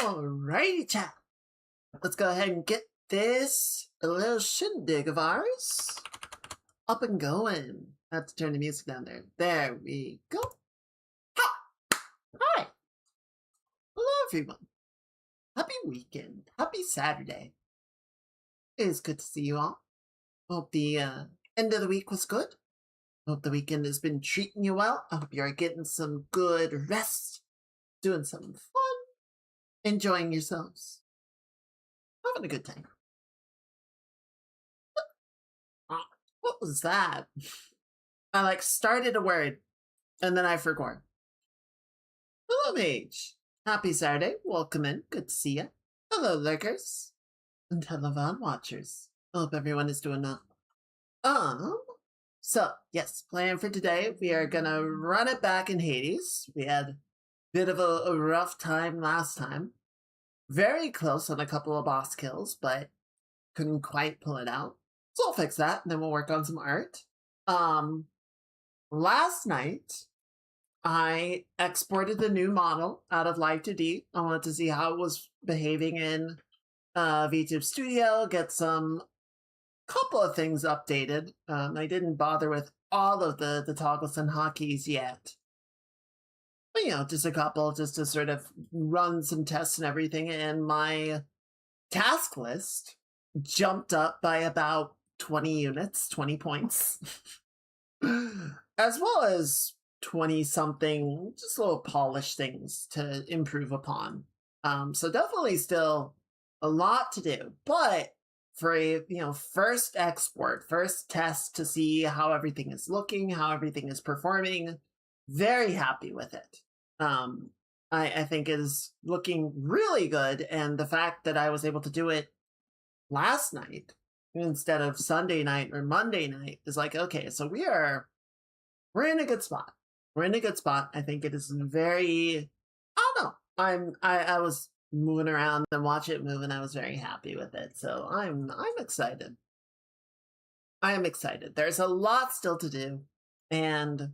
Alrighty, chat. Let's go ahead and get this little shindig of ours up and going. I have to turn the music down there. There we go. Ha! Hi. Hello, everyone. Happy weekend. Happy Saturday. It is good to see you all. Hope the end of the week was good. Hope the weekend has been treating you well. I hope you're getting some good rest, doing some fun, enjoying yourselves, having a good time. What was that? I started a word and then I forgot. Hello, Mage. Happy Saturday. Welcome in. Good to see you. Hello, lurkers and Televon watchers. Hope everyone is doing well. So, yes, plan for today. We are gonna run it back in Hades. We had a bit of a rough time last time. Very close on a couple of boss kills, but couldn't quite pull it out. So I'll fix that, and then we'll work on some art. Last night, I exported the new model out of Live2D. I wanted to see how it was behaving in VTube Studio, get some couple of things updated. I didn't bother with all of the toggles and hotkeys yet. But, just a couple, just to sort of run some tests and everything. And my task list jumped up by about 20 units, 20 points. As well as 20-something, just little polish things to improve upon. So definitely still a lot to do. But for a first export, first test to see how everything is looking, how everything is performing, very happy with it. I think it is looking really good, and the fact that I was able to do it last night instead of Sunday night or Monday night is like, okay, so we're in a good spot. We're in a good spot. I think it is very, I don't know. I was moving around and watch it move, and I was very happy with it. So I'm excited. I am excited. There's a lot still to do, and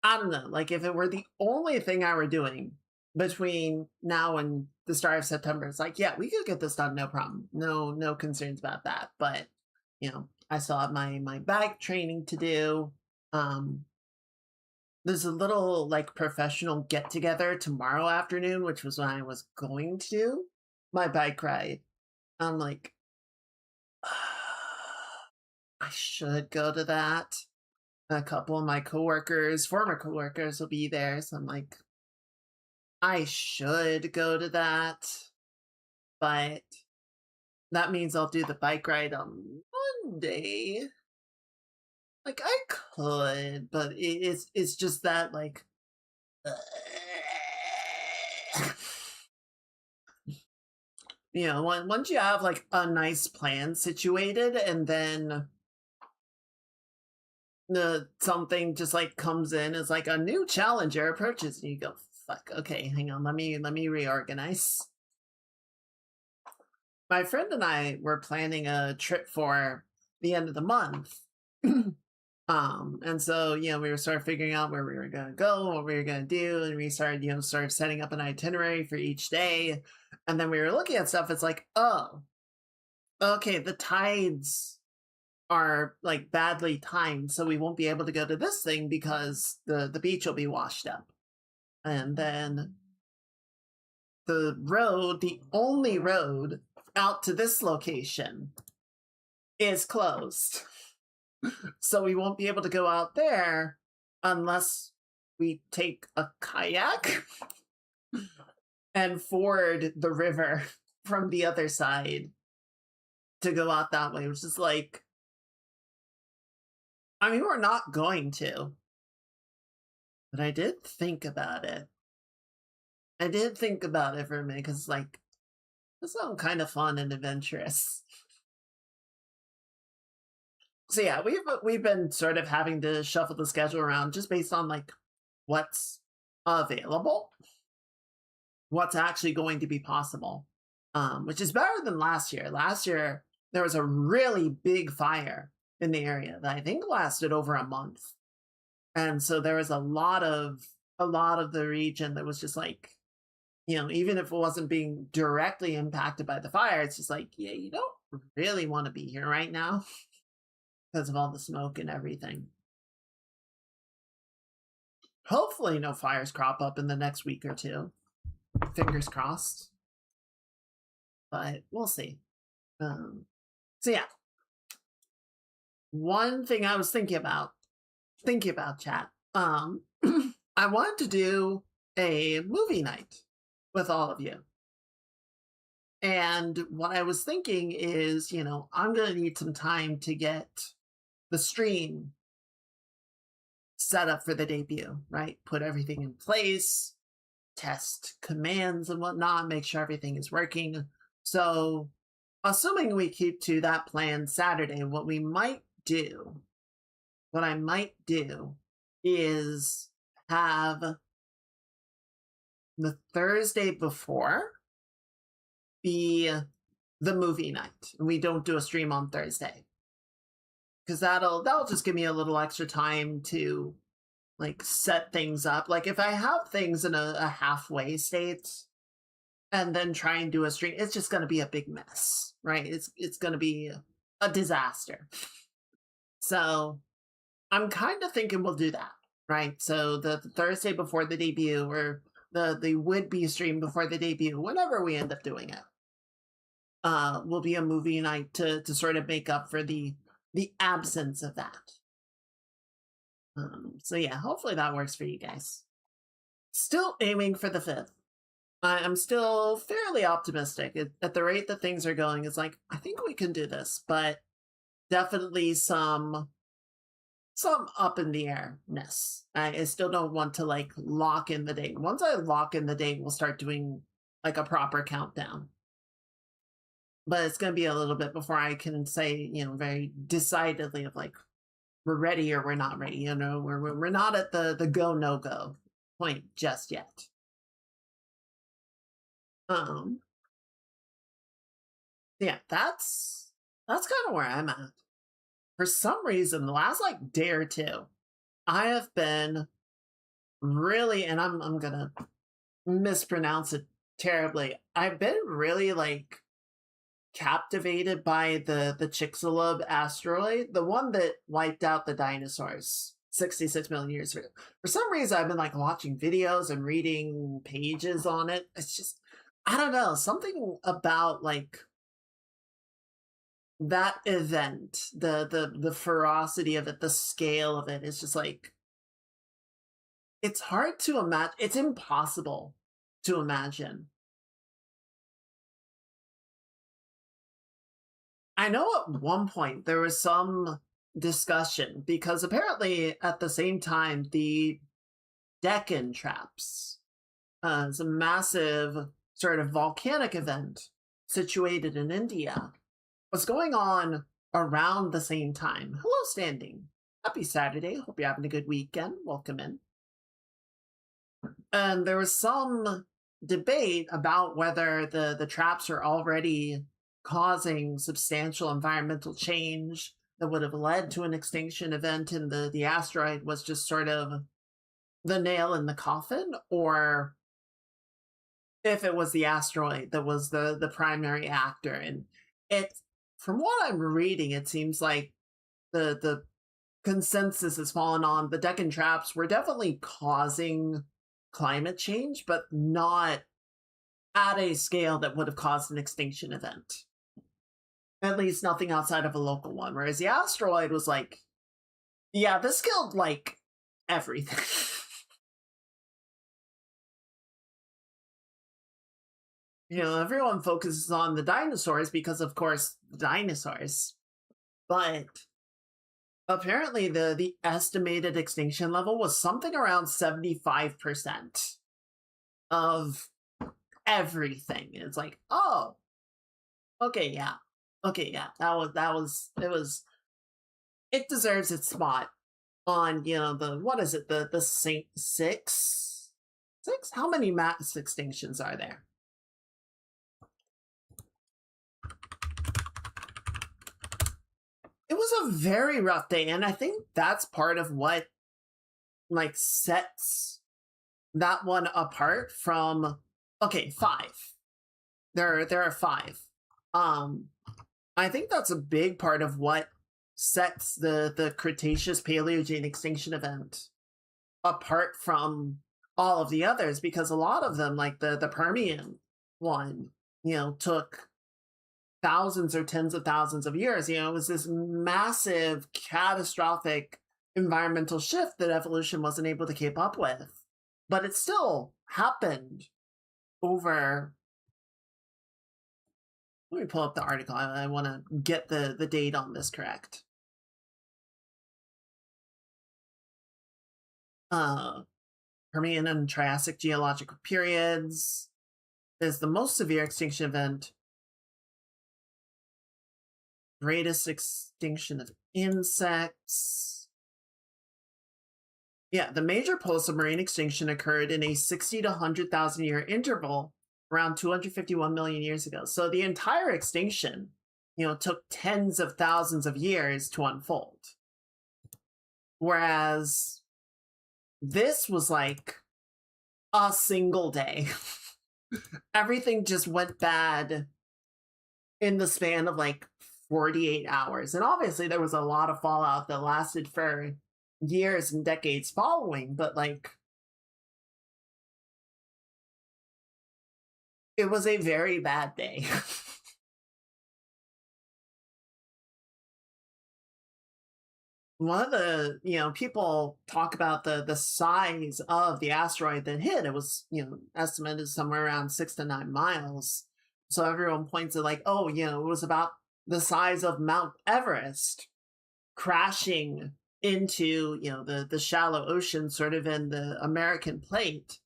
I don't know, like if it were the only thing I were doing between now and the start of September, it's like, yeah, we could get this done, no problem. No concerns about that. But, I still have my bike training to do. There's a little professional get together tomorrow afternoon, which was when I was going to do my bike ride. I'm like, I should go to that. A couple of my coworkers, former coworkers, will be there. So I'm like, I should go to that. But that means I'll do the bike ride on Monday. I could, but it's just that, once you have, a nice plan situated, and then something just comes in as a new challenger approaches, and you go, fuck, okay, hang on, let me reorganize. My friend and I were planning a trip for the end of the month. And so, we were sort of figuring out where we were going to go, what we were going to do, and we started, sort of setting up an itinerary for each day. And then we were looking at stuff. It's like, oh, okay, the tides are badly timed, so we won't be able to go to this thing because the beach will be washed up. And then the only road out to this location is closed. So we won't be able to go out there unless we take a kayak and ford the river from the other side to go out that way, which is we're not going to. But I did think about it. I did think about it for a minute, because this sounds kind of fun and adventurous. So yeah, we've been sort of having to shuffle the schedule around just based on what's available, what's actually going to be possible, which is better than last year. Last year there was a really big fire in the area that I think lasted over a month, and so there was a lot of the region that was just even if it wasn't being directly impacted by the fire, it's just like, yeah, you don't really want to be here right now because of all the smoke and everything. Hopefully, no fires crop up in the next week or two. Fingers crossed. But we'll see. So yeah, one thing I was thinking about chat. I wanted to do a movie night with all of you. And what I was thinking is, I'm going to need some time to get the stream set up for the debut, right? Put everything in place, test commands and whatnot, make sure everything is working. So, assuming we keep to that plan Saturday, what I might do is have the Thursday before be the movie night. We don't do a stream on Thursday because that'll just give me a little extra time to like set things up. Like if I have things in a halfway state and then try and do a stream, it's just going to be a big mess, right? It's going to be a disaster. So I'm kind of thinking we'll do that, right? So the Thursday before the debut, or the would-be stream before the debut, whenever we end up doing it, will be a movie night to sort of make up for the absence of that. So yeah, hopefully that works for you guys. Still aiming for the 5th. I'm still fairly optimistic. At the rate that things are going, it's like, I think we can do this, but definitely some up in the airness. I still don't want to like lock in the date. Once I lock in the date, we'll start doing like a proper countdown. But it's going to be a little bit before I can say, very decidedly of like, we're ready or we're not ready. We're not at the go, no go point just yet. Yeah, that's kind of where I'm at. For some reason, the last like day or two, I have been really, and I'm gonna mispronounce it terribly. I've been really like captivated by the Chicxulub asteroid, the one that wiped out the dinosaurs 66 million years ago. For some reason, I've been like watching videos and reading pages on it. It's just, I don't know, something about like that event, the ferocity of it, the scale of it is just like, it's hard to imagine. It's impossible to imagine. I know at one point there was some discussion because apparently at the same time the Deccan traps, it's a massive sort of volcanic event situated in India, was going on around the same time. Hello, Standing. Happy Saturday. Hope you're having a good weekend. Welcome in. And there was some debate about whether the traps are already causing substantial environmental change that would have led to an extinction event, and the asteroid was just sort of the nail in the coffin, or if it was the asteroid that was the primary actor. And it, from what I'm reading, it seems like the consensus has fallen on the Deccan traps were definitely causing climate change, but not at a scale that would have caused an extinction event. At least nothing outside of a local one. Whereas the asteroid was like, yeah, this killed like everything. Everyone focuses on the dinosaurs because, of course, dinosaurs. But apparently the estimated extinction level was something around 75% of everything. It's like, oh, okay, yeah. Okay, yeah, it deserves its spot on, what is it, the six? How many mass extinctions are there? It was a very rough day, and I think that's part of what like sets that one apart from Okay, five. There are five. I think that's a big part of what sets the Cretaceous Paleogene extinction event apart from all of the others, because a lot of them, like the Permian one, took thousands or tens of thousands of years. It was this massive, catastrophic environmental shift that evolution wasn't able to keep up with. But it still happened over. Let me pull up the article. I want to get the date on this correct. Permian and Triassic geological periods is the most severe extinction event. Greatest extinction of insects. Yeah, the major pulse of marine extinction occurred in a 60 to 100,000 year interval around 251 million years ago. So the entire extinction, took tens of thousands of years to unfold. Whereas this was like a single day. Everything just went bad in the span of like 48 hours. And obviously there was a lot of fallout that lasted for years and decades following, but like it was a very bad day. One of the, people talk about the size of the asteroid that hit. It was, estimated somewhere around 6 to 9 miles. So everyone points at like, oh, it was about the size of Mount Everest crashing into, the shallow ocean sort of in the American plate.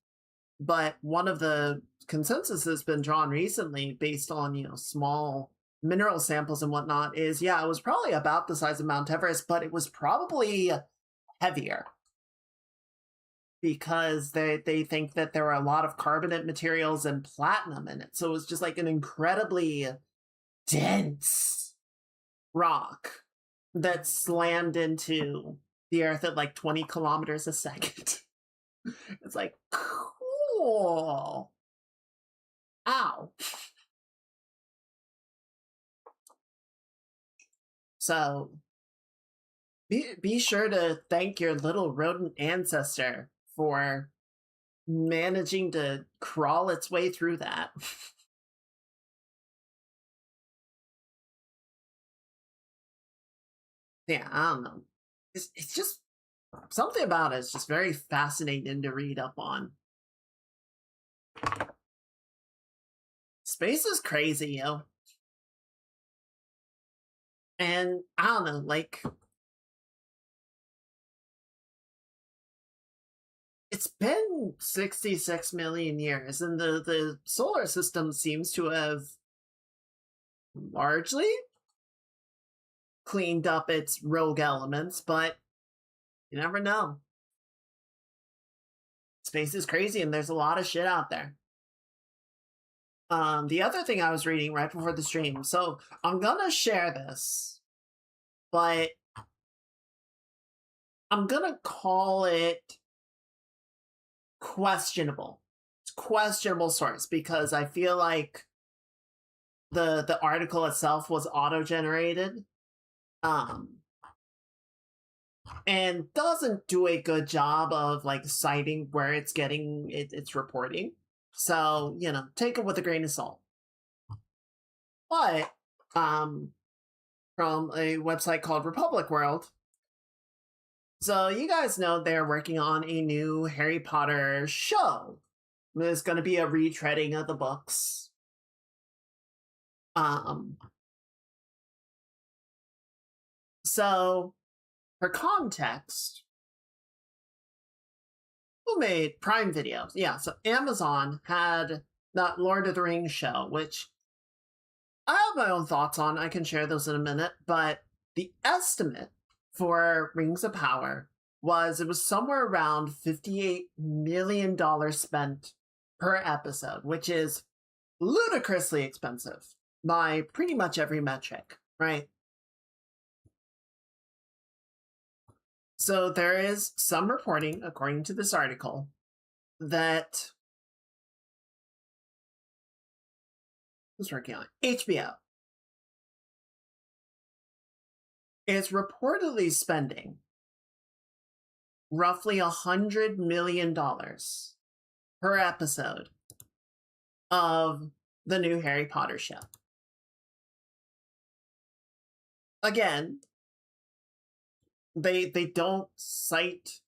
But one of the consensus that's been drawn recently based on, small mineral samples and whatnot is, it was probably about the size of Mount Everest, but it was probably heavier because they think that there were a lot of carbonate materials and platinum in it. So it was just like an incredibly dense rock that slammed into the earth at like 20 kilometers a second. It's like, cool. Ow. So be sure to thank your little rodent ancestor for managing to crawl its way through that. Yeah, I don't know. It's just something about it is just very fascinating to read up on. Space is crazy, And I don't know, like it's been 66 million years, and the solar system seems to have largely cleaned up its rogue elements, but you never know. Space is crazy, and there's a lot of shit out there. The other thing I was reading right before the stream, so I'm gonna share this, but I'm gonna call it questionable. It's questionable source because I feel like the article itself was auto-generated. And doesn't do a good job of like citing where it's getting its reporting. So, take it with a grain of salt. But from a website called Republic World. So you guys know they're working on a new Harry Potter show. There's going to be a retreading of the books. So for context, who made Prime Video? Yeah, so Amazon had that Lord of the Rings show, which I have my own thoughts on. I can share those in a minute, but the estimate for Rings of Power it was somewhere around $58 million spent per episode, which is ludicrously expensive by pretty much every metric, right? So there is some reporting, according to this article, that Who's working on it? HBO is reportedly spending roughly $100 million per episode of the new Harry Potter show. Again, they don't cite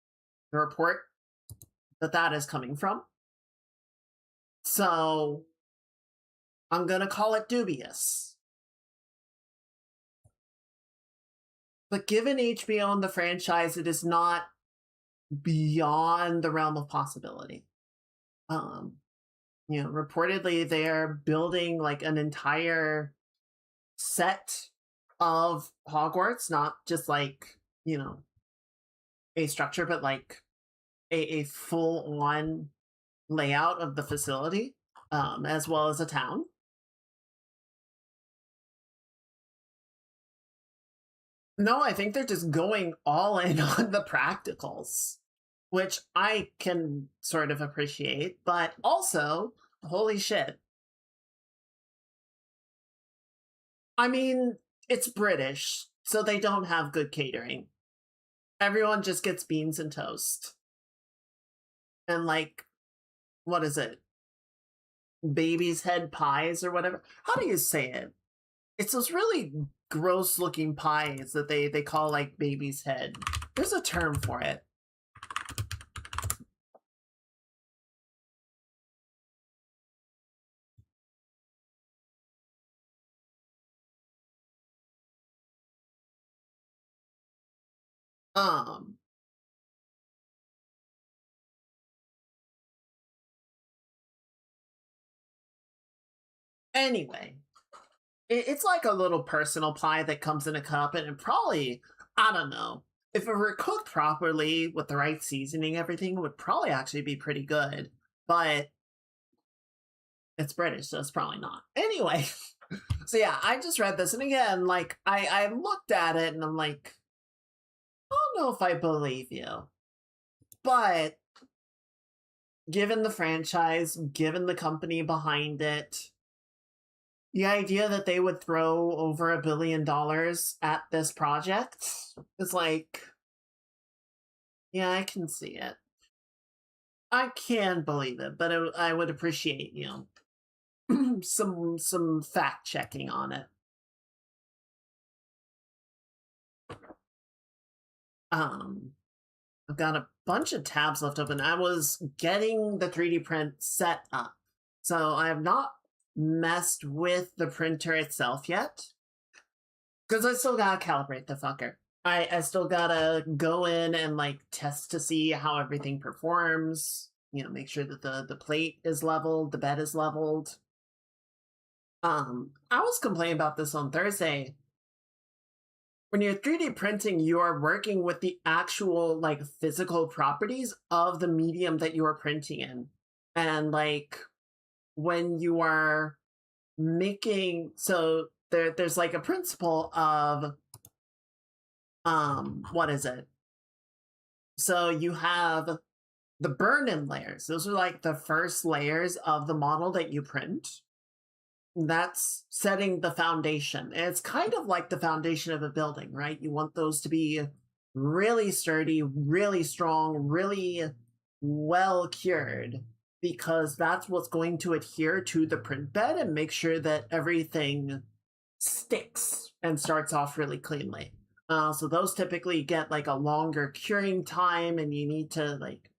the report that is coming from. So I'm going to call it dubious. But given HBO and the franchise, it is not beyond the realm of possibility. Reportedly they're building like an entire set of Hogwarts, not just like, a structure, but like a full-on layout of the facility, as well as a town. No, I think they're just going all in on the practicals, which I can sort of appreciate, but also, holy shit. I mean, it's British, so they don't have good catering. Everyone just gets beans and toast. And like, what is it? Baby's head pies or whatever. How do you say it? It's those really gross looking pies that they call like baby's head. There's a term for it. Anyway, it's like a little personal pie that comes in a cup, and it probably, I don't know, if it were cooked properly with the right seasoning, everything would probably actually be pretty good. But it's British, so it's probably not. Anyway, so yeah, I just read this, and again, like, I looked at it, and I'm like, I don't know if I believe you. But given the franchise, given the company behind it, the idea that they would throw over $1 billion at this project is like, yeah, I can see it. I can believe it, but I would appreciate, some fact checking on it. I've got a bunch of tabs left open. I was getting the 3D print set up, so I have not messed with the printer itself yet, because I still gotta calibrate the fucker. I still gotta go in and like test to see how everything performs, make sure that the plate is leveled, the bed is leveled. I was complaining about this on Thursday. When you're 3D printing, you are working with the actual like physical properties of the medium that you are printing in. And like when you are making, so there's like a principle of what is it? So you have the burn-in layers. Those are like the first layers of the model that you print. That's setting the foundation. And it's kind of like the foundation of a building, right? You want those to be really sturdy, really strong, really well cured, because that's what's going to adhere to the print bed and make sure that everything sticks and starts off really cleanly. So those typically get like a longer curing time, and you need to like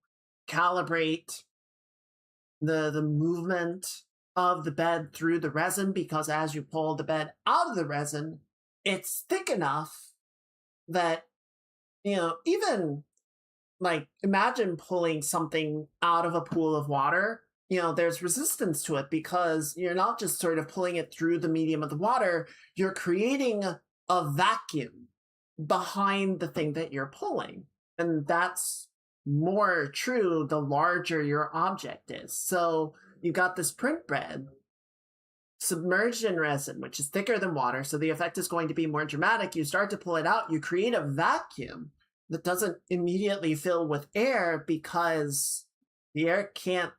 calibrate the movement of the bed through the resin, because as you pull the bed out of the resin, it's thick enough that, even like imagine pulling something out of a pool of water, there's resistance to it because you're not just sort of pulling it through the medium of the water, you're creating a vacuum behind the thing that you're pulling. And that's more true the larger your object is. So you've got this print bed submerged in resin, which is thicker than water, so the effect is going to be more dramatic. You start to pull it out, you create a vacuum that doesn't immediately fill with air because the air can't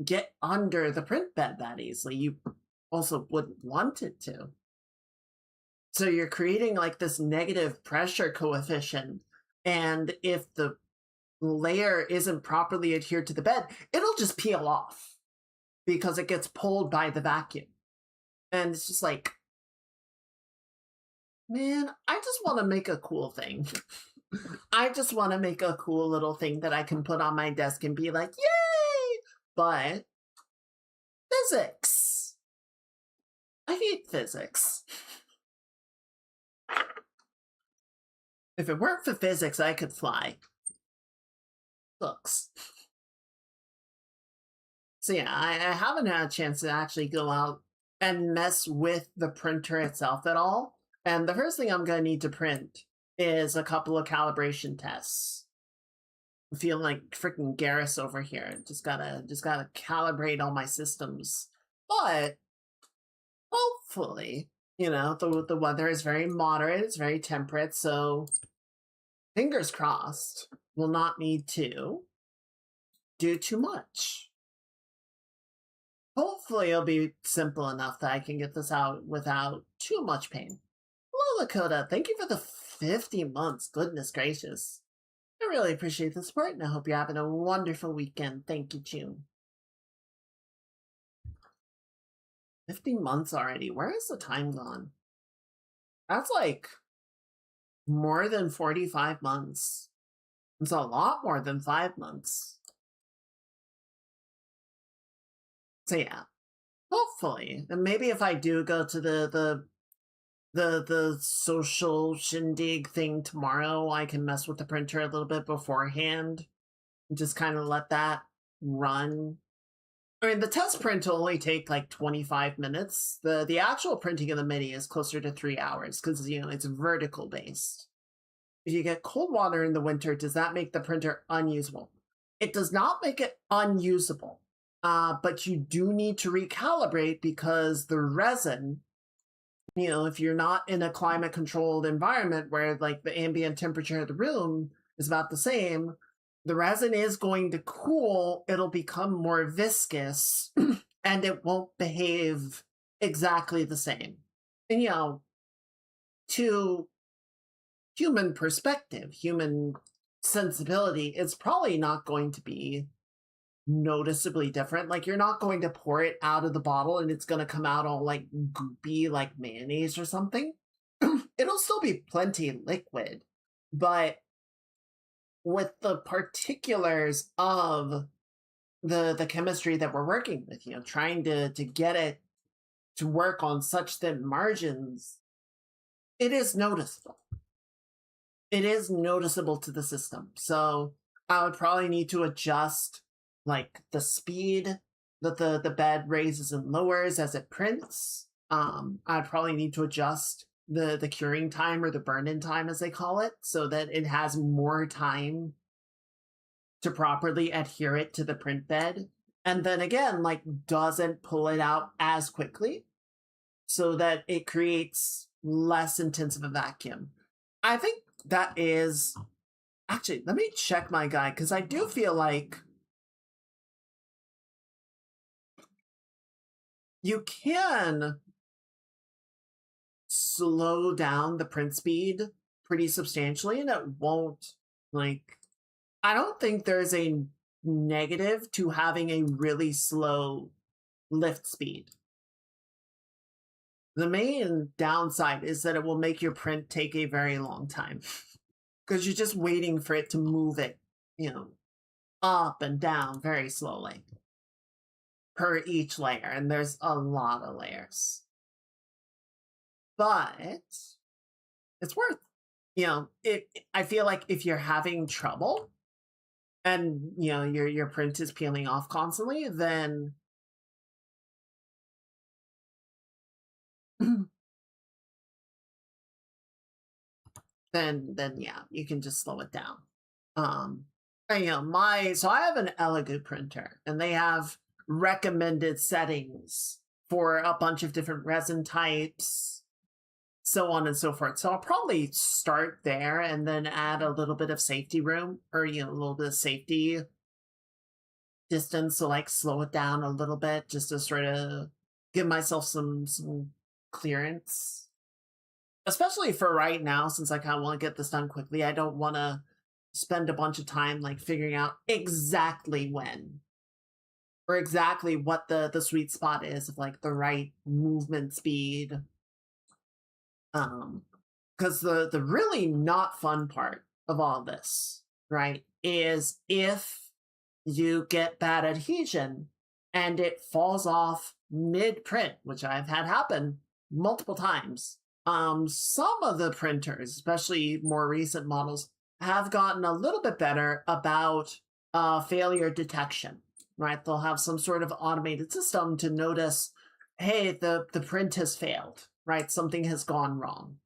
get under the print bed that easily. You also wouldn't want it to. So you're creating like this negative pressure coefficient. And if the layer isn't properly adhered to the bed, it'll just peel off because it gets pulled by the vacuum. And it's just like, man, I just want to make a cool thing. I just want to make a cool little thing that I can put on my desk and be like, yay! But physics. I hate physics. If it weren't for physics, I could fly. Books. So yeah, I haven't had a chance to actually go out and mess with the printer itself at all. And the first thing I'm going to need to print is a couple of calibration tests. I'm feeling like freaking Garrus over here. Just gotta calibrate all my systems. But hopefully, you know, the weather is very moderate, it's very temperate, so fingers crossed, we'll not need to do too much. Hopefully it'll be simple enough that I can get this out without too much pain. Hello, Lakota. Thank you for the 50 months. Goodness gracious. I really appreciate the support, and I hope you're having a wonderful weekend. Thank you, June. 50 months already. Where has the time gone? That's like more than 45 months. It's a lot more than 5 months. So yeah, hopefully, and maybe if I do go to the social shindig thing tomorrow, I can mess with the printer a little bit beforehand and just kind of let that run. I mean, the test print will only take like 25 minutes. The actual printing of the mini is closer to 3 hours because, you know, it's vertical based. If you get cold water in the winter, does that make the printer unusable? It does not make it unusable, but you do need to recalibrate because the resin, you know, if you're not in a climate controlled environment where like the ambient temperature of the room is about the same, the resin is going to cool, it'll become more viscous, and it won't behave exactly the same. And, you know, to human perspective, human sensibility, it's probably not going to be noticeably different. Like, you're not going to pour it out of the bottle and it's going to come out all like goopy, like mayonnaise or something. It'll still be plenty liquid, but with the particulars of the chemistry that we're working with, you know, trying to get it to work on such thin margins, it is noticeable. It is noticeable to the system. So I would probably need to adjust like the speed that the bed raises and lowers as it prints. I'd probably need to adjust the curing time or the burn-in time, as they call it, so that it has more time to properly adhere it to the print bed. And then again, like, doesn't pull it out as quickly so that it creates less intensive a vacuum. I think that is... Actually, let me check my guide, because I do feel like you can slow down the print speed pretty substantially, and it won't, like... I don't think there's a negative to having a really slow lift speed. The main downside is that it will make your print take a very long time because you're just waiting for it to move it, you know, up and down very slowly per each layer. And there's a lot of layers. But it's worth, you know, I feel like if you're having trouble and, you know, your print is peeling off constantly, then then yeah, you can just slow it down. And, you know, so I have an Elegoo printer, and they have recommended settings for a bunch of different resin types, so on and so forth. So I'll probably start there and then add a little bit of safety room, or, you know, a little bit of safety distance, so like slow it down a little bit just to sort of give myself some clearance, especially for right now, since I kind of want to get this done quickly. I don't want to spend a bunch of time like figuring out exactly when or exactly what the sweet spot is of like the right movement speed. Because the really not fun part of all this, right, is if you get bad adhesion and it falls off mid print, which I've had happen multiple times. Some of the printers, especially more recent models, have gotten a little bit better about failure detection, right? They'll have some sort of automated system to notice, hey, the print has failed, right? Something has gone wrong.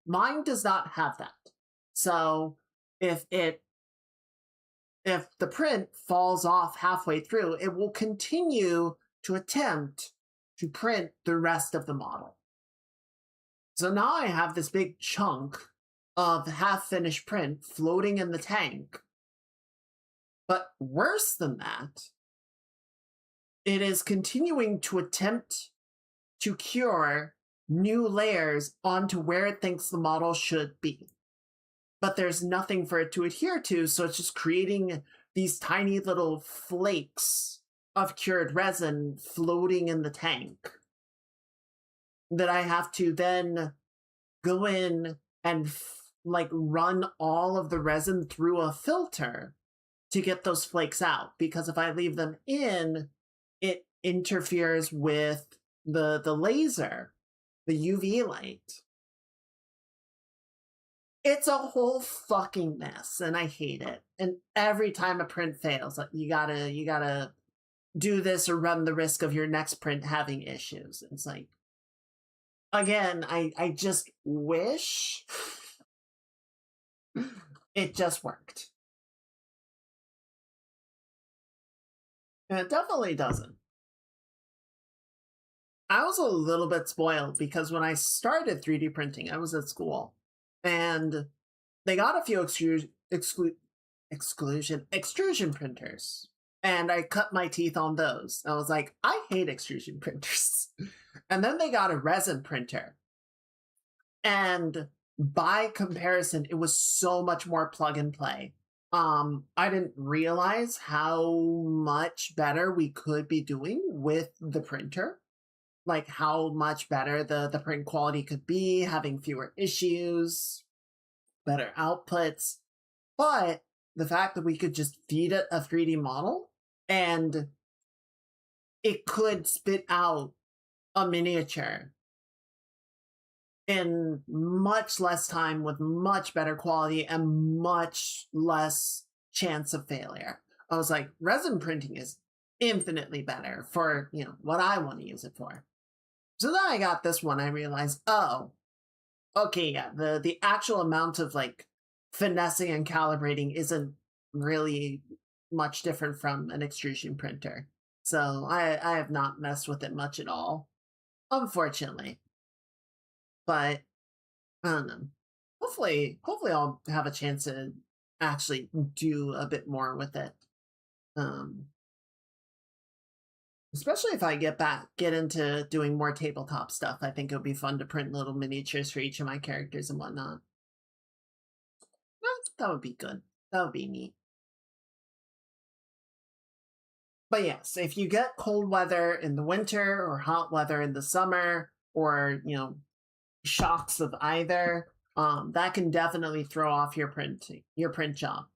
Mine does not have that. So if the print falls off halfway through, it will continue to attempt to print the rest of the model. So now I have this big chunk of half-finished print floating in the tank. But worse than that, it is continuing to attempt to cure new layers onto where it thinks the model should be. But there's nothing for it to adhere to, so it's just creating these tiny little flakes of cured resin floating in the tank that I have to then go in and like run all of the resin through a filter to get those flakes out, because if I leave them in, it interferes with the laser, the UV light. It's a whole fucking mess, and I hate it. And every time a print fails, like, you gotta do this or run the risk of your next print having issues. It's like, again, I just wish it just worked. And it definitely doesn't. I was a little bit spoiled because when I started 3D printing, I was at school and they got a few extrusion printers. And I cut my teeth on those. I was like, I hate extrusion printers. And then they got a resin printer. And by comparison, it was so much more plug and play. I didn't realize how much better we could be doing with the printer. Like how much better the print quality could be, having fewer issues, better outputs. But the fact that we could just feed it a 3D model and it could spit out a miniature in much less time with much better quality and much less chance of failure. I was like, resin printing is infinitely better for, what I want to use it for. So then I got this one, I realized, oh, okay, yeah, the actual amount of like finessing and calibrating isn't really much different from an extrusion printer. So I have not messed with it much at all, unfortunately. But I don't know. Hopefully I'll have a chance to actually do a bit more with it. Especially if I get into doing more tabletop stuff. I think it would be fun to print little miniatures for each of my characters and whatnot. That would be good. That would be neat. But yes, if you get cold weather in the winter or hot weather in the summer, or, shocks of either, that can definitely throw off your print job.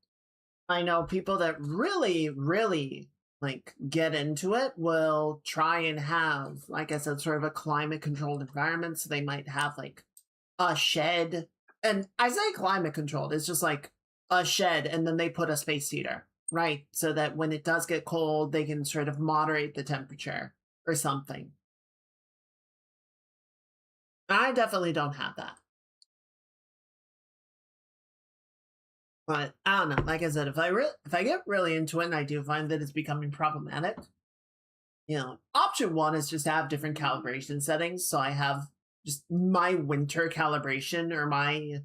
I know people that really like get into it will try and have, like I said, sort of a climate controlled environment. So they might have like a shed, and I say climate controlled, it's just like a shed, and then they put a space heater, right? So that when it does get cold, they can sort of moderate the temperature or something. I definitely don't have that. But I don't know. Like I said, if I get really into it and I do find that it's becoming problematic, option one is just to have different calibration settings. So I have just my winter calibration, or my,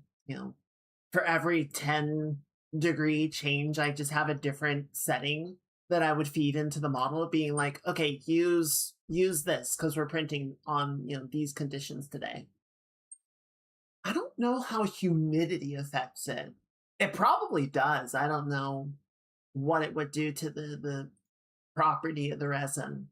for every 10-degree change, I just have a different setting that I would feed into the model, being like, okay, use this because we're printing on, you know, these conditions today. I don't know how humidity affects it. It probably does. I don't know what it would do to the property of the resin.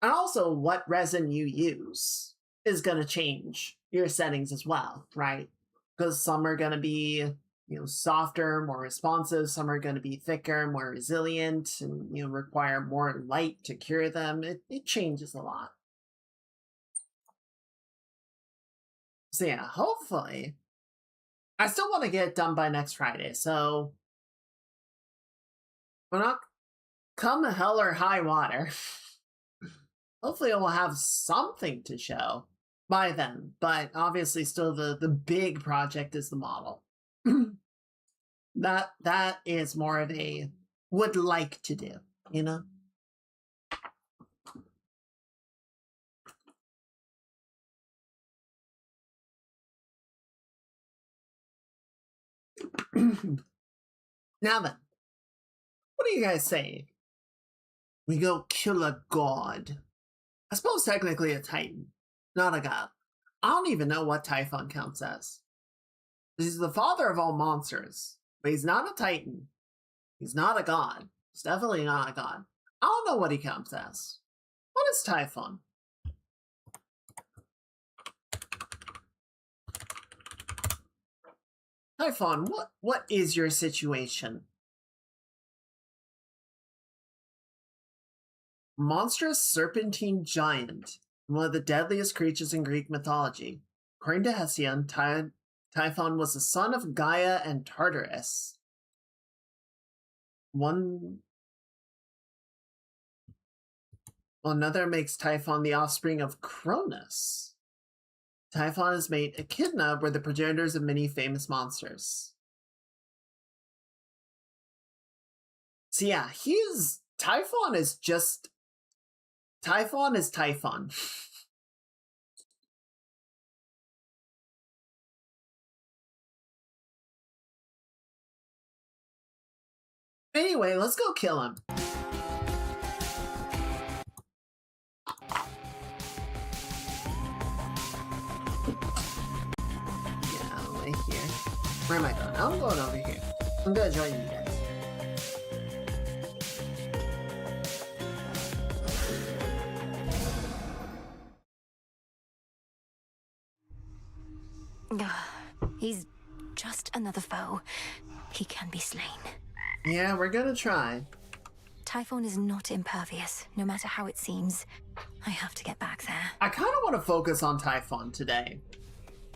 And also what resin you use is going to change your settings as well, right? Because some are going to be, you know, softer, more responsive. Some are going to be thicker, more resilient, and, you know, require more light to cure them. It changes a lot. So yeah, hopefully. I still want to get it done by next Friday, so we're not come hell or high water. Hopefully it will have something to show by then, but obviously still the big project is the model. that is more of a would like to do, you know? Now then, what do you guys say? We go kill a god. I suppose technically a titan, not a god. I don't even know what Typhon counts as. He's the father of all monsters, but he's not a titan. He's not a god. He's definitely not a god. I don't know what he counts as. What is Typhon? Typhon, what is your situation? Monstrous serpentine giant, one of the deadliest creatures in Greek mythology. According to Hesiod, Typhon was the son of Gaia and Tartarus. Another makes Typhon the offspring of Cronus. Typhon is made Echidna were the progenitors of many famous monsters. So yeah, Typhon is just... Typhon is Typhon. Anyway, let's go kill him. Yeah, right here. Where am I going? I'm going over here. I'm gonna join you guys. He's just another foe. He can be slain. Yeah, we're gonna try. Typhon is not impervious, no matter how it seems. I have to get back there. I kind of want to focus on Typhon today.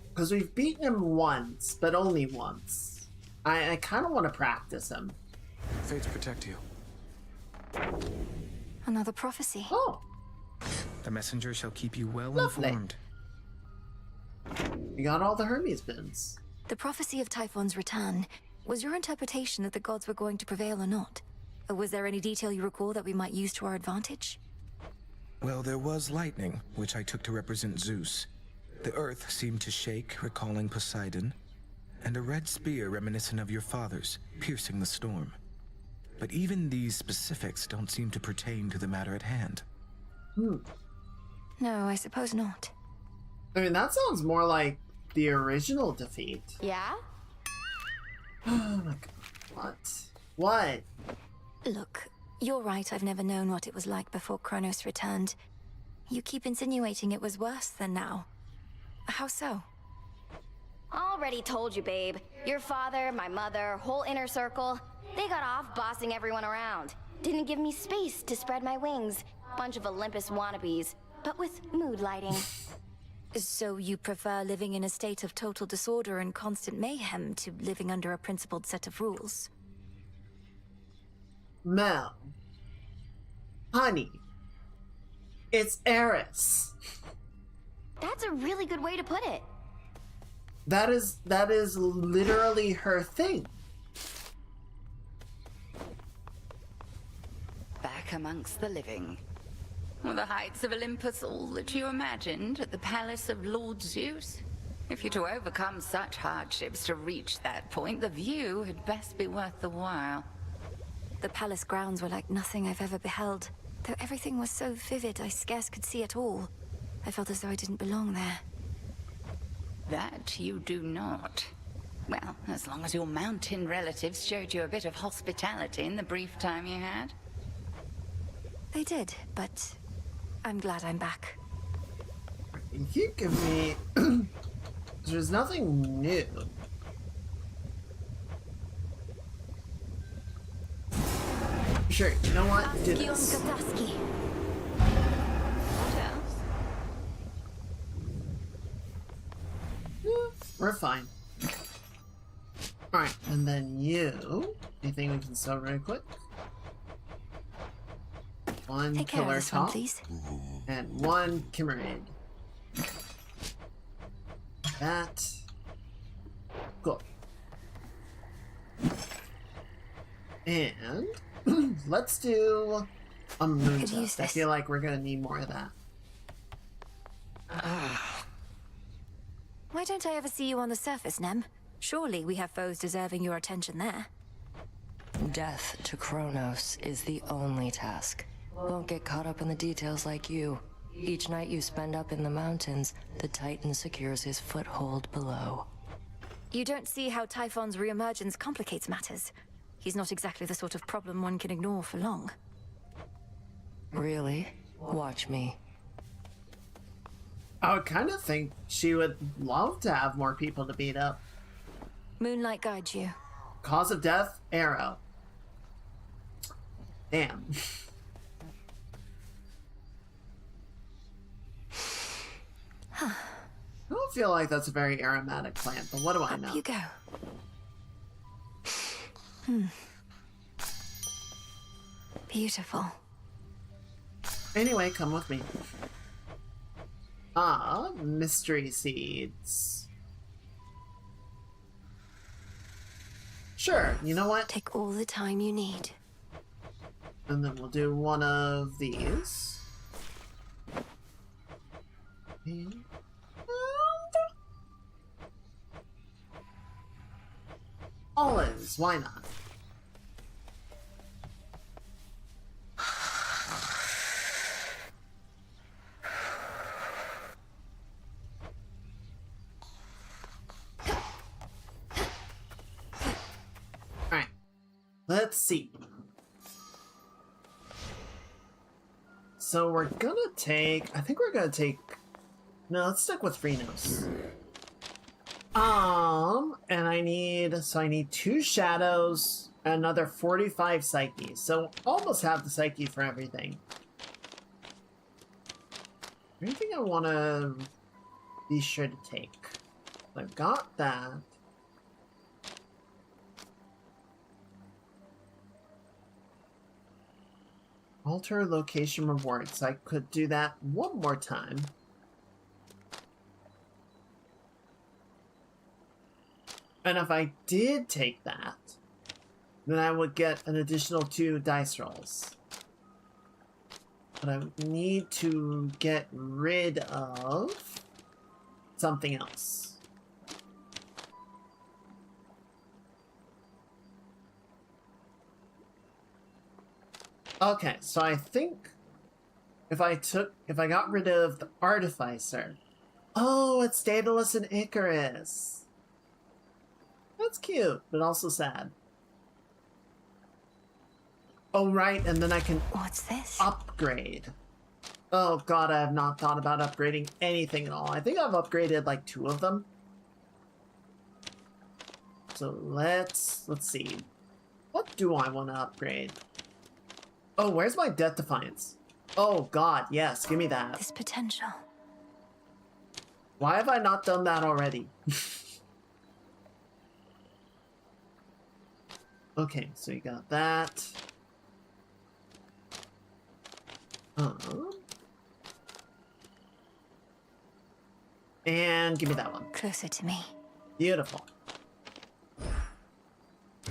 Because we've beaten him once, but only once. I kind of want to practice him. Fates protect you. Another prophecy. Oh. The messenger shall keep you well Lovely. informed. You got all the Hermes bins. The prophecy of Typhon's return. Was your interpretation that the gods were going to prevail or not? Or was there any detail you recall that we might use to our advantage? Well, there was lightning, which I took to represent Zeus. The earth seemed to shake, recalling Poseidon, and a red spear reminiscent of your father's, piercing the storm. But even these specifics don't seem to pertain to the matter at hand. No, I suppose not. I mean, that sounds more like the original defeat. Yeah? Oh my god. What? Look, you're right, I've never known what it was like before Kronos returned. You keep insinuating it was worse than now. How so? Already told you, babe. Your father, my mother, whole inner circle, they got off bossing everyone around. Didn't give me space to spread my wings. Bunch of Olympus wannabes, but with mood lighting. So you prefer living in a state of total disorder and constant mayhem to living under a principled set of rules? Mel. Honey. It's Eris. That's a really good way to put it. That is literally her thing. Back amongst the living. Were the heights of Olympus all that you imagined at the palace of Lord Zeus? If you're to overcome such hardships to reach that point, the view had best be worth the while. The palace grounds were like nothing I've ever beheld. Though everything was so vivid, I scarce could see it all. I felt as though I didn't belong there. That you do not. Well, as long as your mountain relatives showed you a bit of hospitality in the brief time you had. They did, but I'm glad I'm back. You keep giving me... There's nothing new. Sure, you know what? Do Gion this. Kataski. What else? We're fine. Alright, and then you... Anything we can sell really quick? One Take care of killer this one, top please. and one Kimmerade. That. Cool. And let's do a moon Could use dust. I this. feel like we're gonna need more of that. Why don't I ever see you on the surface, Nem? Surely we have foes deserving your attention there. Death to Kronos is the only task. Won't get caught up in the details like you. Each night you spend up in the mountains, the Titan secures his foothold below. You don't see how Typhon's reemergence complicates matters. He's not exactly the sort of problem one can ignore for long. Really? Watch me. I would kind of think she would love to have more people to beat up. Moonlight guides you. Cause of death, arrow. Damn. I don't feel like that's a very aromatic plant, but what do I know? Up you go. Beautiful. Anyway, come with me. Ah, mystery seeds. Sure, you know what? Take all the time you need. And then we'll do one of these. And... olives, why not? Alright, let's see. So we're gonna take, I think we're gonna take, no, let's stick with Phrenos. And I need 2 shadows, another 45 psyches. So almost have the psyche for everything. Anything I want to be sure to take? I've got that. Alter location rewards. I could do that one more time. And if I did take that, then I would get an additional 2 dice rolls. But I would need to get rid of something else. Okay, so I think if I got rid of the Artificer. Oh, it's Daedalus and Icarus. That's cute, but also sad. Oh, right, and then I can What's this? upgrade. Oh god, I have not thought about upgrading anything at all. I think I've upgraded like 2 of them. So let's see. What do I want to upgrade? Oh, where's my Death Defiance? Oh god, yes, give me that. This potential. Why have I not done that already? Okay, so you got that. And give me that one. Closer to me. Beautiful.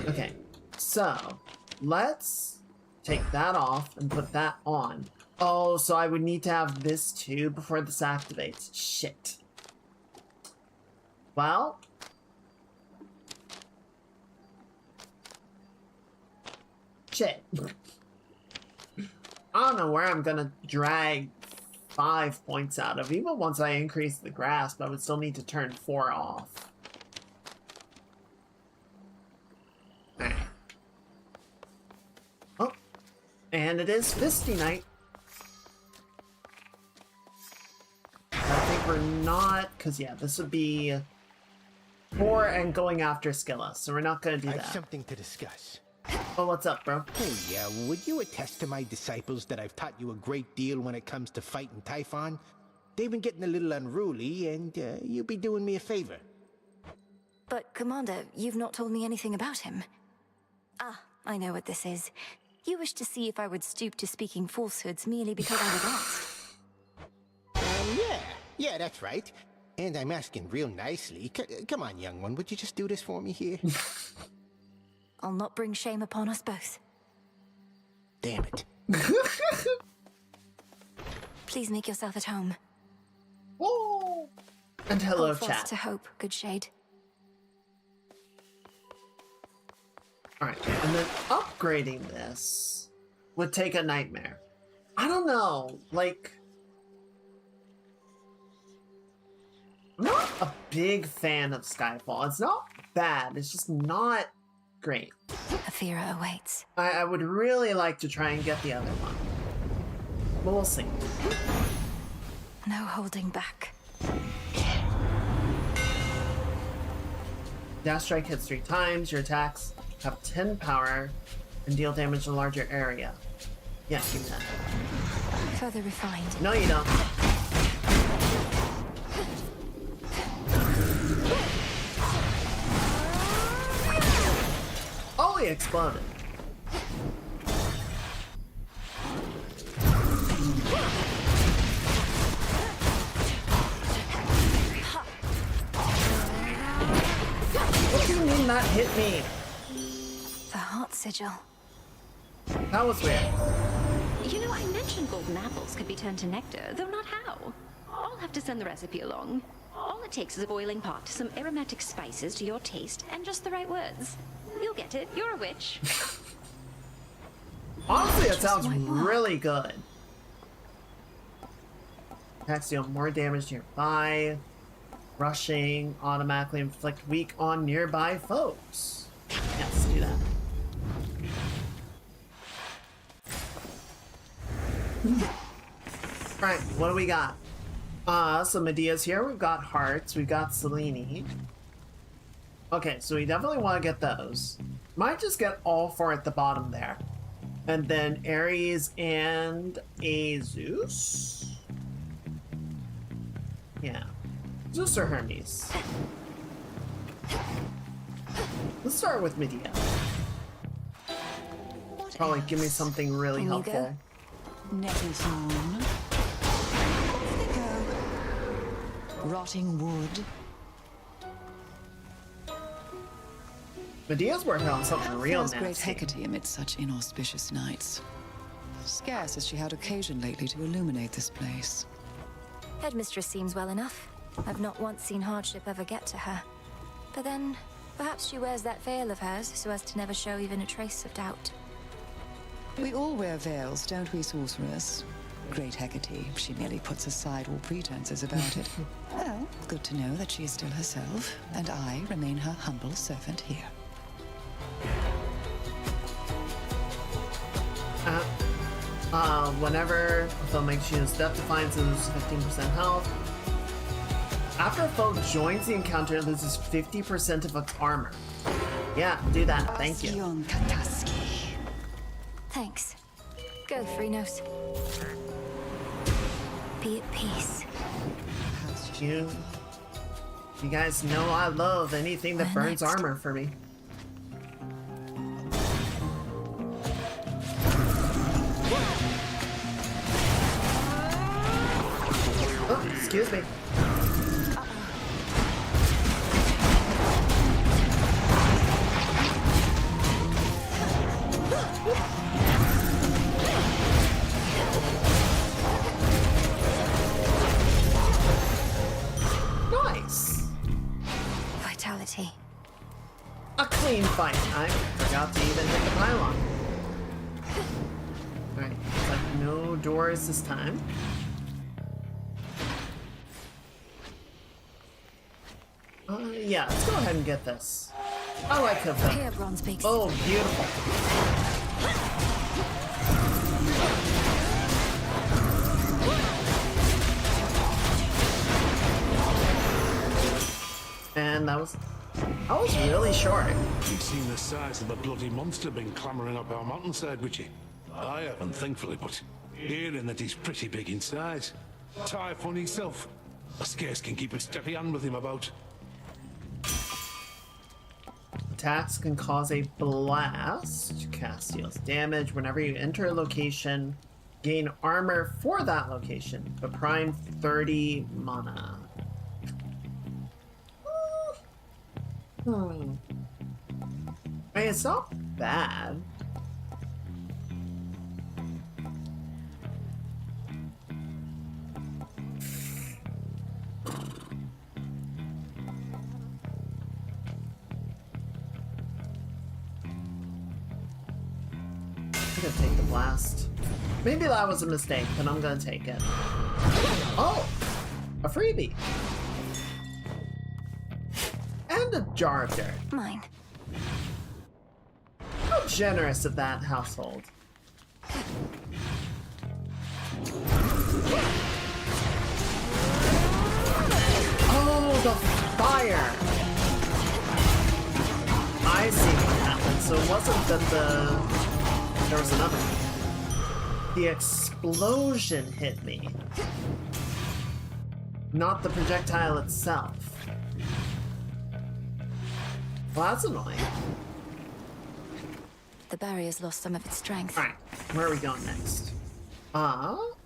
Okay, so let's take that off and put that on. Oh, so I would need to have this too before this activates. Shit. Well, Shit. I don't know where I'm gonna drag 5 points out of. Even once I increase the grasp, I would still need to turn 4 off. Alright. Oh. And it is Fisty Night. I think we're not, because yeah, this would be 4 and going after Skilla, so we're not gonna do I have that. something to discuss. Oh, what's up, bro? Hey, would you attest to my disciples that I've taught you a great deal when it comes to fighting Typhon? They've been getting a little unruly, and you'd be doing me a favor. But, Commander, you've not told me anything about him. Ah, I know what this is. You wish to see if I would stoop to speaking falsehoods merely because I was asked. Yeah, that's right. And I'm asking real nicely. Come on, young one, would you just do this for me here? I'll not bring shame upon us both. Damn it. Please make yourself at home. Woo! And hello, Hold fast chat. to hope, good shade. Alright, and then upgrading this would take a nightmare. I don't know, like... I'm not a big fan of Skyfall. It's not bad, it's just not great. Athera awaits. I would really like to try and get the other one. But we'll see. No holding back. Dash Strike hits 3 times. Your attacks have 10 power and deal damage in a larger area. Yeah, give me that. Further refined. No, you don't. Oh, he exploded. What do you mean that hit me? The heart sigil. That was weird. You know, I mentioned golden apples could be turned to nectar, though not how. I'll have to send the recipe along. All it takes is a boiling pot, some aromatic spices to your taste, and just the right words. You'll get it. You're a witch. Honestly, it sounds really good. Attacks deal more damage nearby. Rushing automatically inflict weak on nearby foes. Yes, do that. Alright, what do we got? So Medea's here. We've got Hearts. We've got Selene. Okay, so we definitely want to get those. Might just get all 4 at the bottom there. And then Ares and a Zeus? Yeah. Zeus or Hermes? Let's start with Medea. Probably give me something really Can you go? helpful. Nettles on. Off they go. Rotting wood. Medea's working on something How real fares great nasty. Hecate amid such inauspicious nights? Scarce has she had occasion lately to illuminate this place. Headmistress seems well enough. I've not once seen hardship ever get to her. But then, perhaps she wears that veil of hers so as to never show even a trace of doubt. We all wear veils, don't we, sorceress? Great Hecate, she merely puts aside all pretenses about it. Well, good to know that she is still herself, and I remain her humble servant here. Whenever a foe makes use Death Defiance, it loses 15% health. After a foe joins the encounter, it loses 50% of its armor. Yeah, do that. Thank you. Sion Kataski. Thanks. Go, Phrynos. Be at peace. You guys know I love anything that Where burns next? armor for me. Oh, excuse me. Nice. Vitality. A clean fight. I forgot to even hit the pylon. No doors this time. Yeah, let's go ahead and get this. I like Hilfa. Here, Bronzebeaks. Oh, beautiful. And that was really short. You'd seen the size of the bloody monster been clambering up our mountainside, would you? I haven't, thankfully, but hearing that he's pretty big in size. Typhon himself. I scarce can keep a steady hand with him about. Attacks can cause a blast. Cast deals damage whenever you enter a location. Gain armor for that location, but prime 30 mana. I mean, it's not bad. I'm gonna take the blast. Maybe that was a mistake, but I'm gonna take it. Oh! A freebie! And a jar of dirt. Mine. How generous of that household. Oh, the fire! I see what happened. So it wasn't that there was another one. The explosion hit me. Not the projectile itself. Well, that's annoying. The barrier's lost some of its strength. Alright, where are we going next?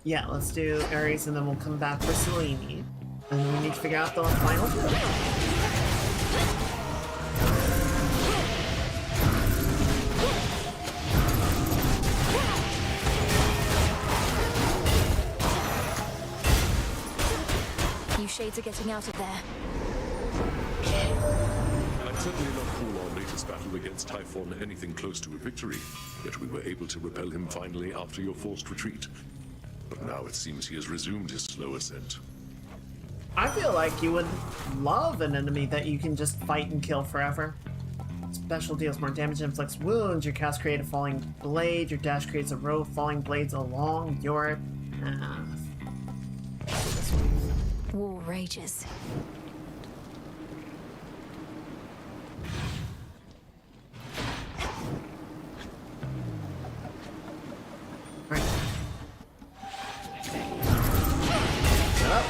Yeah, let's do Ares and then we'll come back for Selene. And then we need to figure out the final two. You shades are getting out of there. I'd certainly not call our latest battle against Typhon anything close to a victory, yet we were able to repel him finally after your forced retreat. But now it seems he has resumed his slow ascent. I feel like you would love an enemy that you can just fight and kill forever. Special deals more damage and inflicts wounds. Your cast creates a falling blade. Your dash creates a row of falling blades along your path. War rages. Right. Up.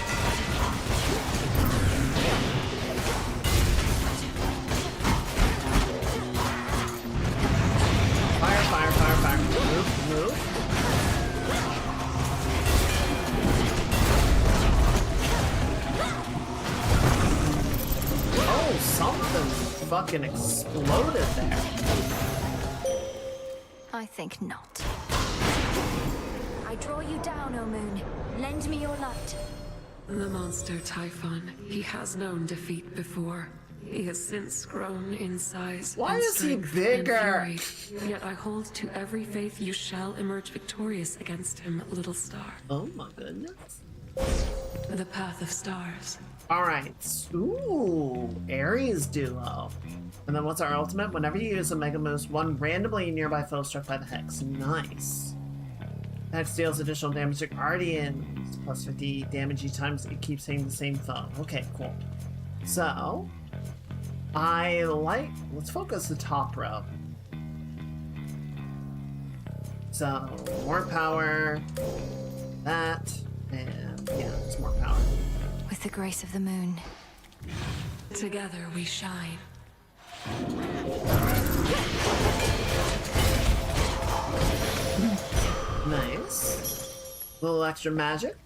Fire, fire, fire, fire. Move, move. Oh, something fucking exploded there. I think not. I draw you down, O Moon. Lend me your light. The monster Typhon, he has known defeat before. He has since grown in size. Why and is he strength bigger? and fury. Yet I hold to every faith you shall emerge victorious against him, little star. Oh my goodness. The path of stars. Alright. Ooh, Ares duo. And then what's our ultimate? Whenever you use a Mega Moose, one randomly nearby foe struck by the Hex. Nice. Hex deals additional damage to Guardians. Plus 50 damage each time it keeps hitting the same foe. Okay, cool. So, let's focus the top row. So, more power, that, and yeah, it's more power. With the grace of the moon. Together we shine. Nice. A little extra magic.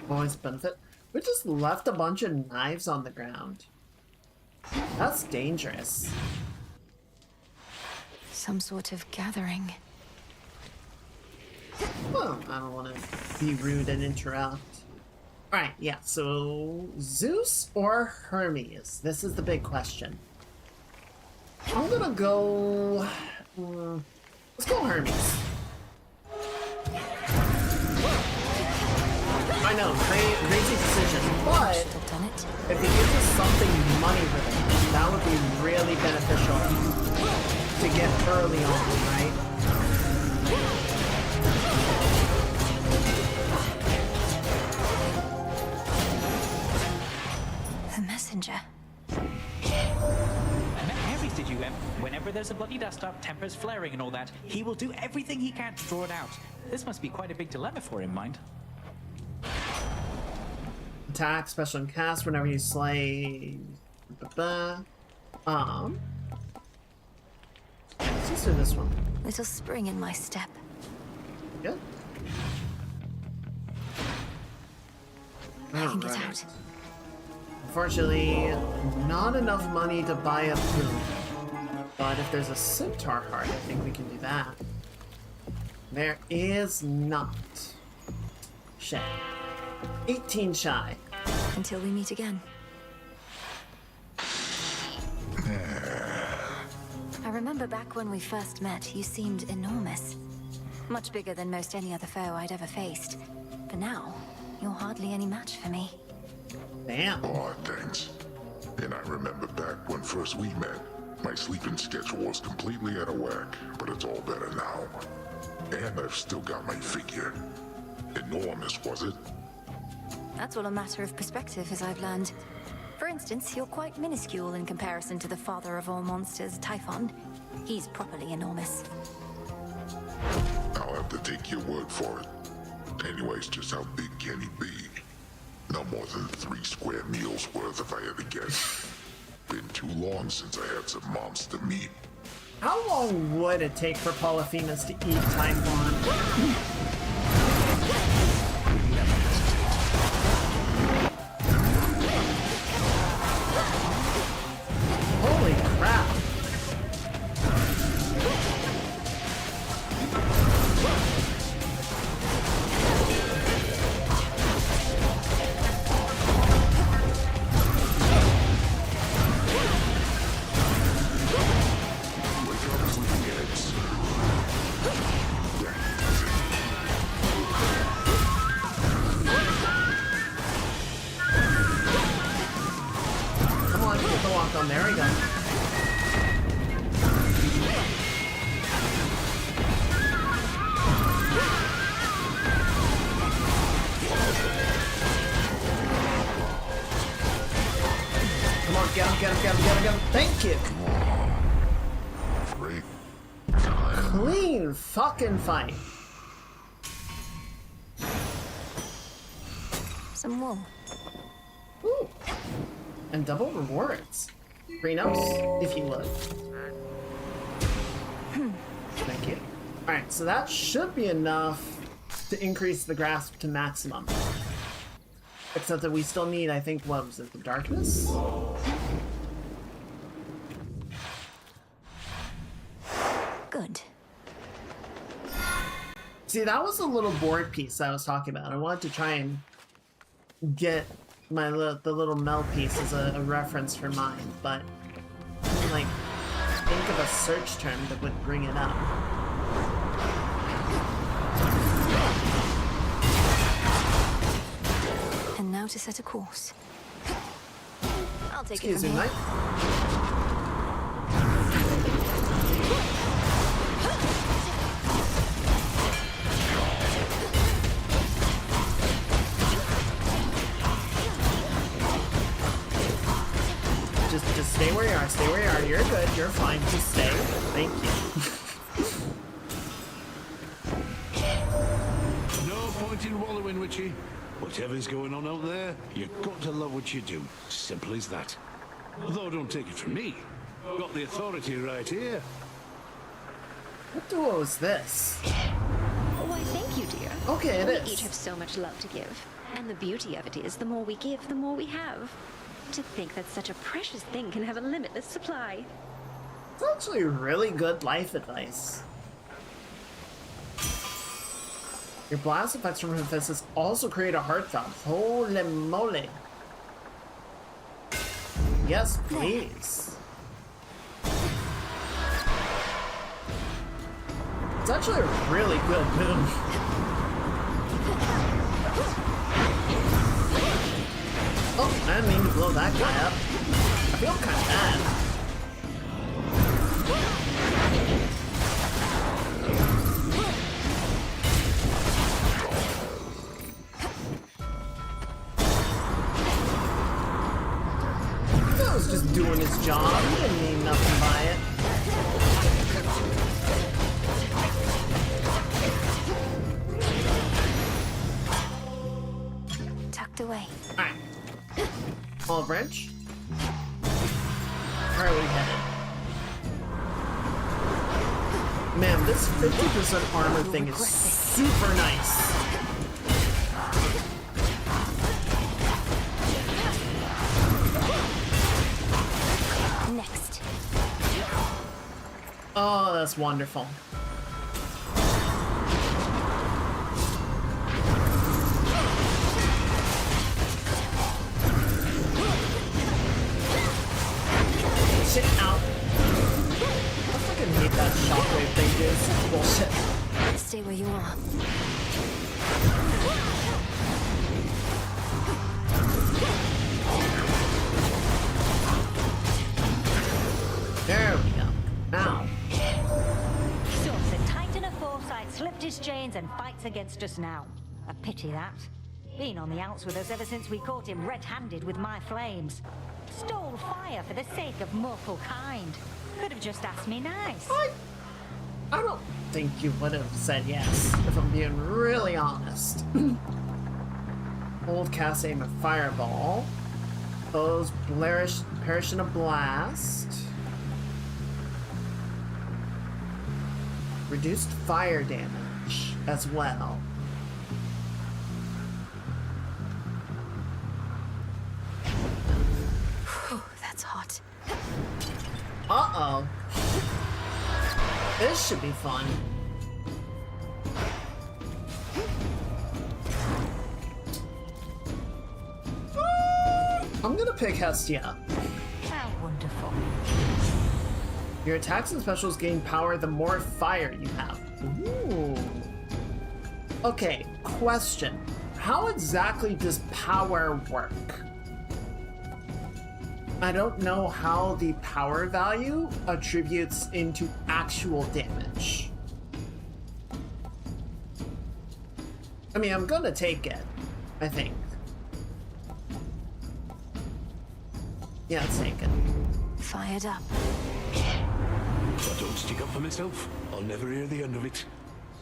Always benefit. We just left a bunch of knives on the ground. That's dangerous. Some sort of gathering. Well, I don't want to be rude and interrupt. Alright, yeah, so Zeus or Hermes? This is the big question. I'm gonna go... Let's go, Hermes. I know, crazy decision, but if he gives us something money-related, that would be really beneficial to get early on, right? The messenger. Hermes, did you? Whenever there's a bloody dust-up, tempers flaring and all that, he will do everything he can to draw it out. This must be quite a big dilemma for him, mind. Attack, special, and cast whenever you slay. Let's just do this one. Little spring in my step. Good. I can get out. Unfortunately, not enough money to buy a boon. But if there's a Centaur heart, I think we can do that. There is not. Shit. 18 shy. Until we meet again. I remember back when we first met, you seemed enormous. Much bigger than most any other foe I'd ever faced. But now, you're hardly any match for me. Damn. Oh, thanks. And I remember back when first we met, my sleeping schedule was completely out of whack, but it's all better now. And I've still got my figure. Enormous, was it? That's all a matter of perspective, as I've learned. For instance, you're quite minuscule in comparison to the father of all monsters, Typhon. He's properly enormous. I'll have to take your word for it. Anyways, just how big can he be? No more than 3 square meals worth if I had to guess. Been too long since I had some monster meat. How long would it take for Polyphemus to eat Typhon? Holy crap. There we go. Come on, get him. Thank you. Great. Clean fucking fight. Some wool. Ooh. And double rewards. Free notes, if you would. Thank you. Alright, so that should be enough to increase the grasp to maximum. Except that we still need, I think, what was it, the darkness? Good. See, that was a little board piece I was talking about. I wanted to try and get the little Mel piece as a reference for mine, but like think of a search term that would bring it up. And now to set a course. I'll take Excuse it me, from here. mate. Just stay where you are. Stay where you are. You're good. You're fine. Just stay. Thank you. No point in wallowing, Witchy. Whatever's going on out there, you've got to love what you do. Simple as that. Although don't take it from me. Got the authority right here. What duo is this? Why, thank you, dear. Okay, we it is. each have so much love to give. And the beauty of it is, the more we give, the more we have. To think that such a precious thing can have a limitless supply. It's actually really good life advice. Your blast effects from Hephaestus also create a heartthrob. Holy moly. Yes, please. It's actually a really good move. Oh, I didn't mean to blow that guy up. I feel kind of bad. That was just doing his job. He didn't mean nothing by it. Tucked away. Alright. Olive branch. Where are we headed? Man, this 50% armor thing is super nice. Next. Oh, that's wonderful. Shit, ow. I fucking hate that shockwave thing, dude. It's such bullshit. Stay where you are. There we go. Ow. So, the Titan of Foresight slipped his chains and fights against us now. A pity that. Been on the outs with us ever since we caught him red-handed with my flames. Stole fire for the sake of mortal kind. Could have just asked me nice. I don't think you would have said yes, if I'm being really honest. Old cast aim a fireball. Foes perish in a blast. Reduced fire damage as well. Whew, that's hot. Uh-oh. This should be fun. I'm gonna pick Hestia. How wonderful. Your attacks and specials gain power the more fire you have. Ooh. Okay, question. How exactly does power work? I don't know how the power value attributes into actual damage. I mean, I'm gonna take it, I think. Yeah, let's take it. Fired up. If I don't stick up for myself, I'll never hear the end of it.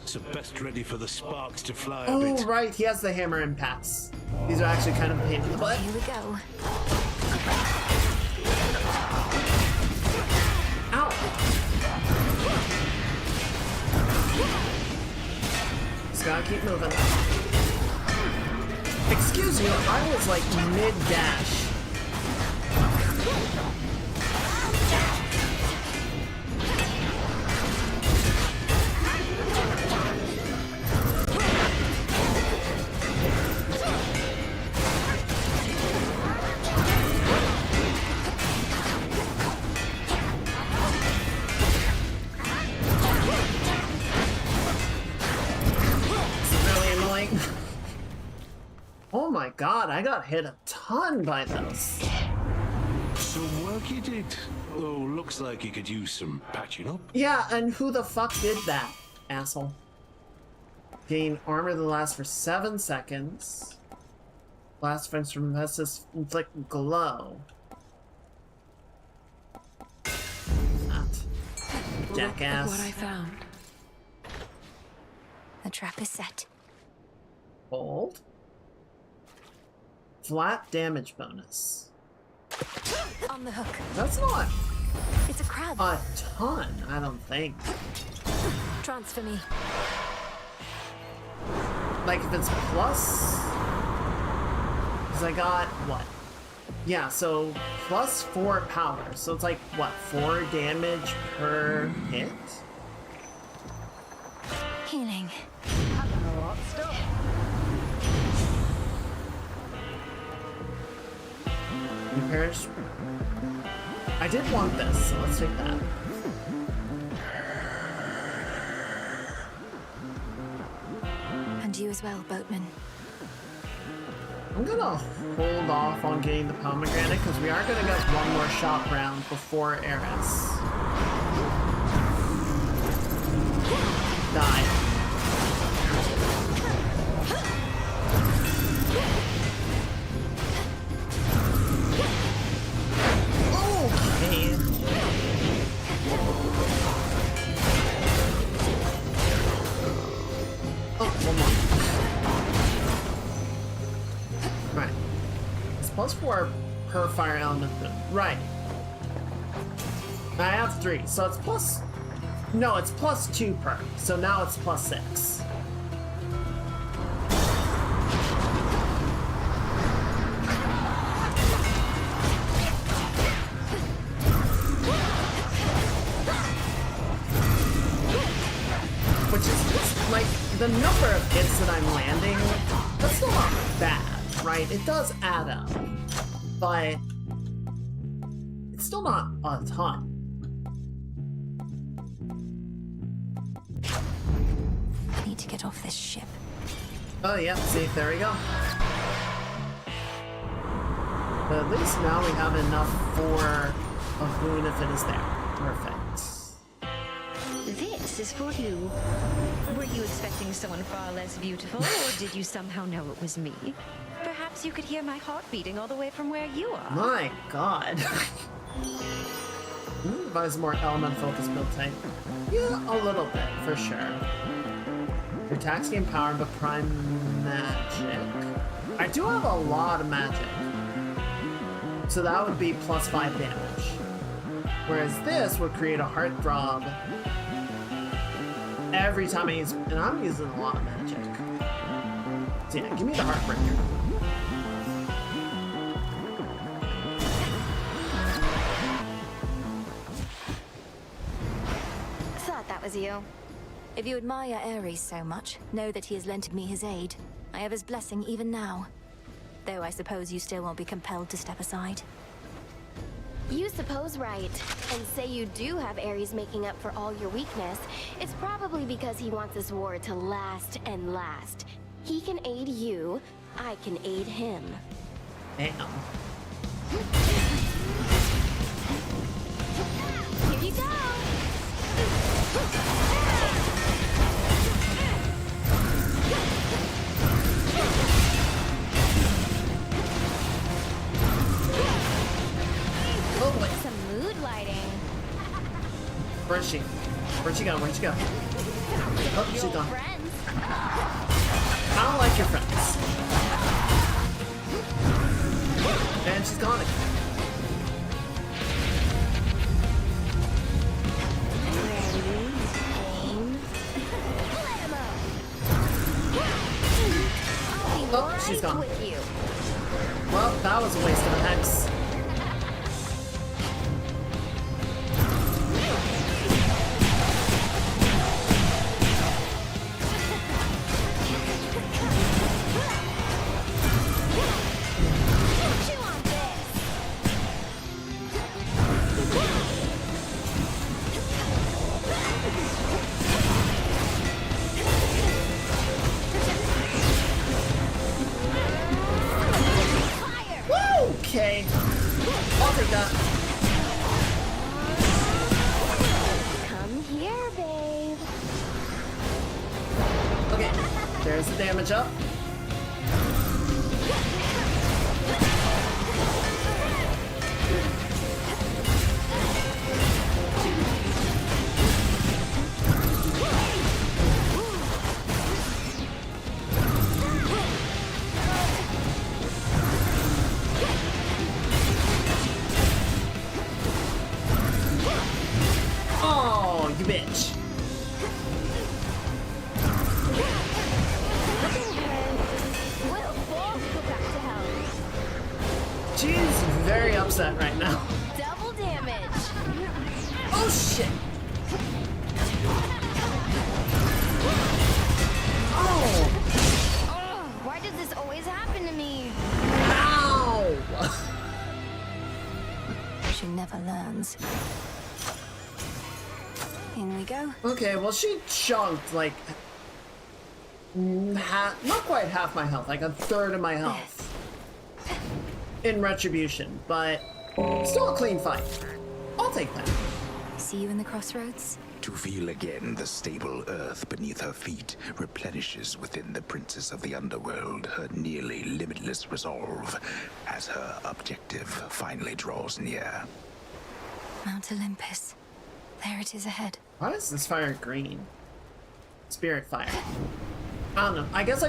So best ready for the sparks to fly a Oh, bit. right, he has the hammer impacts. These are actually kind of a pain in the butt. Here we go. Ow! Just gotta keep moving. Excuse you, I was like mid-dash. Oh my god, I got hit a ton by those. Some work you did. Oh, looks like you could use some patching up. Yeah, and who the fuck did that, asshole? Gain armor that lasts for 7 seconds. Blast friends from Vestas inflict glow. That. Jackass. What I found. The trap is set. Hold. Flat damage bonus. On the hook. That's not It's a crab. a ton, I don't think. Transfer me. Like if it's plus... Because I got, what? Yeah, so plus 4 power. So it's like, what, 4 damage per hit? Healing. You perish. I did want this, so let's take that. you as well, boatman. I'm gonna hold off on getting the pomegranate because we are gonna get one more shot round before Eris. Die. Okay. Oh, one more. Right. It's +4 per fire element. Right. I have 3, so it's plus... No, it's +2 per. So now it's +6. Which is, like, the number of hits that I'm landing, that's still not bad, right? It does add up. But it's still not a ton. I need to get off this ship. Oh, yeah, see, there we go. But at least now we have enough for a boon if it is there. Perfect. This is for you. Were you expecting someone far less beautiful, or did you somehow know it was me? Perhaps you could hear my heart beating all the way from where you are. My god. Advise a more element-focused build type. Yeah, a little bit, for sure. Your attacks gain power, but prime magic. I do have a lot of magic. So that would be +5 damage. Whereas this would create a heartthrob every time I use, and I'm using a lot of magic. So yeah, give me the Heartbreaker. Thought that was you. If you admire Ares so much, know that he has lent me his aid. I have his blessing even now. Though I suppose you still won't be compelled to step aside. You suppose right, and say you do have Ares making up for all your weakness. It's probably because he wants this war to last and last. He can aid you, I can aid him. Damn. Here you go! Oh boy. Some mood lighting. Where is she? Where'd she go? Where'd she go? Oh, she's Your gone. friends. I don't like your friends. And she's gone again. Oh, she's gone. With you. Well, that was a waste of a hex. Chew on this. Woo! Okay. I'll take that. Come here, babe. Okay. There's the damage up. Oh, you bitch. We'll both go back to hell. She's very upset right now. Double damage. Oh shit. Oh. Oh, why does this always happen to me? Ow. She never learns. In we go. Okay, well she chunked like not quite half my health, like a third of my health in retribution, but still a clean fight. I'll take that. See you in the crossroads? To feel again the stable earth beneath her feet replenishes within the princess of the underworld her nearly limitless resolve as her objective finally draws near. Mount Olympus. There it is ahead. Why is this fire green? Spirit fire. I don't know. I guess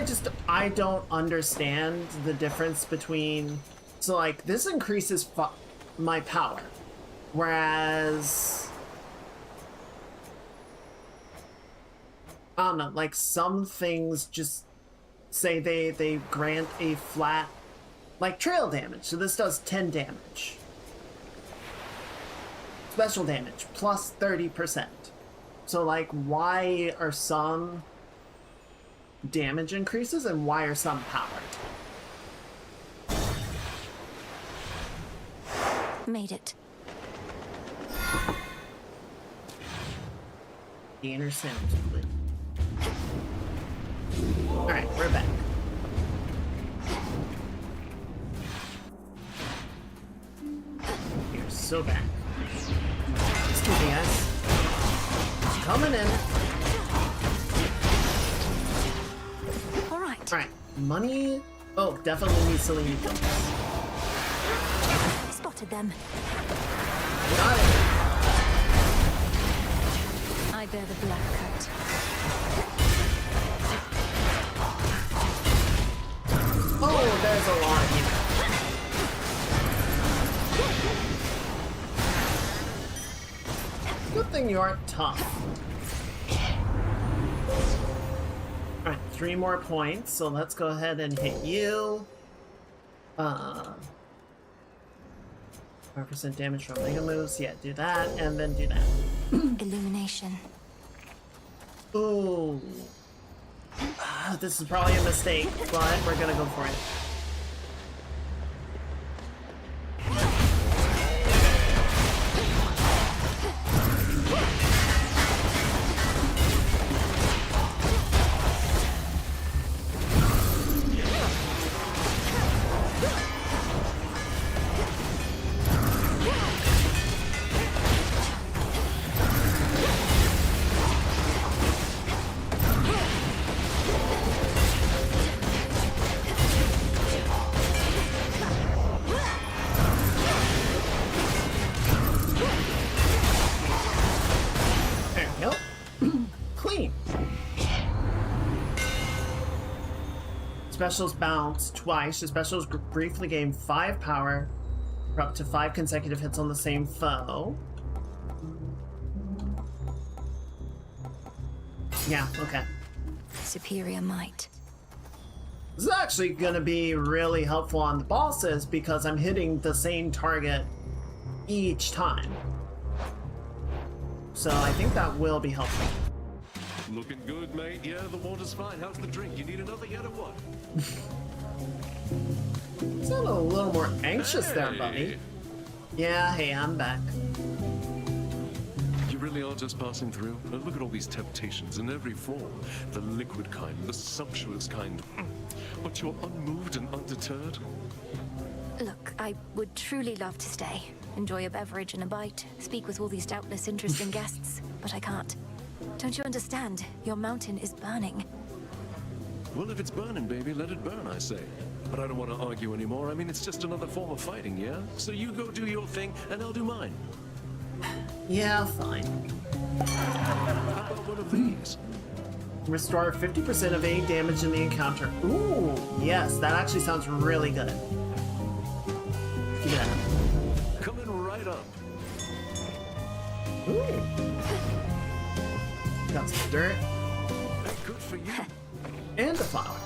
I don't understand the difference between... So, like, this increases my power. Whereas... I don't know, like, some things just say they grant a flat... Like, trail damage. So this does 10 damage. Special damage, plus 30%. So, like, why are some damage increases and why are some powered? Made it. The inner sandwich. Alright, we're back. You're so back. Excuse me, guys. Coming in. Alright. Money. Oh, definitely need Selene kills. Spotted them. Got it. I bear the black coat. Oh, there's a lot of you. Good thing you aren't tough. Alright, 3 more points, so let's go ahead and hit you. 5% damage from Mega Moves. Yeah, do that, and then do that. Illumination. Ooh. This is probably a mistake, but we're gonna go for it. Specials bounce twice. Your specials briefly gain 5 power for up to 5 consecutive hits on the same foe. Yeah, okay. Superior might. This is actually going to be really helpful on the bosses because I'm hitting the same target each time. So I think that will be helpful. Looking good, mate. Yeah, the water's fine. How's the drink? You need another yet or what? Sound a little more anxious there, buddy. Yeah, hey, I'm back. You really are just passing through? Look at all these temptations in every form. The liquid kind, the sumptuous kind. But you're unmoved and undeterred? Look, I would truly love to stay. Enjoy a beverage and a bite. Speak with all these doubtless interesting guests. But I can't. Don't you understand? Your mountain is burning. Well, if it's burning, baby, let it burn, I say. But I don't want to argue anymore. I mean, it's just another form of fighting, yeah? So you go do your thing, and I'll do mine. Yeah, fine. How about one of these? Restore 50% of any damage in the encounter. Ooh, yes, that actually sounds really good. Give me that. Coming right up. Ooh. Got some dirt. Hey, good for you. And a flower.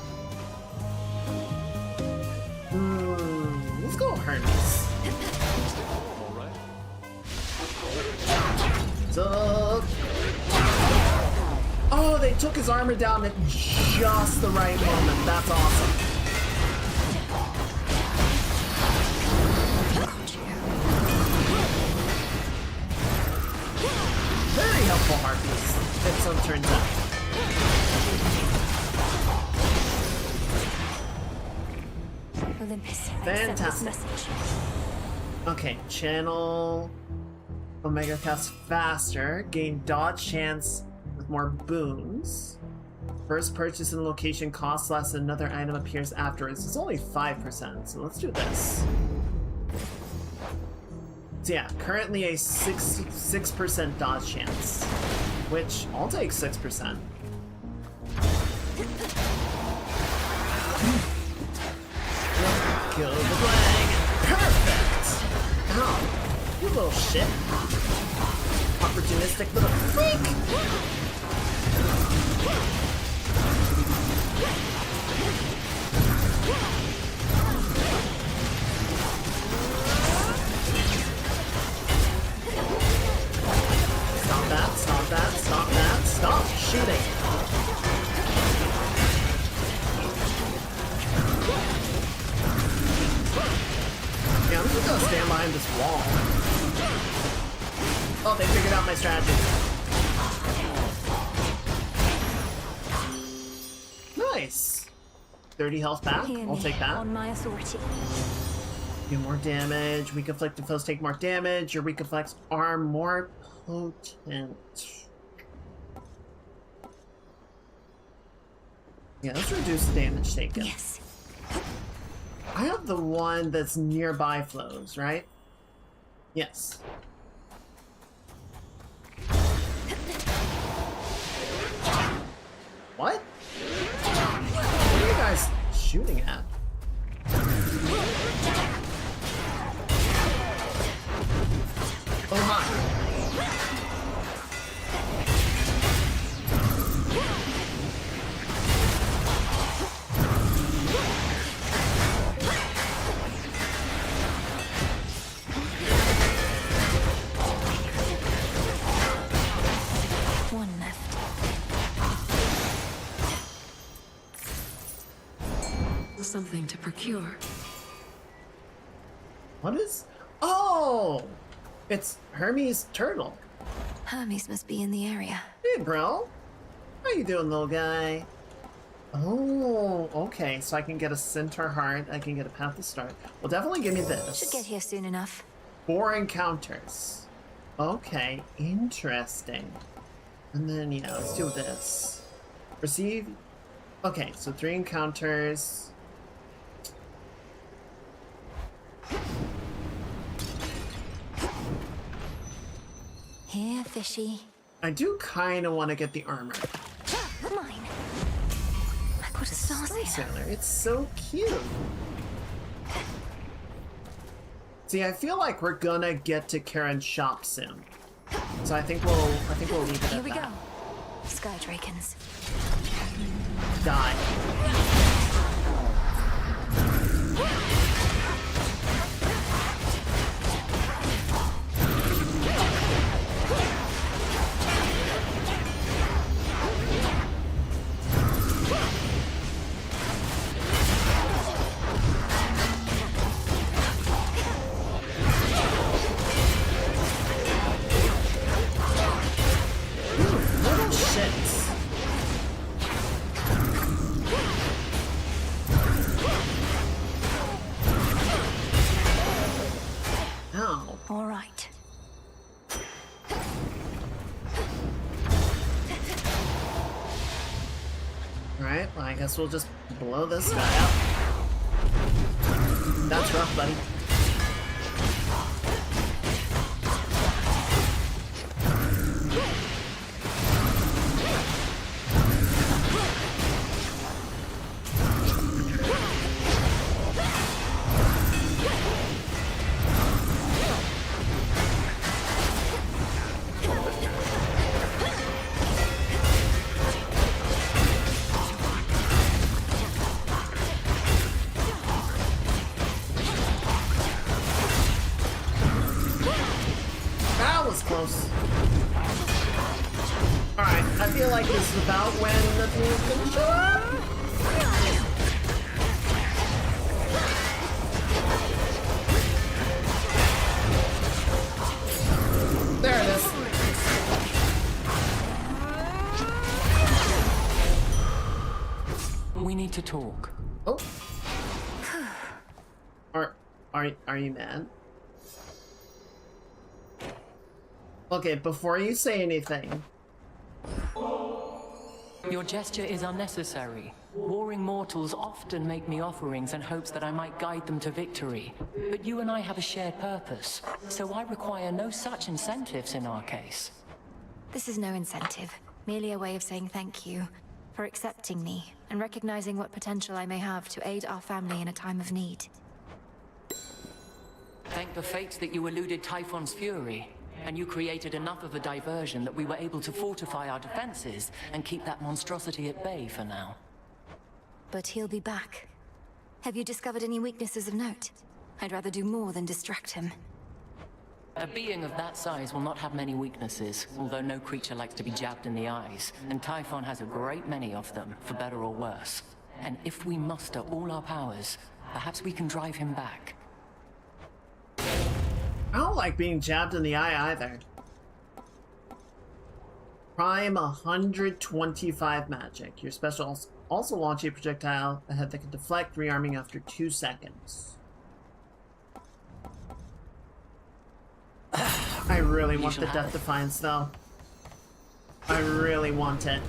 Let's go Hermes. All right. So, oh, they took his armor down at just the right moment. That's awesome. Very helpful Harpies, if so turns out. Olympus, accept this Fantastic. message. Okay, channel Omega cast faster, gain dodge chance with more boons. First purchase and location costs less, another item appears afterwards. It's only 5%, so let's do this. So yeah, currently a 6% dodge chance, which I'll take 6%. Kill the blang. Perfect! Ow, you little shit. Opportunistic little freak! Stop that, stop that, stop that, stop shooting! Yeah, I'm just gonna stand behind this wall. Oh, they figured out my strategy. Nice! 30 health back, Hear I'll me take that. on my authority. Do more damage. Weak afflicted foes take more damage. Your weak afflicts are more potent. Yeah, let's reduce the damage taken. Yes. I have the one that's nearby flows, right? Yes. What? What are you guys shooting at? Oh my. One left. Something to procure. What is? Oh! It's Hermes Turtle. Hermes must be in the area. Hey, bro. How you doing, little guy? Oh, okay. So I can get a Centaur Heart. I can get a Path to Start. Well, definitely give me this. Should get here soon enough. 4 encounters. Okay, interesting. And then, yeah, let's do this. Receive. Okay, so 3 encounters. Here, fishy. I do kind of want to get the armor. Mine. I got a star Sailor. It's so cute. See, I feel like we're gonna get to Karen's shop soon, so I think we'll leave it Here at we that. go. Sky Drakens. Die. Little shits. Ow. All right. Alright, well, I guess we'll just blow this guy up. That's rough, buddy. That was close. Alright, I feel like this is about when the team's gonna show up. There it is. We need to talk. Oh. Are you mad? Okay, before you say anything. Your gesture is unnecessary. Warring mortals often make me offerings in hopes that I might guide them to victory. But you and I have a shared purpose, so I require no such incentives in our case. This is no incentive, merely a way of saying thank you for accepting me and recognizing what potential I may have to aid our family in a time of need. Thank the fates that you eluded Typhon's fury, and you created enough of a diversion that we were able to fortify our defenses and keep that monstrosity at bay for now. But he'll be back. Have you discovered any weaknesses of note? I'd rather do more than distract him. A being of that size will not have many weaknesses, although no creature likes to be jabbed in the eyes, and Typhon has a great many of them, for better or worse. And if we muster all our powers, perhaps we can drive him back. I don't like being jabbed in the eye either. Prime 125 magic. Your special also launch a projectile ahead that can deflect, rearming after 2 seconds. I really want the Death Defiance though. I really want it.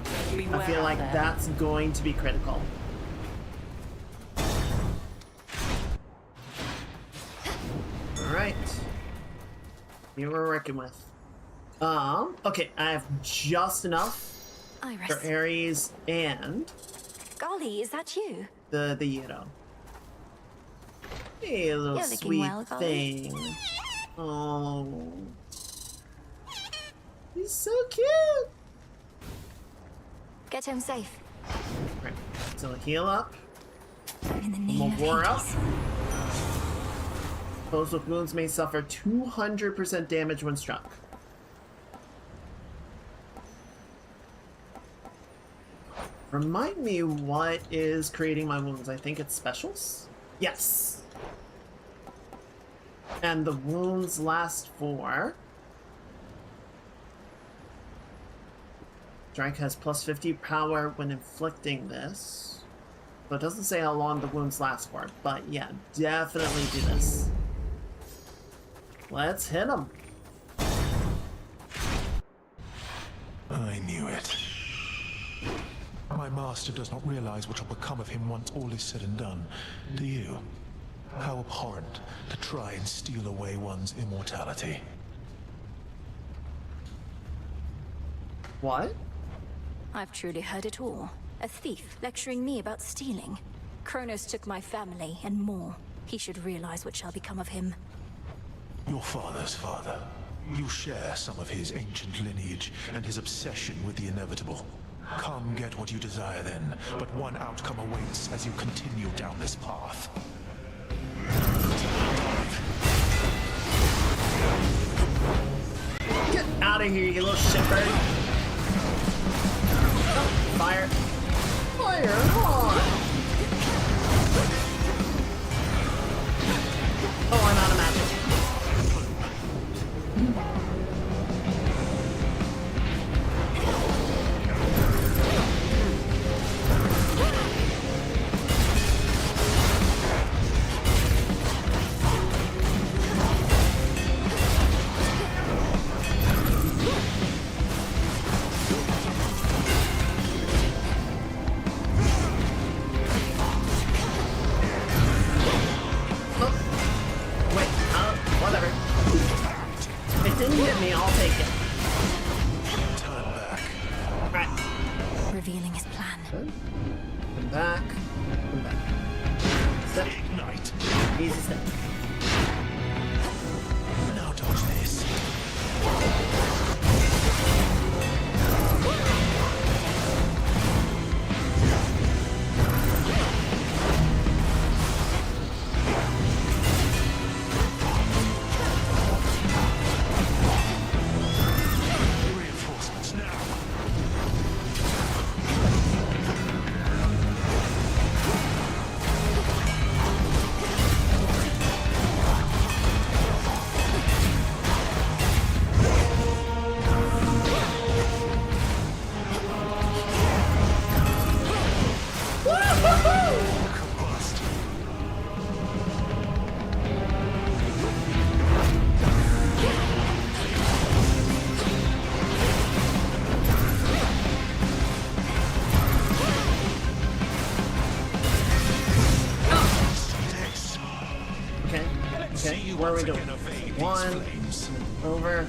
I feel like that's going to be critical. Alright. You were working with. Okay, I have just enough Iris. for Ares and Golly, is that you? the Yudo. Hey, little You're looking sweet well, Golly. thing. Oh. He's so cute. Get home safe. Right, so heal up. In the name of More up. Hades. Those with wounds may suffer 200% damage when struck. Remind me what is creating my wounds. I think it's specials? Yes. And the wounds last for... Drake has plus 50 power when inflicting this. So it doesn't say how long the wounds last for, but yeah, definitely do this. Let's hit him. I knew it. My master does not realize what will become of him once all is said and done. Do you? How abhorrent to try and steal away one's immortality. What? I've truly heard it all. A thief lecturing me about stealing. Kronos took my family and more. He should realize what shall become of him. Your father's father. You share some of his ancient lineage and his obsession with the inevitable. Come get what you desire then, but one outcome awaits as you continue down this path. Get out of here, you little shitbird. Oh, fire. Fire on! Oh, I'm out of magic. Where are we doing? One, over,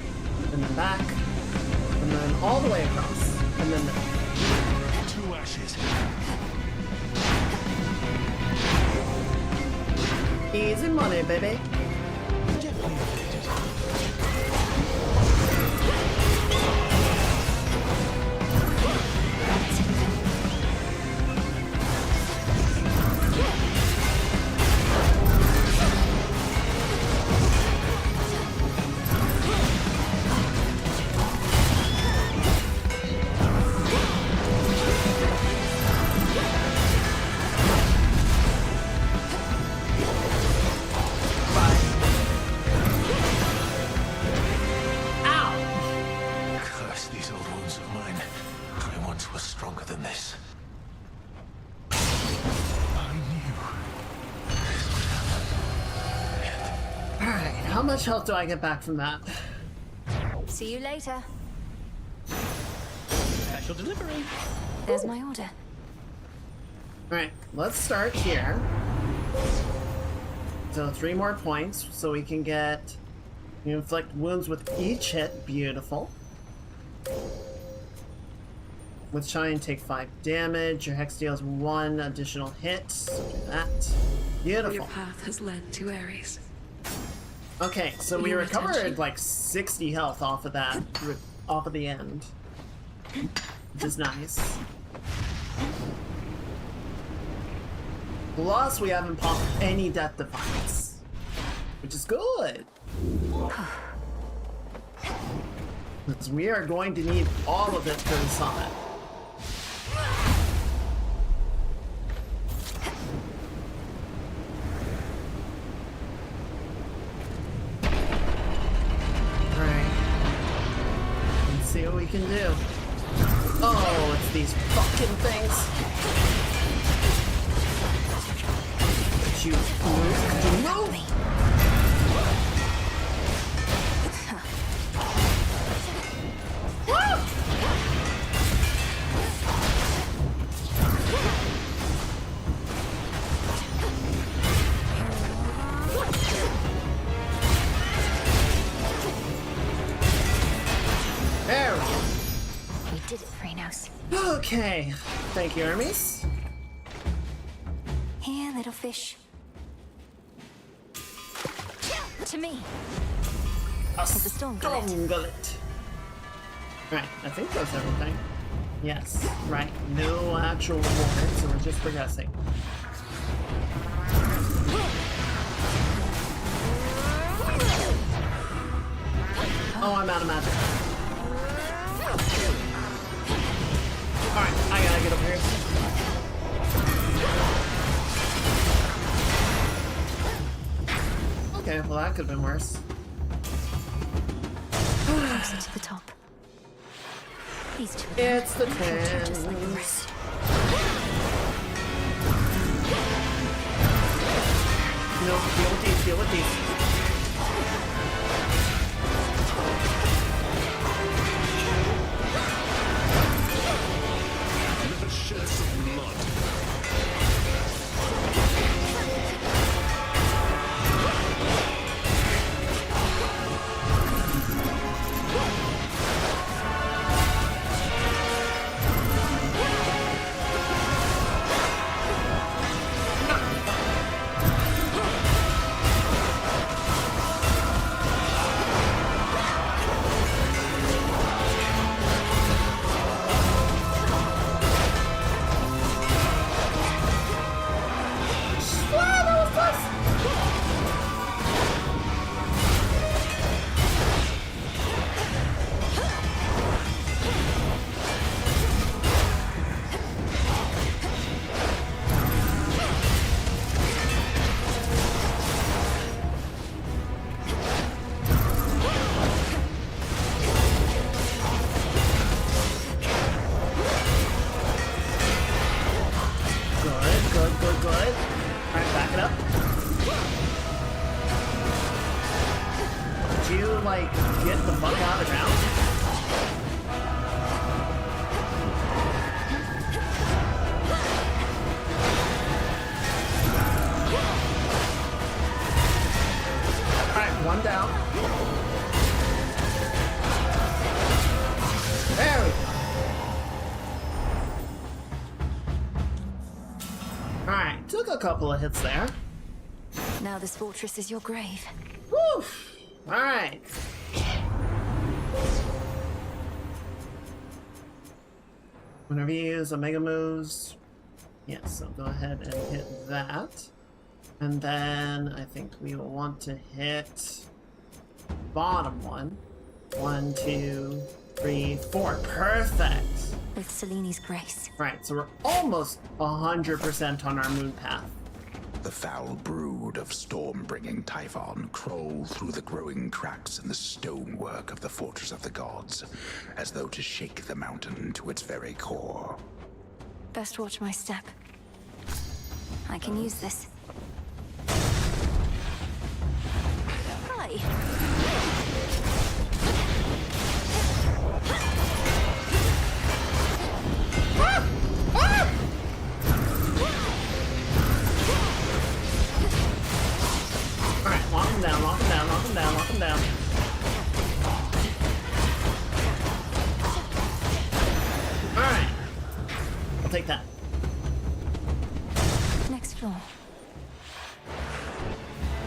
and then back, and then all the way across, and then 2 ashes. easy money, baby. Curse these old wounds of mine. I once was stronger than this. I knew this would happen. Alright, how much health do I get back from that? See you later. Special delivery. There's my order. Alright, let's start here. So 3 more points, so we can get... You inflict wounds with each hit. Beautiful. With Shine, take 5 damage. Your Hex deals 1 additional hit. So do that. Your Beautiful. path has led to Ares. Okay, so we Your recovered attention. like 60 health off of that, off of the end. Which is nice. Plus, we haven't popped any Death Defiance. Which is good. Because we are going to need all of it for the summit. Alright. Let's see what we can do. Oh, it's these fucking things. Could you move? Could you move? There we go. We did it, Phrenos. Okay. Thank you, Hermes. Here, little fish. To me. It's a storm gullet. Storm gullet. Right, I think that's everything. Yes, right. No actual reward, so we're just progressing. Oh, I'm out of magic. Alright, I gotta get up here. Okay, well that could have been worse. Closer to the top. These two. It's the just like the twins. rest. No, deal with these, deal with these. Let us shed some blood. like, get the fuck out of the ground? Alright, Alright, took a couple of hits there. Now this fortress is your grave. Woo! Alright. Whenever you use Omega moves, yes, so go ahead and hit that. And then I think we will want to hit bottom one. 1, 2, 3, 4. Perfect! With Seleni's grace. Right, so we're almost 100% on our moon path. The foul brood of storm-bringing Typhon crawl through the growing cracks in the stonework of the Fortress of the Gods, as though to shake the mountain to its very core. Best watch my step. I can use this. Hi. Alright, lock him down, lock him down, lock him down, lock him down. Alright. I'll take that. Next floor.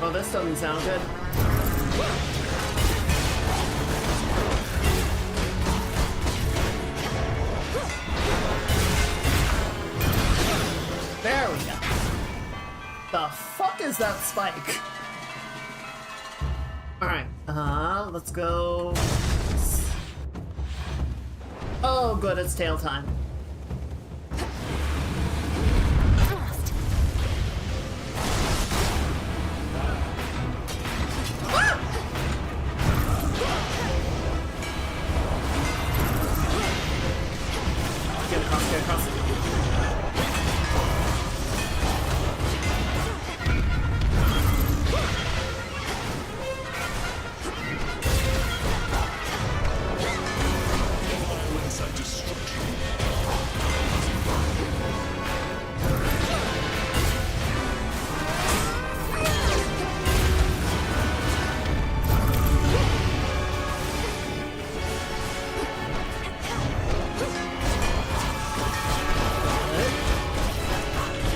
Oh, this doesn't sound good. There we go. The fuck is that spike? Alright, let's go. Oh, good, it's tail time. Get across, get across.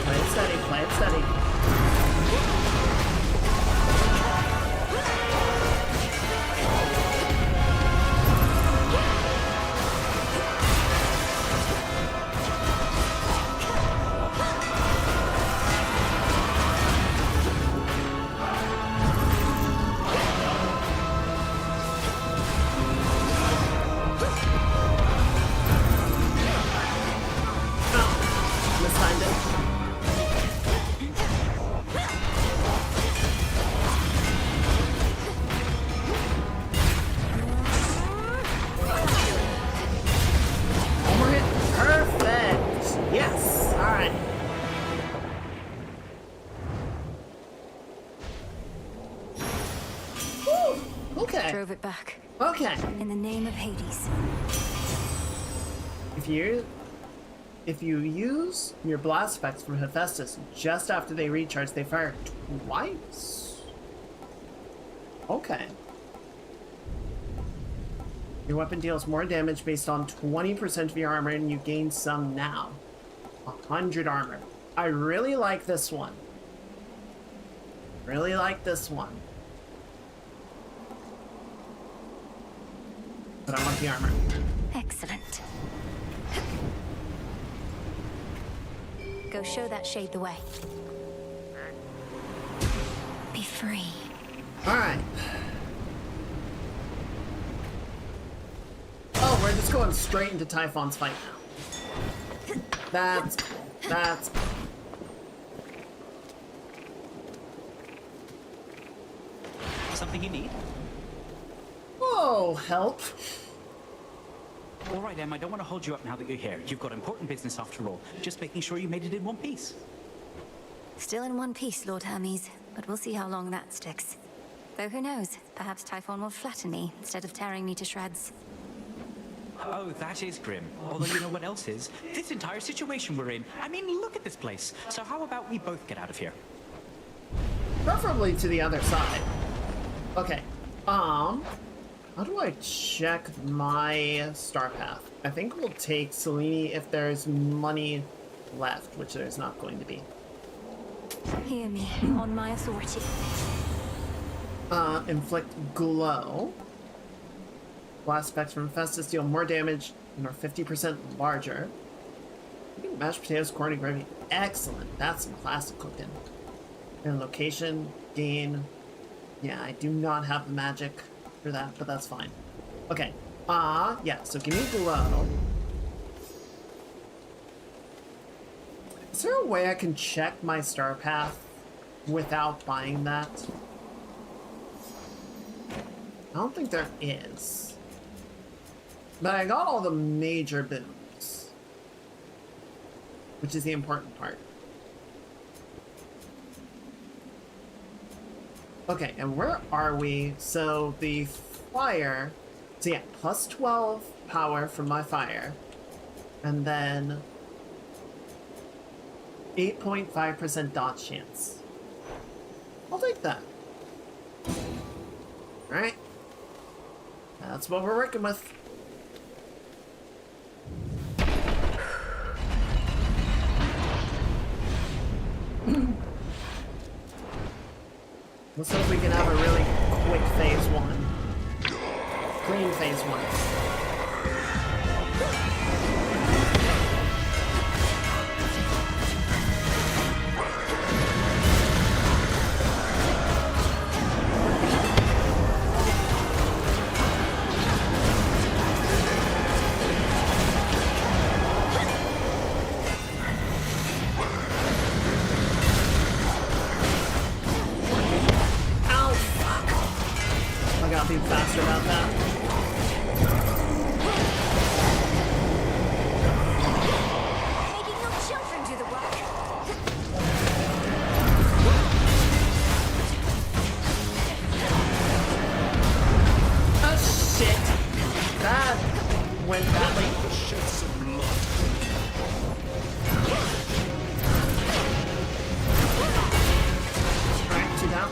Play it steady, play it steady. Mistimed it. One more hit. Perfect. Yes. All right. Whew. Okay. Drove it back. Okay. In the name of Hades. If you use your blast effects from Hephaestus just after they recharge, they fire twice. Okay. Your weapon deals more damage based on 20% of your armor, and you gain some now. 100 armor. I really like this one. Really like this one. But I want the armor. Excellent. Go show that shade the way. Be free. Alright. Oh, we're just going straight into Typhon's fight now. That's cool. That's cool. Something you need? Oh, help. All right, Em, I don't want to hold you up now that you're here. You've got important business after all. Just making sure you made it in one piece. Still in one piece, Lord Hermes, but we'll see how long that sticks. Though who knows, perhaps Typhon will flatten me instead of tearing me to shreds. Oh, that is grim. Although you know what else is? This entire situation we're in. I mean, look at this place. So how about we both get out of here? Preferably to the other side. Okay. How do I check my star path? I think we'll take Selene if there's money left, which there's not going to be. Hear me, on my authority. Inflict glow. Blast effects from Festus deal more damage and are 50% larger. Mashed potatoes, corn, and gravy. Excellent. That's some classic cooking. And location, gain. Yeah, I do not have the magic for that, but that's fine. Okay. Yeah, so give me glow. Is there a way I can check my star path without buying that? I don't think there is. But I got all the major boons, which is the important part. Okay, and where are we? So the fire, so yeah, plus 12 power from my fire, and then 8.5% dodge chance. I'll take that. Alright. That's what we're working with. Let's hope we can have a really quick phase 1. Clean phase 1. Be faster about that. Making your children do the work. Oh shit! That went badly. Shed some blood. Alright, 2 down.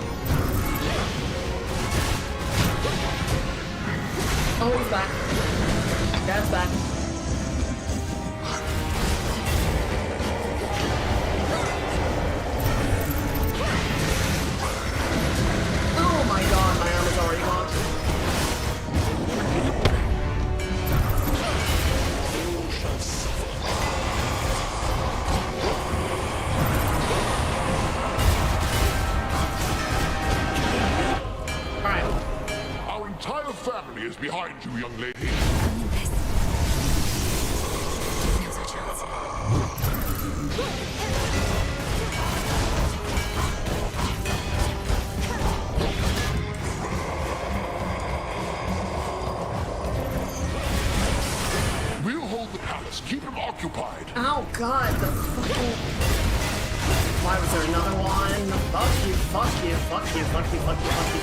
Oh, he's back. Dad's back. Oh my god, my arm is already gone. Alright. Our entire family is behind you, young lady. Now's our chance. We'll hold the palace. Keep him occupied. Oh god, the fucking... Why was there another one? Fuck you, fuck you, fuck you, fuck you, fuck you, fuck you.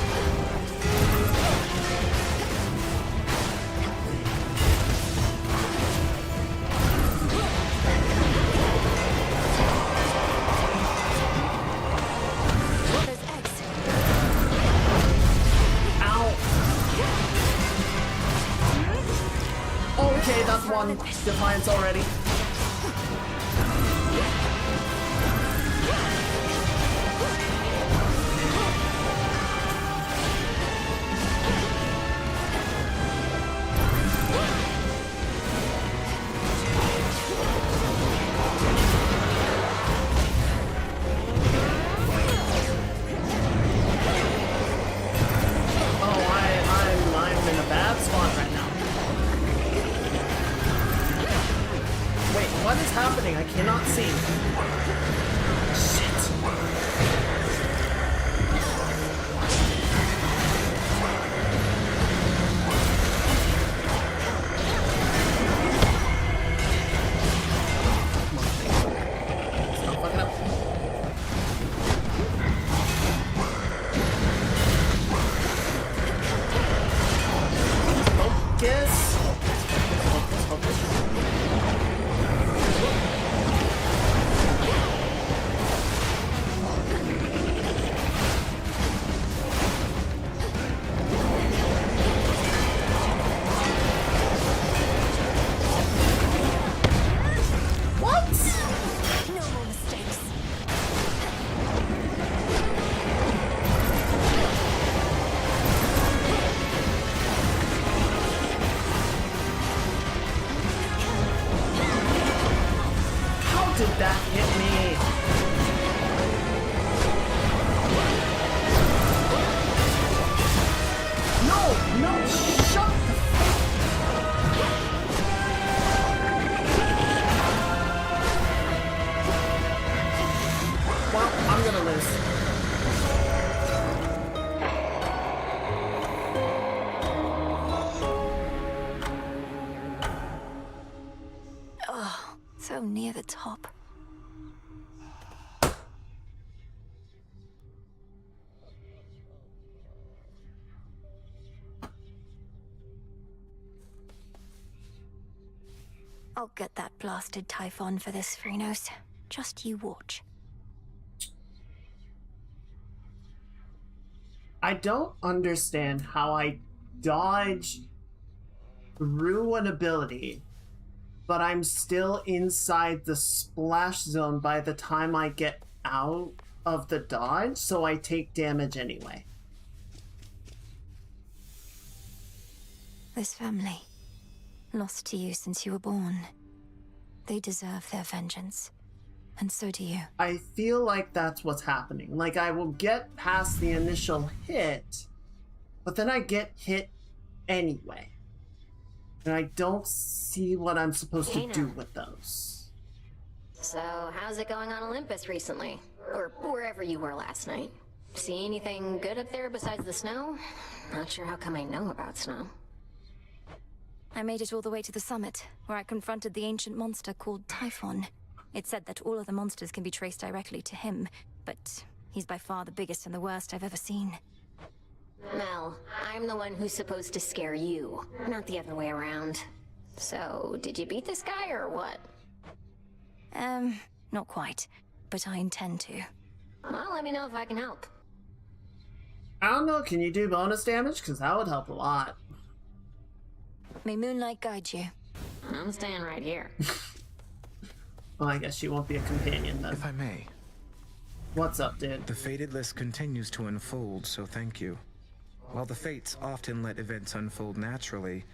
Okay, that's one defiance already. I'm in a bad spot right now. Oh, so near the top. I'll get that blasted Typhon for this, Phrynos. Just you watch. I don't understand how I dodge through an ability, but I'm still inside the splash zone by the time I get out of the dodge, so I take damage anyway. This family, lost to you since you were born. They deserve their vengeance. And so do you. I feel like that's what's happening. Like, I will get past the initial hit, but then I get hit anyway. And I don't see what I'm supposed to do with those. So, how's it going on Olympus recently? Or wherever you were last night? See anything good up there besides the snow? Not sure how come I know about snow. I made it all the way to the summit, where I confronted the ancient monster called Typhon. It said that all of the monsters can be traced directly to him, but he's by far the biggest and the worst I've ever seen. Mel, I'm the one who's supposed to scare you, not the other way around. So, did you beat this guy or what? Not quite, but I intend to. Well, let me know if I can help. I don't know, can you do bonus damage? Because that would help a lot. May moonlight guide you. I'm staying right here. Well, I guess she won't be a companion then. If I may. What's up, dude? The fated list continues to unfold, so thank you. While the fates often let events unfold naturally,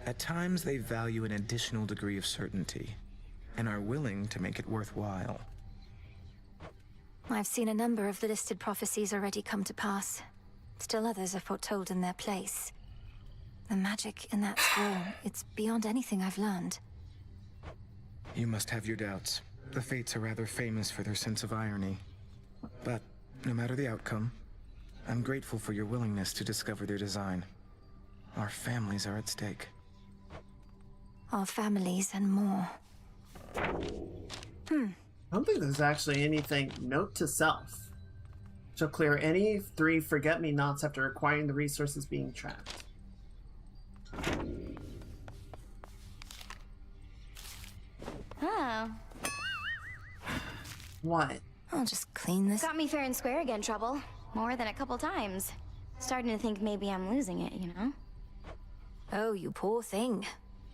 at times they value an additional degree of certainty, and are willing to make it worthwhile. I've seen a number of the listed prophecies already come to pass. Still others are foretold in their place. The magic in that scroll, it's beyond anything I've learned. You must have your doubts. The fates are rather famous for their sense of irony. But, no matter the outcome, I'm grateful for your willingness to discover their design. Our families are at stake. Our families and more. I don't think there's actually anything. Note to self. Shall clear any 3 forget-me-nots after acquiring the resources being tracked. Oh. What? I'll just clean this. Got me fair and square again, Trouble. More than a couple times. Starting to think maybe I'm losing it, you know? Oh, you poor thing.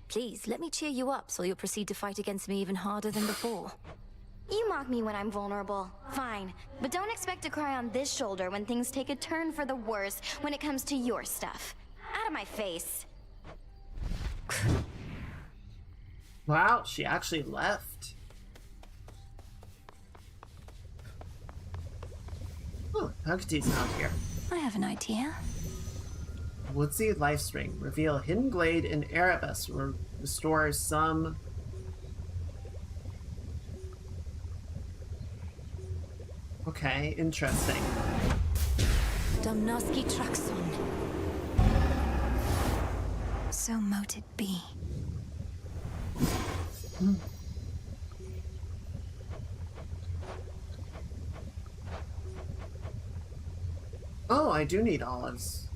Please, let me cheer you up so you'll proceed to fight against me even harder than before. You mock me when I'm vulnerable. Fine. But don't expect to cry on this shoulder when things take a turn for the worse when it comes to your stuff. Out of my face. Wow, she actually left. Oh, Hucktee's not here. I have an idea. Woodsy Lifespring. Reveal Hidden Glade in Erebus. Restores some... Okay, interesting. Domnoski Traxon. So mote it be. Oh, I do need olives.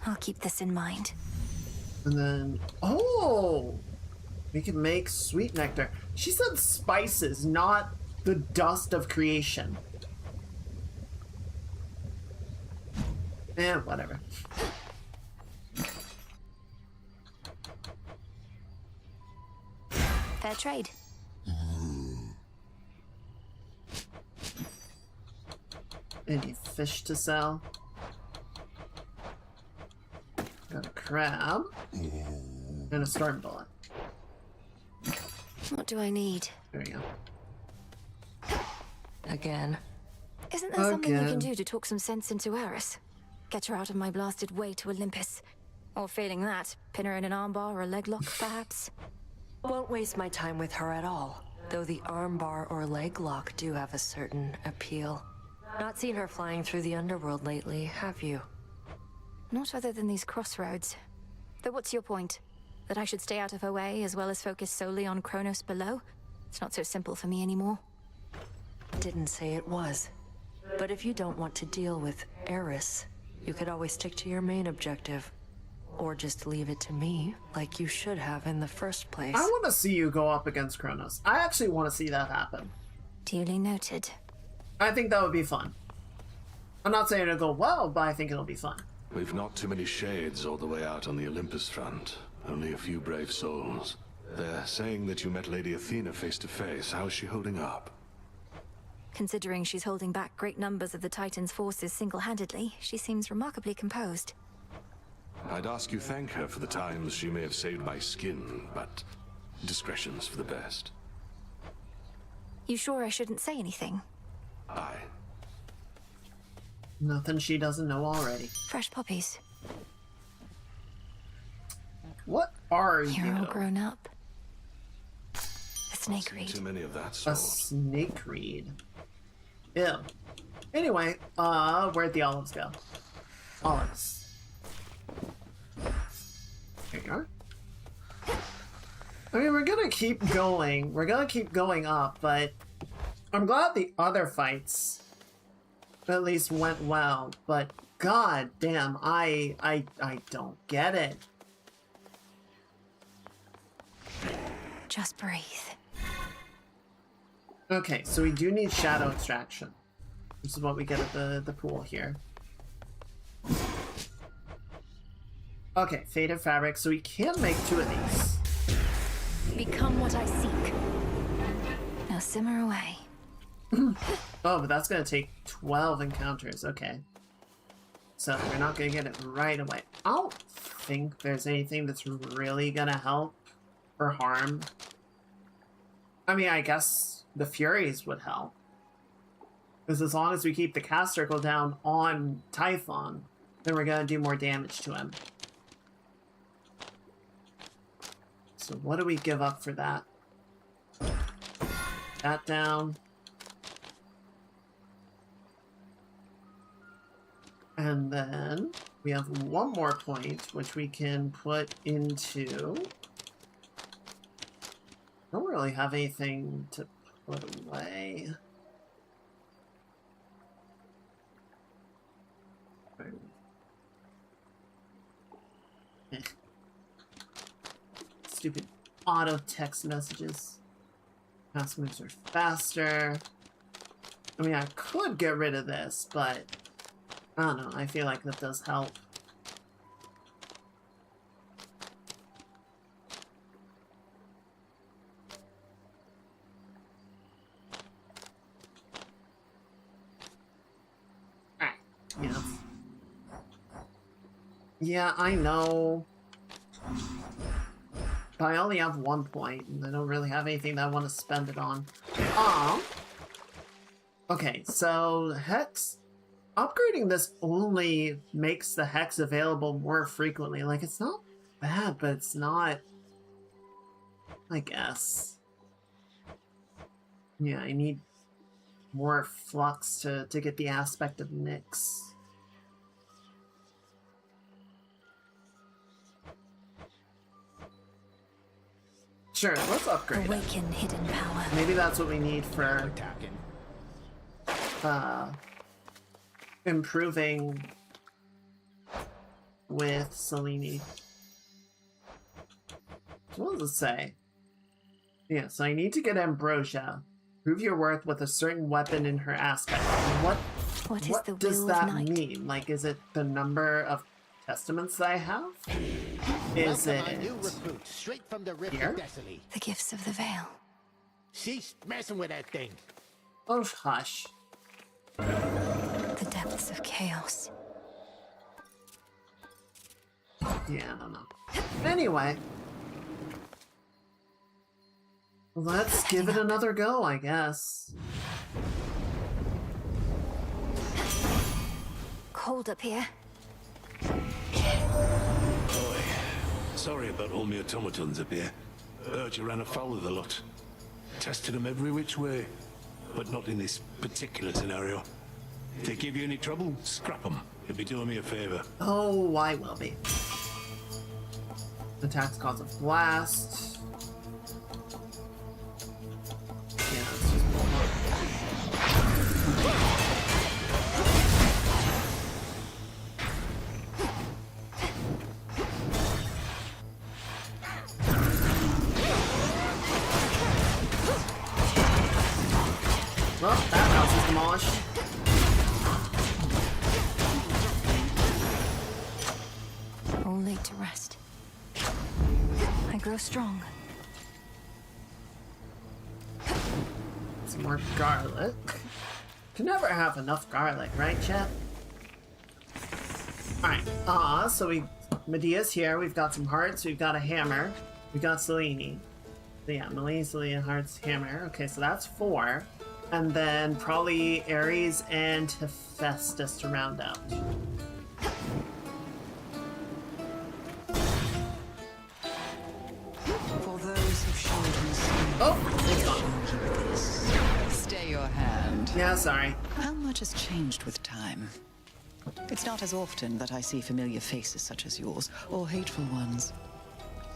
I'll keep this in mind. And then... Oh! We can make sweet nectar. She said spices, not the dust of creation. Eh, whatever. Fair trade. Any fish to sell? Got a crab. And a storm bullet. What do I need? There you go. Again. Isn't there something you can do to talk some sense into Eris? Get her out of my blasted way to Olympus. Or failing that, pin her in an armbar or a leg lock, perhaps? Won't waste my time with her at all. though the armbar or leg lock do have a certain appeal. Not seen her flying through the underworld lately, have you? Not other than these crossroads. But what's your point? That I should stay out of her way as well as focus solely on Kronos below? It's not so simple for me anymore. Didn't say it was. But if you don't want to deal with Eris, you could always stick to your main objective. Or just leave it to me, like you should have in the first place. I want to see you go up against Kronos. I actually want to see that happen. Duly noted. I think that would be fun. I'm not saying it'll go well, but I think it'll be fun. We've not too many shades all the way out on the Olympus front. Only a few brave souls. They're saying that you met Lady Athena face to face. How's she holding up? Considering she's holding back great numbers of the Titan's forces single-handedly, she seems remarkably composed. I'd ask you thank her for the times she may have saved my skin, but discretion's for the best. You sure I shouldn't say anything? Aye. Nothing she doesn't know already. Fresh puppies. What are you? You're all grown up. A snake reed. Too many of that A sort. snake reed. Ew. Anyway, where'd the olives go? Olives. There you are. I mean, we're gonna keep going. We're gonna keep going up, but I'm glad the other fights at least went well. But god damn, I don't get it. Just breathe. Okay, so we do need shadow extraction. This is what we get at the pool here. Okay, faded fabric, so we can make 2 of these. Become what I seek. Now simmer away. Oh, but that's gonna take 12 encounters, okay. So we're not gonna get it right away. I don't think there's anything that's really gonna help or harm. I mean, I guess the Furies would help. Because as long as we keep the cast circle down on Typhon, then we're gonna do more damage to him. So what do we give up for that? That down. And then we have 1 more point, which we can put into... Don't really have anything to put away. Stupid auto text messages. Fast moves are faster. I mean, I could get rid of this, but I don't know. I feel like that does help. Alright. Yeah. Yeah, I know. But I only have 1 point, and I don't really have anything that I want to spend it on. Okay, so Hex... Upgrading this only makes the Hex available more frequently. Like, it's not bad, but it's not... I guess. Yeah, I need more flux to get the aspect of Nyx. Sure, let's upgrade Awaken it. hidden power. Maybe that's what we need for improving with Selene. What does it say? Yeah, so I need to get Ambrosia. Prove your worth with a certain weapon in her aspect. What does that mean? Like, is it the number of testaments that I have? Is it a new recruit straight from the Rift here? of Thessaly. The gifts of the veil. Cease messing with that thing. Oh, hush. The depths of chaos. Yeah, I don't know. Anyway. Let's give it another go, I guess. Cold up here. Sorry about all my automatons up here. Heard you ran afoul of the lot. Tested them every which way, but not in this particular scenario. If they give you any trouble, scrap them. You'll be doing me a favor. Oh, I will be. Attacks cause a blast. Yeah, let's just pull them up. Well, that house is demolished. All laid to rest. I grow strong. Some more garlic. Can never have enough garlic, right, chat? Alright, so Medea's here. We've got some hearts. We've got a hammer. We've got Selene. So yeah, Melina, Selene, hearts, hammer. Okay, so that's 4. And then probably Ares and Hephaestus to round out. For those who've showed you Oh, it's gone. Stay your hand. Yeah, sorry. How much has changed with time? It's not as often that I see familiar faces such as yours, or hateful ones.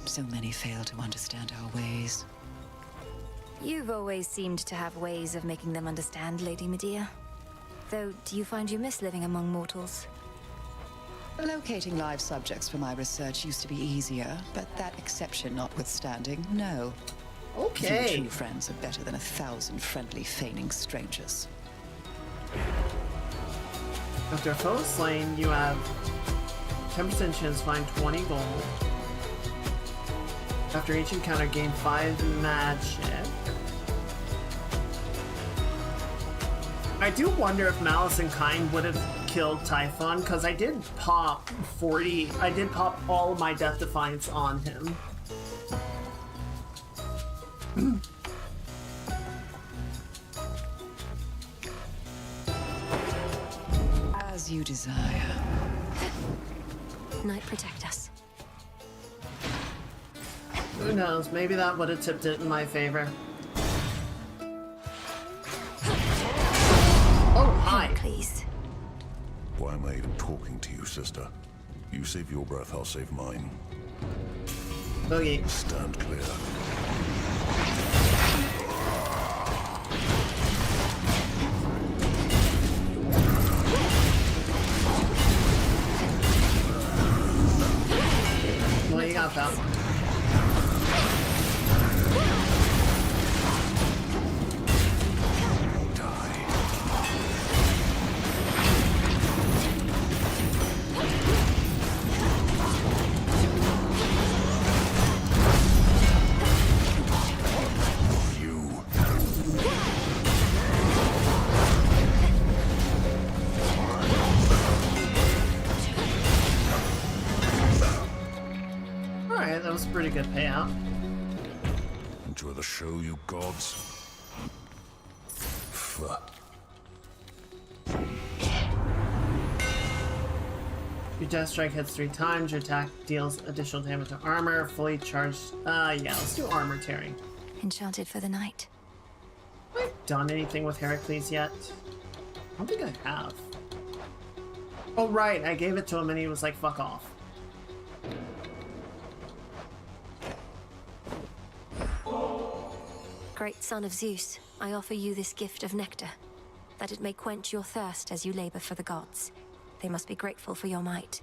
So many fail to understand our ways. You've always seemed to have ways of making them understand, Lady Medea. Though, do you find you miss living among mortals? Locating live subjects for my research used to be easier, but that exception notwithstanding, no. Okay. Few true friends are better than 1,000 friendly, feigning strangers. After a foe is slain, you have 10% chance to find 20 gold. After each encounter, gain 5 magic. I do wonder if Malice and Kind would have killed Typhon, because I did pop all of my Death Defiance on him. As you desire. Night protect us. Who knows? Maybe that would have tipped it in my favor. Oh, hi. Please. Why am I even talking to you, sister? You save your breath, I'll save mine. Boogie. Stand clear. Well, you got that one. Pretty good payout. Enjoy the show, you gods. Your death strike hits 3 times. Your attack deals additional damage to armor. Fully charged. Yeah, let's do armor tearing. Enchanted for the night. Have I done anything with Heracles yet? I don't think I have. Oh, right. I gave it to him and he was like, fuck off. Great son of Zeus, I offer you this gift of nectar, that it may quench your thirst as you labor for the gods. They must be grateful for your might.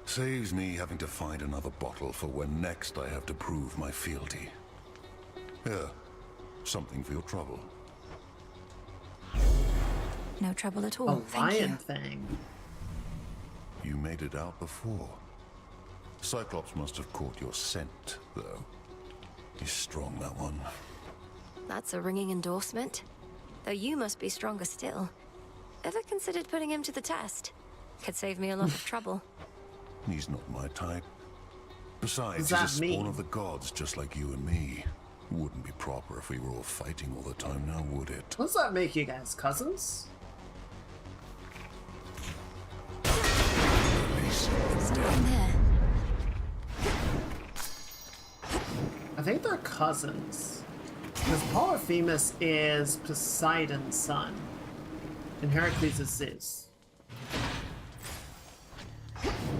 Saves me having to find another bottle for when next I have to prove my fealty. Here, something for your trouble. No trouble at all, A thank you. lion thing. You made it out before. Cyclops must have caught your scent, though. He's strong, that one. That's a ringing endorsement. Though you must be stronger still. Ever considered putting him to the test? Could save me a lot of trouble. He's not my type. Besides, What he's does a that spawn mean? of the gods, just like you and me. Wouldn't be proper if we were all fighting all the time now, would it? What does that make you guys? Cousins? Still in there. I think they're cousins. Because Polyphemus is Poseidon's son. And Heracles is Zeus.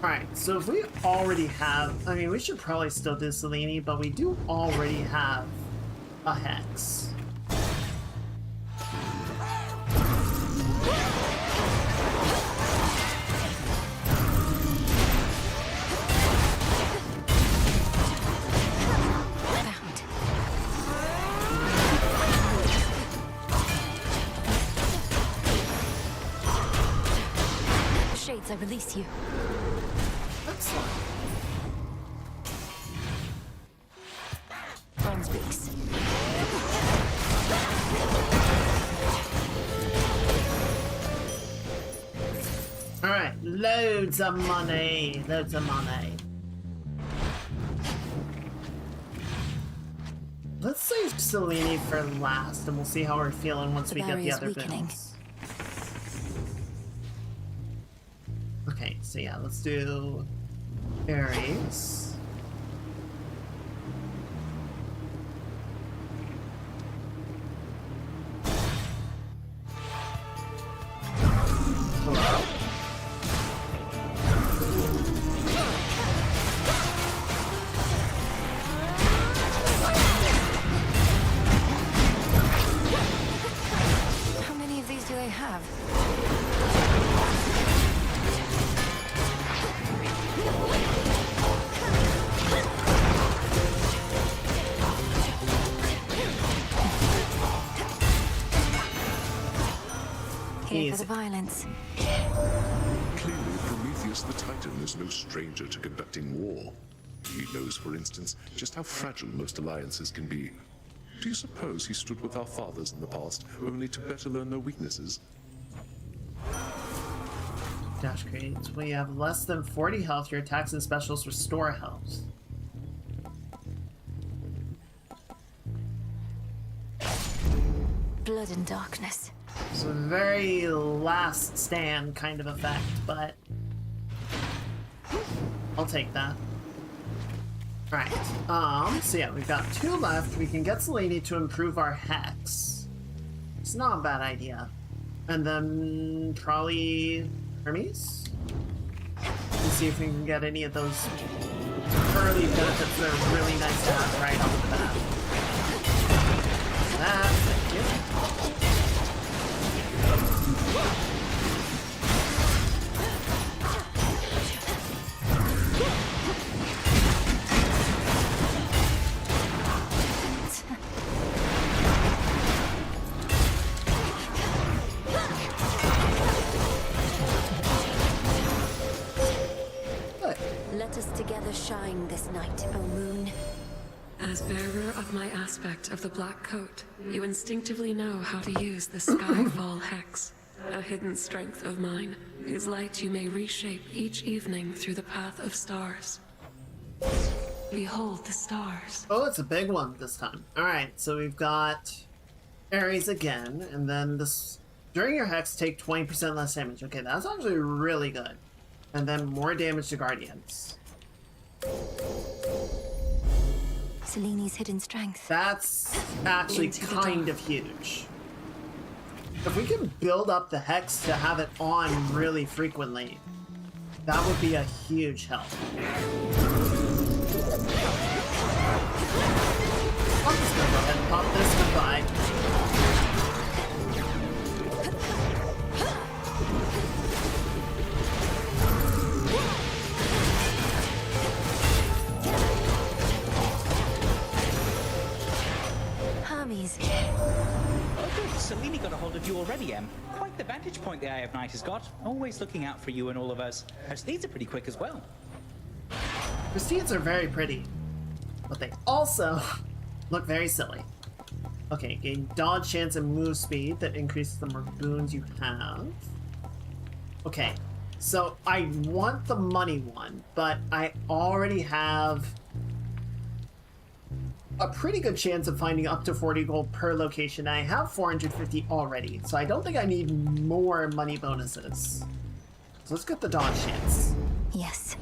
Alright, so if we already have... I mean, we should probably still do Selene, but we do already have a Hex. Shades, I release you. Excellent. Bronze Beaks. Alright, loads of money. Loads of money. Let's save Selene for last, and we'll see how we're feeling once we get the other bits. Okay, so yeah, let's do Ares. How many of these do they have? Here for the violence. Clearly, Prometheus the Titan is no stranger to conducting war. He knows, for instance, just how fragile most alliances can be. Do you suppose he stood with our fathers in the past, only to better learn their weaknesses? Dash creates. When you have less than 40 health, your attacks and specials restore health. Blood and darkness. It's a very last stand kind of effect, but I'll take that. Alright, so yeah, we've got 2 left. We can get Selene to improve our Hex. It's not a bad idea. And then probably Hermes? Let's see if we can get any of those early benefits that are really nice to have right off the bat. Thank you. Let us together shine this night, O moon. As bearer of my aspect of the Black Coat, you instinctively know how to use the Skyfall Hex, a hidden strength of mine, whose light you may reshape each evening through the path of stars. Behold the stars. Oh, it's a big one this time. Alright, so we've got Ares again, and then this... During your Hex, take 20% less damage. Okay, that's actually really good. And then more damage to Guardians. Selene's hidden strength. That's actually kind of huge. If we can build up the Hex to have it on really frequently, that would be a huge help. I'm just gonna go ahead and pop this goodbye. Hermes. Oh good, Selene got a hold of you already, Em. Quite the vantage point the Eye of Night has got. Always looking out for you and all of us. Her steeds are pretty quick as well. Her steeds are very pretty, but they also look very silly. Okay, gain dodge chance and move speed that increases the more boons you have. Okay, so I want the money one, but I already have a pretty good chance of finding up to 40 gold per location. I have 450 already, so I don't think I need more money bonuses. So let's get the dodge chance. Yes.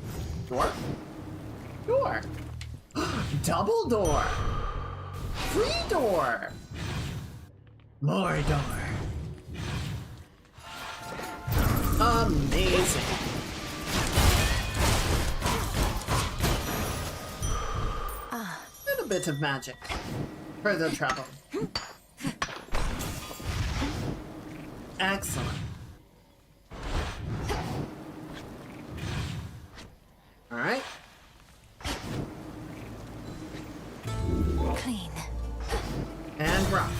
Door? Door. Double door. Freedor! Mordor. Amazing. And a bit of magic for the trouble. Excellent. All right. Clean. And rock.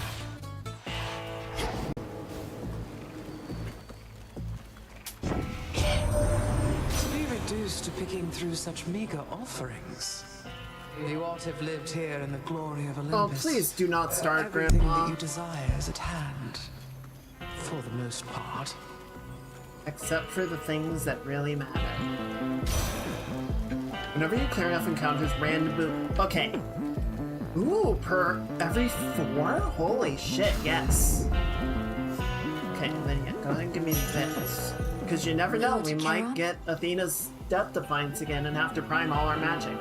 To be reduced to picking through such meager offerings. You ought to have lived here in the glory of Oh, Olympus. please do not start, Everything Grandma. that you desire is at hand. For the most part. Except for the things that really matter. Whenever you clear enough encounters, random. Okay. Ooh, per every 4? Holy shit, yes. Okay, then yeah, go ahead and give me this. Because you never know, we might get Athena's Death Defiance again and have to prime all our magic.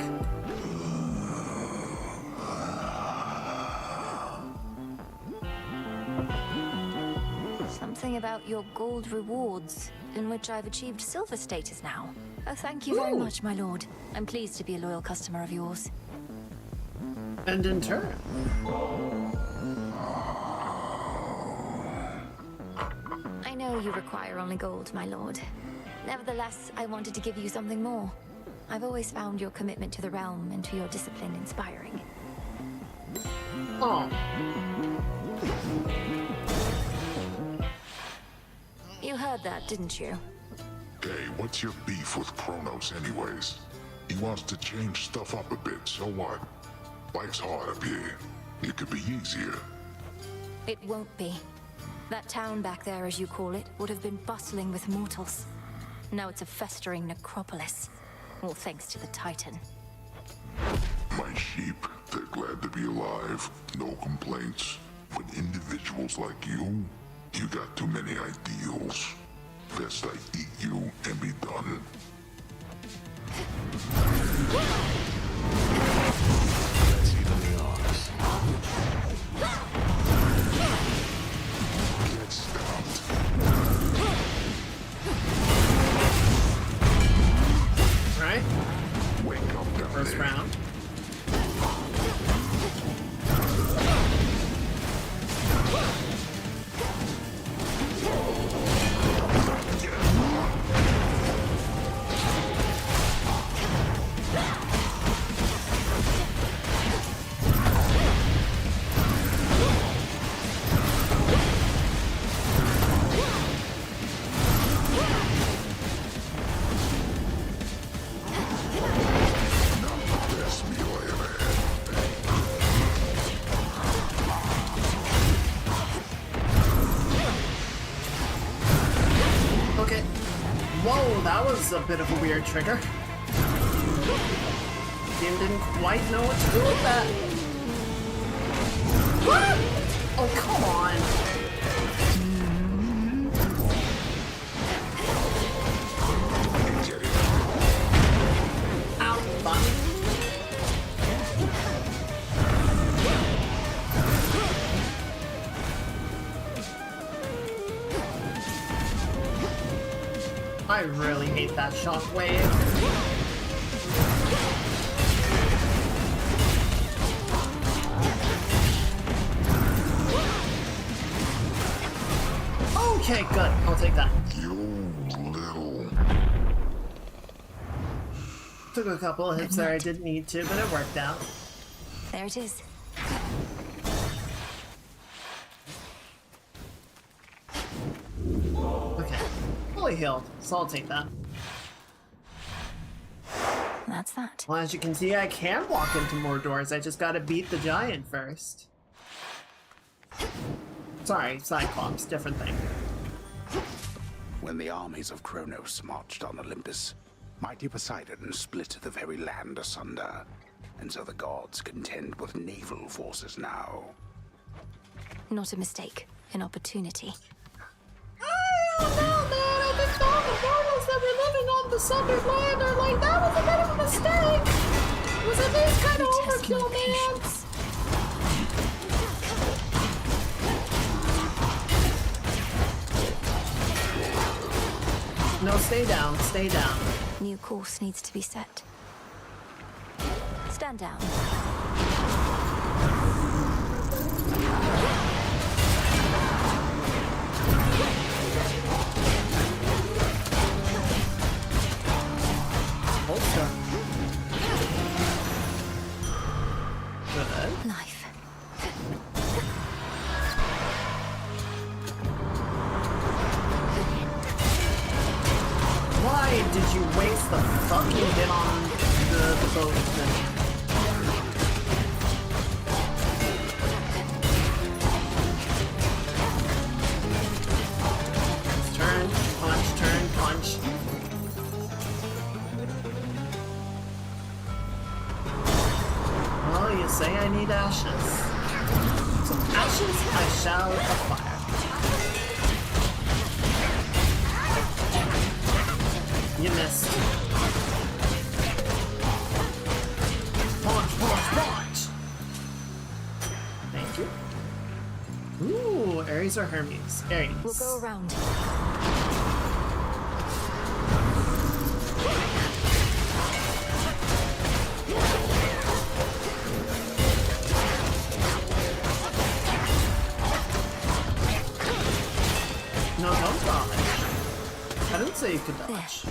Something about your gold rewards, in which I've achieved silver status now. Oh, thank you very much, my lord. I'm pleased to be a loyal customer of yours. And in turn. I know you require only gold, my lord. Nevertheless, I wanted to give you something more. I've always found your commitment to the realm and to your discipline inspiring. Oh. You heard that, didn't you? Hey, what's your beef with Kronos anyways? He wants to change stuff up a bit, so what? Life's hard up here. It could be easier. It won't be. That town back there, as you call it, would have been bustling with mortals. Now it's a festering necropolis. All thanks to the Titan. My sheep, they're glad to be alive. No complaints. But individuals like you got too many ideals. Best I eat you and be done. Let's even the odds. Get stopped. Right? Wake up down First there. round. Best meal I ever had. Okay. Whoa, that was a bit of a weird trigger. Game didn't quite know what to do with that. What? Oh, come on. Ow, fuck. I really hate that shockwave. Okay, good. I'll take that. You little. Took a couple of hits there I didn't need to, but it worked out. There it is. Okay. Fully healed, so I'll take that. That's that. Well, as you can see, I can walk into more doors. I just gotta beat the giant first. Sorry, Cyclops, different thing. When the armies of Kronos marched on Olympus, mighty Poseidon split the very land asunder, and so the gods contend with naval forces now. Not a mistake, an opportunity. I don't know, man. I think all the mortals that were living on the Sundered Land are like, that was a bit of a mistake. It was at least kind of overkill, man. No, stay down, stay down. New course needs to be set. Stand down. Holster. Good. Life. Why did you waste the fucking hit on the boat then? Turn, punch. Well, you say I need ashes. Some ashes I shall acquire. You missed. Punch. Thank you. Ooh, Ares or Hermes? Ares. We'll go around. No, don't dodge. I didn't say you could dodge.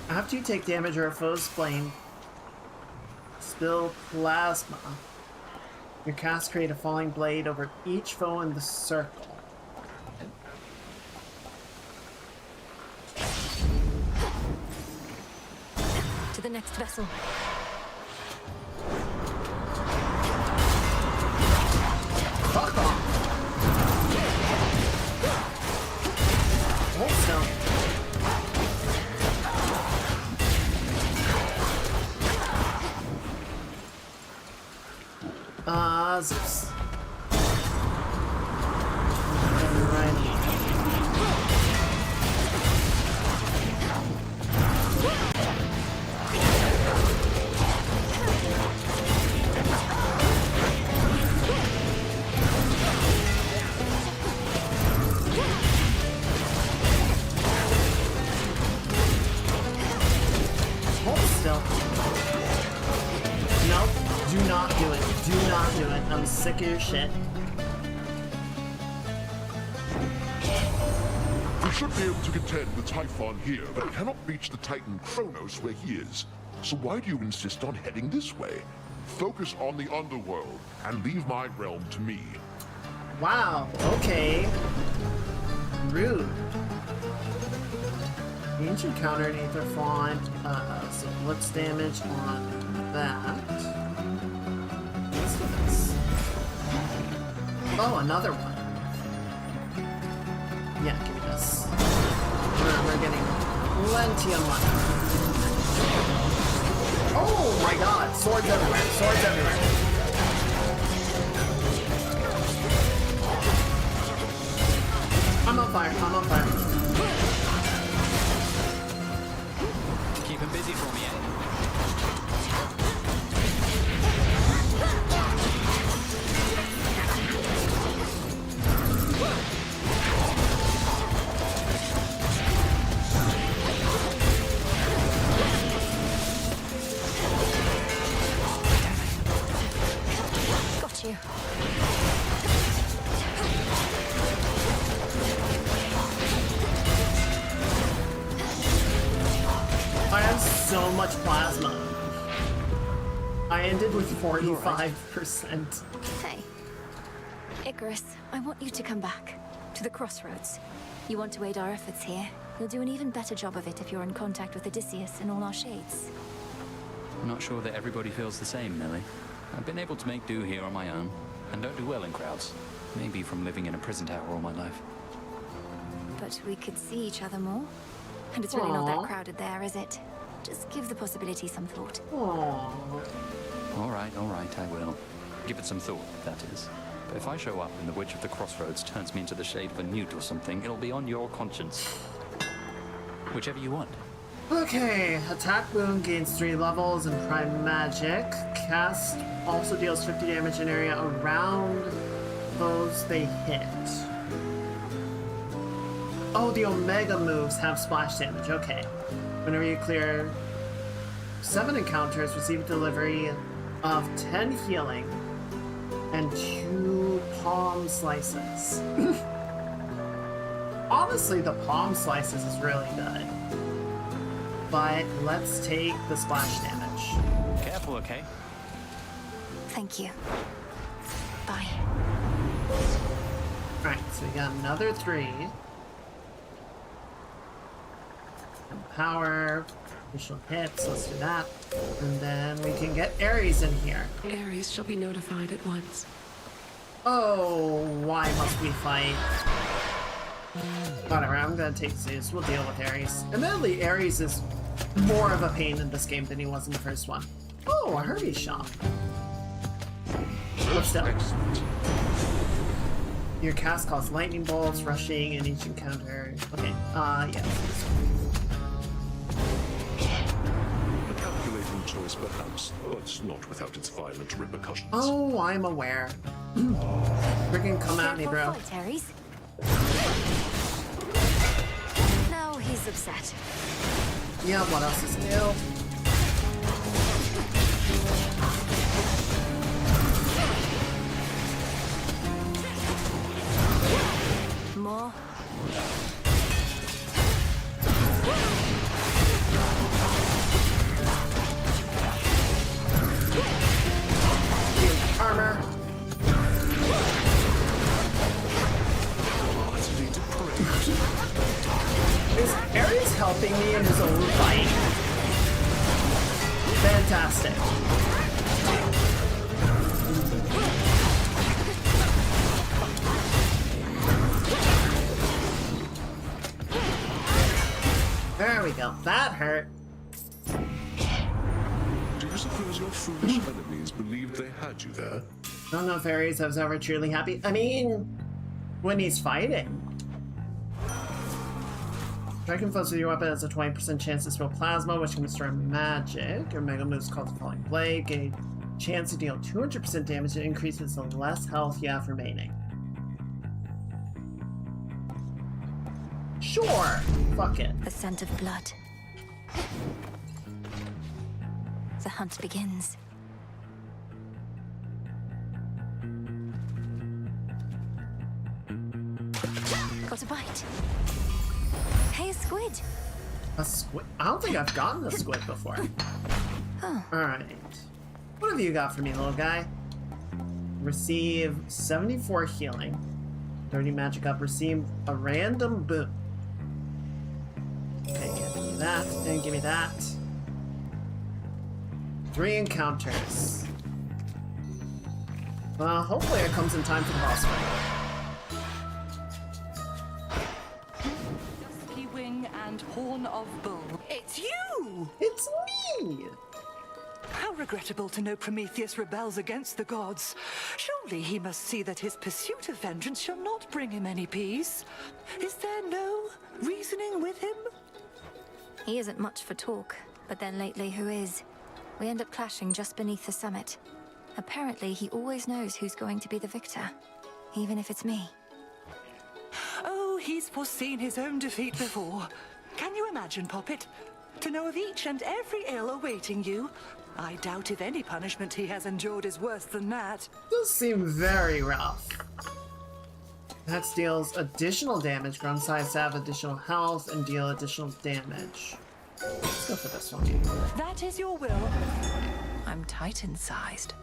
After you take damage or a foe's flame, spill plasma. Your cast create a falling blade over each foe in the circle. To the next vessel. Fuck off! Hold still. Zeus. Alrighty. Hold still. Nope. Do not do it. Do not do it. I'm sick of your shit. We should be able to contend with Typhon here, but cannot reach the Titan Kronos where he is. So why do you insist on heading this way? Focus on the underworld and leave my realm to me. Wow, okay. Rude. The ancient counter and Aether Font, so blitz damage on that. Let's do this. Oh, another one. Yeah, give me this. We're getting plenty of money. Oh my god, swords everywhere, swords everywhere. I'm on fire, I'm on fire. Keep him busy for me, eh? Got you. I have so much plasma. I ended with 45%. Hey. Icarus, I want you to come back. To the crossroads. You want to aid our efforts here. You'll do an even better job of it if you're in contact with Odysseus and all our shades. I'm not sure that everybody feels the same, Millie. I've been able to make do here on my own, and don't do well in crowds. Maybe from living in a prison tower all my life. But we could see each other more. And it's really not Aw. that crowded there, is it? Just give the possibility some thought. Aww. All right, I will. Give it some thought, that is. But if I show up and the Witch of the Crossroads turns me into the shade of a newt or something, it'll be on your conscience. Whichever you want. Okay, attack boon gains 3 levels in Prime Magic. Cast also deals 50 damage in area around those they hit. Oh, the Omega moves have splash damage. Okay. Whenever you clear 7 encounters, receive delivery of 10 healing and 2 palm slices. Honestly, the palm slices is really good. But let's take the splash damage. Careful, okay? Thank you. Bye. Alright, so we got another 3. Power, additional hits, let's do that. And then we can get Ares in here. Ares shall be notified at once. Oh, why must we fight? Whatever, I'm gonna take Zeus. We'll deal with Ares. Admittedly, Ares is more of a pain in this game than he was in the first one. Oh, a Hermes shop. But still. Your cast costs lightning bolts, rushing in each encounter. Okay, yeah. A calculating choice, perhaps, but not without its violent repercussions. Oh, I'm aware. Freaking come at me, bro. Fight, Ares. Now he's upset. Yeah, what else is new? More. Armor. Is Ares helping me in his own fight? Fantastic. There we go. That hurt. Do you suppose your foolish enemies believed they had you there? I don't know if Ares was ever truly happy. I mean, when he's fighting. Striking foes with your weapon has a 20% chance to throw plasma, which can destroy magic. Your mega moves called the Falling Blade. Gain chance to deal 200% damage and increases the less health you have remaining. Sure! Fuck it. The scent of blood. The hunt begins. Got a bite. Hey, a squid. A squid? I don't think I've gotten a squid before. Oh. Alright. What have you got for me, little guy? Receive 74 healing. 30 magic up. Receive a random boon. Okay, give me that, and give me that. 3 encounters. Hopefully it comes in time for the boss fight. Dusky Wing and Horn of Bull. It's you! It's me! How regrettable to know Prometheus rebels against the gods. Surely he must see that his pursuit of vengeance shall not bring him any peace. Is there no reasoning with him? He isn't much for talk, but then lately who is? We end up clashing just beneath the summit. Apparently he always knows who's going to be the victor, even if it's me. Oh, he's foreseen his own defeat before. Can you imagine, Poppet? To know of each and every ill awaiting you? I doubt if any punishment he has endured is worse than that. Does seem very rough. That deals additional damage, grown size to have additional health, and deal additional damage. Let's go for this one. That is your will. I'm Titan-sized.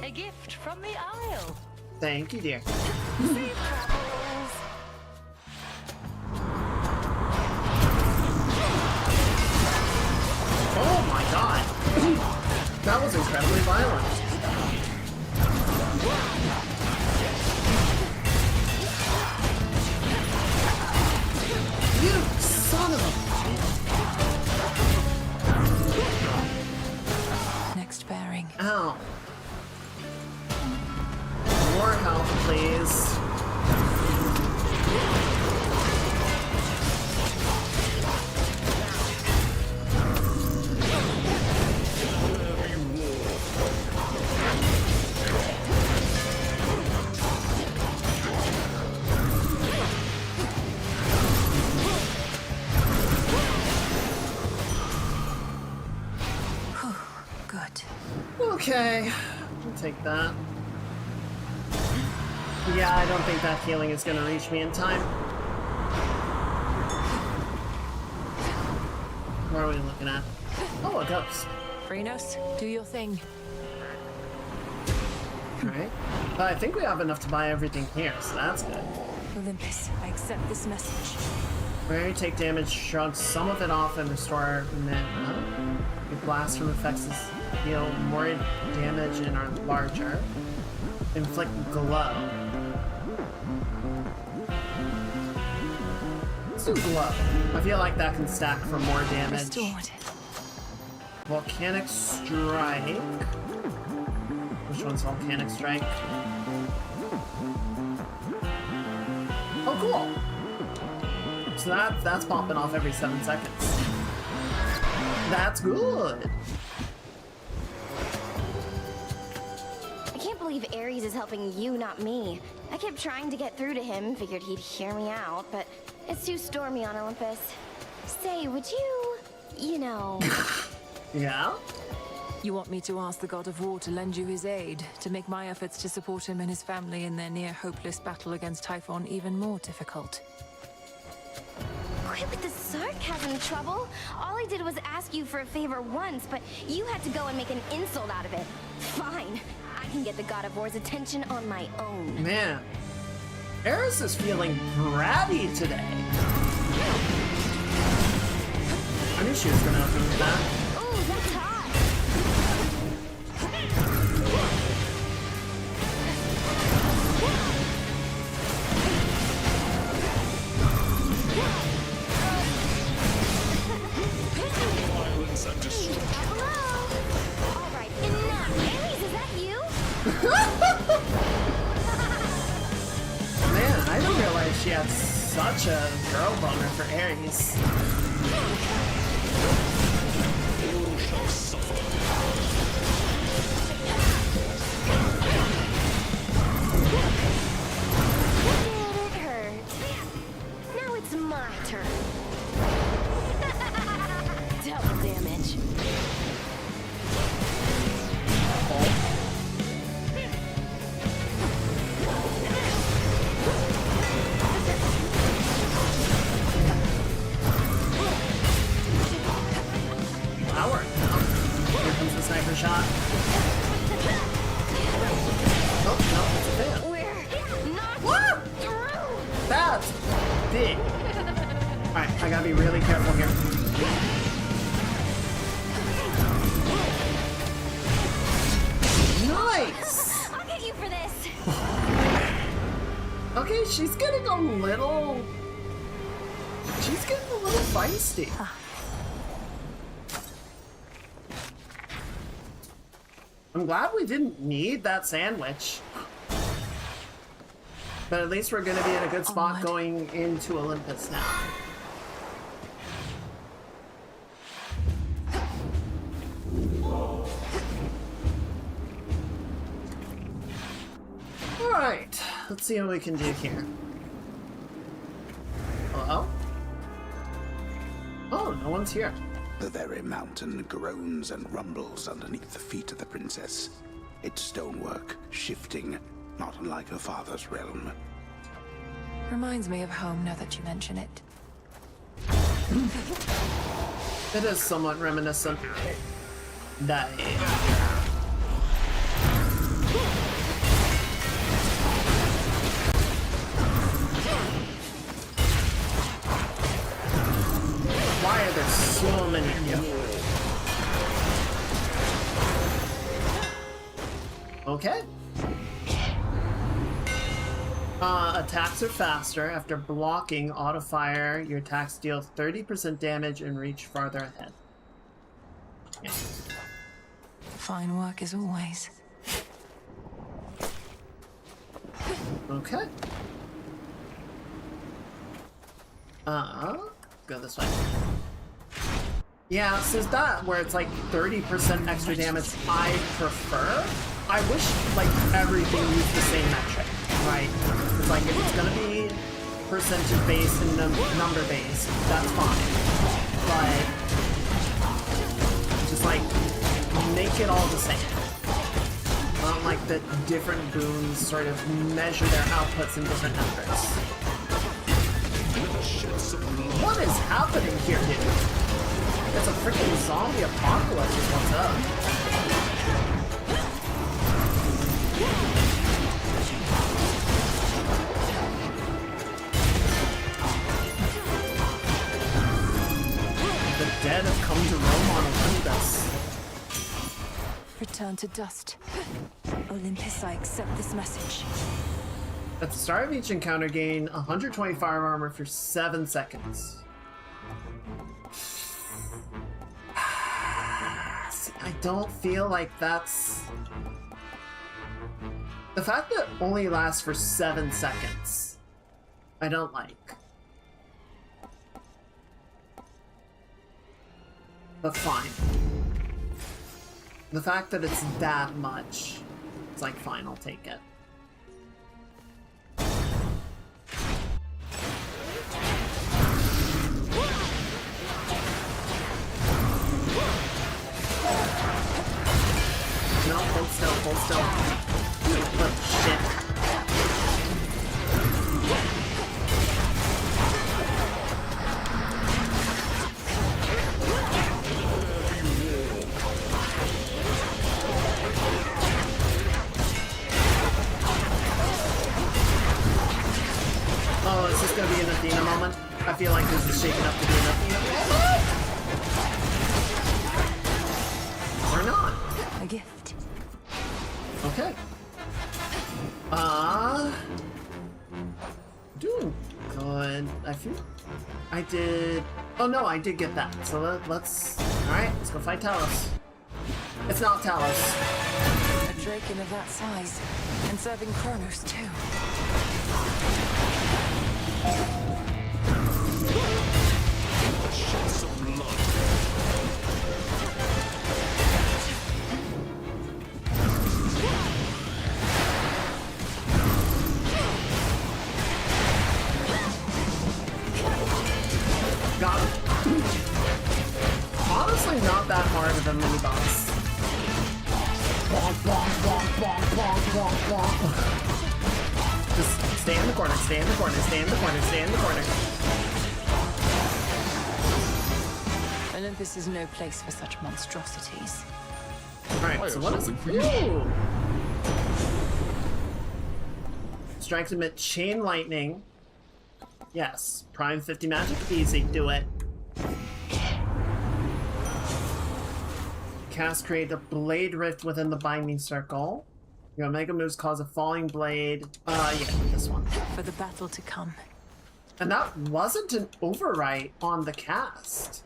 A gift from the Isle. Thank you, dear. Safe travels. Oh my god! That was incredibly violent. You son of a... Next bearing. Ow. More health, please. Okay, I'll take that. Yeah, I don't think that healing is gonna reach me in time. What are we looking at? Oh, a ghost. Krenos, do your thing. Alright. I think we have enough to buy everything here, so that's good. Olympus, I accept this message. Where you take damage, shrug some of it off and restore mana. Your blast from effects deal more damage and are larger. Inflict glow. Let's do glow. I feel like that can stack for more damage. Restored. Volcanic strike. Which one's volcanic strike? Oh, cool. So that's popping off every 7 seconds. That's good. I can't believe Ares is helping you, not me. I kept trying to get through to him, figured he'd hear me out, but it's too stormy on Olympus. Say, would you know... Yeah? You want me to ask the God of War to lend you his aid, to make my efforts to support him and his family in their near-hopeless battle against Typhon even more difficult? Quit with the sarcasm, Trouble. All I did was ask you for a favor once, but you had to go and make an insult out of it. Fine. I can get the God of War's attention on my own. Man. Eris is feeling bratty today. I knew she was gonna open with that. Ooh, that's hot. Violence and destruction. Hello? All right, enough. Ares, is that you? Man, I didn't realize she had such a girl boner for Ares. You shall suffer. Did it hurt? Now it's my turn. Double damage. That worked. Here comes the sniper shot. Oh, no, it's a fan. We're not What? through. That's big. Alright, I gotta be really careful here. Nice! I'll get you for this. Okay, she's getting a little... She's getting a little feisty. I'm glad we didn't need that sandwich. But at least we're gonna be in a good spot going into Olympus now. Alright, let's see what we can do here. Hello? Oh, no one's here. The very mountain groans and rumbles underneath the feet of the princess. Its stonework shifting, not unlike her father's realm. Reminds me of home now that you mention it. It is somewhat reminiscent. Die. Why are there so many of you? Okay. Attacks are faster. After blocking auto fire, your attacks deal 30% damage and reach farther ahead. Yeah. Fine work as always. Okay. Go this way. Yeah, so is that where it's like 30% extra damage I prefer? I wish like everything used the same metric, right? It's like if it's gonna be percentage based and number based, that's fine. But just like make it all the same. I don't like that different boons sort of measure their outputs in different numbers. What is happening here, dude? It's a freaking zombie apocalypse is what's up. The dead have come to roam on Olympus. Return to dust. Olympus, I accept this message. At the start of each encounter, gain 120 fire armor for 7 seconds. See, I don't feel like that's... The fact that it only lasts for 7 seconds, I don't like. But fine. The fact that it's that much, it's like, fine, I'll take it. No, hold still, hold still. Oh, shit. Oh, is this gonna be an Athena moment? I feel like this is shaping up to be an Athena moment. Or not. A gift. Okay. Doing good. I feel I did. Oh no, I did get that. So let's. All right, let's go fight Talos. It's not Talos. A Draken of that size, and serving Kronos too. Shed some blood. Got it. Honestly, not that hard of a mini boss. Bonk, bonk, bonk, bonk, bonk, bonk, bonk. Just stay in the corner, stay in the corner, stay in the corner, stay in the corner. Olympus is no place for such monstrosities. Alright, so what is it? Ooh. Strikes emit chain lightning. Yes. Prime 50 magic. Easy. Do it. Cast create a blade rift within the binding circle. Your Omega moves cause a falling blade. Yeah, this one. For the battle to come. And that wasn't an overwrite on the cast.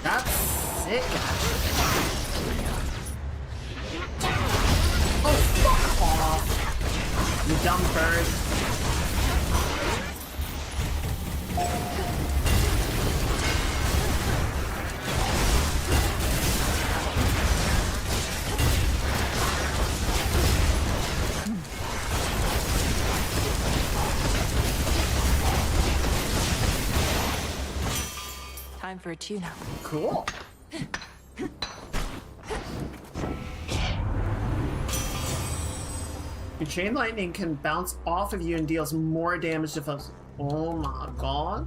That's sick, actually. Oh, fuck off! You dumb bird. Time for a tune-up. Cool. Your chain lightning can bounce off of you and deals more damage to foes. Oh my god.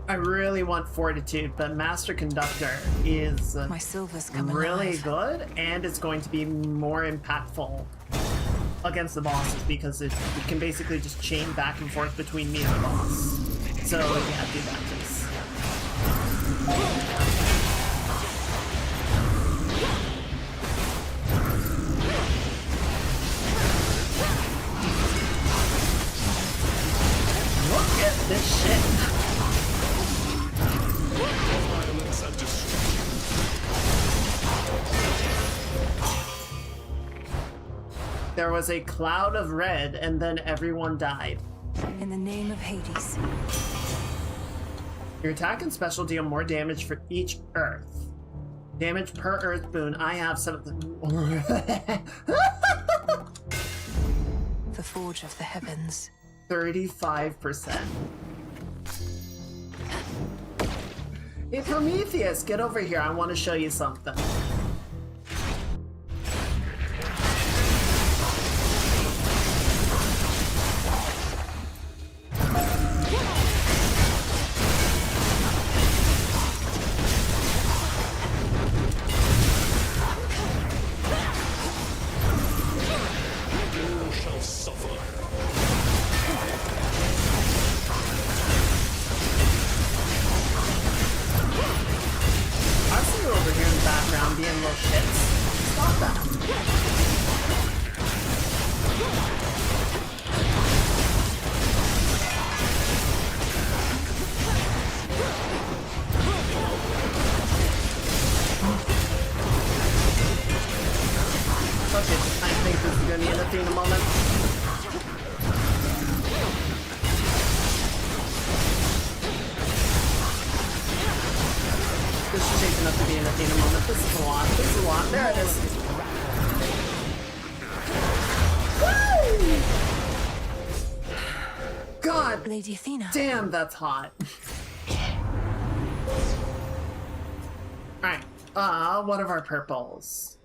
I really want Fortitude, but Master Conductor is My silver's coming really alive. good, and it's going to be more impactful against the bosses because it can basically just chain back and forth between me and the boss. So yeah, do that, please. Look at this shit. Violence and destruction. There was a cloud of red, and then everyone died. In the name of Hades. Your attack and special deal more damage for each Earth. Damage per Earth boon. I have 7. The Forge of the Heavens. 35%. Hey Prometheus, get over here. I want to show you something. Okay, I think this is gonna be an Athena moment. This is shaping up to be an Athena moment. This is a lot. This is a lot. There it is. Woo! God, Lady Athena. Damn, that's hot. Alright, one of our purples.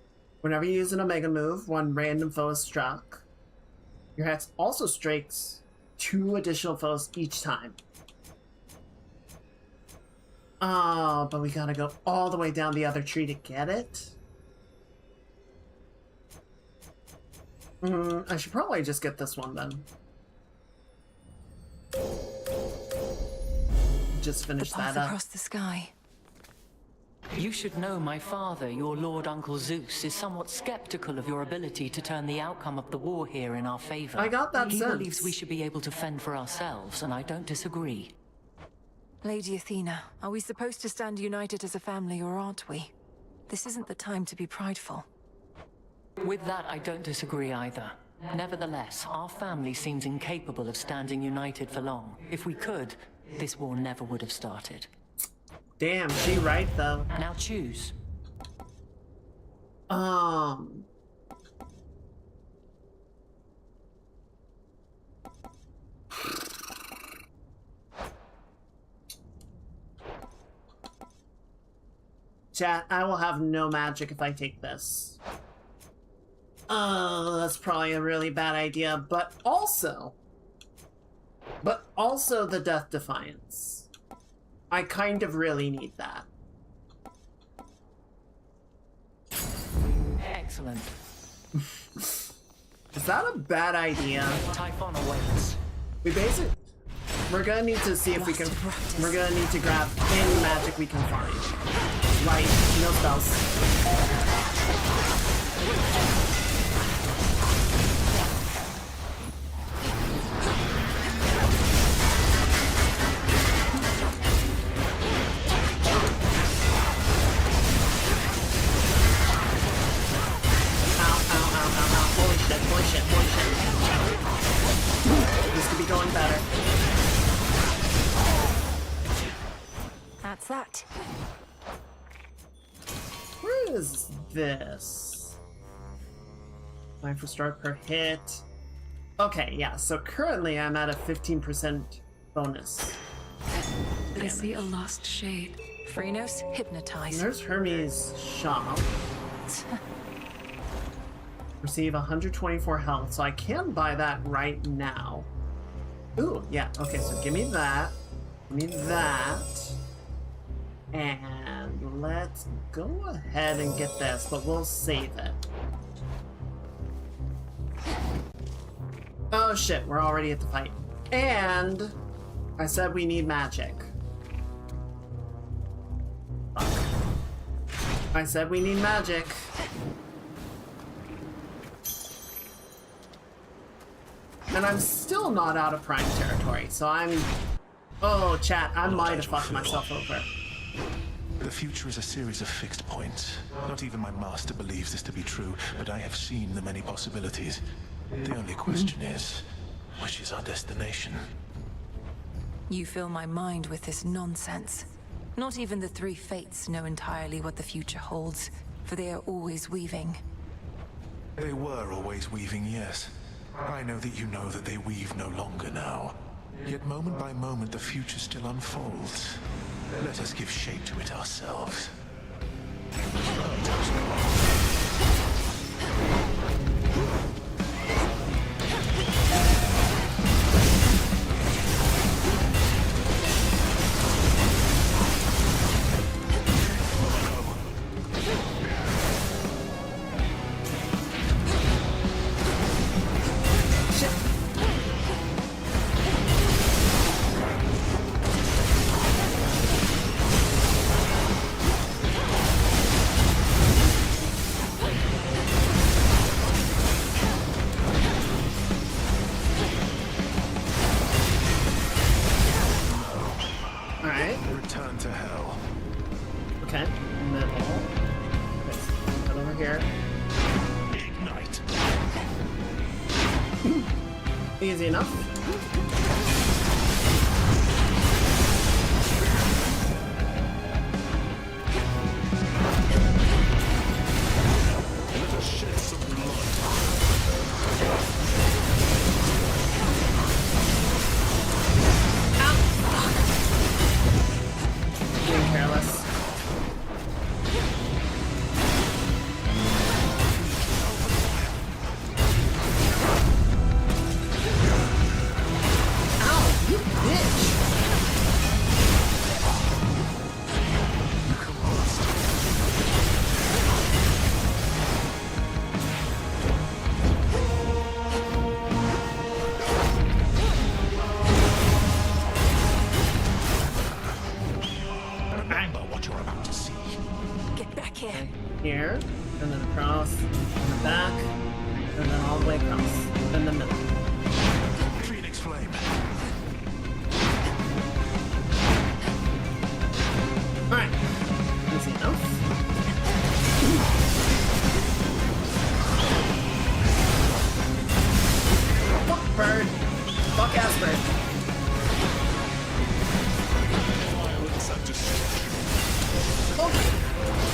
Whenever you use an Omega move, one random foe is struck. Your hex also strikes 2 additional foes each time. Oh, but we gotta go all the way down the other tree to get it? I should probably just get this one then. Just finish the path that up. across the sky. You should know my father, your Lord Uncle Zeus, is somewhat skeptical of your ability to turn the outcome of the war here in our favor. I got that He sense. believes we should be able to fend for ourselves, and I don't disagree. Lady Athena, are we supposed to stand united as a family, or aren't we? This isn't the time to be prideful. With that, I don't disagree either. Nevertheless, our family seems incapable of standing united for long. If we could, this war never would have started. Damn, she right though. Now choose. Chat, I will have no magic if I take this. Oh, that's probably a really bad idea, but also the Death Defiance. I kind of really need that. Excellent. Is that a bad idea? Typhon awaits. We're gonna need to see if we can. We're gonna need to grab any magic we can find. Right, no spells. This could be going better. That's that. Where is this? Time for start per hit. Okay, yeah, so currently I'm at a 15% bonus. I see a lost shade. Phrenos, hypnotize. There's Hermes' shop. Receive 124 health, so I can buy that right now. Ooh, yeah, okay, so give me that. Give me that. And let's go ahead and get this, but we'll save it. Oh shit, we're already at the fight. And I said we need magic. Fuck. I said we need magic. And I'm still not out of Prime territory, so I'm... Oh, chat, I might have fucked myself over. The future is a series of fixed points. Not even my master believes this to be true, but I have seen the many possibilities. The only question is, which is our destination? You fill my mind with this nonsense. Not even the 3 fates know entirely what the future holds, for they are always weaving. They were always weaving, yes. I know that you know that they weave no longer now. Yet moment by moment the future still unfolds. Let us give shape to it ourselves. Easy enough. Let us shed some blood. Being careless. Ow, you bitch! Remember what you're about to see. Get back here. Here, and then across, and the back, and then all the way across, in the middle. Phoenix Flame. Alright, easy enough. Fuck bird. Fuck ass bird. Violence and destruction. Oh,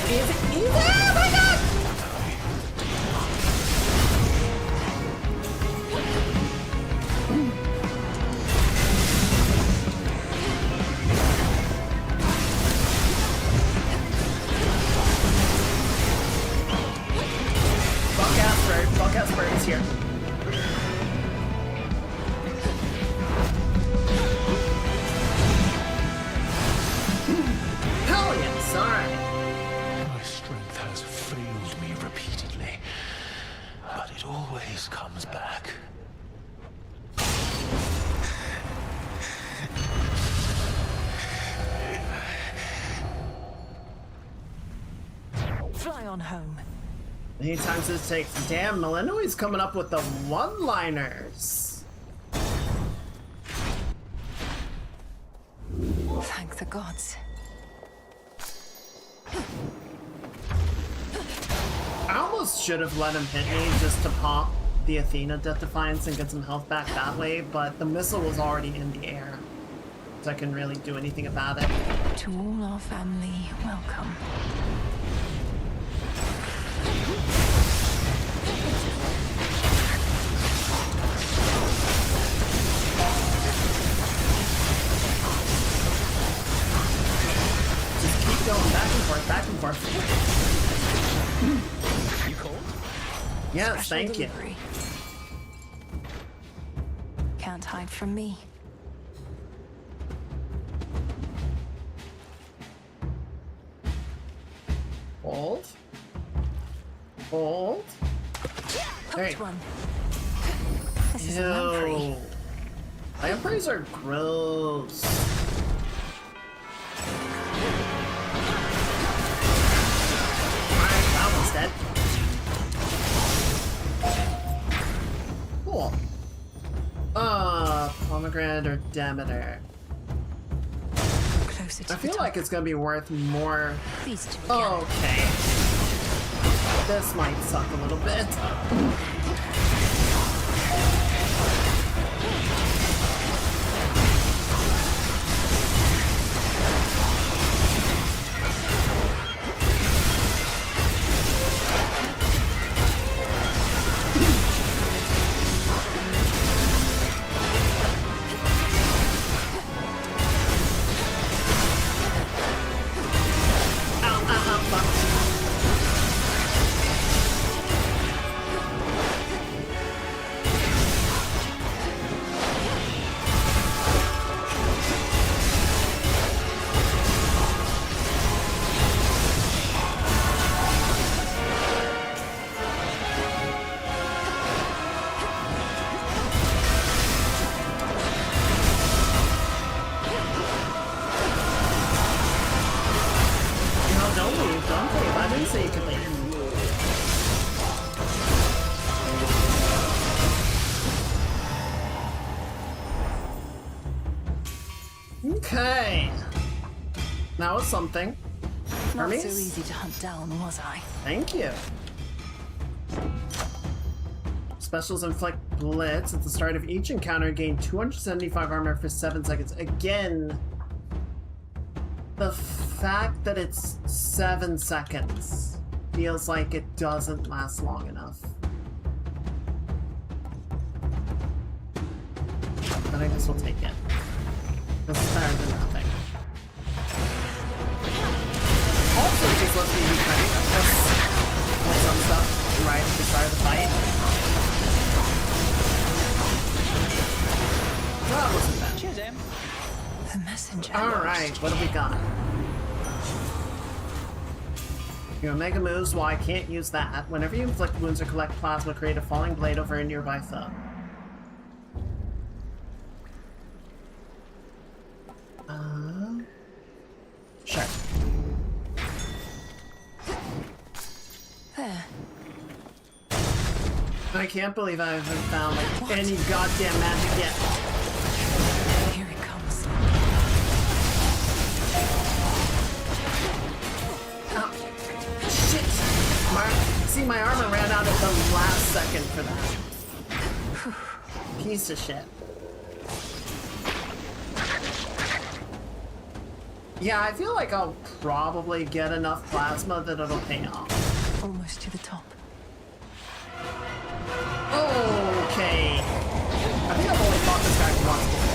easy, easy! Oh my god! Fuck ass bird is here. Hell yes, alright. My strength has failed me repeatedly, but it always comes back. Fly on home. Many times it takes. Damn, Malinois's coming up with the one-liners. Thank the gods. I almost should have let him hit me just to pop the Athena Death Defiance and get some health back that way, but the missile was already in the air, so I couldn't really do anything about it. To all our family, welcome. Just keep going back and forth, back and forth. You cold? Yes, Special thank delivery. Can't hide from me. you. Hold. Hold. There you go. One. This is a lamprey. Ew. Lampreys are gross. Alright, that one's dead. Cool. Pomegranate or Demeter. Closer to I feel like it's gonna be worth more. These two again. Okay. This might suck a little bit. Okay. That was something. Not Hermes? so easy to hunt down, was I? Thank you. Specials inflict blitz at the start of each encounter. Gain 275 armor for 7 seconds. Again, the fact that it's 7 seconds feels like it doesn't last long enough. But I guess we'll take it. This is better than nothing. Also, just lets me use some stuff right at the start of the fight. That wasn't bad. Cheers, Em. The messenger. Alright, what have we got? Your Omega moves, while I can't use that. Whenever you inflict wounds or collect plasma, create a falling blade over a nearby foe. Sure. There. I can't believe I haven't found like any goddamn magic yet. Here it comes. Oh, shit! See, my armor ran out at the last second for that. Piece of shit. Yeah, I feel like I'll probably get enough plasma that it'll pay off. Almost to the top. Okay. I think I've only fought this guy once before.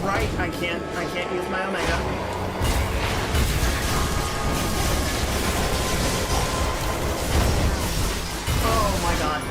Right, I can't use my Omega. Oh my god.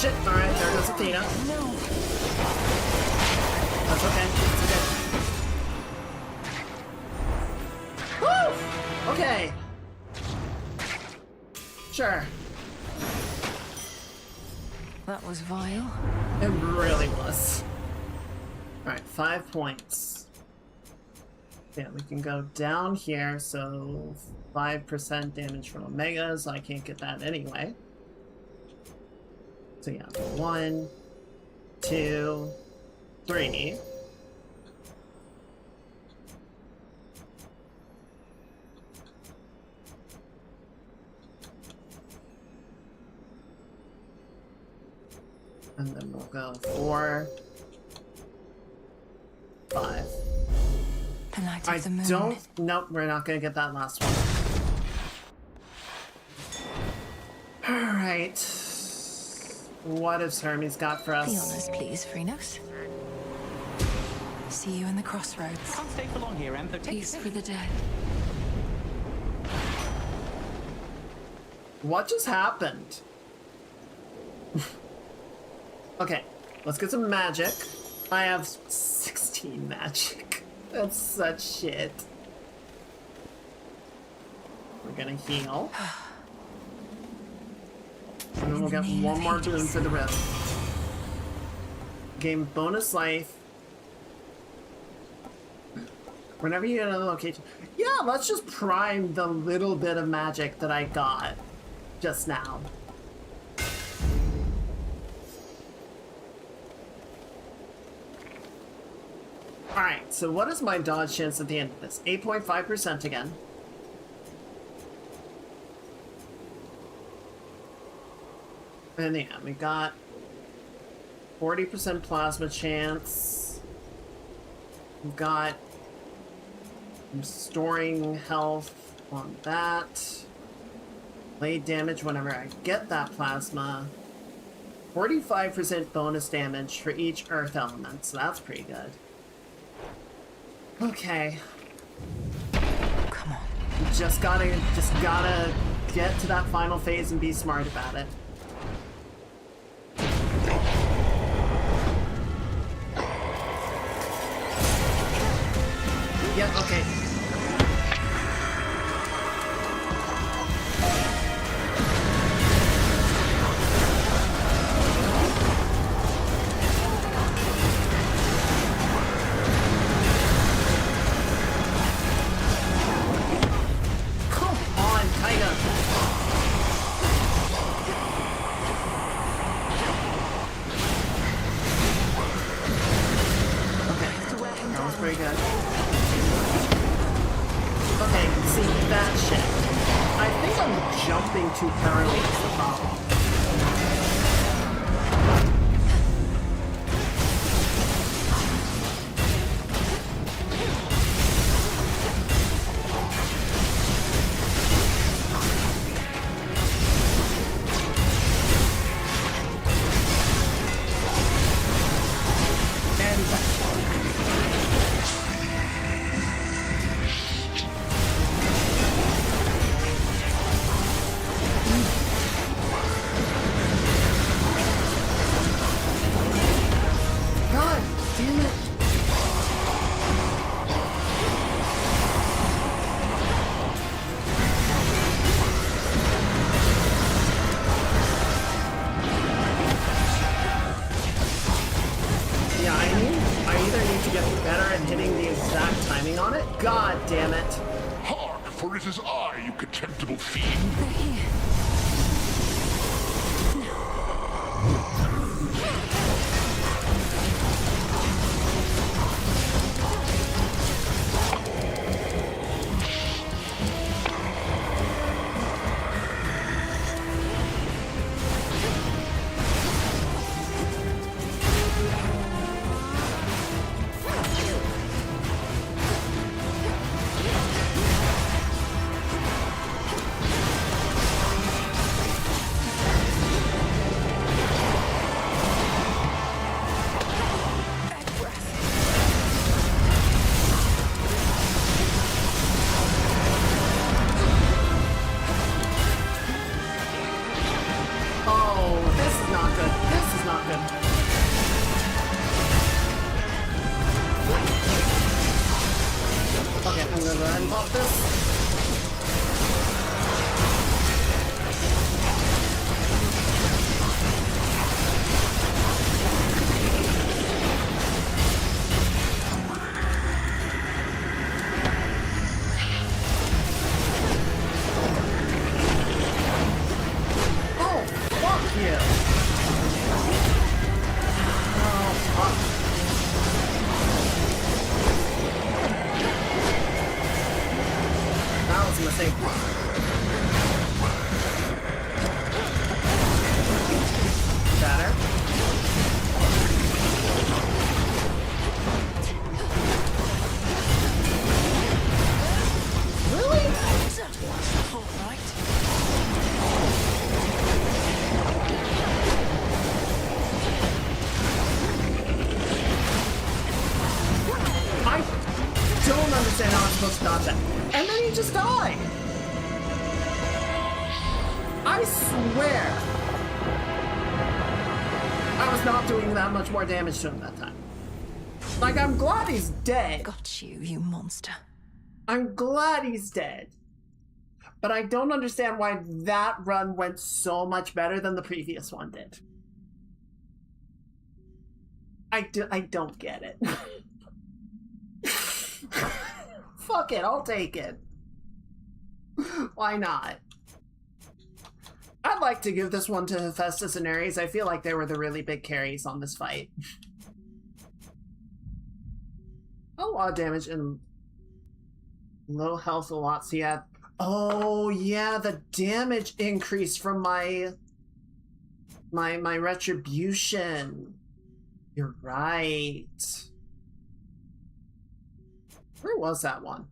Shit, alright, there goes Athena. No. That's okay, that's okay. Woo! Okay. Sure. That was vile. It really was. Alright, 5 points. Yeah, we can go down here, so 5% damage from Omega, so I can't get that anyway. So yeah, 1, 2, 3. And then we'll go 4, 5. The night of the moon. Nope, we're not gonna get that last one. Alright. What has Hermes got for us? The honors, please, Phrynos. See you in the crossroads. Can't stay for long here, Em. Peace for the dead. What just happened? Okay, let's get some magic. I have 16 magic. That's such shit. We're gonna heal. And then we'll get one more boon for the rest. Gain bonus life. Whenever you get another location. Yeah, let's just prime the little bit of magic that I got just now. Alright, so what is my dodge chance at the end of this? 8.5% again. And yeah, we got 40% plasma chance. We've got storing health on that. Blade damage whenever I get that plasma. 45% bonus damage for each earth element, so that's pretty good. Okay. Come on. Just gotta get to that final phase and be smart about it. Yep, okay. Too currently is the problem. For it is I, you contemptible fiend. They're here. More damage to him that time. Like, I'm glad he's dead. Got you, you monster. I'm glad he's dead. But I don't understand why that run went so much better than the previous one did. I don't get it. Fuck it, I'll take it. Why not? I'd like to give this one to Hephaestus and Ares. I feel like they were the really big carries on this fight. A lot of damage and low health a lot, so yeah. Oh yeah, the damage increased from my My retribution. You're right. Where was that one?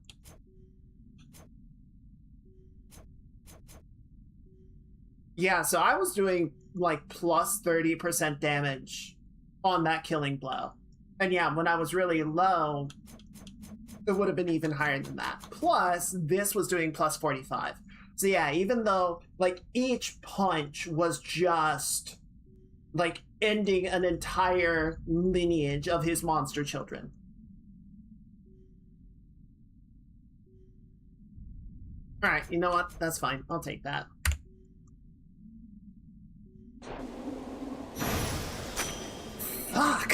Yeah, so I was doing like plus 30% damage on that killing blow. And yeah, when I was really low, it would have been even higher than that. Plus, this was doing plus 45. So yeah, even though like each punch was just like ending an entire lineage of his monster children. All right, you know what? That's fine. I'll take that. Fuck!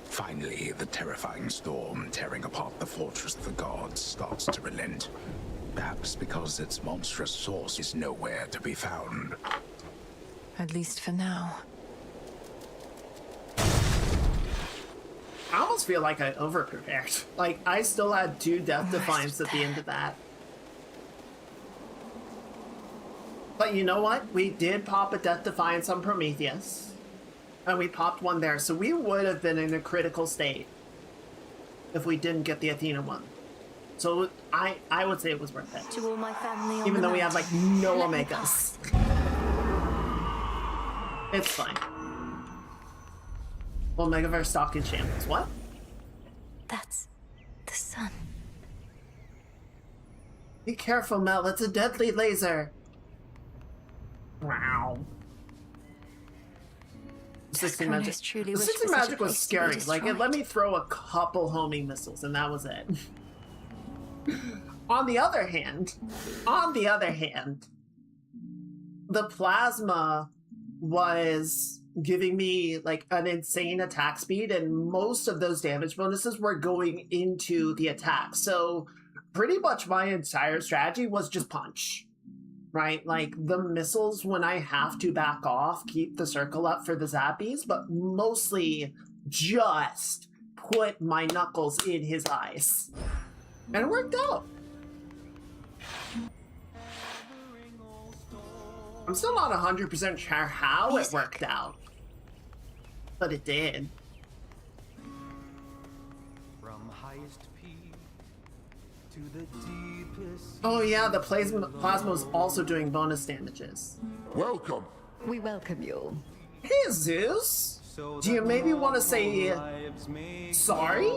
Finally, the terrifying storm tearing apart the fortress of the gods starts to relent. Perhaps because its monstrous source is nowhere to be found. At least for now. I almost feel like I overprepared. Like, I still had 2 Death Defiance at the end of that. But you know what? We did pop a Death Defiance on Prometheus. And we popped one there, so we would have been in a critical state if we didn't get the Athena one. So I would say it was worth it. To all my family on Even the though we have like no Omegas. It's fine. Omegaverse stock in shambles. What? That's the sun. Be careful, Mel. It's a deadly laser. Wow. 60 magic. Truly The wished 60 for such a magic was place to be scary. Like, it let destroyed. me throw a couple homing missiles, and that was it. On the other hand, the plasma was giving me like an insane attack speed, and most of those damage bonuses were going into the attack. So pretty much my entire strategy was just punch. Right? Like, the missiles, when I have to back off, keep the circle up for the zappies, but mostly just put my knuckles in his eyes. And it worked out. I'm still not 100% sure how it worked out. But it did. From highest peak to the deepest. Oh yeah, the plasma is also doing bonus damages. Welcome. We welcome you. Hey, Zeus. Do you maybe want to say sorry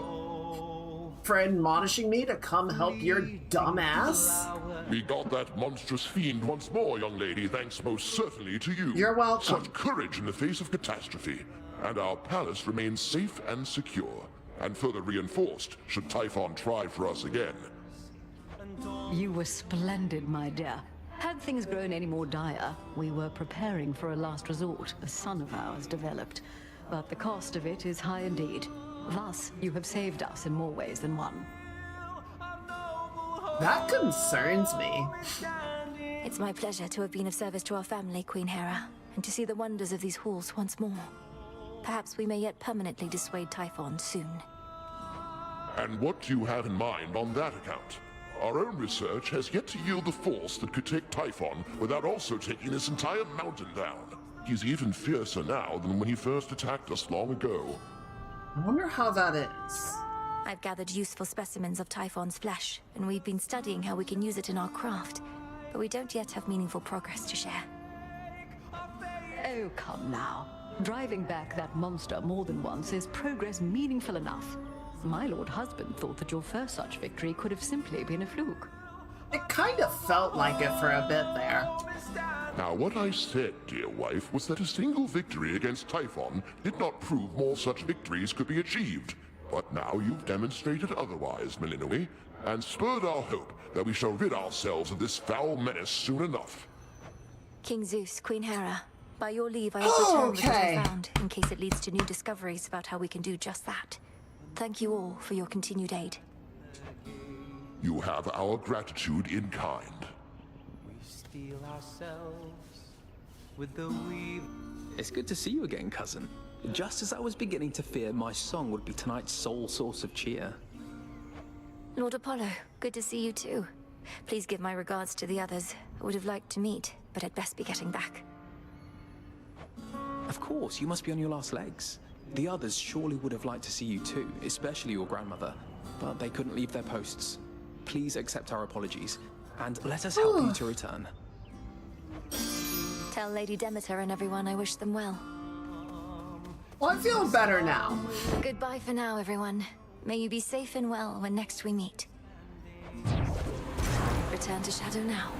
for admonishing me to come help your dumb ass? We got that monstrous fiend once more, young lady, thanks most certainly to you. You're welcome. Such courage in the face of catastrophe. And our palace remains safe and secure, and further reinforced should Typhon try for us again. You were splendid, my dear. Had things grown any more dire, we were preparing for a last resort a son of ours developed. But the cost of it is high indeed. Thus, you have saved us in more ways than one. That concerns me. It's my pleasure to have been of service to our family, Queen Hera, and to see the wonders of these halls once more. Perhaps we may yet permanently dissuade Typhon soon. And what do you have in mind on that account? Our own research has yet to yield the force that could take Typhon without also taking this entire mountain down. He's even fiercer now than when he first attacked us long ago. I wonder how that is. I've gathered useful specimens of Typhon's flesh, and we've been studying how we can use it in our craft. But we don't yet have meaningful progress to share. Oh, come now. Driving back that monster more than once is progress meaningful enough. My lord husband thought that your first such victory could have simply been a fluke. It kind of felt like it for a bit there. Now, what I said, dear wife, was that a single victory against Typhon did not prove more such victories could be achieved. But now you've demonstrated otherwise, Melinoi, and spurred our hope that we shall rid ourselves of this foul menace soon enough. King Zeus, Queen Hera, by your leave I have returned with what I found, in case it leads to new discoveries about how we can do just that. Thank you all for your continued aid. You have our gratitude in kind. We steel ourselves with the weave. It's good to see you again, cousin. Just as I was beginning to fear my song would be tonight's sole source of cheer. Lord Apollo, good to see you too. Please give my regards to the others. I would have liked to meet, but I'd best be getting back. Of course, you must be on your last legs. The others surely would have liked to see you too, especially your grandmother. But they couldn't leave their posts. Please accept our apologies, and let us help you to return. Tell Lady Demeter and everyone I wish them well. Well, I feel better now. Goodbye for now, everyone. May you be safe and well when next we meet. Return to Shadow now.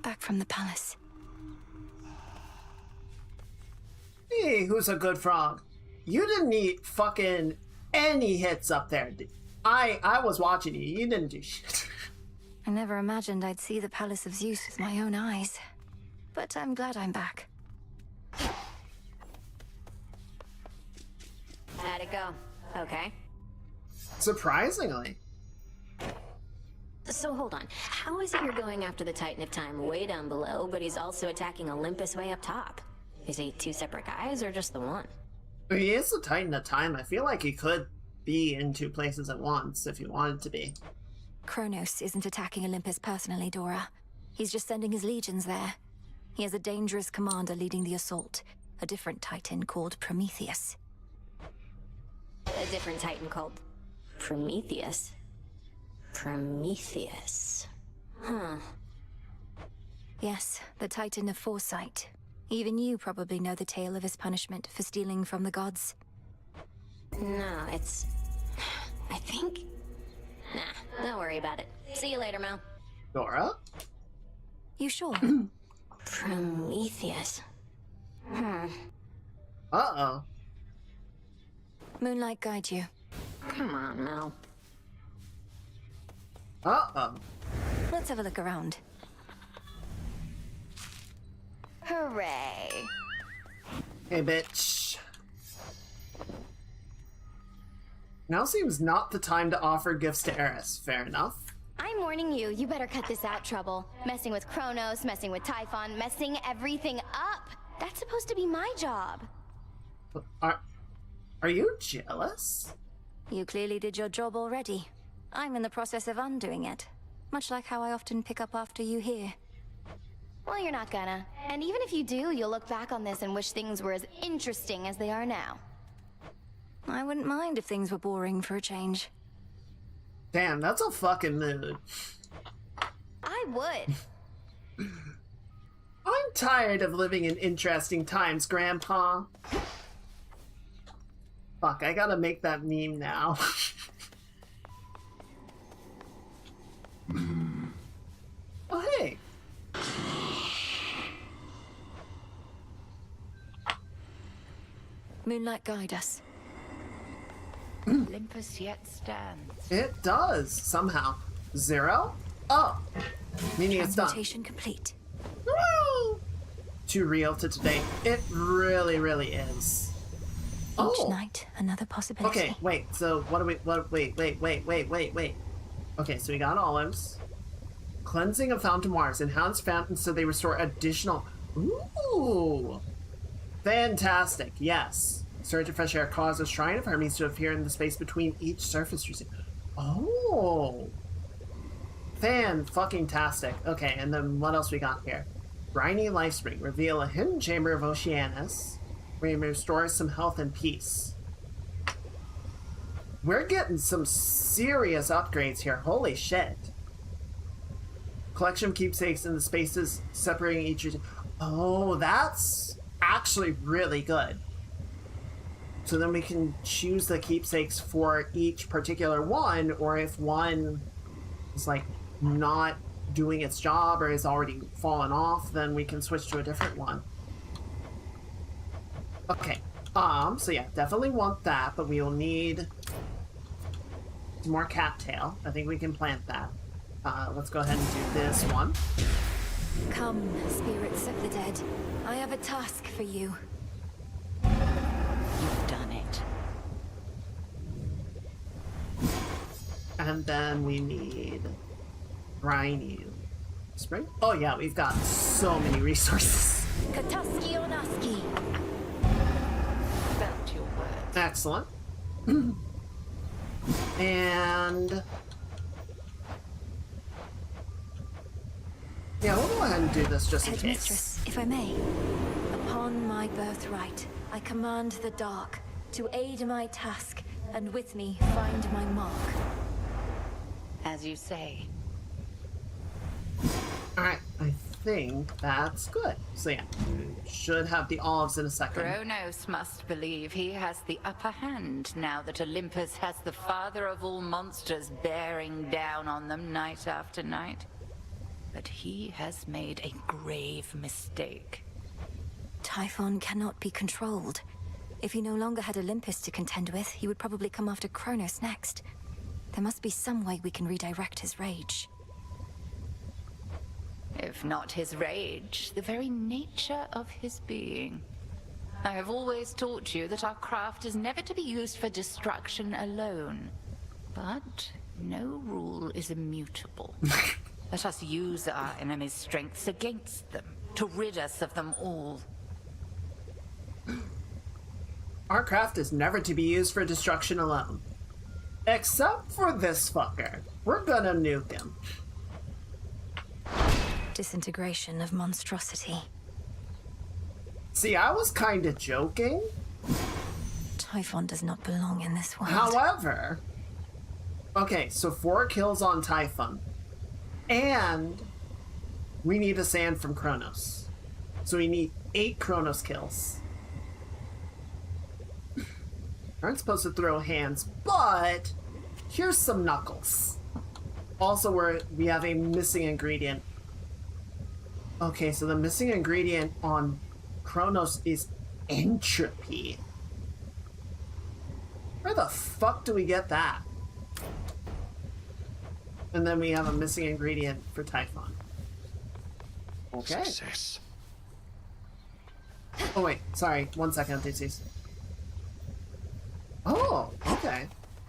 Back from the palace. Hey, who's a good frog? You didn't eat fucking any hits up there. I was watching you. You didn't do shit. I never imagined I'd see the Palace of Zeus with my own eyes. But I'm glad I'm back. How'd it go? Okay. Surprisingly. So hold on. How is it you're going after the Titan of Time way down below, but he's also attacking Olympus way up top? Is he two separate guys or just the one? He is the Titan of Time. I feel like he could be in two places at once if he wanted to be. Kronos isn't attacking Olympus personally, Dora. He's just sending his legions there. He has a dangerous commander leading the assault. A different Titan called Prometheus. A different Titan called Prometheus? Prometheus. Huh. Yes, the Titan of Foresight. Even you probably know the tale of his punishment for stealing from the gods. No, it's... I think... Nah, don't worry about it. See you later, Mel. Dora? You sure? Prometheus. Uh-oh. Moonlight guide you. Come on, Mel. Uh-oh. Let's have a look around. Hooray. Hey, bitch. Now seems not the time to offer gifts to Eris. Fair enough. I'm warning you, you better cut this out, Trouble. Messing with Kronos, messing with Typhon, messing everything up. That's supposed to be my job. Are you jealous? You clearly did your job already. I'm in the process of undoing it. Much like how I often pick up after you here. Well, you're not gonna. And even if you do, you'll look back on this and wish things were as interesting as they are now. I wouldn't mind if things were boring for a change. Damn, that's a fucking mood. I would. I'm tired of living in interesting times, Grandpa. Fuck, I gotta make that meme now. Oh, hey. Moonlight guide us. Olympus yet stands. It does, somehow. 0? Oh. Meaning it's done. Transportation complete. Woo! Too real to today. It really, really is. Each night, another possibility. Okay, wait, so what do we, wait. Okay, so we got olives. Cleansing of fountain waters. Enhanced fountains so they restore additional... Ooh! Fantastic, yes. Surge of fresh air causes Shrine of Hermes to appear in the space between each surface region. Oh! Fan-fucking-tastic. Okay, and then what else we got here? Briny Lifespring. Reveal a hidden chamber of Oceanus. We restore some health and peace. We're getting some serious upgrades here. Holy shit. Collection of keepsakes in the spaces separating each region. Oh, that's actually really good. So then we can choose the keepsakes for each particular one, or if one is like not doing its job or has already fallen off, then we can switch to a different one. Okay, so yeah, definitely want that, but we will need some more cattail. I think we can plant that. Let's go ahead and do this one. Come, spirits of the dead. I have a task for you. You've done it. And then we need briny spring. Oh yeah, we've got so many resources. Katuski Onaski. Felt your Excellent. And yeah, we'll go ahead and do this just in case. Headmistress, if I may, upon my birthright, I command the dark to aid my task, and with me find my mark. As you say. Alright, I think that's good. So yeah, should have the olives in a second. Kronos must believe he has the upper hand now that Olympus has the father of all monsters bearing down on them night after night. But he has made a grave mistake. Typhon cannot be controlled. If he no longer had Olympus to contend with, he would probably come after Kronos next. There must be some way we can redirect his rage. If not his rage, the very nature of his being. I have always taught you that our craft is never to be used for destruction alone. But no rule is immutable. Let us use our enemy's strengths against them, to rid us of them all. Our craft is never to be used for destruction alone. Except for this fucker. We're gonna nuke him. Disintegration of monstrosity. See, I was kinda joking. Typhon does not belong in this world. However, okay, so 4 kills on Typhon. And we need a sand from Kronos. So we need 8 Kronos kills. Aren't supposed to throw hands, but here's some knuckles. Also, we have a missing ingredient. Okay, so the missing ingredient on Kronos is entropy. Where the fuck do we get that? And then we have a missing ingredient for Typhon. Okay. Success. Oh wait, sorry. 1 second, Odysseus. Oh, okay.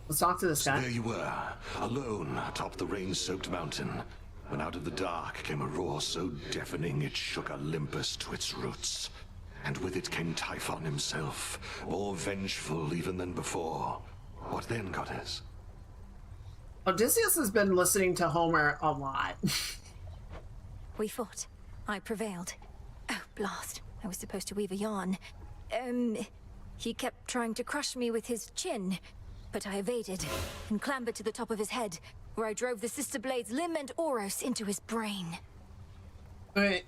Let's talk to this So guy. there you were, alone atop the rain-soaked mountain, when out of the dark came a roar so deafening it shook Olympus to its roots. And with it came Typhon himself, more vengeful even than before. What then, goddess? Odysseus has been listening to Homer a lot. We fought. I prevailed. Oh, blast. I was supposed to weave a yarn. He kept trying to crush me with his chin, but I evaded and clambered to the top of his head, where I drove the Sister Blades Limb and Oros into his brain. Alright,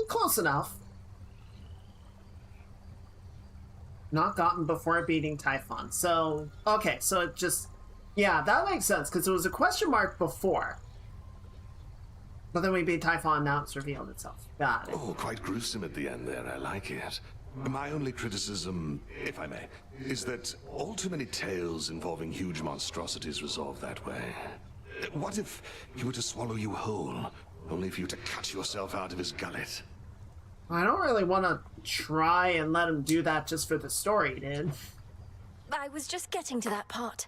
close enough. Not gotten before beating Typhon. So, okay, so it just... Yeah, that makes sense, because it was a question mark before. But then we beat Typhon, now it's revealed itself. Got it. Oh, quite gruesome at the end there, I like it. My only criticism, if I may, is that all too many tales involving huge monstrosities resolve that way. What if he were to swallow you whole, only for you to cut yourself out of his gullet? I don't really want to try and let him do that just for the story, dude. I was just getting to that part.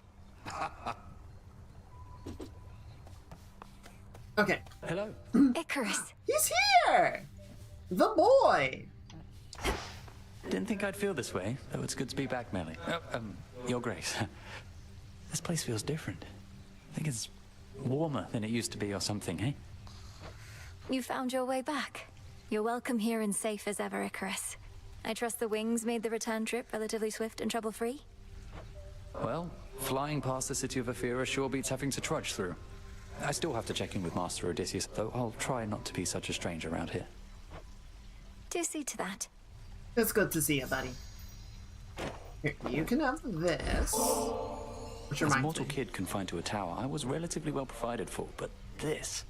Okay. Hello. Icarus. He's here! The boy! Didn't think I'd feel this way, though it's good to be back, Melly. Your Grace. This place feels different. I think it's warmer than it used to be or something, eh? You found your way back. You're welcome here and safe as ever, Icarus. I trust the wings made the return trip relatively swift and trouble-free? Well, flying past the city of Ephyra sure beats having to trudge through. I still have to check in with Master Odysseus, though I'll try not to be such a stranger around here. Do see to that. It's good to see you, buddy. Here, you can have this. Which As a reminds mortal me. kid confined to a tower, I was relatively well provided for, but this...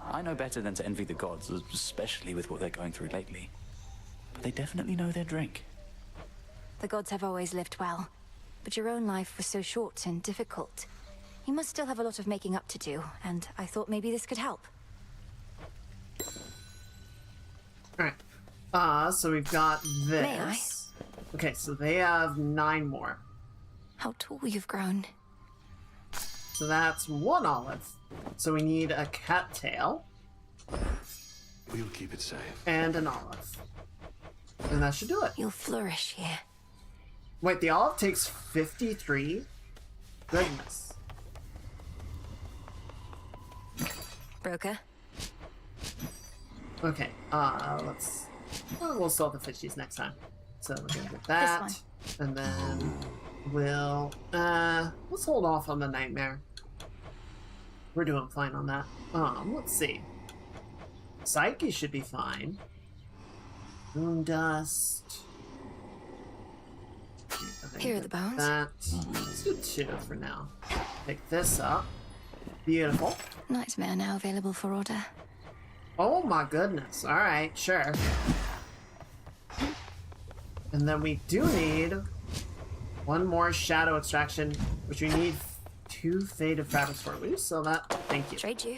I know better than to envy the gods, especially with what they're going through lately. But they definitely know their drink. The gods have always lived well, but your own life was so short and difficult. You must still have a lot of making up to do, and I thought maybe this could help. Alright. So we've got this. May I? Okay, so they have 9 more. How tall you've grown. So that's 1 olive. So we need a cattail We'll keep it safe. and an olive. And that should do it. You'll flourish here. Wait, the olive takes 53? Goodness. Broker? Okay, we'll solve the fishies next time. So we're gonna get that. And then we'll, let's hold off on the nightmare. We're doing fine on that. Let's see. Psyche should be fine. Moon dust. Here are the bones. Let's do 2 for now. Pick this up. Beautiful. Nightmare now available for order. Oh my goodness. Alright, sure. And then we do need 1 more shadow extraction, which we need 2 faded fabrics for. We so that. Thank you. Trade you.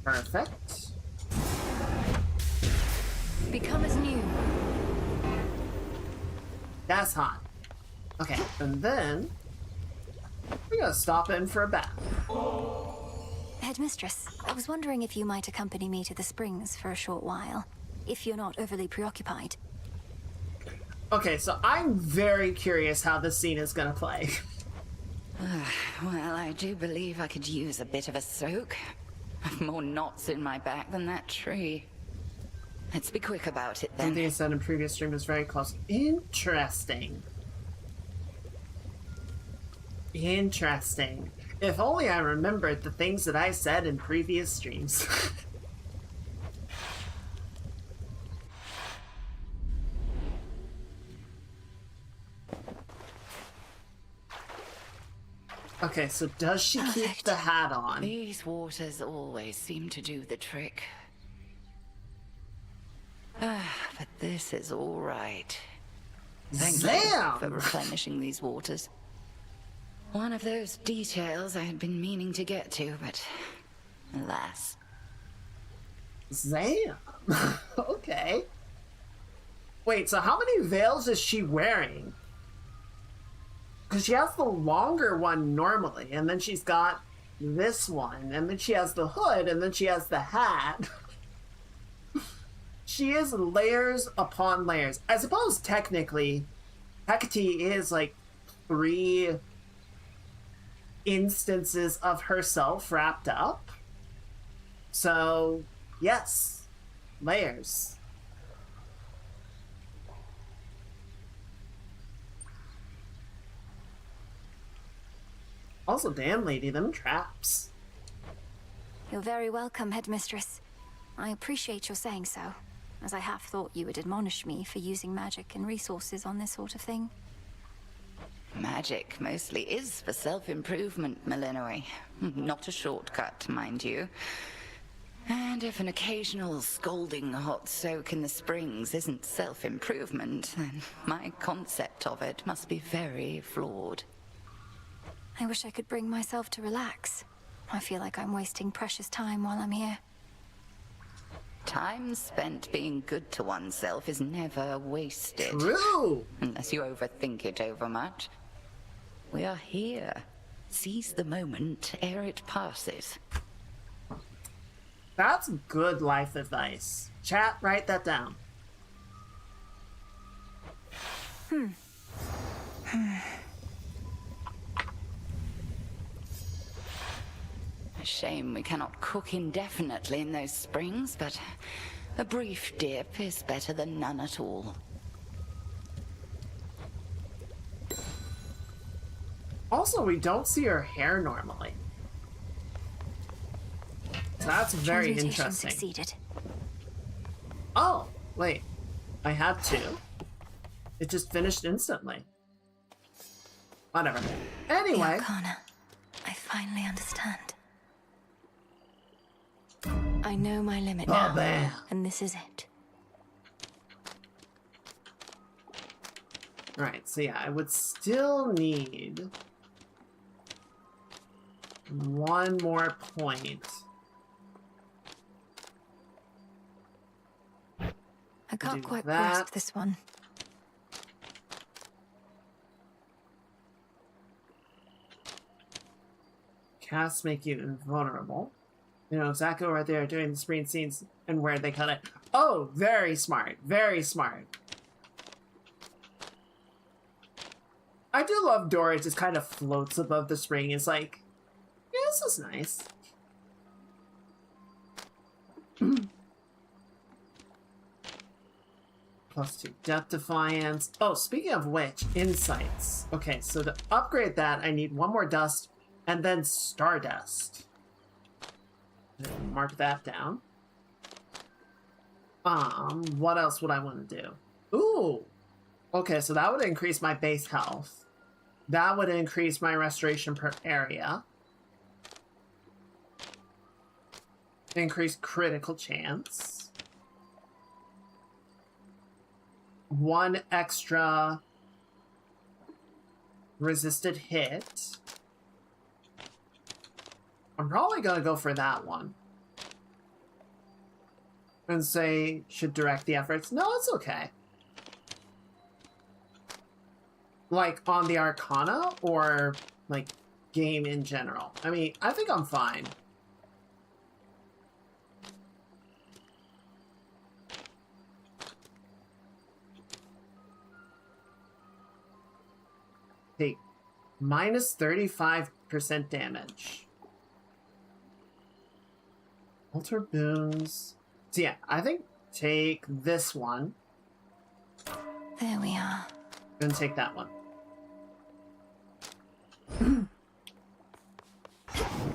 Perfect. Become as new. That's hot. Okay, and then we're gonna stop in for a bath. Headmistress, I was wondering if you might accompany me to the springs for a short while, if you're not overly preoccupied. Okay, so I'm very curious how this scene is gonna play. Well, I do believe I could use a bit of a soak. I've more knots in my back than that tree. Let's be quick about it then. Something I said in previous stream was very close. Interesting. Interesting. If only I remembered the things that I said in previous streams. Okay, so does she keep the hat on? These waters always seem to do the trick. But this is all right. Thank you for replenishing these waters. One of those details I had been meaning to get to, but alas. Zam. Okay. Wait, so how many veils is she wearing? Because she has the longer one normally, and then she's got this one, and then she has the hood, and then she has the hat. She is layers upon layers. I suppose technically, Hecate is like 3 instances of herself wrapped up. So, yes, layers. Also, damn lady, them traps. You're very welcome, Headmistress. I appreciate your saying so, as I half thought you would admonish me for using magic and resources on this sort of thing. Magic mostly is for self-improvement, Malinois. Not a shortcut, mind you. And if an occasional scalding hot soak in the springs isn't self-improvement, then my concept of it must be very flawed. I wish I could bring myself to relax. I feel like I'm wasting precious time while I'm here. Time spent being good to oneself is never wasted. True! Unless you overthink it overmuch. We are here. Seize the moment ere it passes. That's good life advice. Chat, write that down. A shame we cannot cook indefinitely in those springs, but a brief dip is better than none at all. Also, we don't see her hair normally. So that's very Transmutation interesting. Succeeded. Oh, wait. I had to. It just finished instantly. Whatever. Anyway. Arcana. I finally understand. I know my limit now, and this is it. Right, so yeah, I would still need 1 more point. I can't Do quite that. grasp this one. Casts make you invulnerable. You know exactly where they are doing the screen scenes and where they cut it. Oh, very smart. Very smart. I do love Dora just kind of floats above the spring. It's like, yeah, this is nice. +2 Death Defiance. Oh, speaking of which, Insights. Okay, so to upgrade that, I need 1 more dust and then Stardust. Mark that down. What else would I want to do? Ooh! Okay, so that would increase my base health. That would increase my restoration per area. Increase critical chance. 1 extra resisted hit. I'm probably gonna go for that one. And say, should direct the efforts. No, it's okay. Like, on the Arcana, or, like, game in general? I mean, I think I'm fine. Take minus 35% damage. Alter boons. So yeah, I think take this one. There we are. And take that one.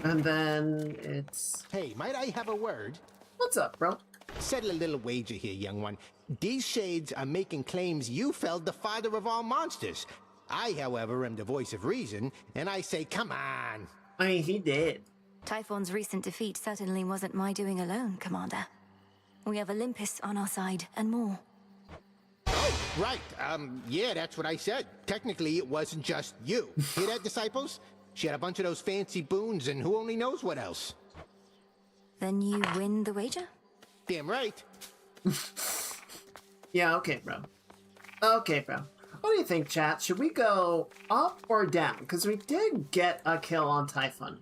And then it's... Hey, might I have a word? What's up, bro? Settle a little wager here, young one. These shades are making claims you felled the father of all monsters. I, however, am the voice of reason, and I say, come on. I mean, he did. Typhon's recent defeat certainly wasn't my doing alone, Commander. We have Olympus on our side, and more. Oh, right. Yeah, that's what I said. Technically, it wasn't just you. Hear that, disciples? She had a bunch of those fancy boons, and who only knows what else. Then you win the wager? Damn right. Yeah, okay, bro. Okay, bro. What do you think, chat? Should we go up or down? Because we did get a kill on Typhon.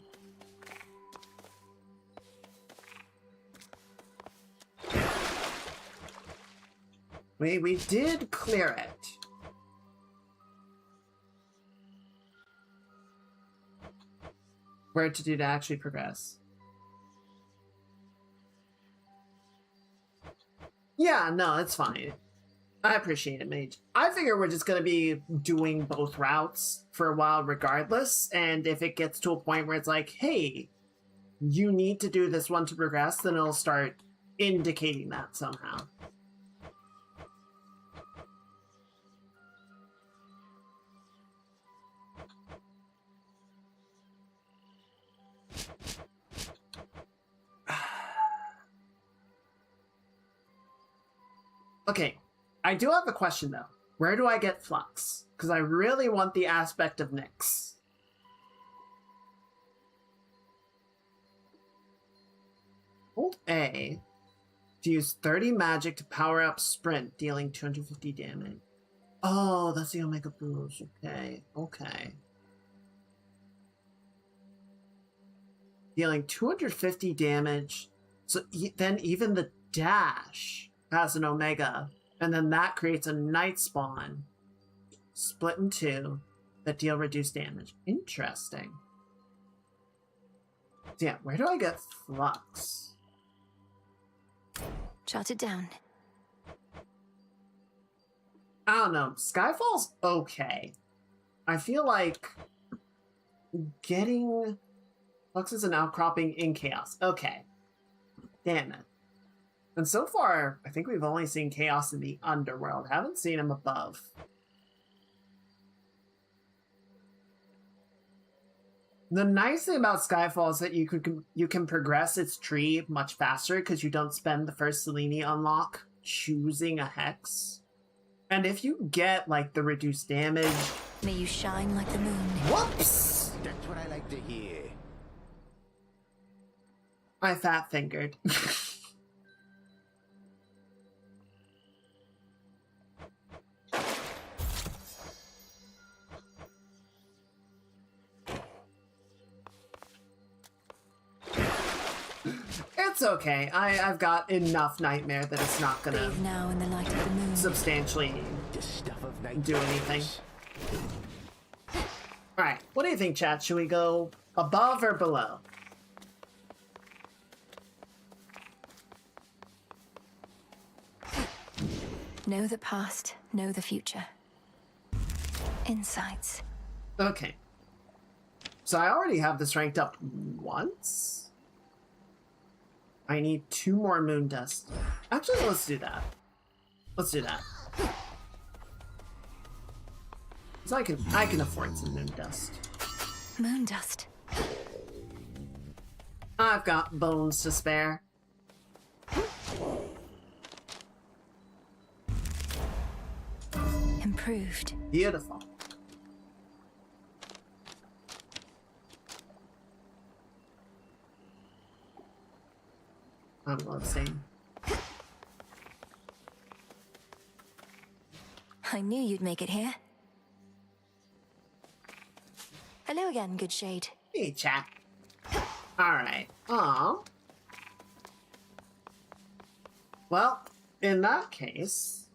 We did clear it. Where to do to actually progress. Yeah, no, it's fine. I appreciate it, Mage. I figure we're just going to be doing both routes for a while regardless, and if it gets to a point where it's like, hey, you need to do this one to progress, then it'll start indicating that somehow. Okay, I do have a question though. Where do I get Flux? Because I really want the aspect of Nyx. Hold A to use 30 magic to power up Sprint, dealing 250 damage. Oh, that's the Omega boost. Okay, okay. Dealing 250 damage. So then even the dash has an Omega, and then that creates a Night Spawn split in 2 that deal reduced damage. Interesting. So yeah, where do I get Flux? Jot it down. I don't know. Skyfall's okay. I feel like getting Flux is an outcropping in Chaos. Okay. Damn it. And so far, I think we've only seen Chaos in the Underworld. Haven't seen him above. The nice thing about Skyfall is that you can progress its tree much faster because you don't spend the first Selene unlock choosing a hex. And if you get, like, the reduced damage... May you shine like the moon. Whoops! That's what I like to hear. I fat-fingered. It's okay. I've got enough nightmare that it's not gonna Bathe now in the light of the moon. substantially The stuff of do anything. Alright, what do you think, chat? Should we go above or below? Know the past, know the future. Insights. Okay. So I already have this ranked up once. I need 2 more moon dust. Actually, let's do that. Let's do that. So I can afford some moon dust. Moon dust. I've got bones to spare. Improved. Beautiful. I'm loading. I knew you'd make it here. Hello again, good shade. Hey, chat. Alright. Well, in that case,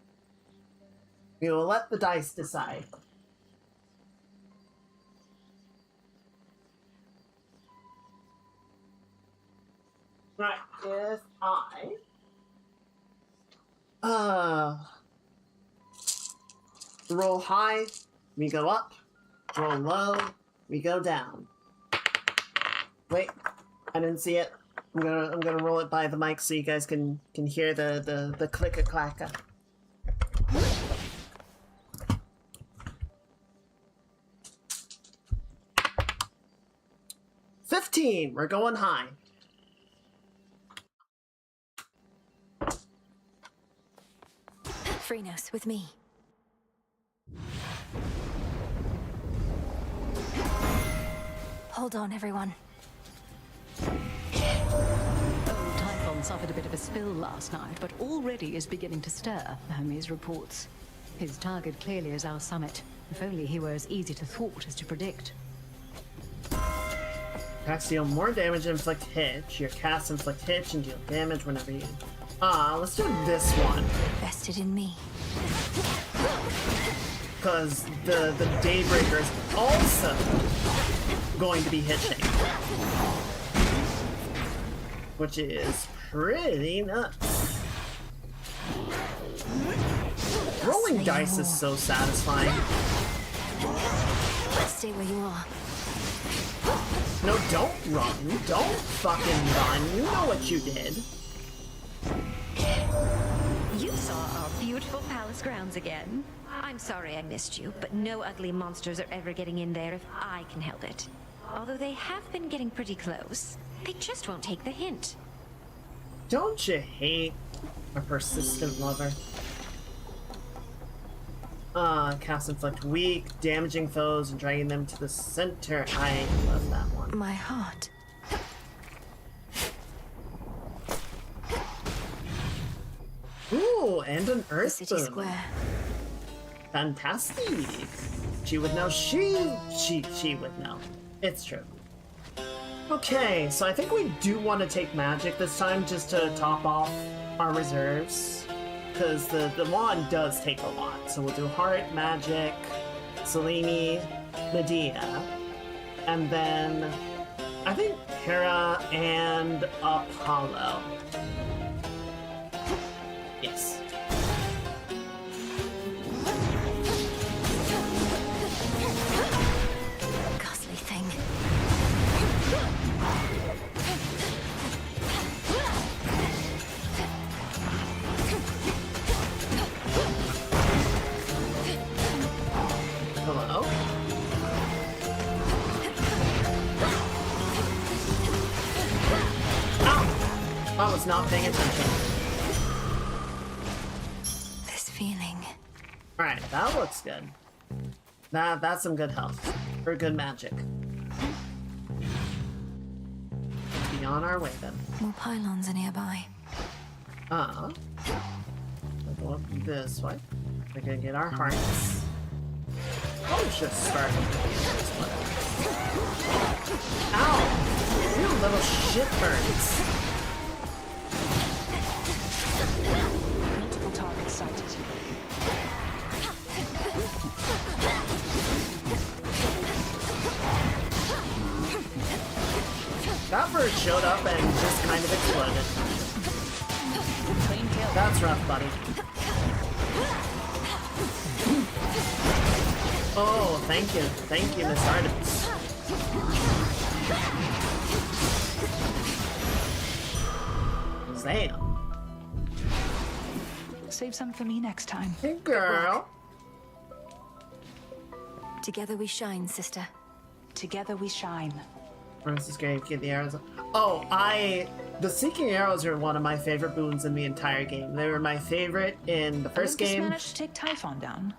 we will let the dice decide. Right, if I roll high, we go up. Roll low, we go down. Wait, I didn't see it. I'm gonna roll it by the mic so you guys can hear the clicker clacker. $15. We're going high. Freenos, with me. Hold on, everyone. Typhon suffered a bit of a spill last night, but already is beginning to stir, Hermes reports. His target clearly is our summit. If only he were as easy to thwart as to predict. Attacks deal more damage and inflict hits. Your casts inflict hits and deal damage whenever you... let's do this one. Vested in me. Because the Daybreaker is also going to be hitching. Which is pretty nuts. Rolling dice is so satisfying. Stay where you are. No, don't run. Don't fucking run. You know what you did. You saw our beautiful palace grounds again. I'm sorry I missed you, but no ugly monsters are ever getting in there if I can help it. Although they have been getting pretty close. They just won't take the hint. Don't you hate a persistent lover? Cast inflict weak, damaging foes and dragging them to the center. I love that one. My heart. Ooh, and an earth City boon. Square. Fantastic. She would know. She would know. It's true. Okay, so I think we do want to take magic this time just to top off our reserves. Because the wand does take a lot. So we'll do heart, magic, Selene, Medea, and then I think Hera and Apollo. Yes. Ghastly thing. Hello? Ow! I was not paying attention. This feeling. Alright, that looks good. That's some good health. For good magic. Be on our way then. More pylons are nearby. We'll go up this way. We're gonna get our hearts. Oh, just start this way. Ow! You little shitbirds. Multiple targets sighted. Reaper showed up and just kind of exploded. That's rough, buddy. Oh, thank you. Thank you, Miss Artemis. Damn. Save some for me next time. Hey, girl. Together we shine, sister. Together we shine. Francis Grave, get the arrows. Oh, the Seeking Arrows are one of my favorite boons in the entire game. They were my favorite in the first Olympus game. managed to take Typhon down.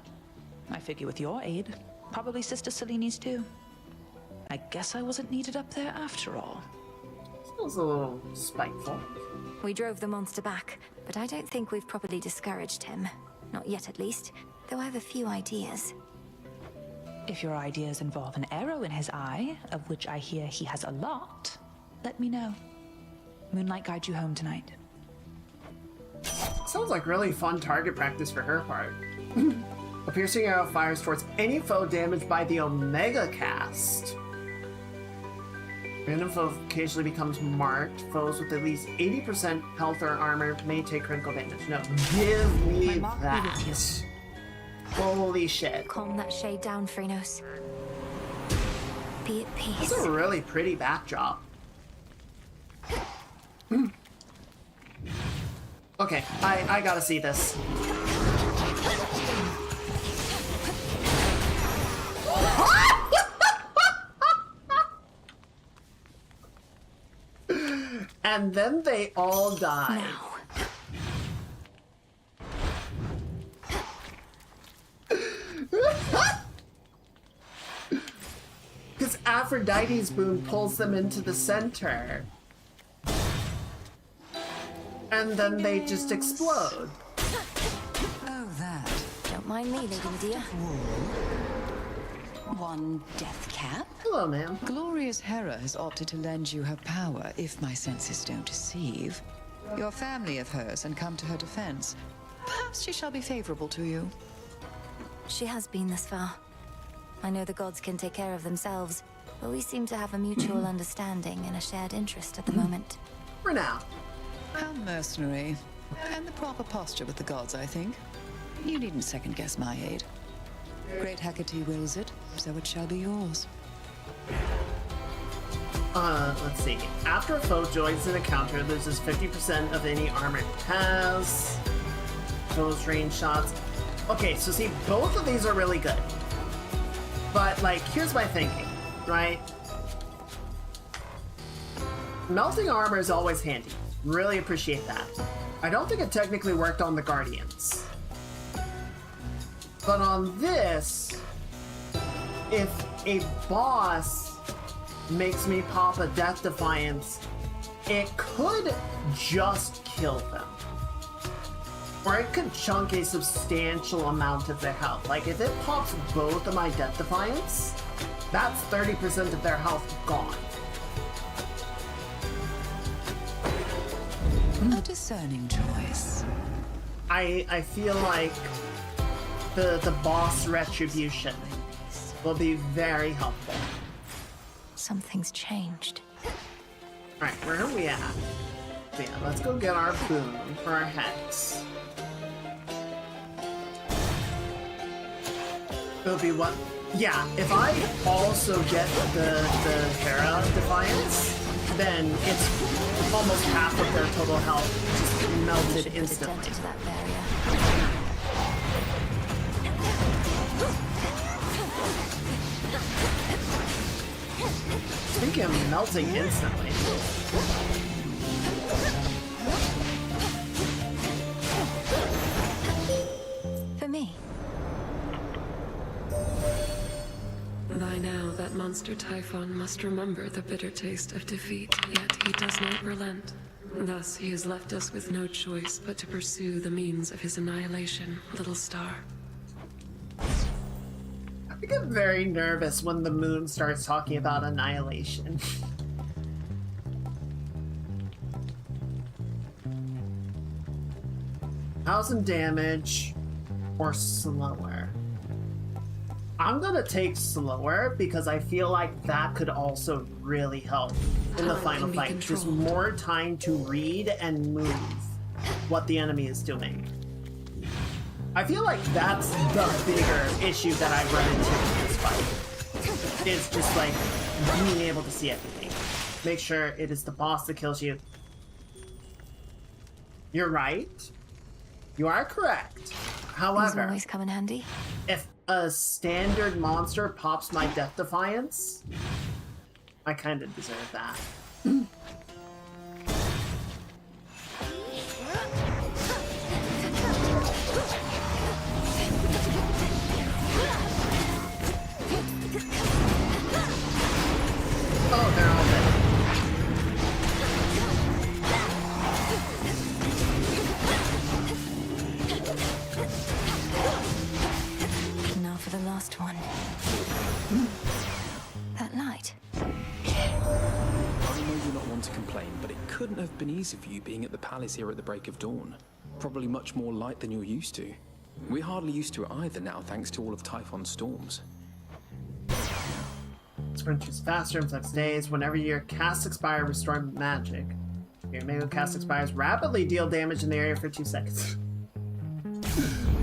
I figure with your aid, probably Sister Seleni's too. I guess I wasn't needed up there after all. Sounds a little spiteful. We drove the monster back, but I don't think we've properly discouraged him. Not yet, at least. Though I have a few ideas. If your ideas involve an arrow in his eye, of which I hear he has a lot, let me know. Moonlight guide you home tonight. Sounds like really fun target practice for her part. A piercing arrow fires towards any foe damaged by the Omega Cast. Random foe occasionally becomes marked. Foes with at least 80% health or armor may take critical damage. No, give me that. Holy shit. Calm that shade down, Phrenos. Be at peace. This is a really pretty backdrop. Okay, I gotta see this. And then they all die. Because Aphrodite's boon pulls them into the center. And then they just explode. Oh, that. Don't mind me, Lady Medea. One death cap? Hello, ma'am. Glorious Hera has opted to lend you her power, if my senses don't deceive. You're family of hers and come to her defense. Perhaps she shall be favorable to you. She has been this far. I know the gods can take care of themselves, but we seem to have a mutual understanding and a shared interest at the moment. For now. How mercenary. And the proper posture with the gods, I think. You needn't second-guess my aid. Great Hecate wills it, so it shall be yours. Let's see. After a foe joins an encounter, it loses 50% of any armor it has. Those range shots. Okay, so see, both of these are really good. But, like, here's my thinking, right? Melting armor is always handy. Really appreciate that. I don't think it technically worked on the Guardians. But on this, if a boss makes me pop a Death Defiance, it could just kill them. Or it could chunk a substantial amount of their health. Like, if it pops both of my Death Defiance, that's 30% of their health gone. A discerning choice. I feel like the boss retribution will be very helpful. Something's changed. Alright, where are we at? So yeah, let's go get our boon for our hex. It'll be what? Yeah, if I also get the Hera Defiance, then it's almost half of their total health just melted instantly. Speaking of melting instantly. For me. By now, that monster Typhon must remember the bitter taste of defeat, yet he does not relent. Thus, he has left us with no choice but to pursue the means of his annihilation, Little Star. I get very nervous when the moon starts talking about annihilation. 1,000 damage or slower. I'm gonna take slower because I feel like that could also really help in the final fight. Just more time to read and move what the enemy is doing. I feel like that's the bigger issue that I run into in this fight. Is just like being able to see everything. Make sure it is the boss that kills you. You're right. You are correct. However, always come in handy. If a standard monster pops my Death Defiance, I kind of deserve that. Oh, they're all dead. Now for the last one. That light. I know you're not one to complain, but it couldn't have been easy for you being at the palace here at the break of dawn. Probably much more light than you're used to. We're hardly used to it either now, thanks to all of Typhon's storms. Sprint is faster in flex days. Whenever your cast expire, restore magic. Your Mega cast expires, rapidly deal damage in the area for 2 seconds.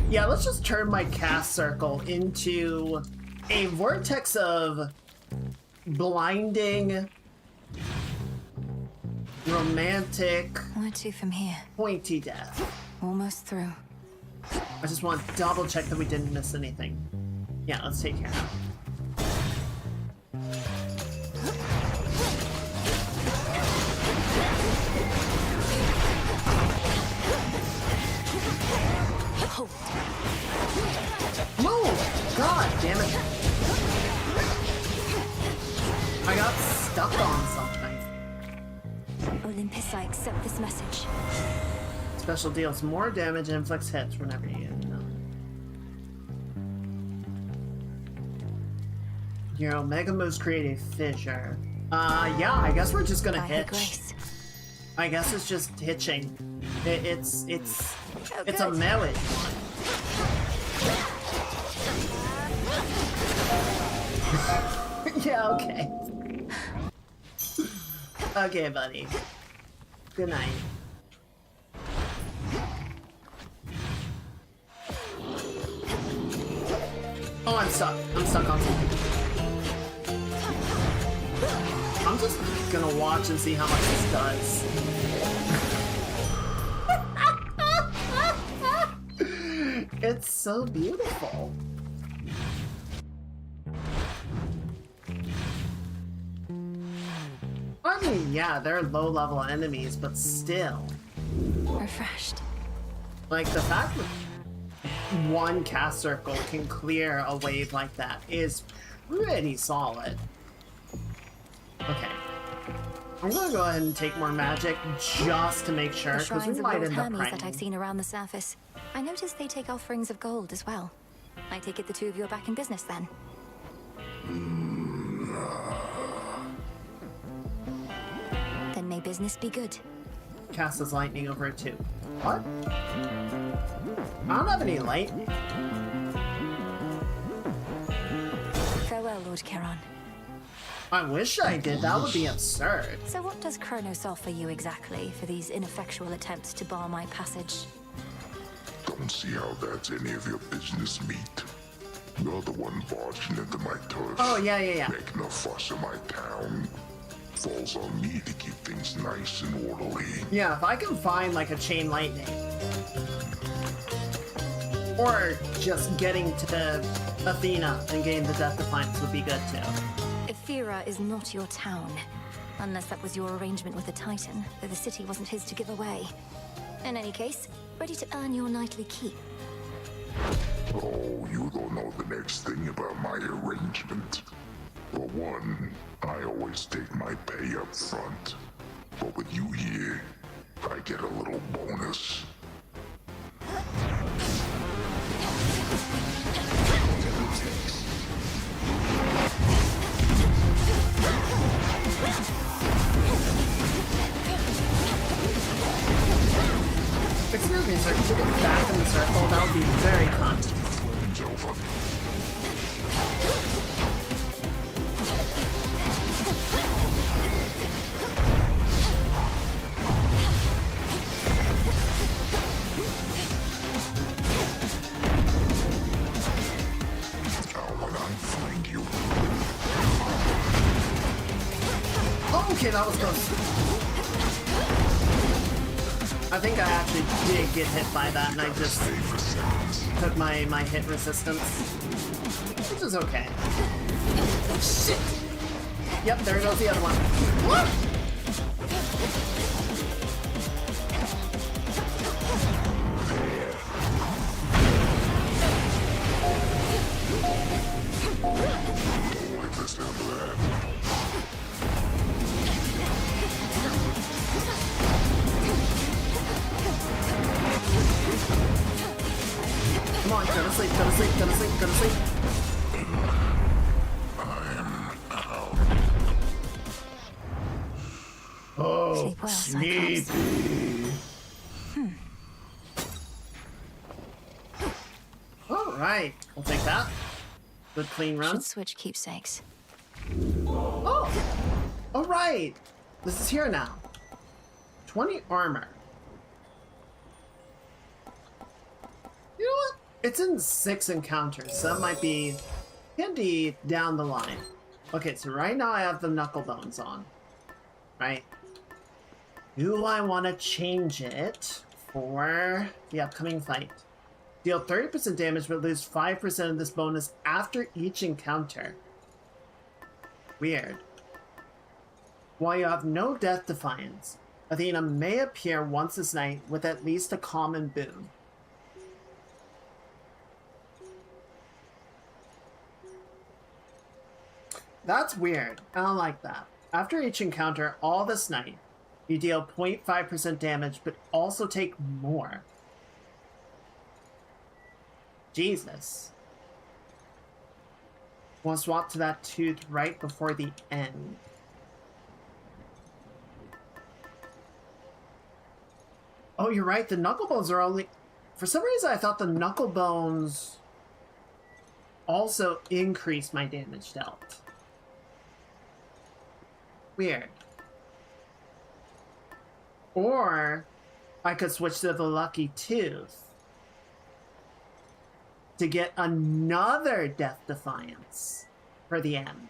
Yeah, let's just turn my cast circle into a vortex of blinding, romantic, Where to from here? pointy death. Almost through. I just want to double check that we didn't miss anything. Yeah, let's take care of it. Move! God damn it. I got stuck on something. Olympus, I accept this message. Special deals more damage and inflicts hits whenever you know. Your Omega moves create a fissure. Yeah, I guess we're just gonna hitch. I guess it's just hitching. It's a melee one. Yeah, okay. Okay, buddy. Good night. Oh, I'm stuck. I'm stuck on something. I'm just gonna watch and see how much this does. It's so beautiful. I mean, yeah, they're low-level enemies, but still. Refreshed. Like, the fact that one cast circle can clear a wave like that is pretty solid. Okay. I'm gonna go ahead and take more magic just to make sure, The because we shrines of might Lord end up Hermes praying. that I've seen around the surface. I noticed they take offerings of gold as well. I take it the two of you are back in business then? Then may business be good. Cast his lightning over it too. What? I don't have any lightning. Farewell, Lord Charon. I wish I did. That would be absurd. So what does Kronos offer you exactly for these ineffectual attempts to bar my passage? Don't see how that's any of your business, meat. You're the one barging into my turf. Oh, yeah. Making a fuss in my town. Falls on me to keep things nice and orderly. Yeah, if I can find like a chain lightning. Or just getting to Athena and getting the Death Defiance would be good too. Ephyra is not your town. Unless that was your arrangement with the Titan, though the city wasn't his to give away. In any case, ready to earn your knightly keep. Oh, you don't know the next thing about my arrangement. For one, I always take my pay up front. But with you here, I get a little bonus. Excuse me, sir, could you get back in the circle? That would be very kind. It's over. Okay, that was close. I think I actually did get hit by that, and I just took my hit resistance, which is okay. Shit! Yep, there goes the other one. What? Come on, go to sleep, go to sleep, go to sleep, go to sleep. Oh, Sleep well, sleepy. Alright, we'll take that. Good clean run. Should switch keepsakes. Oh! Alright! This is here now. 20 armor. You know what? It's in 6 encounters, so that might be handy down the line. Okay, so right now I have the knuckle bones on. Right? Do I want to change it for the upcoming fight? Deal 30% damage but lose 5% of this bonus after each encounter. Weird. While you have no death defiance, Athena may appear once this night with at least a common boon. That's weird. I don't like that. After each encounter all this night, you deal 0.5% damage, but also take more. Jesus. We'll swap to that tooth right before the end. Oh, you're right. The knuckle bones are only... For some reason, I thought the knuckle bones also increased my damage dealt. Weird. Or I could switch to the lucky tooth to get another death defiance for the end.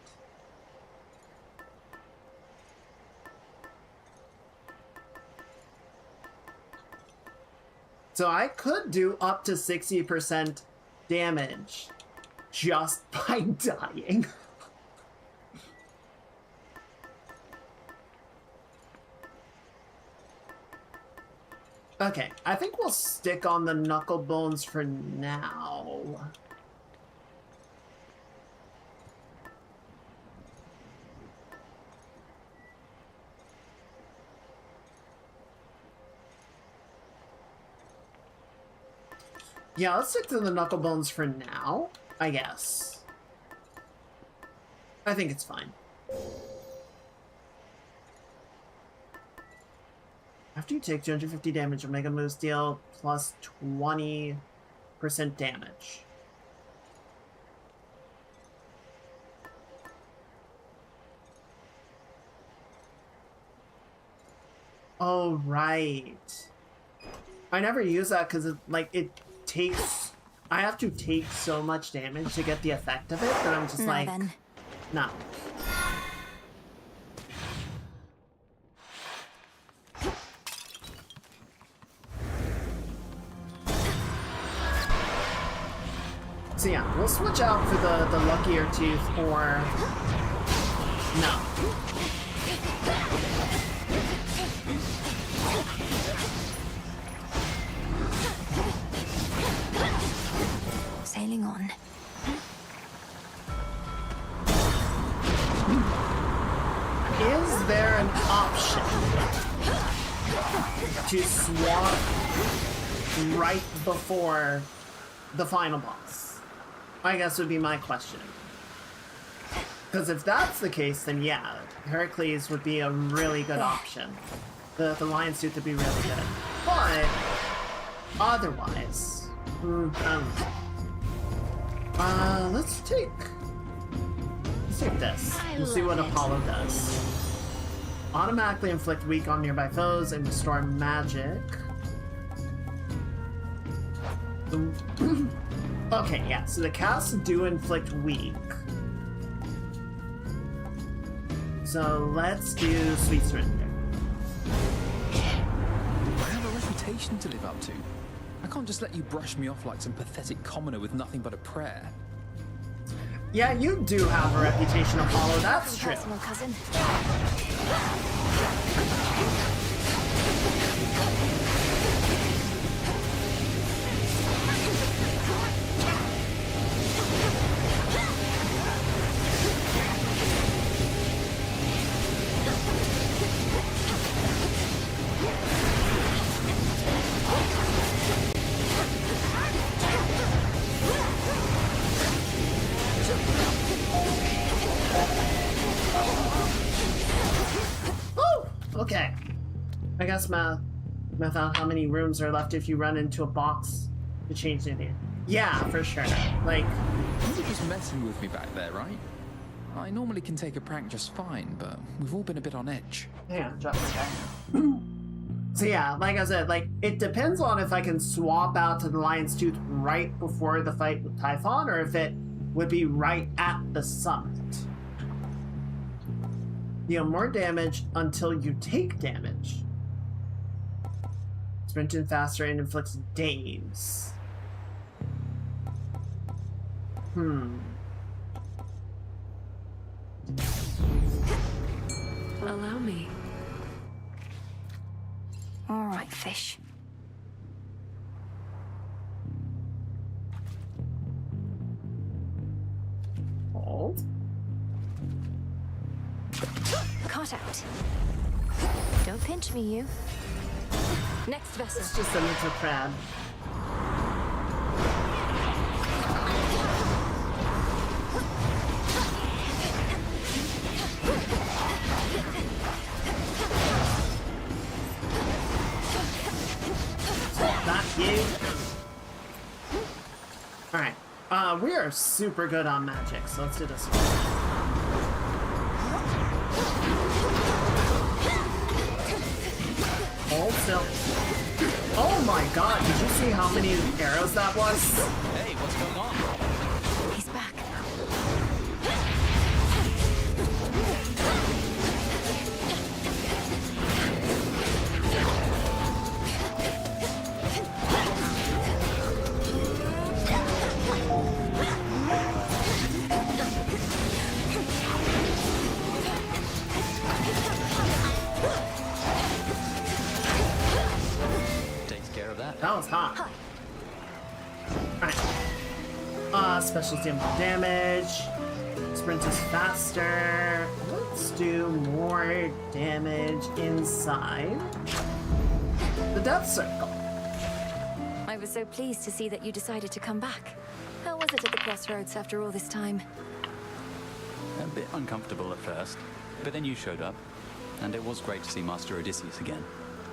So I could do up to 60% damage just by dying. Okay, I think we'll stick on the knuckle bones for now. Yeah, let's stick to the knuckle bones for now, I guess. I think it's fine. After you take 250 damage, Omega moves deal plus 20% damage. Oh, right. I never use that because it takes... I have to take so much damage to get the effect of it that I'm just like... Then. No. So yeah, we'll switch out for the luckier tooth or... No. Sailing on. Is there an option to swap right before the final boss? I guess would be my question. Because if that's the case, then yeah, Heracles would be a really good option. The lion's tooth would be really good. But otherwise, let's take this. We'll see what Apollo does. Automatically inflict weak on nearby foes and restore magic. Okay, yeah, so the casts do inflict weak. So let's do Sweet Surrender. I have a reputation to live up to. I can't just let you brush me off like some pathetic commoner with nothing but a prayer. Yeah, you do have a reputation, Apollo. That's true. Personal cousin. Okay. I guess math out how many rooms are left if you run into a box to change the name. Yeah, for sure. Like, you were just messing with me back there, right? I normally can take a prank just fine, but we've all been a bit on edge. hang on, drop the guy. So yeah, like I said, like it depends on if I can swap out to the Lion's Tooth right before the fight with Typhon, or if it would be right at the summit. Deal more damage until you take damage. Sprinting faster and inflicts daze. Allow me. All right, fish. Hold. Caught out. Don't pinch me, you. Next vessel. It's just a little crab. Not you. Alright. We are super good on magic, so let's do this one. Hold still. Oh my god, did you see how many arrows that was? Hey, what's going on? He's back. Takes care of that. That was hot. Alright. Specials deal more damage. Sprint is faster. Let's do more damage inside the Death Circle. I was so pleased to see that you decided to come back. How was it at the crossroads after all this time? A bit uncomfortable at first, but then you showed up, and it was great to see Master Odysseus again.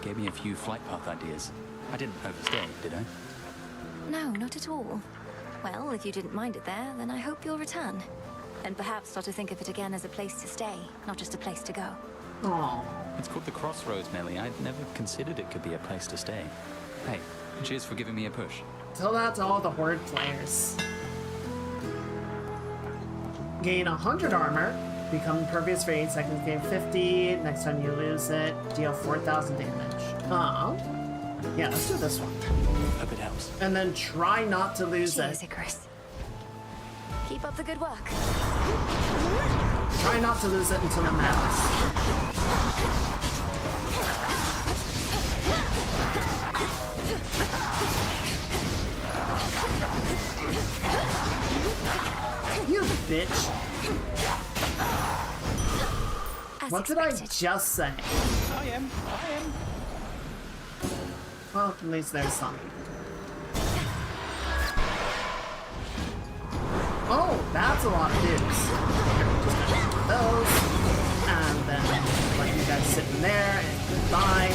Gave me a few flight path ideas. I didn't overstay, did I? No, not at all. Well, if you didn't mind it there, then I hope you'll return. And perhaps start to think of it again as a place to stay, not just a place to go. Aww. It's called the Crossroads, Millie. I'd never considered it could be a place to stay. Hey, cheers for giving me a push. Tell that to all the Horde players. Gain 100 armor. Become impervious for 8 seconds. Gain 50. Next time you lose it, deal 4,000 damage. Yeah, let's do this one. Hope it helps. And then try not to lose Cheers, it. Icarus. Keep up the good work. Try not to lose it until it matters. You bitch. What did I just say? I am. Well, at least there's some. Oh, that's a lot of dudes. Just gonna do those. And then let you guys sit in there and goodbye.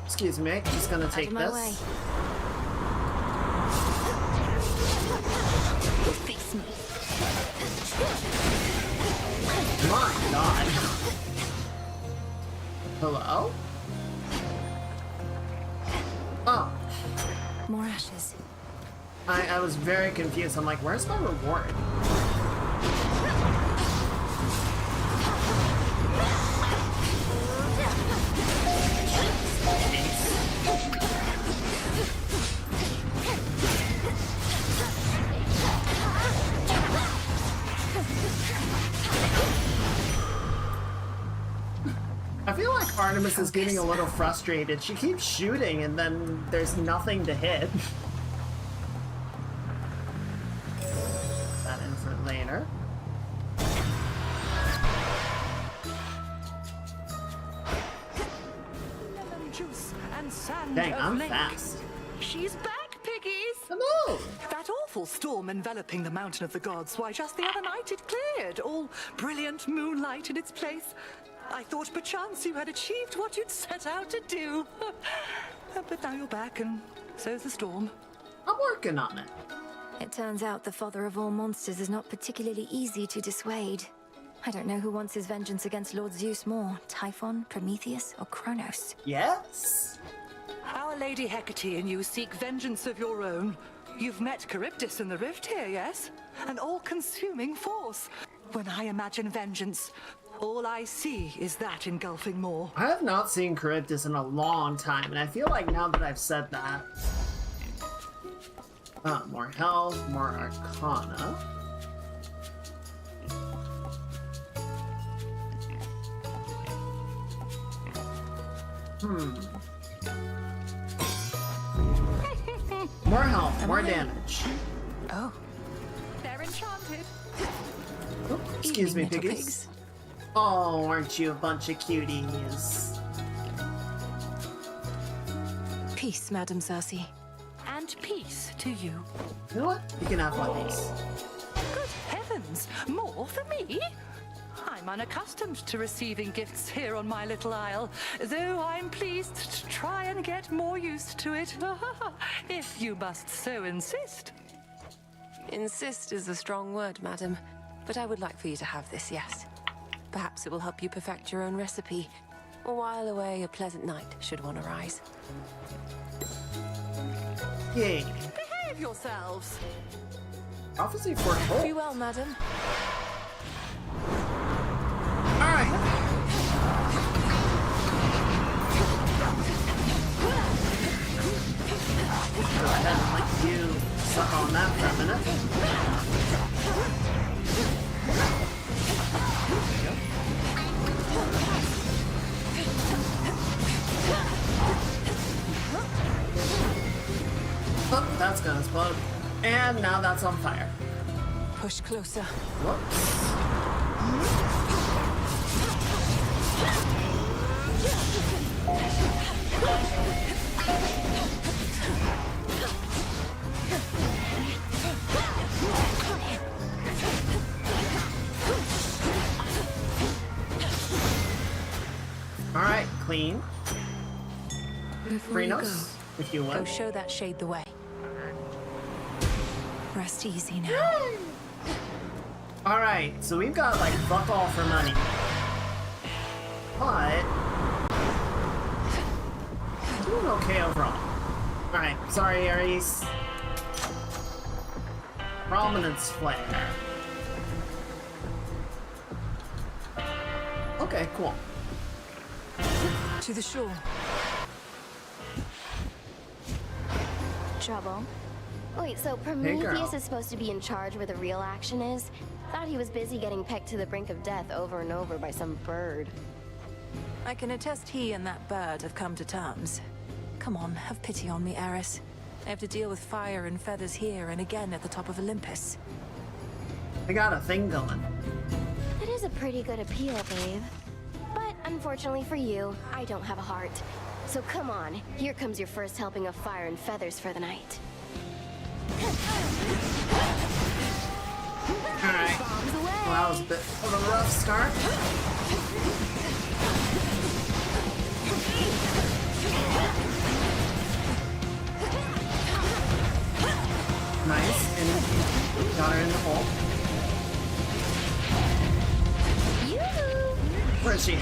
Excuse me, just gonna take Out of my this. way. Face me. My god. Hello? Oh. More ashes. I was very confused. I'm like, where's my reward? I feel like Artemis is getting a little frustrated. She keeps shooting and then there's nothing to hit. That in for later. Lemon juice and sand Dang, of I'm lake. fast. She's back, piggies! Hello! That awful storm enveloping the Mountain of the Gods, why, just the other night it cleared, all brilliant moonlight in its place. I thought perchance you had achieved what you'd set out to do. But now you're back, and so's the storm. I'm working on it. It turns out the father of all monsters is not particularly easy to dissuade. I don't know who wants his vengeance against Lord Zeus more, Typhon, Prometheus, or Kronos. Yes? Our Lady Hecate and you seek vengeance of your own. You've met Charybdis in the rift here, yes? An all-consuming force. When I imagine vengeance, all I see is that engulfing maw. I have not seen Charybdis in a long time, and I feel like now that I've said that... more health, more arcana. More health, more damage. Oh. They're enchanted. Oh, excuse me, Evening, little piggies. Oh, aren't you a bunch of cuties? Peace, Madam Circe. And peace to you. You know what? You can have one of these. Good heavens, more for me? I'm unaccustomed to receiving gifts here on my little isle, though I'm pleased to try and get more used to it, if you must so insist. Insist is a strong word, madam, but I would like for you to have this, yes. Perhaps it will help you perfect your own recipe, or while away a pleasant night should one arise. Yay. Behave yourselves! Prophecy foretold. Be well, madam. Alright. Go ahead and let you suck on that for a minute. Oh, that's gonna explode. And now that's on fire. Push closer. Whoops. Alright, clean. Before you go, Frenos, if you go would. show that shade the way. Rest easy now. Alright, so we've got like fuck all for money. But doing okay overall. Alright, sorry Ares. Prominence flare. Okay, cool. To the shore. Trouble? Wait, so girl. Prometheus is supposed to be in charge where the real action is? Thought he was busy getting pecked to the brink of death over and over by some bird. I can attest he and that bird have come to terms. Come on, have pity on me, Eris. I have to deal with fire and feathers here and again at the top of Olympus. I got a thing going. That is a pretty good appeal, babe. But unfortunately for you, I don't have a heart. So come on, here comes your first helping of fire and feathers for the night. Alright. Well, that was a bit of a rough start. Nice, and got her in the hole. Where is she?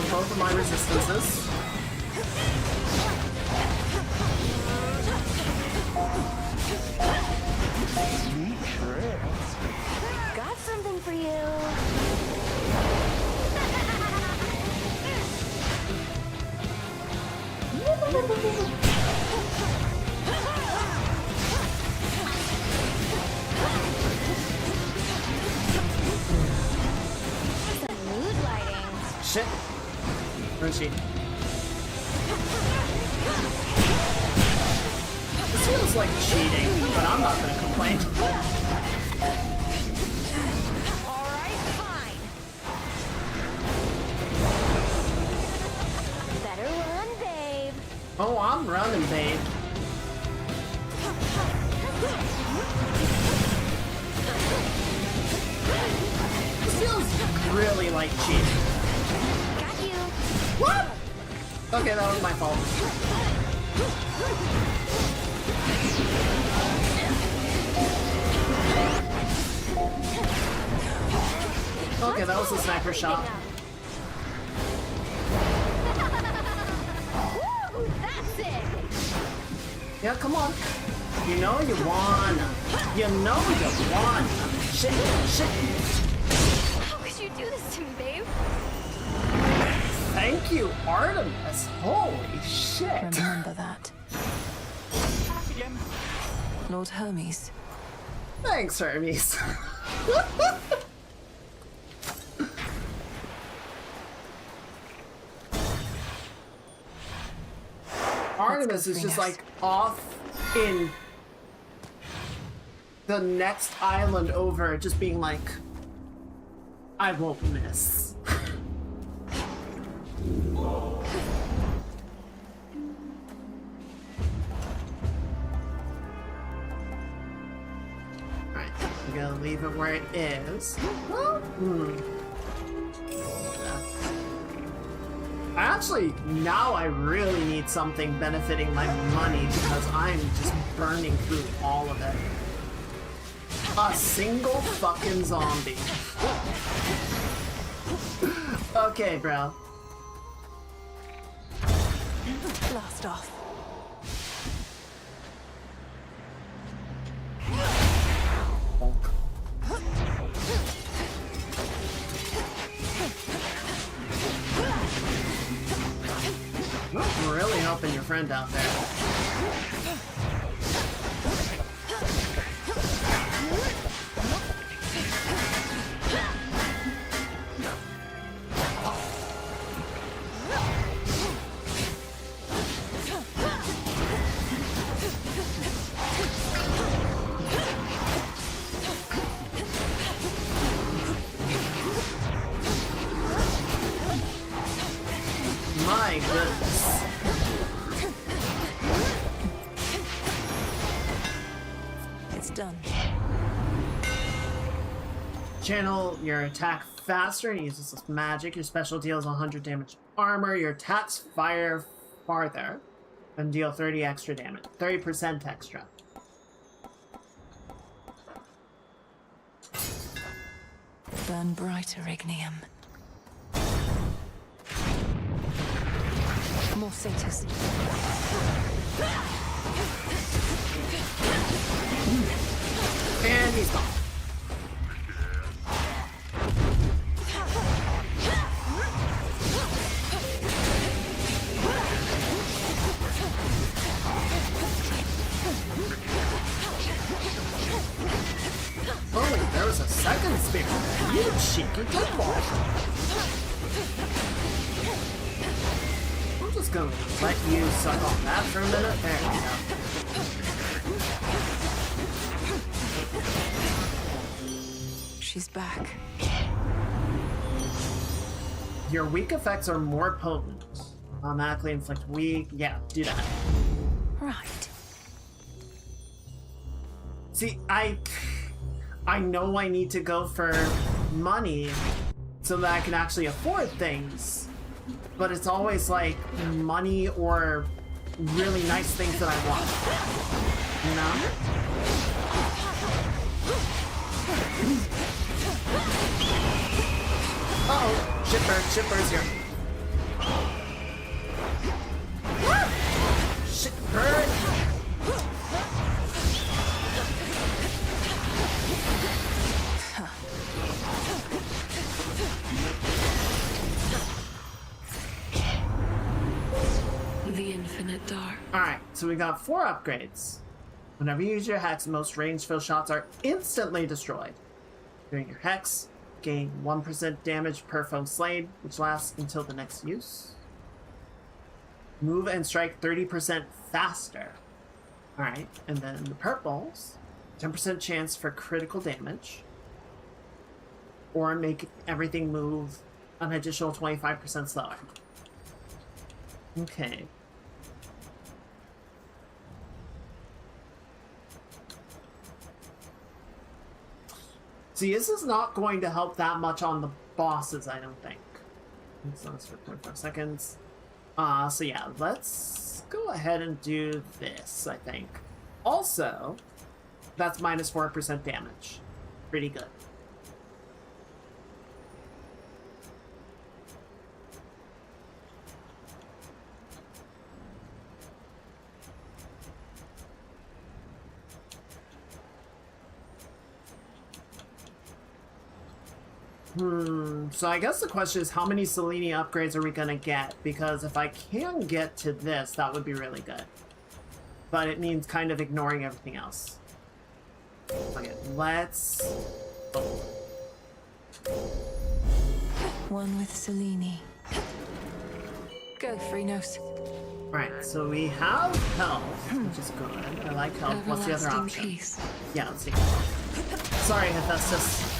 both of my resistances. Got something for you. Some mood lighting. Shit. Where is she? This feels like cheating, but I'm not gonna complain. Alright, fine. Better run, babe. Oh, I'm running, babe. This feels really like cheating. Got you. What? Okay, that was my fault. Okay, that was a sniper shot. Woo, that's it. Yeah, come on. You know you wanna. You know you wanna. Shit, shit. How could you do this to me, babe? Thank you, Artemis. Holy shit. Remember that. Lord Hermes. Thanks, Hermes. Artemis is just like off in the next island over, just being like, I won't miss. Alright, I'm gonna leave it where it is. Actually, now I really need something benefiting my money because I'm just burning through all of it. A single fucking zombie. Okay, bro. Blast off. I'm really helping your friend out there. My goodness. It's done. Channel your attack faster and uses this magic. Your special deals 100 damage armor. Your attacks fire farther and deal 30 extra damage. 30% extra. Burn brighter, Ignium. More satyrs. And he's gone. Oh, there was a second spear. You cheeky goodball. I'm just gonna let you suck on that for a minute. There you go. She's back. Your weak effects are more potent. Automatically inflict weak. Yeah, do that. Right. See, I know I need to go for money so that I can actually afford things. But it's always like money or really nice things that I want. You know? Uh-oh. Shitbird. Shitbird's here. the infinite dark. Alright, so we got 4 upgrades. Whenever you use your hex, most range fill shots are instantly destroyed. During your hex, gain 1% damage per foe slain, which lasts until the next use. Move and strike 30% faster. Alright, and then the purples, 10% chance for critical damage. Or make everything move an additional 25% slower. Okay. See, this is not going to help that much on the bosses, I don't think. It's not for 25 seconds. So yeah, let's go ahead and do this, I think. Also, that's minus 4% damage. Pretty good. So I guess the question is, how many Selene upgrades are we gonna get? Because if I can get to this, that would be really good. But it means kind of ignoring everything else. Okay, let's... One with Selene. Go, Phrynos. Alright, so we have health, which is good. I like health. What's the other option? Peace. Yeah, let's see. Sorry, Hephaestus.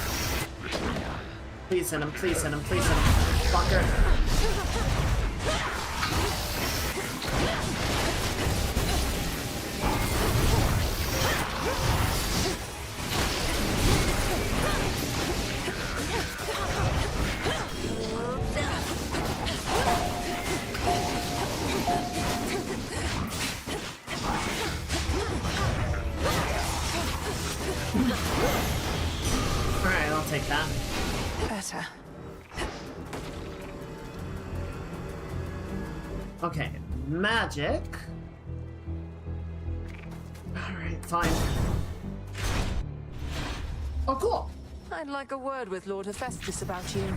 Please hit him, please hit him, please hit him. Fucker. Alright, I'll take that. Better. Okay, magic. Alright, fine. Oh, cool. I'd like a word with Lord Hephaestus about you.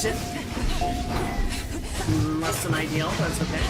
Shit. Less than ideal, but it's okay.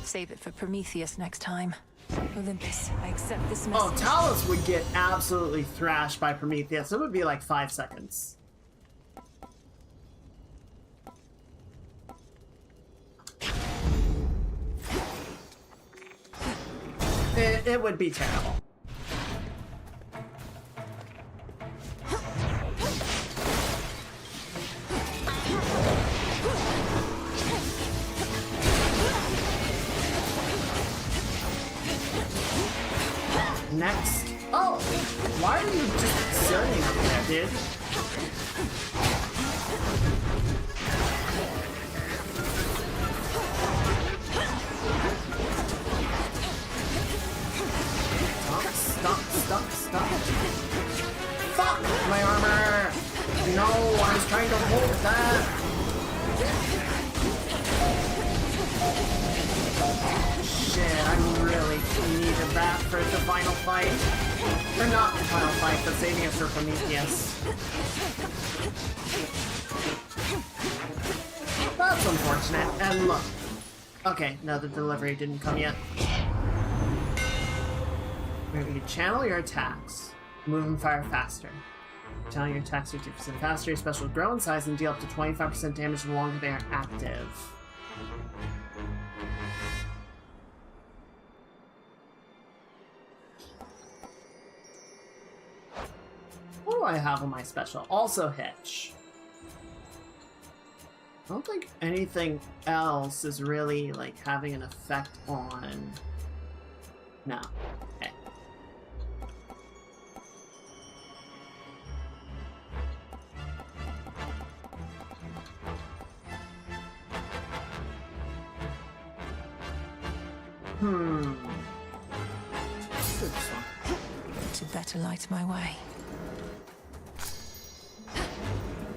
Save it for Prometheus next time. Olympus, I accept this message. Oh, Talos would get absolutely thrashed by Prometheus. It would be like 5 seconds. It would be terrible. Next. Oh, why are you just sitting up there, dude? Stop. Fuck my armor! No, I was trying to hold that. Shit, I really needed that for the final fight. Or not the final fight, but saving us for Prometheus. That's unfortunate. And look. Okay, no, the delivery didn't come yet. Maybe you channel your attacks. Move and fire faster. Tell your attacks 50% faster. Your special grow in size and deal up to 25% damage the longer they are active. What do I have on my special? Also Hitch. I don't think anything else is really, like, having an effect on... No. Okay. To better light my way.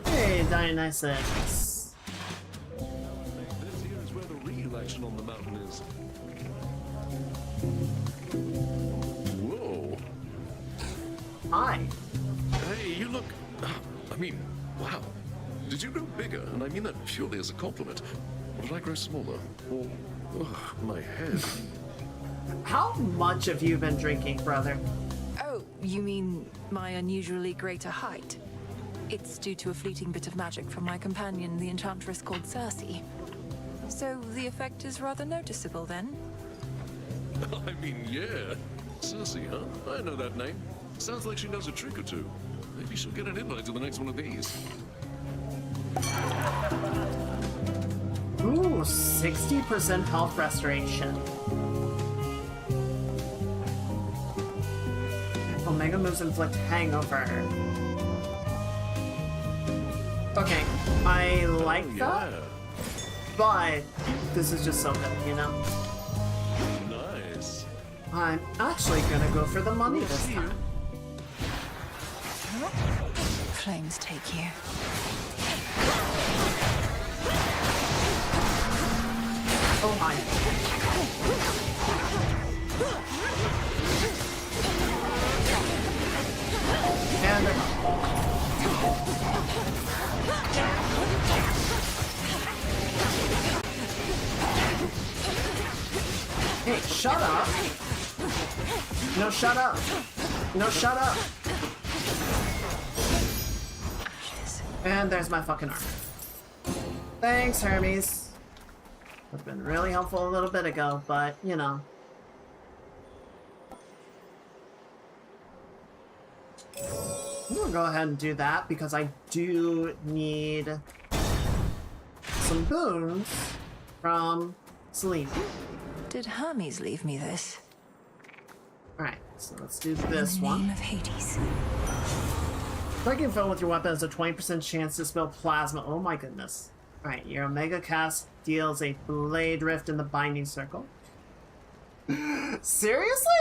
Hey, Dionysus. This here is where the real action on the mountain is. Whoa. Hi. Hey, you look... I mean, wow. Did you grow bigger? And I mean that purely as a compliment. Or did I grow smaller? Or... Ugh, my head. How much have you been drinking, brother? Oh, you mean my unusually greater height? It's due to a fleeting bit of magic from my companion, the enchantress called Circe. So the effect is rather noticeable then? I mean, yeah. Circe, huh? I know that name. Sounds like she knows a trick or two. Maybe she'll get an invite to the next one of these. Ooh, 60% health restoration. Omega moves inflict hangover. Okay, I like that, but this is just so good, you know? Nice. I'm actually gonna go for the money this time. Flames take you. Oh my. And hey, shut up. No, shut up. No, shut up. And there's my fucking arm. Thanks, Hermes. Would have been really helpful a little bit ago, but, you know. I'm gonna go ahead and do that because I do need some boons from Selene. Did Hermes leave me this? Alright, so let's do this one. In the name of Hades. Striking foe with your weapon has a 20% chance to spill plasma. Oh my goodness. Alright, your Omega cast deals a blade rift in the binding circle. Seriously?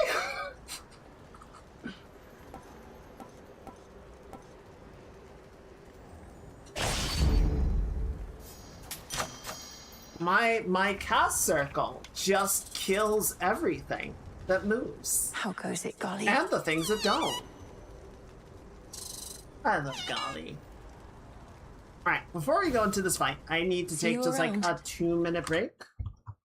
My cast circle just kills everything that moves. How goes it, Golly? And the things that don't. I love Golly. Alright, before we go into this fight, I need to take just like a 2-minute break.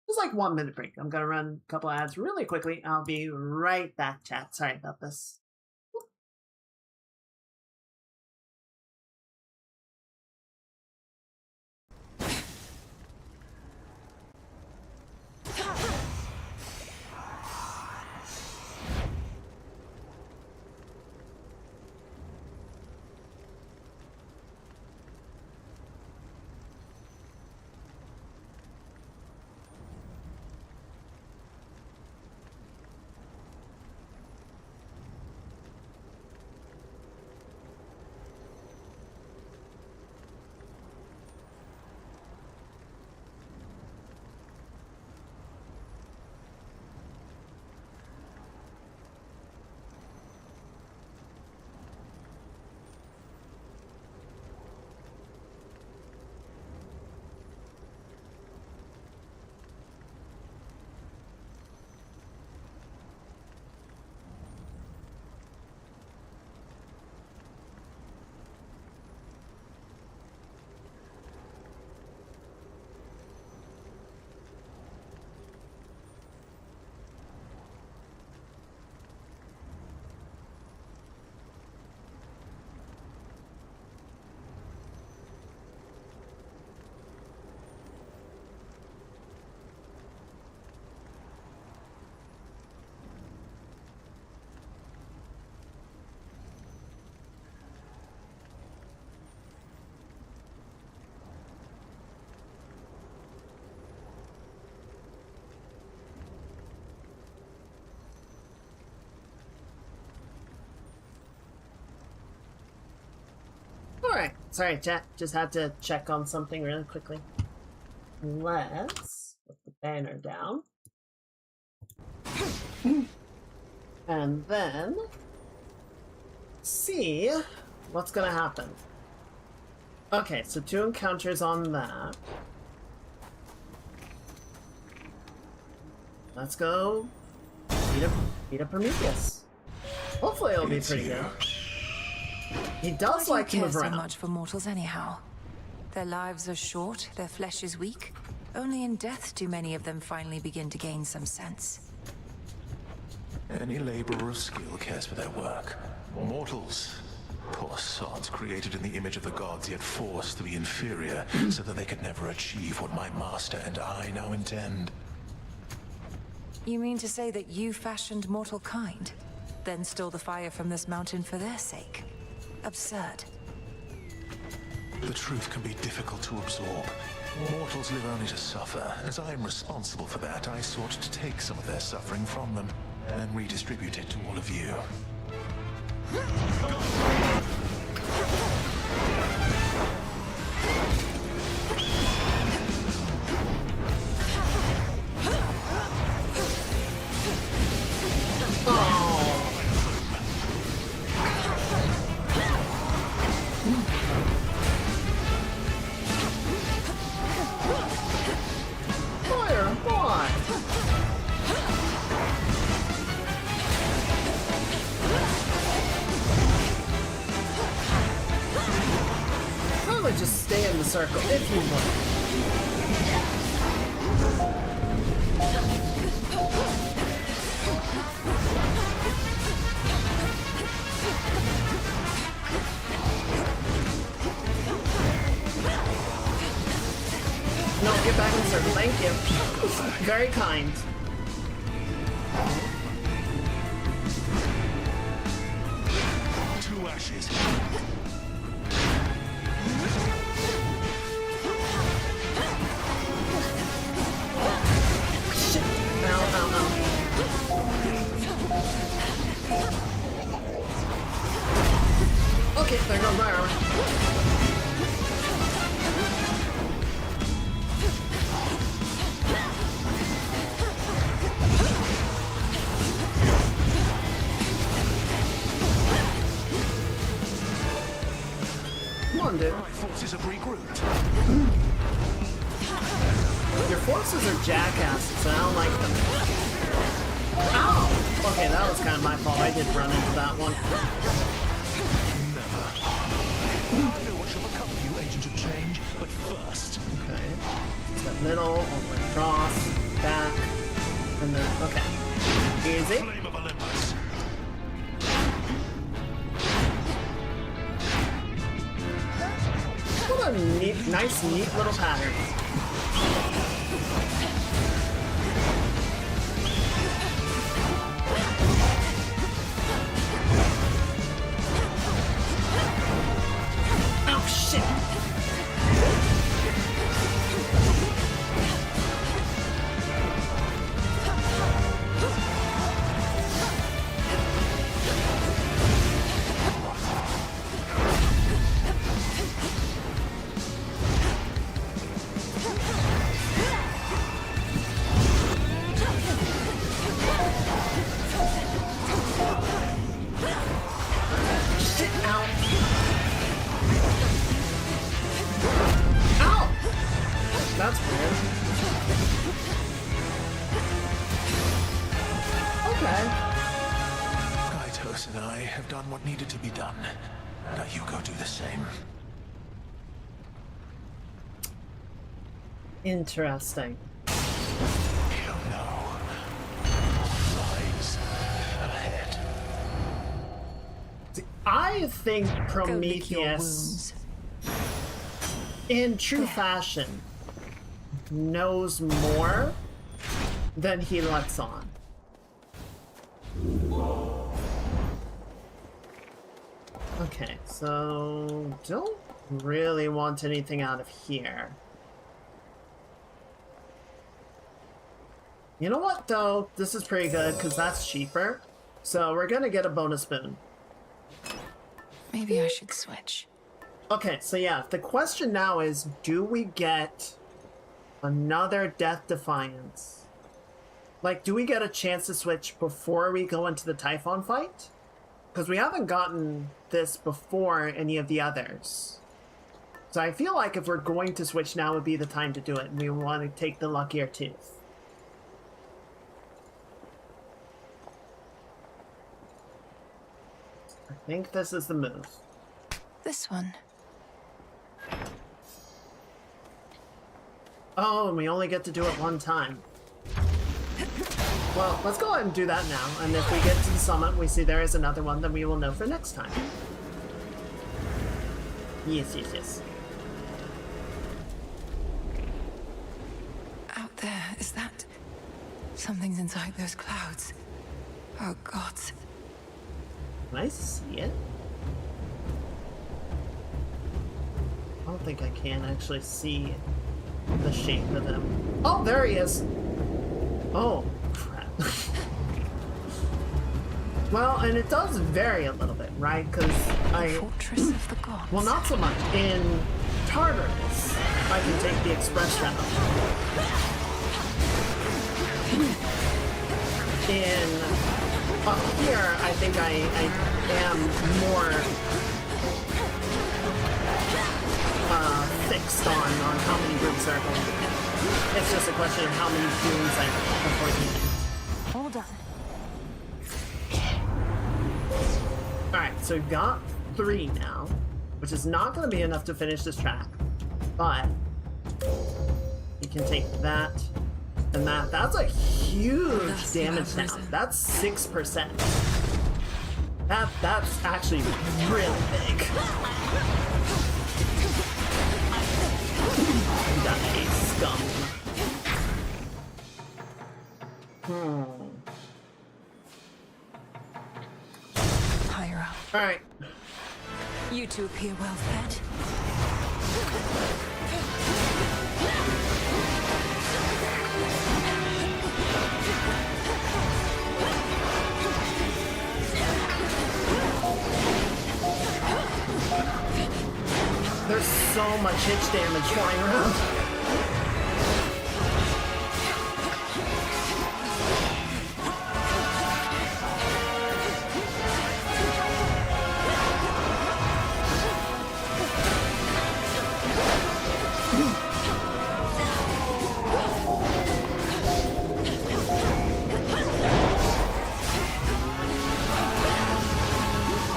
Just like 1 minute break. I'm gonna run a couple ads really quickly. I'll be right back, chat. Sorry about this. Alright, sorry, chat. Just had to check on something really quickly. Let's put the banner down. And then see what's gonna happen. Okay, so 2 encounters on that. Let's go beat up Prometheus. Hopefully it'll be pretty good. He does like to move around. so much for mortals anyhow? Their lives are short, their flesh is weak. Only in death do many of them finally begin to gain some sense. Any laborer of skill cares for their work. Mortals, poor sods created in the image of the gods, yet forced to be inferior so that they could never achieve what my master and I now intend. You mean to say that you fashioned mortal kind, then stole the fire from this mountain for their sake? Absurd. The truth can be difficult to absorb. Mortals live only to suffer. As I am responsible for that, I sought to take some of their suffering from them and redistribute it to all of you. Just stay in the circle if you want. No, get back in the circle. Thank you. Very kind. Two ashes. Okay, there goes my armor. Come on, dude. My forces have regrouped. Your forces are jackasses, and I don't like them. Ow! Okay, that was kind of my fault. I did run into that one. I know what shall become of you, agent of change, but first. Okay. Step middle, all the way across, back, and then, okay. Easy. Flame of Olympus. What a neat, nice, neat little pattern. Interesting. You know, lies ahead. See, I think Prometheus, in true fashion, knows more than he lets on. Okay, so don't really want anything out of here. You know what, though? This is pretty good, because that's cheaper. So we're gonna get a bonus boon. Maybe I should switch. Okay, so yeah, the question now is, do we get another Death Defiance? Like, do we get a chance to switch before we go into the Typhon fight? Because we haven't gotten this before any of the others. So I feel like if we're going to switch, now would be the time to do it, and we want to take the luckier tooth. I think this is the move. This one. Oh, and we only get to do it one time. Well, let's go ahead and do that now, and if we get to the summit and we see there is another one, then we will know for next time. Yes, yes, yes. Out there, is that... Something's inside those clouds. Oh, gods. Can I see it? I don't think I can actually see the shape of him. Oh, there he is! Oh, crap. Well, and it does vary a little bit, right? Because Fortress of the Gods. Well, not so much. In Tartarus, I can take the express route. In up here, I think I am more fixed on how many rooms are going to be. It's just a question of how many rooms I before the end. All done. Alright, so we've got 3 now, which is not going to be enough to finish this track, but we can take that and that. That's a huge damage down. That's 6%. That's actually really big. That is scum. Higher up. Alright. You two appear well fed. There's so much hitch damage flying around.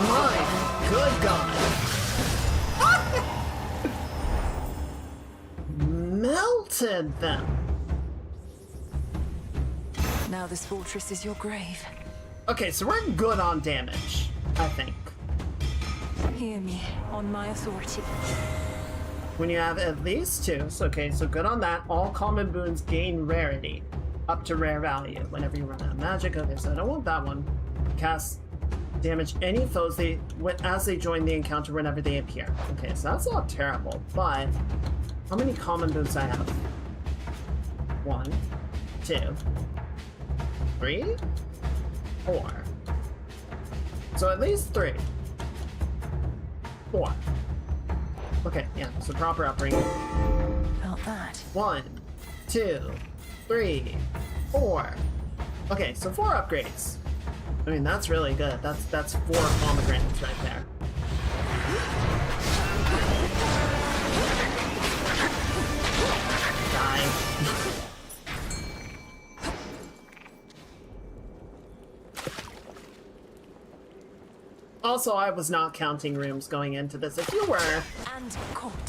My good God. Melted them. Now this fortress is your grave. Okay, so we're good on damage, I think. Hear me, on my authority. When you have at least 2, so okay, so good on that. All common boons gain rarity, up to rare value whenever you run out of magic. Okay, so I don't want that one. Cast damage any foes as they join the encounter whenever they appear. Okay, so that's not terrible, but how many common boons I have? 1, 2, 3, 4. So at least 3. 4. Okay, yeah, so proper upbringing. Felt that. 1, 2, 3, 4. Okay, so 4 upgrades. I mean, that's really good. That's 4 pomegranates right there. Die. Also, I was not counting rooms going into this. If you were,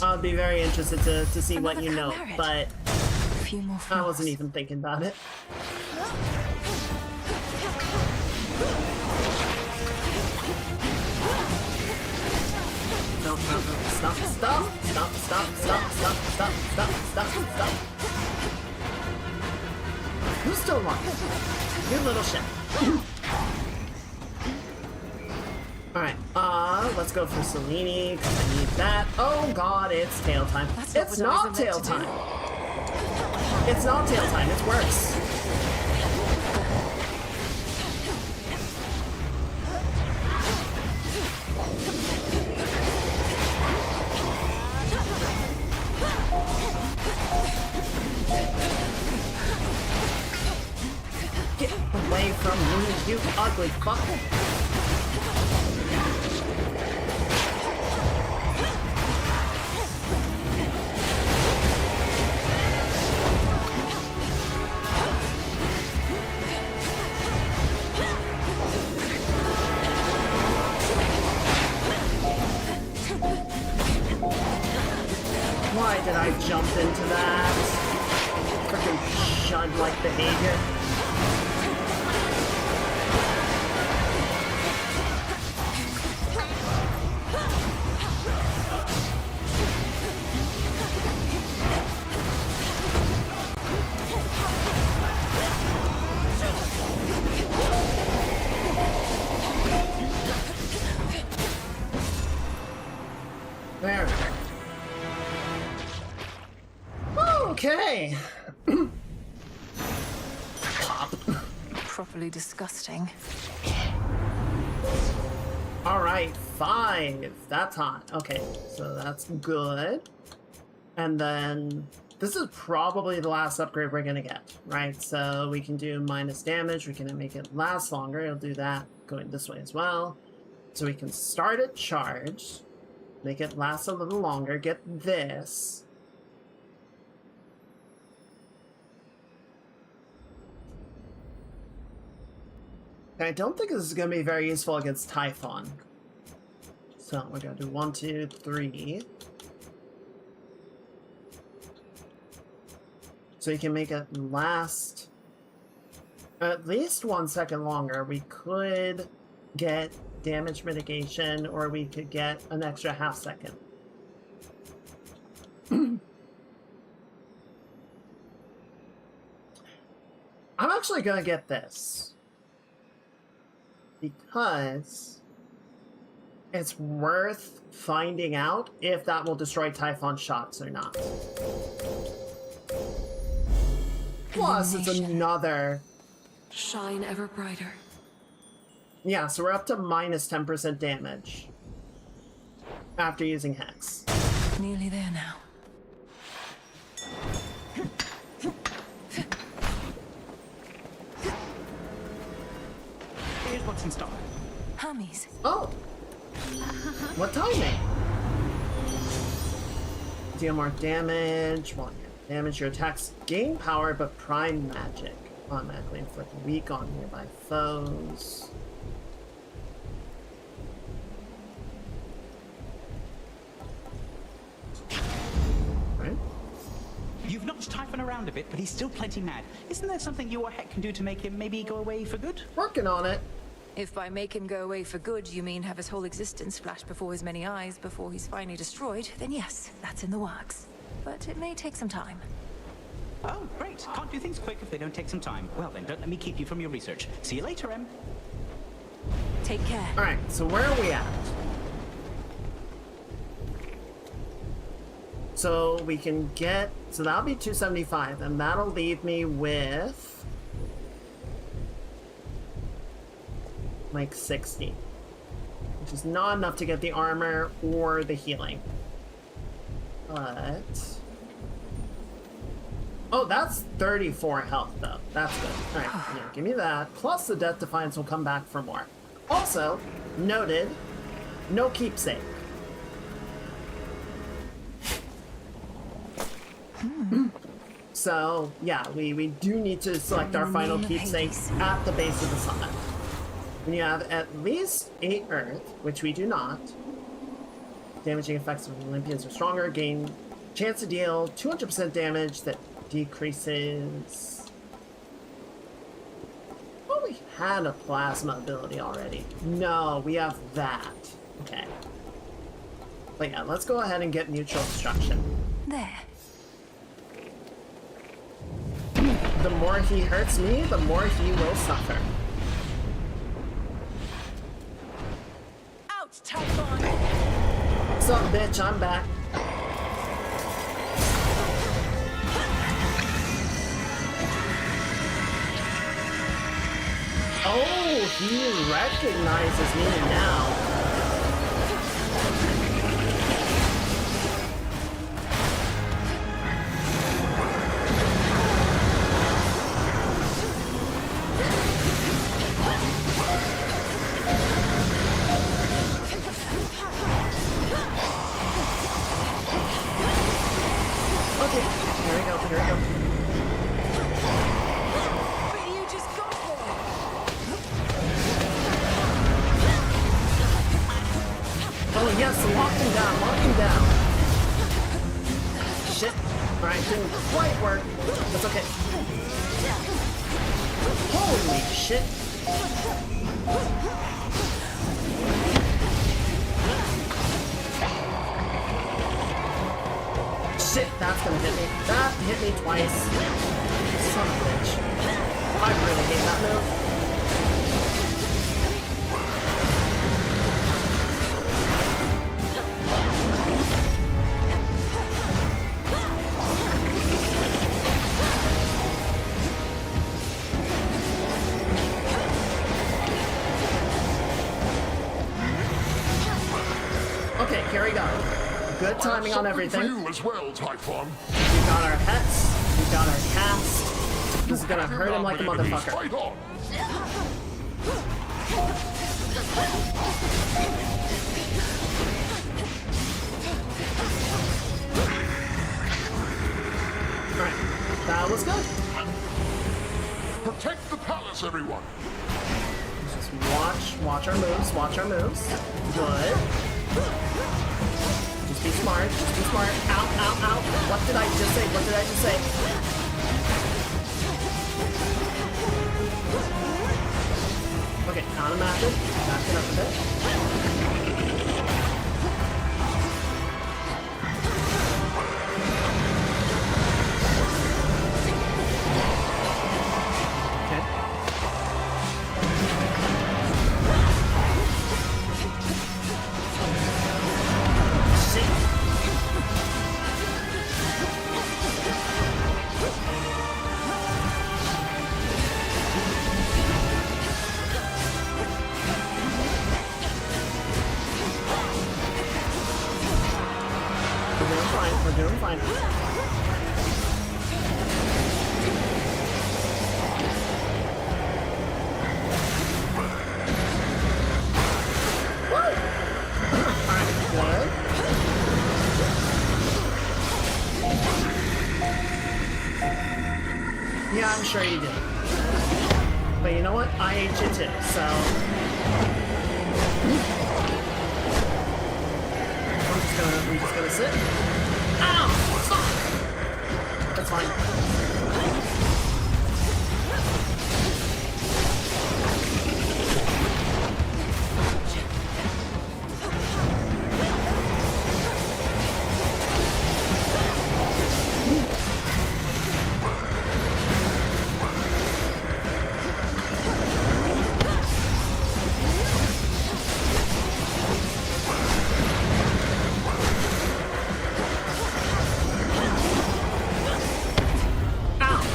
I'd be very interested to see what you know, but I wasn't even thinking about it. No, stop, stop, stop, stop, stop, stop, stop, stop, stop, stop. Who's still alive? You little shit. Alright, let's go for Selene, because I need that. Oh god, it's tail time. It's not tail time! It's not tail time, it's worse. ugly fuck. Why did I jump into that? Freaking shun-like behavior. There. Okay. Pop. Properly disgusting. Alright, 5. That's hot. Okay, so that's good. And then this is probably the last upgrade we're gonna get, right? So we can do minus damage, we can make it last longer. It'll do that going this way as well. So we can start it charged, make it last a little longer, get this. I don't think this is going to be very useful against Typhon. So we're going to do 1, 2, 3. So you can make it last at least 1 second longer. We could get damage mitigation, or we could get an extra half second. I'm actually going to get this. Because it's worth finding out if that will destroy Typhon shots or not. Plus, it's another... Shine ever brighter. Yeah, so we're up to minus 10% damage after using Hex. Nearly there now. Here's what's in stock. Hermes. Oh! What timing? Deal more damage. Well, damage your attacks gain power, but prime magic. Automatically inflict weak on nearby foes. Right? You've knocked Typhon around a bit, but he's still plenty mad. Isn't there something you or Heck can do to make him maybe go away for good? Working on it. If by make him go away for good you mean have his whole existence flash before his many eyes before he's finally destroyed, then yes, that's in the works. But it may take some time. Oh, great. Can't do things quick if they don't take some time. Well then, don't let me keep you from your research. See you later, Em. Take care. Alright, so where are we at? So we can get... So that'll be 275, and that'll leave me with... like 60. Which is not enough to get the armor or the healing. But... Oh, that's 34 health, though. That's good. Alright, yeah, give me that. Plus the Death Defiance will come back for more. Also, noted, no keepsake. So, yeah, we do need to select our final keepsake at the base of the summit. When you have at least 8 Earth, which we do not, damaging effects of Olympians are stronger, gain chance to deal 200% damage that decreases... Well, we had a plasma ability already. No, we have that. Okay. But yeah, let's go ahead and get mutual destruction. There. The more he hurts me, the more he will suffer. Out, Typhon! What's up, bitch? I'm back. Oh, he recognizes me now. Okay, here we go, here we go. But you just got there. Oh yes, lock him down, lock him down. Shit. Alright, didn't quite work. That's okay. Holy shit. Shit, that's gonna hit me. That hit me twice. Son of a bitch. I really hate that move. Okay, here we go. Good timing on everything. For you as well, Typhon. We got our pets. We got our cast. This is gonna hurt him like a motherfucker. Fight on. Alright, that was good. Protect the palace, everyone. Just watch our moves, watch our moves. Good. Just be smart, just be smart. Ow, ow, ow. What did I just say? What did I just say? Okay, out of magic. Back it up a bit. Okay. We're doing fine. Alright, good. Yeah, I'm sure you did. But you know what? I ate you too, so... I'm just gonna sit. Ow! Fuck! That's fine.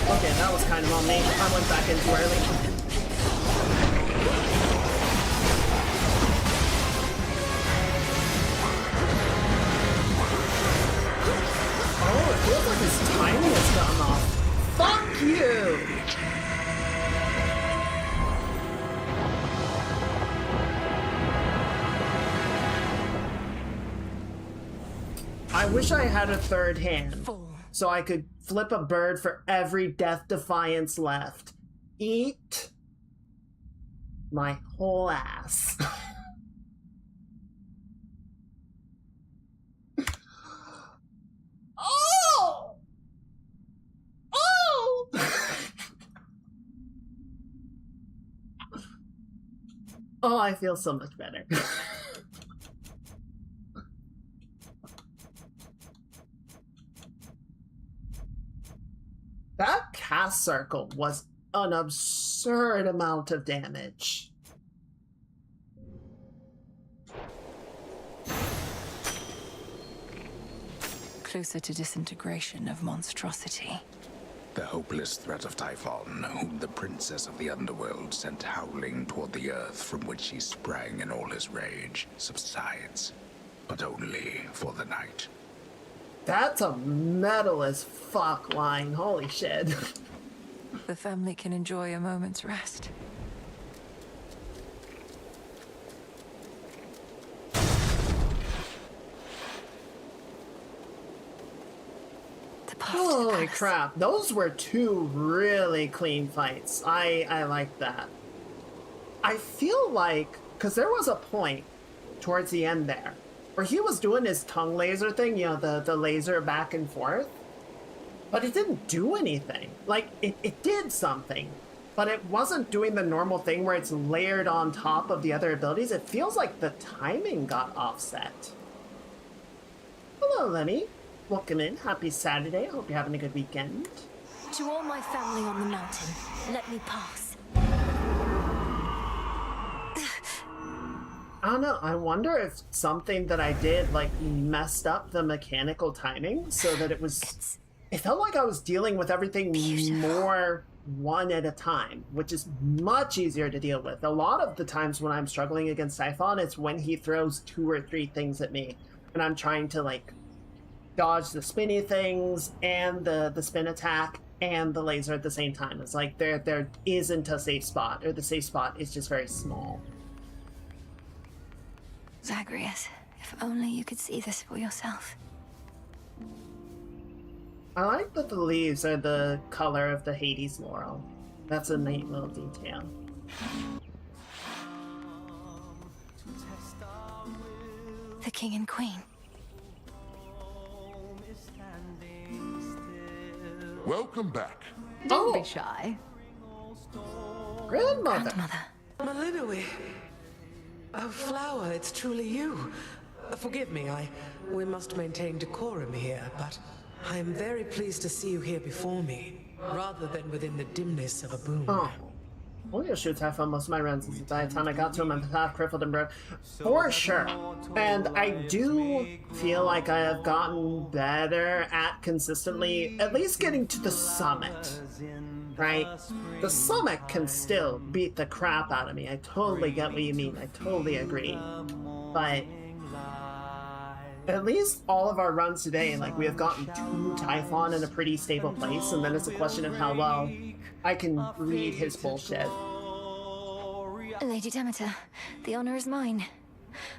Okay, that was kind of on me. I went back in too early. Oh, it feels like his timing has gotten off. Fuck you! I wish I had a third hand. So I could flip a bird for every Death Defiance left. Eat my whole ass. Oh! Oh! Oh, I feel so much better. That cast circle was an absurd amount of damage. Closer to disintegration of monstrosity. The hopeless threat of Typhon, whom the princess of the underworld sent howling toward the earth from which he sprang in all his rage, subsides, but only for the night. That's a metal as fuck line. Holy shit. The family can enjoy a moment's rest. The Holy crap. Those were two really clean fights. I like that. I feel like, because there was a point towards the end there where he was doing his tongue laser thing, you know, the laser back and forth, but it didn't do anything. Like, it did something, but it wasn't doing the normal thing where it's layered on top of the other abilities. It feels like the timing got offset. Hello, Lenny. Welcome in. Happy Saturday. Hope you're having a good weekend. To all my family on the mountain, let me pass. I don't know. I wonder if something that I did, like, messed up the mechanical timing so that it was... It felt like I was dealing with everything more one at a time, which is much easier to deal with. A lot of the times when I'm struggling against Typhon, it's when he throws 2 or 3 things at me, and I'm trying to, like, dodge the spinny things and the spin attack and the laser at the same time. It's like there isn't a safe spot, or the safe spot is just very small. Zagreus, if only you could see this for yourself. I like that the leaves are the color of the Hades laurel. That's a neat little detail. The king and queen. Welcome back. Don't be shy. Grandmother. Malinoe. Oh, Flower, it's truly you. Forgive me, we must maintain decorum here, but I am very pleased to see you here before me, rather than within the dimness of a boom. Oh. Only a shoot Typhon most of my runs since by the time I got to him, my path crippled and broke. For sure. And I do feel like I have gotten better at consistently, at least getting to the summit. Right? The summit can still beat the crap out of me. I totally get what you mean. I totally agree. But at least all of our runs today, like, we have gotten to Typhon in a pretty stable place, and then it's a question of how well I can read his bullshit. Lady Demeter, the honor is mine.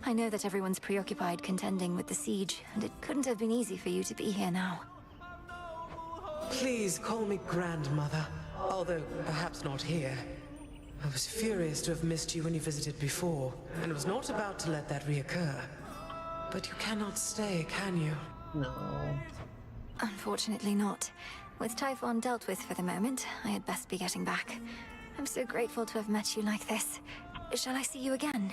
I know that everyone's preoccupied contending with the siege, and it couldn't have been easy for you to be here now. Please call me Grandmother, although perhaps not here. I was furious to have missed you when you visited before, and was not about to let that reoccur. But you cannot stay, can you? No. Unfortunately not. With Typhon dealt with for the moment, I had best be getting back. I'm so grateful to have met you like this. Shall I see you again?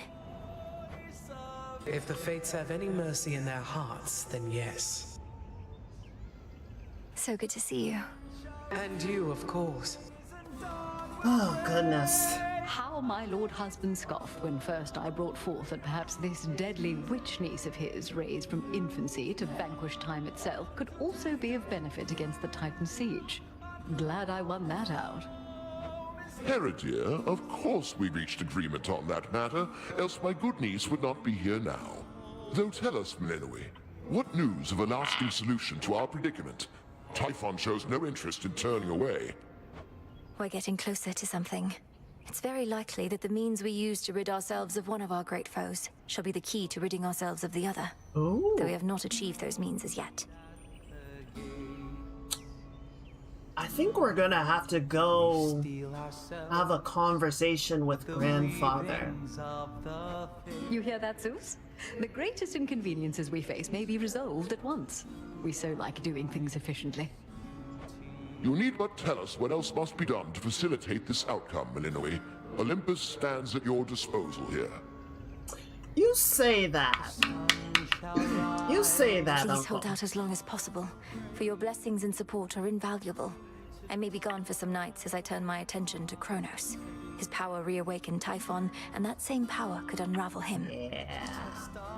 If the fates have any mercy in their hearts, then yes. So good to see you. And you, of course. Oh, goodness. How my lord husband scoffed when first I brought forth that perhaps this deadly witch niece of his, raised from infancy to vanquish time itself, could also be of benefit against the Titan siege. Glad I won that out. Heredia, of course we reached agreement on that matter, else my good niece would not be here now. Though tell us, Malinoe, what news of a lasting solution to our predicament? Typhon shows no interest in turning away. We're getting closer to something. It's very likely that the means we use to rid ourselves of one of our great foes shall be the key to ridding ourselves of the other. Ooh. Though we have not achieved those means as yet. I think we're gonna have to go have a conversation with Grandfather. You hear that, Zeus? The greatest inconveniences we face may be resolved at once. We so like doing things efficiently. You need but tell us what else must be done to facilitate this outcome, Malinoe. Olympus stands at your disposal here. You say that. You say that, Please Uncle. hold out as long as possible, for your blessings and support are invaluable. I may be gone for some nights as I turn my attention to Kronos. His power reawakened Typhon, and that same power could unravel him. Yeah.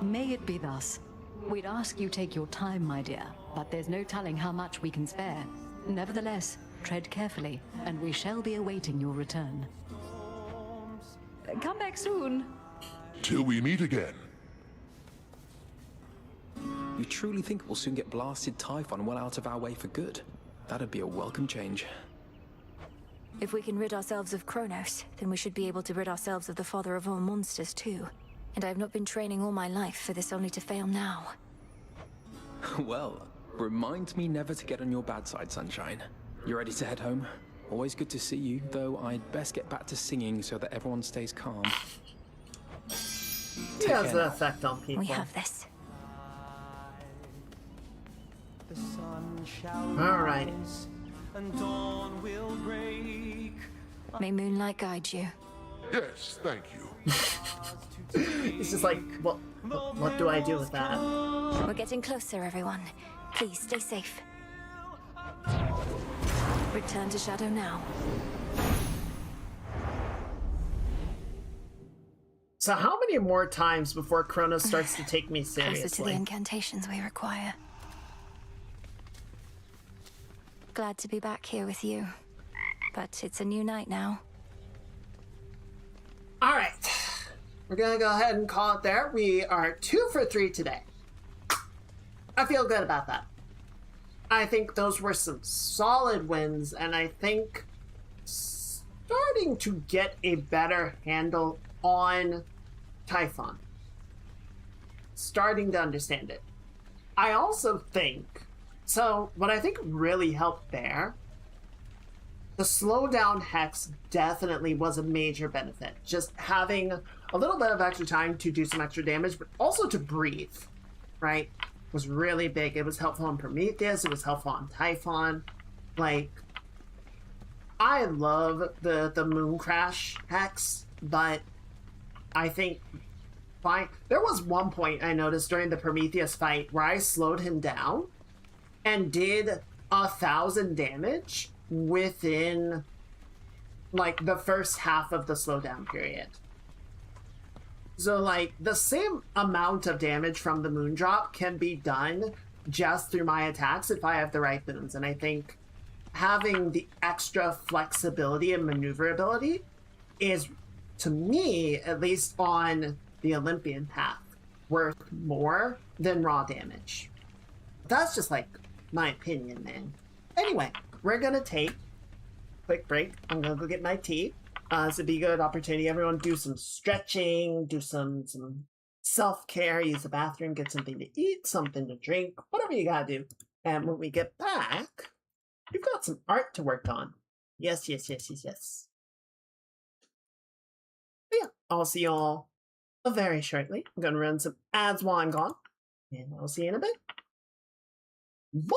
May it be thus. We'd ask you take your time, my dear, but there's no telling how much we can spare. Nevertheless, tread carefully, and we shall be awaiting your return. Come back soon. Till we meet again. You truly think we'll soon get blasted Typhon well out of our way for good? That'd be a welcome change. If we can rid ourselves of Kronos, then we should be able to rid ourselves of the father of all monsters too. And I have not been training all my life for this only to fail now. Well, Remind me never to get on your bad side, Sunshine. You ready to head home? Always good to see you, though I'd best get back to singing so that everyone stays calm. He has an effect on people. We have this. All right. May moonlight guide you. Yes, thank you. It's just like, what do I do with that? We're getting closer, everyone. Please stay safe. Return to Shadow now. So how many more times before Kronos starts to take me Closer to the seriously? incantations we require. Glad to be back here with you. But it's a new night now. All right. We're going to go ahead and call it there. We are 2 for 3 today. I feel good about that. I think those were some solid wins, and I think starting to get a better handle on Typhon. Starting to understand it. I also think, so what I think really helped there, the slowdown hex definitely was a major benefit. Just having a little bit of extra time to do some extra damage, but also to breathe, right? Was really big. It was helpful on Prometheus. It was helpful on Typhon. Like, I love the moon crash hex, but I think there was one point I noticed during the Prometheus fight where I slowed him down and did 1,000 damage within like the first half of the slowdown period. So, like, the same amount of damage from the moon drop can be done just through my attacks if I have the right moons. And I think having the extra flexibility and maneuverability is, to me, at least on the Olympian path, worth more than raw damage. That's just, like, my opinion, man. Anyway, we're going to take a quick break. I'm going to go get my tea. This would be a good opportunity. Everyone do some stretching, do some self-care, use the bathroom, get something to eat, something to drink, whatever you gotta do. And when we get back, we've got some art to work on. Yes. But yeah, I'll see you all very shortly. I'm gonna run some ads while I'm gone. And I'll see you in a bit. Bye!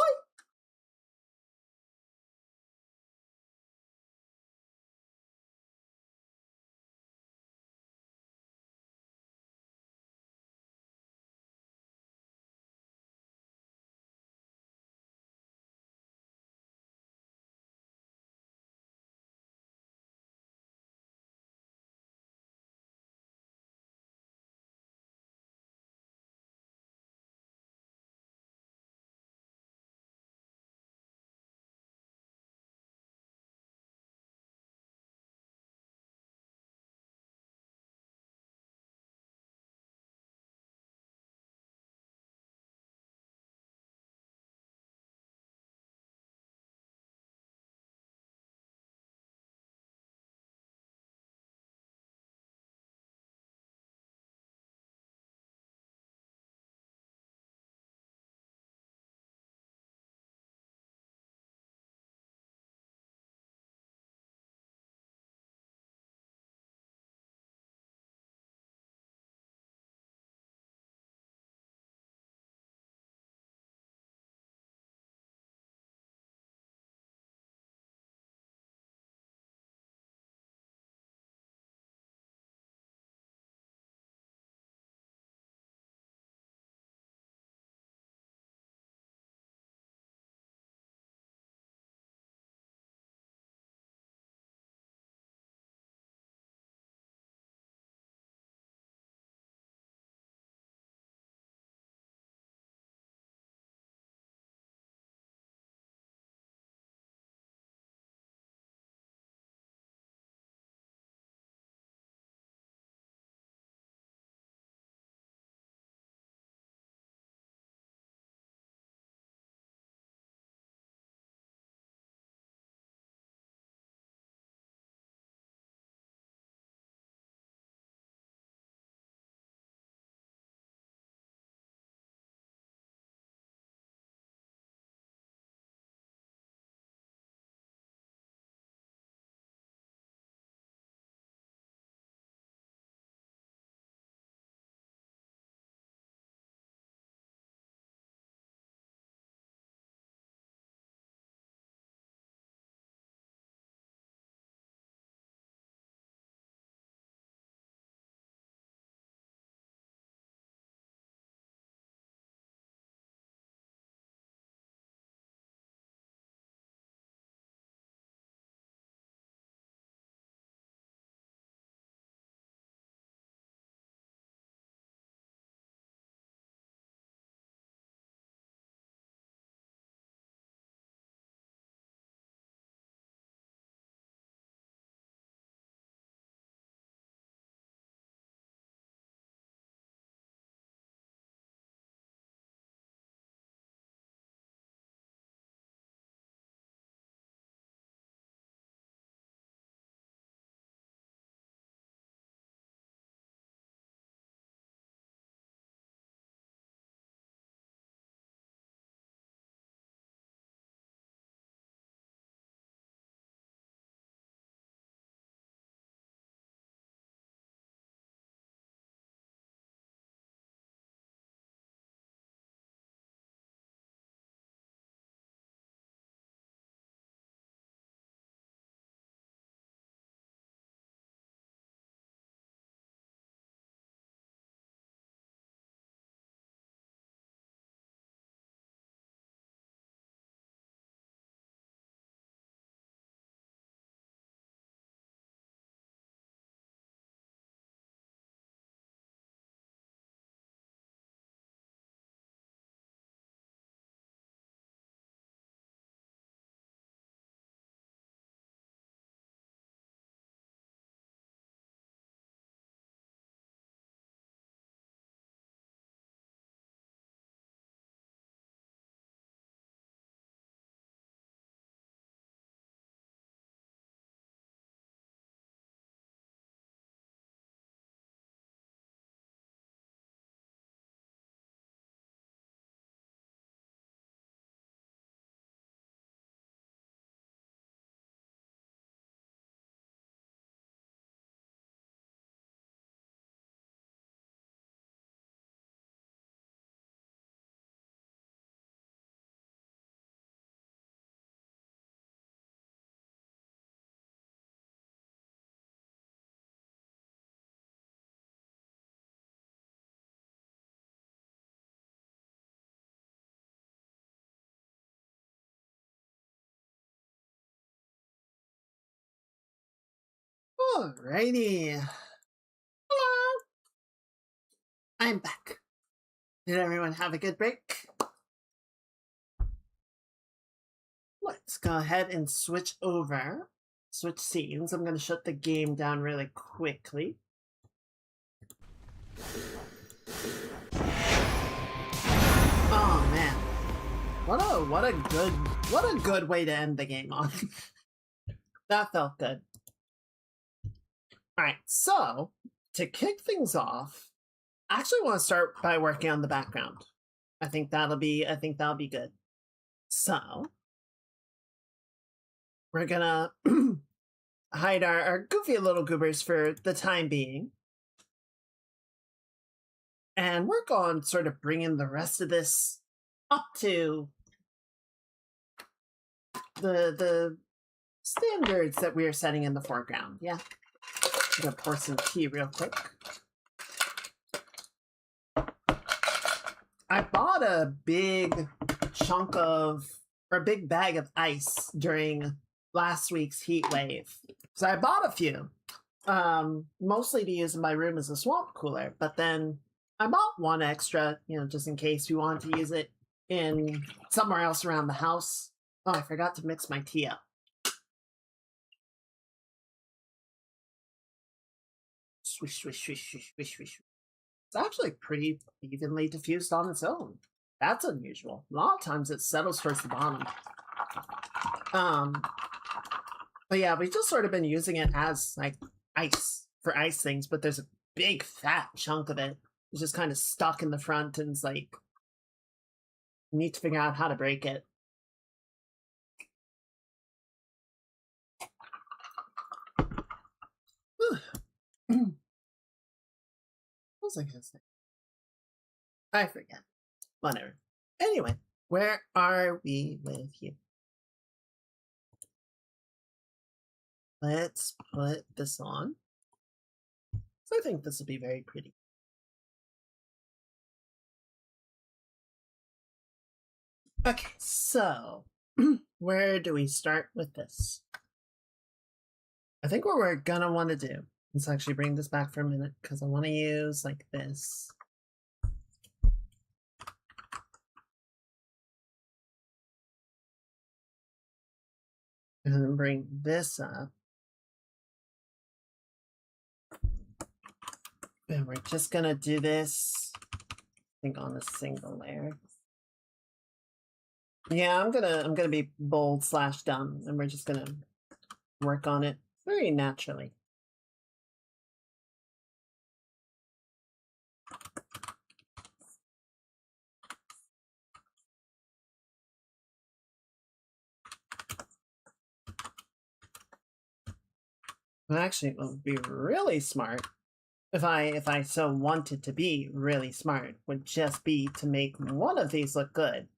Alrighty. Hello. I'm back. Did everyone have a good break? Let's go ahead and switch scenes. I'm going to shut the game down really quickly. Oh man. What a good way to end the game on. That felt good. Alright, so to kick things off, I actually want to start by working on the background. I think that'll be good. So we're gonna hide our goofy little goobers for the time being. And work on sort of bringing the rest of this up to the standards that we are setting in the foreground. Yeah. I'm gonna pour some tea real quick. I bought a big big bag of ice during last week's heat wave. So I bought a few, mostly to use in my room as a swamp cooler, but then I bought one extra, just in case we wanted to use it in somewhere else around the house. Oh, I forgot to mix my tea up. Swish, swish, swish, swish, swish, swish. It's actually pretty evenly diffused on its own. That's unusual. A lot of times it settles towards the bottom. But yeah, we've just sort of been using it as like ice for ice things, but there's a big fat chunk of it. It's just kind of stuck in the front and it's like, you need to figure out how to break it. What was I gonna say? I forget. Whatever. Anyway, where are we with you? Let's put this on. So I think this will be very pretty. Okay, so where do we start with this? I think what we're gonna want to do, let's actually bring this back for a minute because I want to use like this. And then bring this up. And we're just gonna do this, I think, on a single layer. Yeah, I'm gonna be bold / dumb, and we're just gonna work on it very naturally. Actually, it would be really smart if I so wanted to be really smart, would just be to make one of these look good.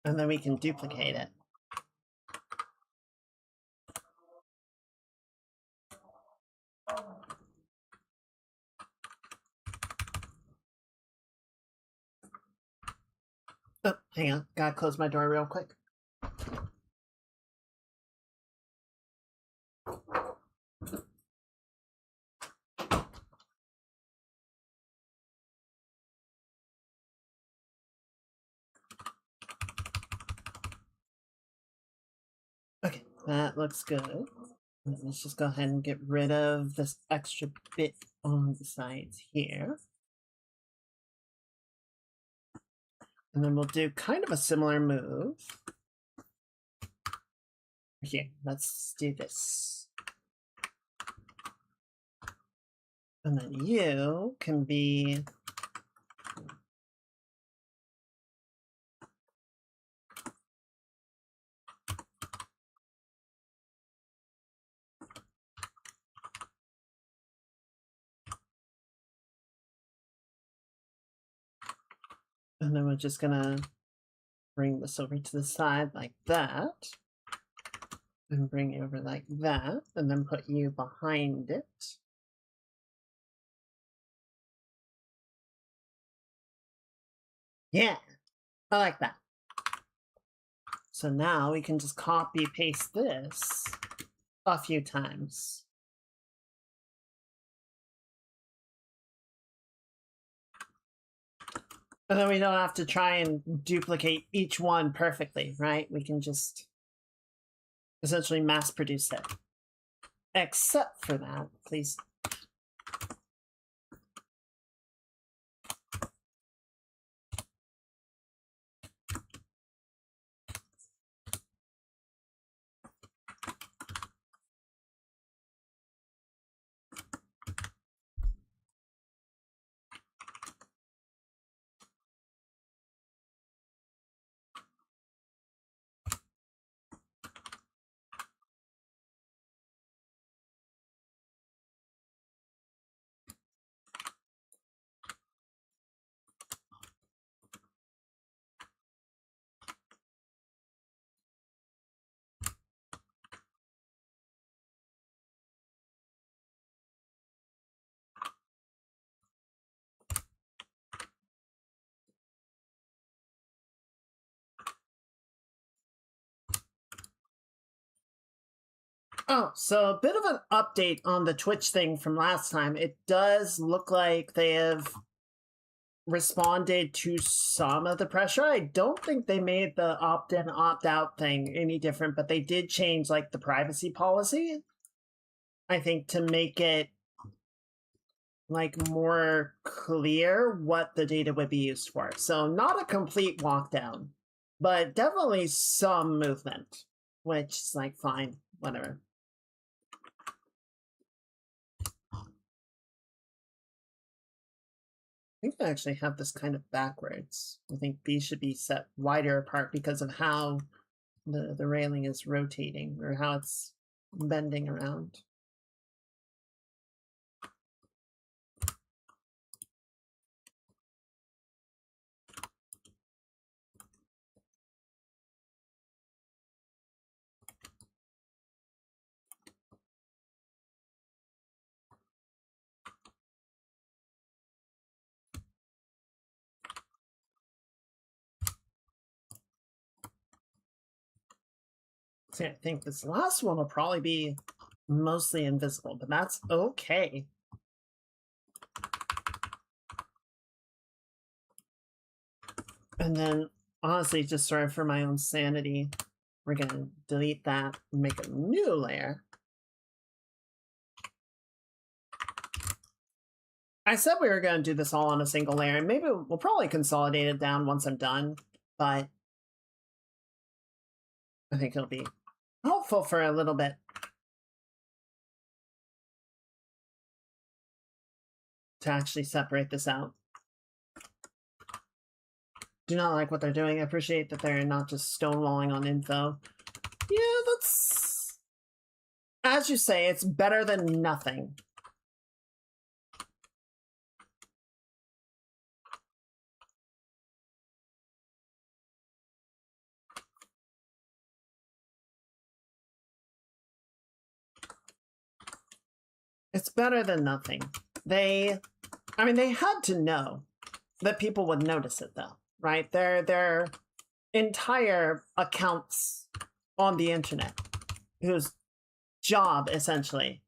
And then we can duplicate it. Oh, hang on. Gotta close my door real quick. Okay, that looks good. Let's just go ahead and get rid of this extra bit on the sides here. And then we'll do kind of a similar move. Here, let's do this. And then you can be... And then we're just gonna bring this over to the side like that. And bring it over like that. And then put you behind it. Yeah, I like that. So now we can just copy paste this a few times. And then we don't have to try and duplicate each one perfectly, right? We can just essentially mass produce it. Except for that, please. Oh, so a bit of an update on the Twitch thing from last time. It does look like they have responded to some of the pressure. I don't think they made the opt-in, opt-out thing any different, but they did change like the privacy policy, I think, to make it like more clear what the data would be used for. So not a complete walkdown, but definitely some movement, which is like fine, whatever. I think I actually have this kind of backwards. I think these should be set wider apart because of how the railing is rotating or how it's bending around. See, I think this last one will probably be mostly invisible, but that's okay. And then, honestly, just sort of for my own sanity, we're going to delete that and make a new layer. I said we were going to do this all on a single layer, and maybe we'll probably consolidate it down once I'm done, but I think it'll be helpful for a little bit to actually separate this out. Do not like what they're doing. I appreciate that they're not just stonewalling on info. Yeah, that's... As you say, it's better than nothing. It's better than nothing. I mean, they had to know that people would notice it, though, right? Their entire accounts on the internet, whose job, essentially,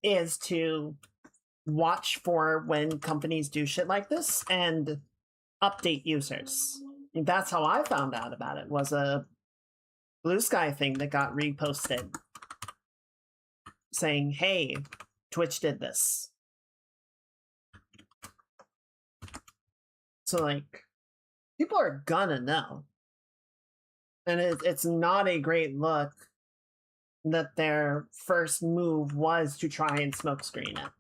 is to watch for when companies do shit like this and update users. And that's how I found out about it, was a Blue Sky thing that got reposted saying, hey, Twitch did this. So, like, people are gonna know. And it's not a great look that their first move was to try and smokescreen it.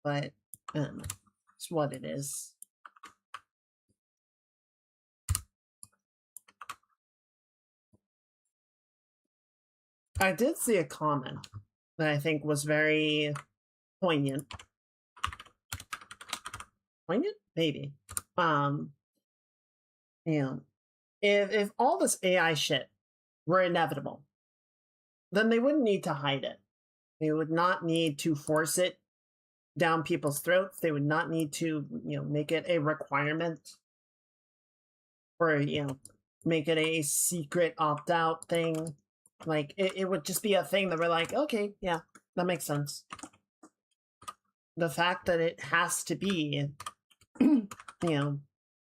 But it's what it is. I did see a comment that I think was very poignant. Poignant? Maybe. You know, if all this AI shit were inevitable, then they wouldn't need to hide it. They would not need to force it down people's throats. They would not need to, make it a requirement or, make it a secret opt-out thing. Like, it would just be a thing that we're like, okay, yeah, that makes sense. The fact that it has to be,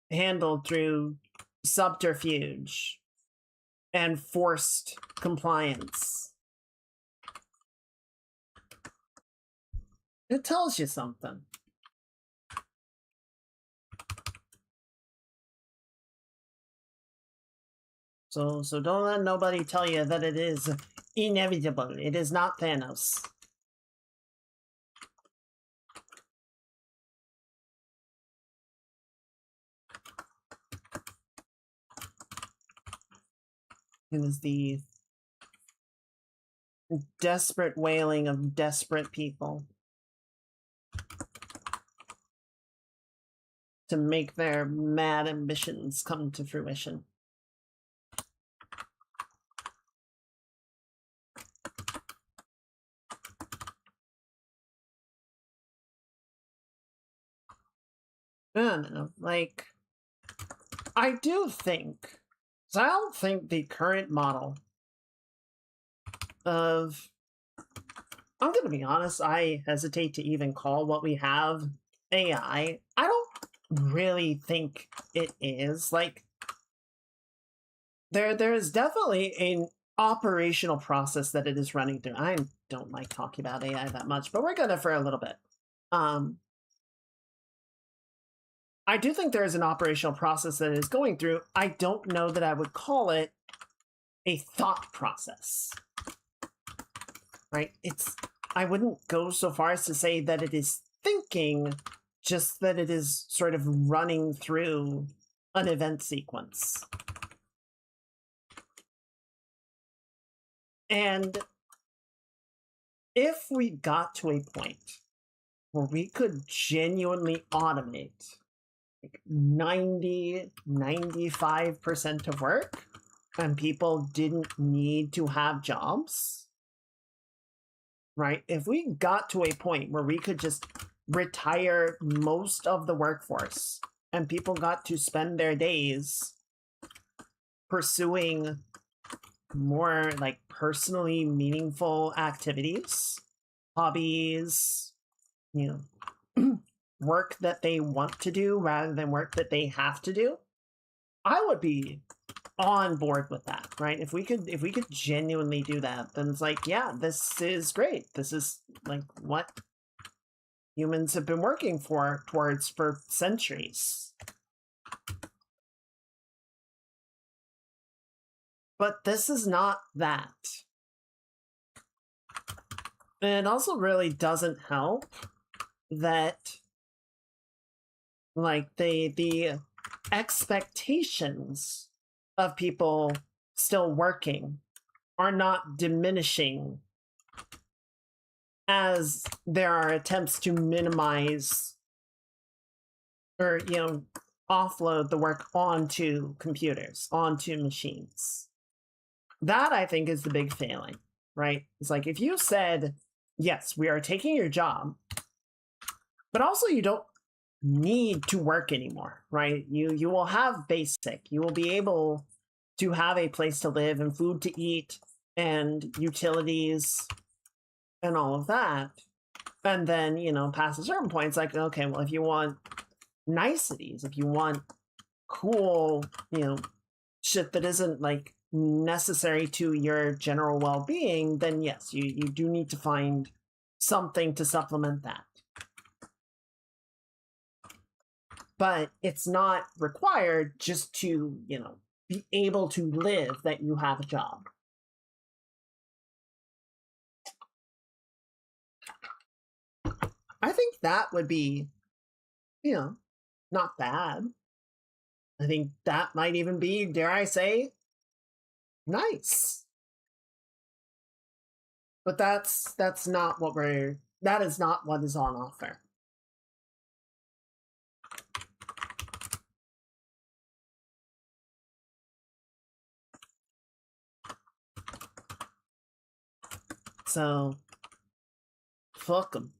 handled through subterfuge and forced compliance, it tells you something. So don't let nobody tell you that it is inevitable. It is not Thanos. It is the desperate wailing of desperate people to make their mad ambitions come to fruition. I don't know, like, I do think, so I don't think the current model of, I'm gonna be honest, I hesitate to even call what we have AI. I don't really think it is. Like, there is definitely an operational process that it is running through. I don't like talking about AI that much, but we're gonna for a little bit. I do think there is an operational process that it is going through. I don't know that I would call it a thought process, right? I wouldn't go so far as to say that it is thinking, just that it is sort of running through an event sequence. And if we got to a point where we could genuinely automate like 95% of work and people didn't need to have jobs, right? If we got to a point where we could just retire most of the workforce and people got to spend their days pursuing more like personally meaningful activities, hobbies, work that they want to do rather than work that they have to do, I would be on board with that, right? If we could genuinely do that, then it's like, yeah, this is great. This is like what humans have been working towards for centuries. But this is not that. And it also really doesn't help that like the expectations of people still working are not diminishing as there are attempts to minimize or offload the work onto computers, onto machines. That, I think, is the big failing, right? It's like, if you said, yes, we are taking your job, but also you don't need to work anymore, right? You will have basic. You will be able to have a place to live and food to eat and utilities and all of that. And then, past a certain point, it's like, okay, well, if you want niceties, if you want cool, shit that isn't like necessary to your general well-being, then yes, you do need to find something to supplement that. But it's not required just to, be able to live that you have a job. I think that would be, not bad. I think that might even be, dare I say, nice. But that's not what that is not what is on offer. So, fuck them.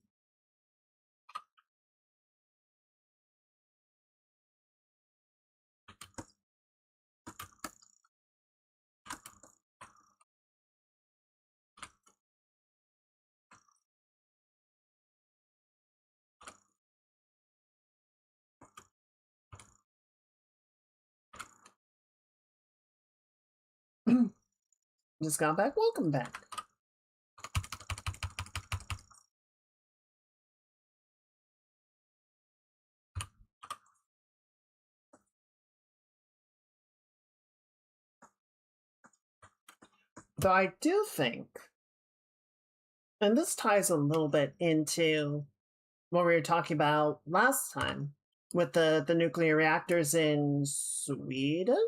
Just got back. Welcome back. Though I do think, and this ties a little bit into what we were talking about last time with the nuclear reactors in Sweden.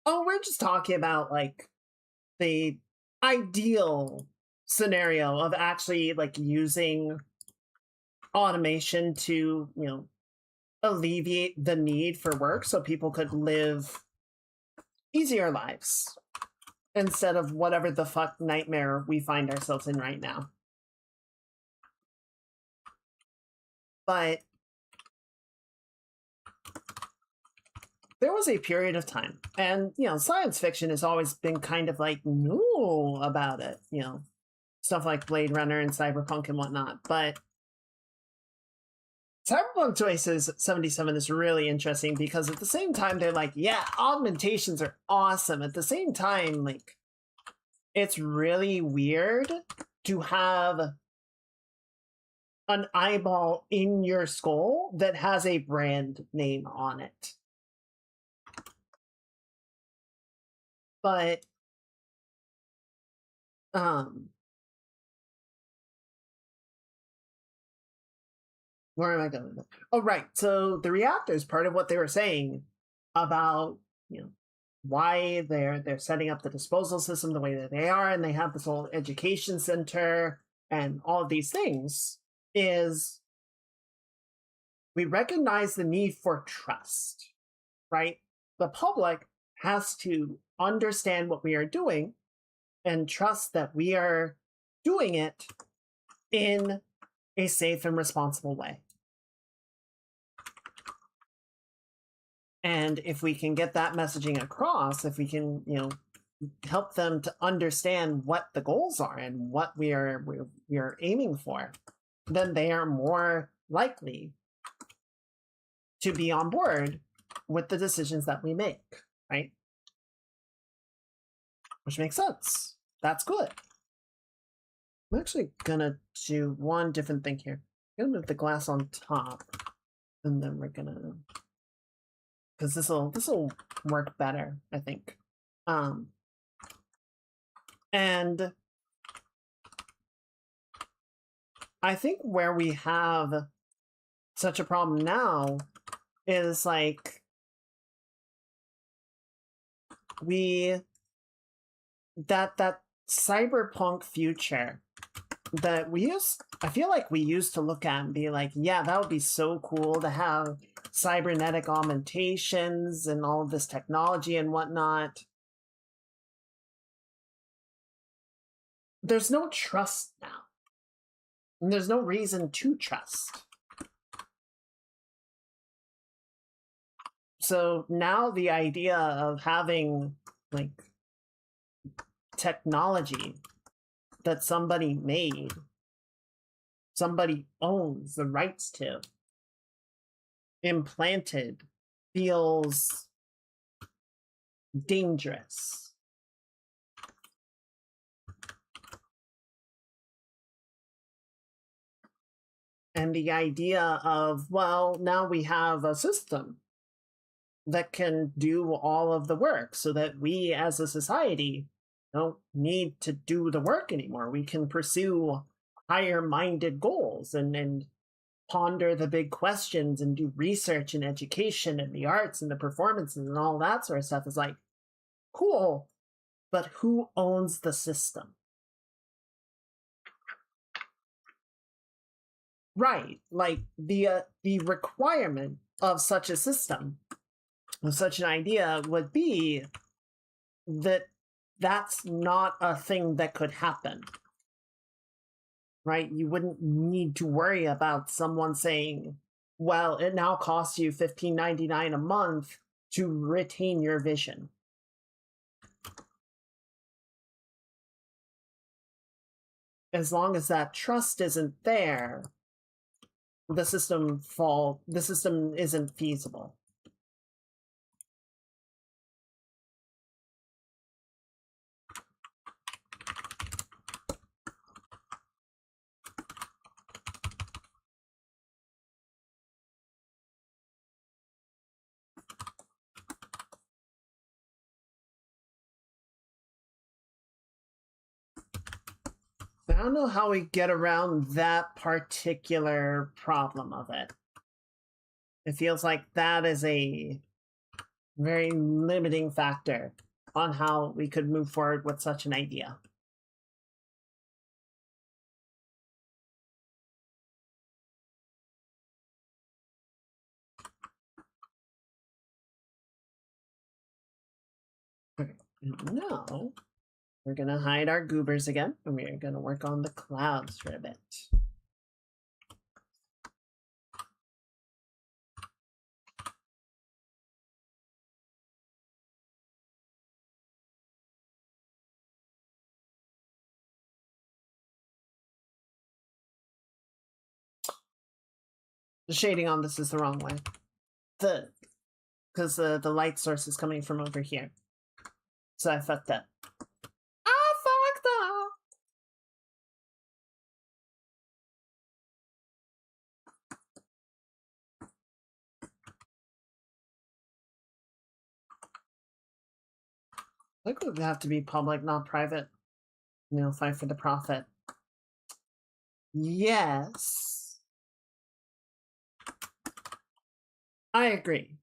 Oh, we're just talking about like the ideal scenario of actually like using automation to, alleviate the need for work so people could live easier lives instead of whatever the fuck nightmare we find ourselves in right now. But there was a period of time, and, science fiction has always been kind of like, no about it, stuff like Blade Runner and Cyberpunk and whatnot. But Cyberpunk 2077 is really interesting because at the same time, they're like, yeah, augmentations are awesome. At the same time, like, it's really weird to have an eyeball in your skull that has a brand name on it. But, where am I going? Oh, right. So the reactors, part of what they were saying about, why they're setting up the disposal system the way that they are, and they have this whole education center and all of these things, is we recognize the need for trust, right? The public has to understand what we are doing and trust that we are doing it in a safe and responsible way. And if we can get that messaging across, if we can, help them to understand what the goals are and what we are aiming for, then they are more likely to be on board with the decisions that we make, right? Which makes sense. That's good. I'm actually gonna do one different thing here. I'm gonna move the glass on top, and then we're gonna, because this'll work better, I think. And I think where we have such a problem now is like that cyberpunk future that I feel like we used to look at and be like, yeah, that would be so cool to have cybernetic augmentations and all of this technology and whatnot. There's no trust now. And there's no reason to trust. So now the idea of having like technology that somebody made, somebody owns the rights to, implanted, feels dangerous. And the idea of, well, now we have a system that can do all of the work so that we as a society don't need to do the work anymore. We can pursue higher-minded goals and ponder the big questions and do research and education and the arts and the performances and all that sort of stuff. Is like, cool, but who owns the system? Right, like the requirement of such a system, of such an idea, would be that that's not a thing that could happen. Right? You wouldn't need to worry about someone saying, well, it now costs you $15.99 a month to retain your vision. As long as that trust isn't there, the system isn't feasible. I don't know how we get around that particular problem of it. It feels like that is a very limiting factor on how we could move forward with such an idea. Okay. Now, we're going to hide our goobers again, and we're going to work on the clouds for a bit. The shading on this is the wrong way. Because the light source is coming from over here. So I fucked up. I think it would have to be public, not private. You know, fight for the profit. Yes. I agree.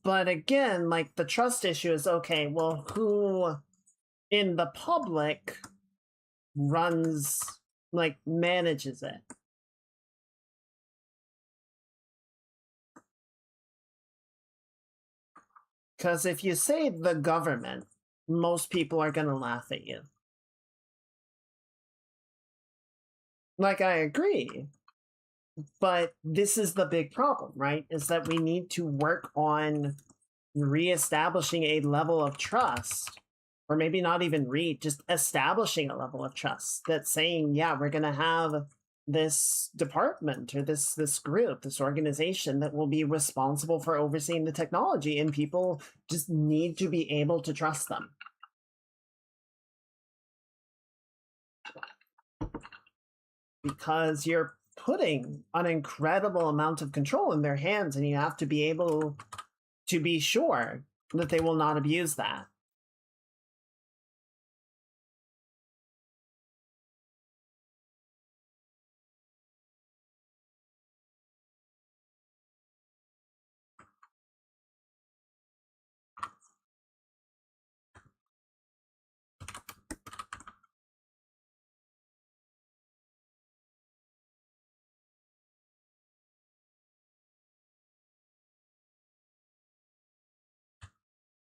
But again, like, the trust issue is, okay, well, who in the public runs, like, manages it? Because if you say the government, most people are going to laugh at you. Like, I agree. But this is the big problem, right? Is that we need to work on reestablishing a level of trust, or maybe not even just establishing a level of trust that's saying, yeah, we're going to have this department or this group, this organization that will be responsible for overseeing the technology, and people just need to be able to trust them. Because you're putting an incredible amount of control in their hands, and you have to be able to be sure that they will not abuse that.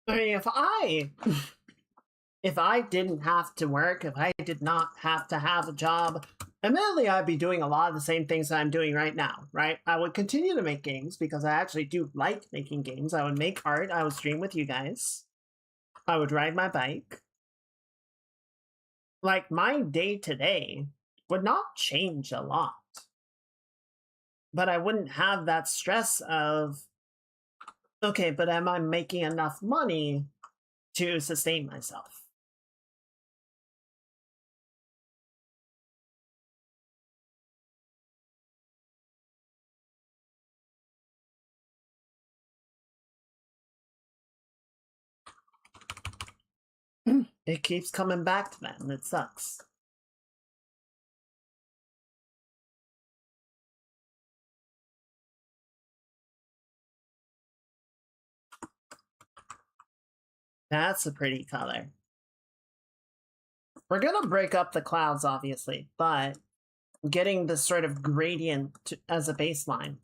I mean, if I didn't have to work, if I did not have to have a job, admittedly, I'd be doing a lot of the same things that I'm doing right now, right? I would continue to make games because I actually do like making games. I would make art. I would stream with you guys. I would ride my bike. Like, my day-to-day would not change a lot. But I wouldn't have that stress of, okay, but am I making enough money to sustain myself? It keeps coming back to that, and it sucks. That's a pretty color. We're gonna break up the clouds, obviously, but getting this sort of gradient as a baseline,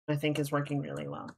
I think, is working really well.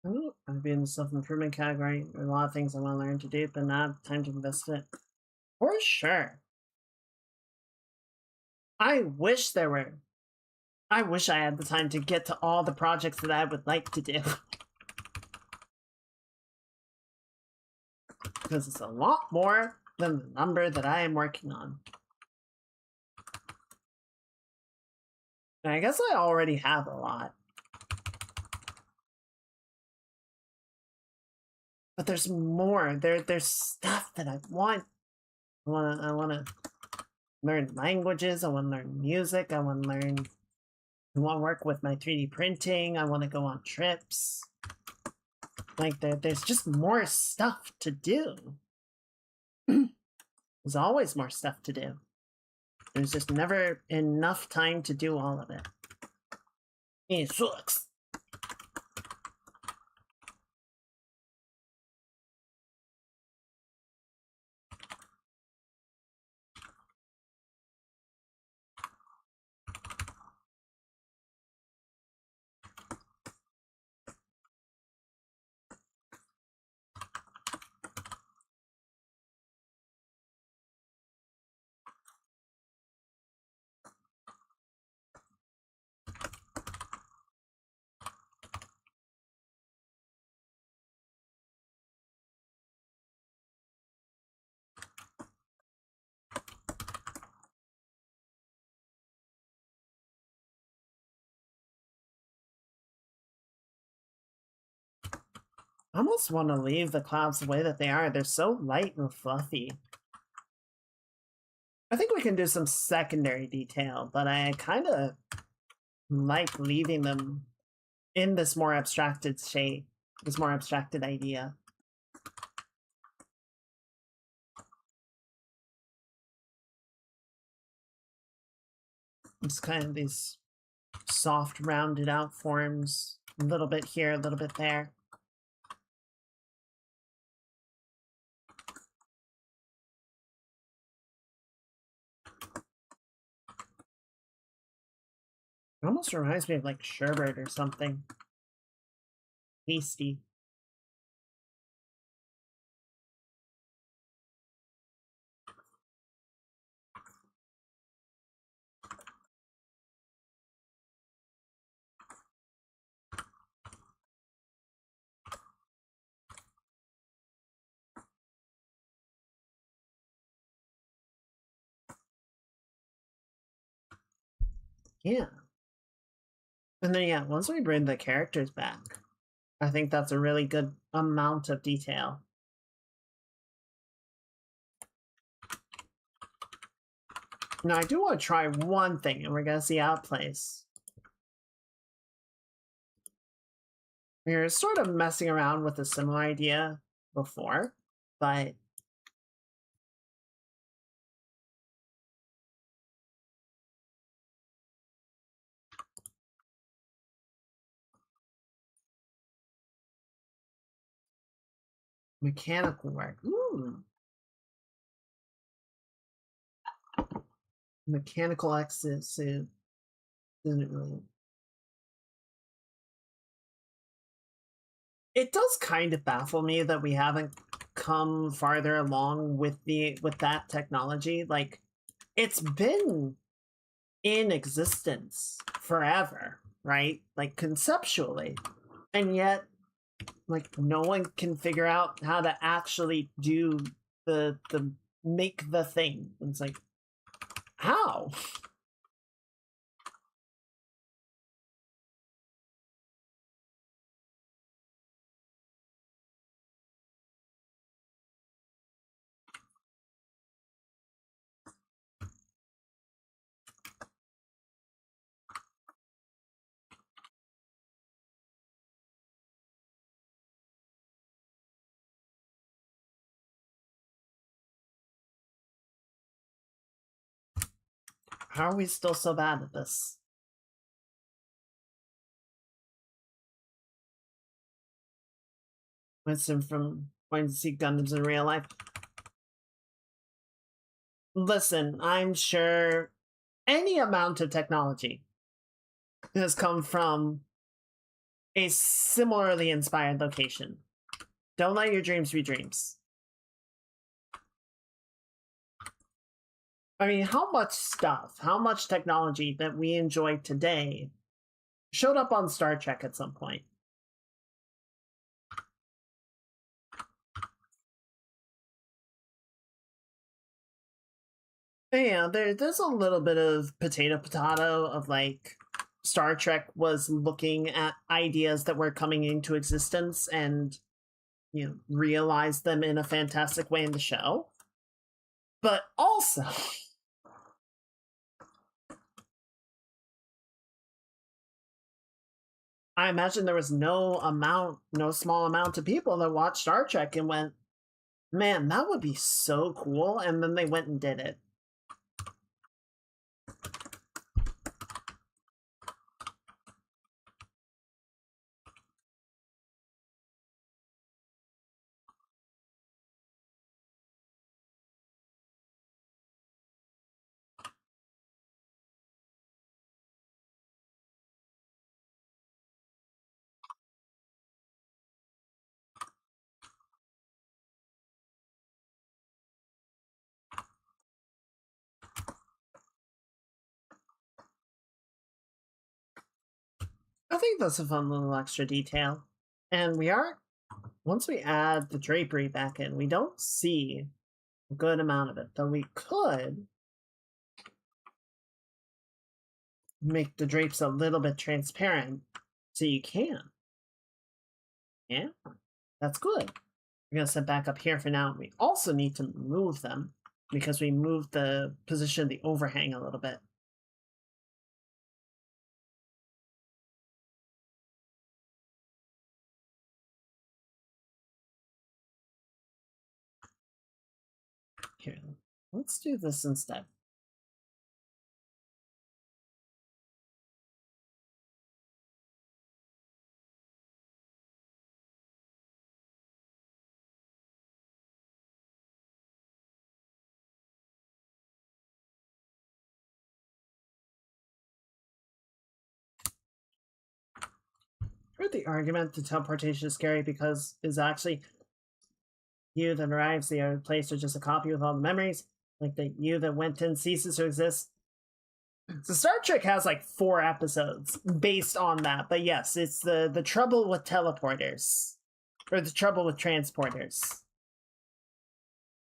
Ooh, I've been in the self-improvement category. There are a lot of things I want to learn to do, but not time to invest in it. For sure. I wish I had the time to get to all the projects that I would like to do. Because it's a lot more than the number that I am working on. And I guess I already have a lot. But there's more. There's stuff that I want. I wanna learn languages. I want to learn music. I want to work with my 3D printing. I want to go on trips. Like there's just more stuff to do. There's always more stuff to do. There's just never enough time to do all of it. It sucks. I almost want to leave the clouds the way that they are. They're so light and fluffy. I think we can do some secondary detail, but I kind of like leaving them in this more abstracted shape, this more abstracted idea. It's kind of these soft, rounded out forms, a little bit here, a little bit there. It almost reminds me of like sherbet or something. Tasty. Yeah. And then, yeah, once we bring the characters back, I think that's a really good amount of detail. Now, I do want to try one thing, and we're going to see how it plays. We were sort of messing around with a similar idea before, but mechanical work. Ooh. Mechanical exosuit. Didn't really. It does kind of baffle me that we haven't come farther along with that technology. Like, it's been in existence forever, right? Like, conceptually. And yet, like, no one can figure out how to actually do the make the thing. It's like, how? How are we still so bad at this? Winston from going to see Gundams in real life. Listen, I'm sure any amount of technology has come from a similarly inspired location. Don't let your dreams be dreams. I mean, how much stuff, how much technology that we enjoy today showed up on Star Trek at some point? Yeah, there's a little bit of potato of like Star Trek was looking at ideas that were coming into existence and, you know, realized them in a fantastic way in the show. But also, I imagine there was no small amount of people that watched Star Trek and went, man, that would be so cool. And then they went and did it. I think that's a fun little extra detail. And once we add the drapery back in, we don't see a good amount of it, though we could make the drapes a little bit transparent so you can. Yeah, that's good. We're going to set back up here for now. We also need to move them because we moved the position of the overhang a little bit. Here, let's do this instead. Heard the argument that teleportation is scary because it's actually you that arrives the other place or just a copy with all the memories, like the you that went in ceases to exist. So Star Trek has like 4 episodes based on that, but yes, it's the trouble with teleporters, or the trouble with transporters.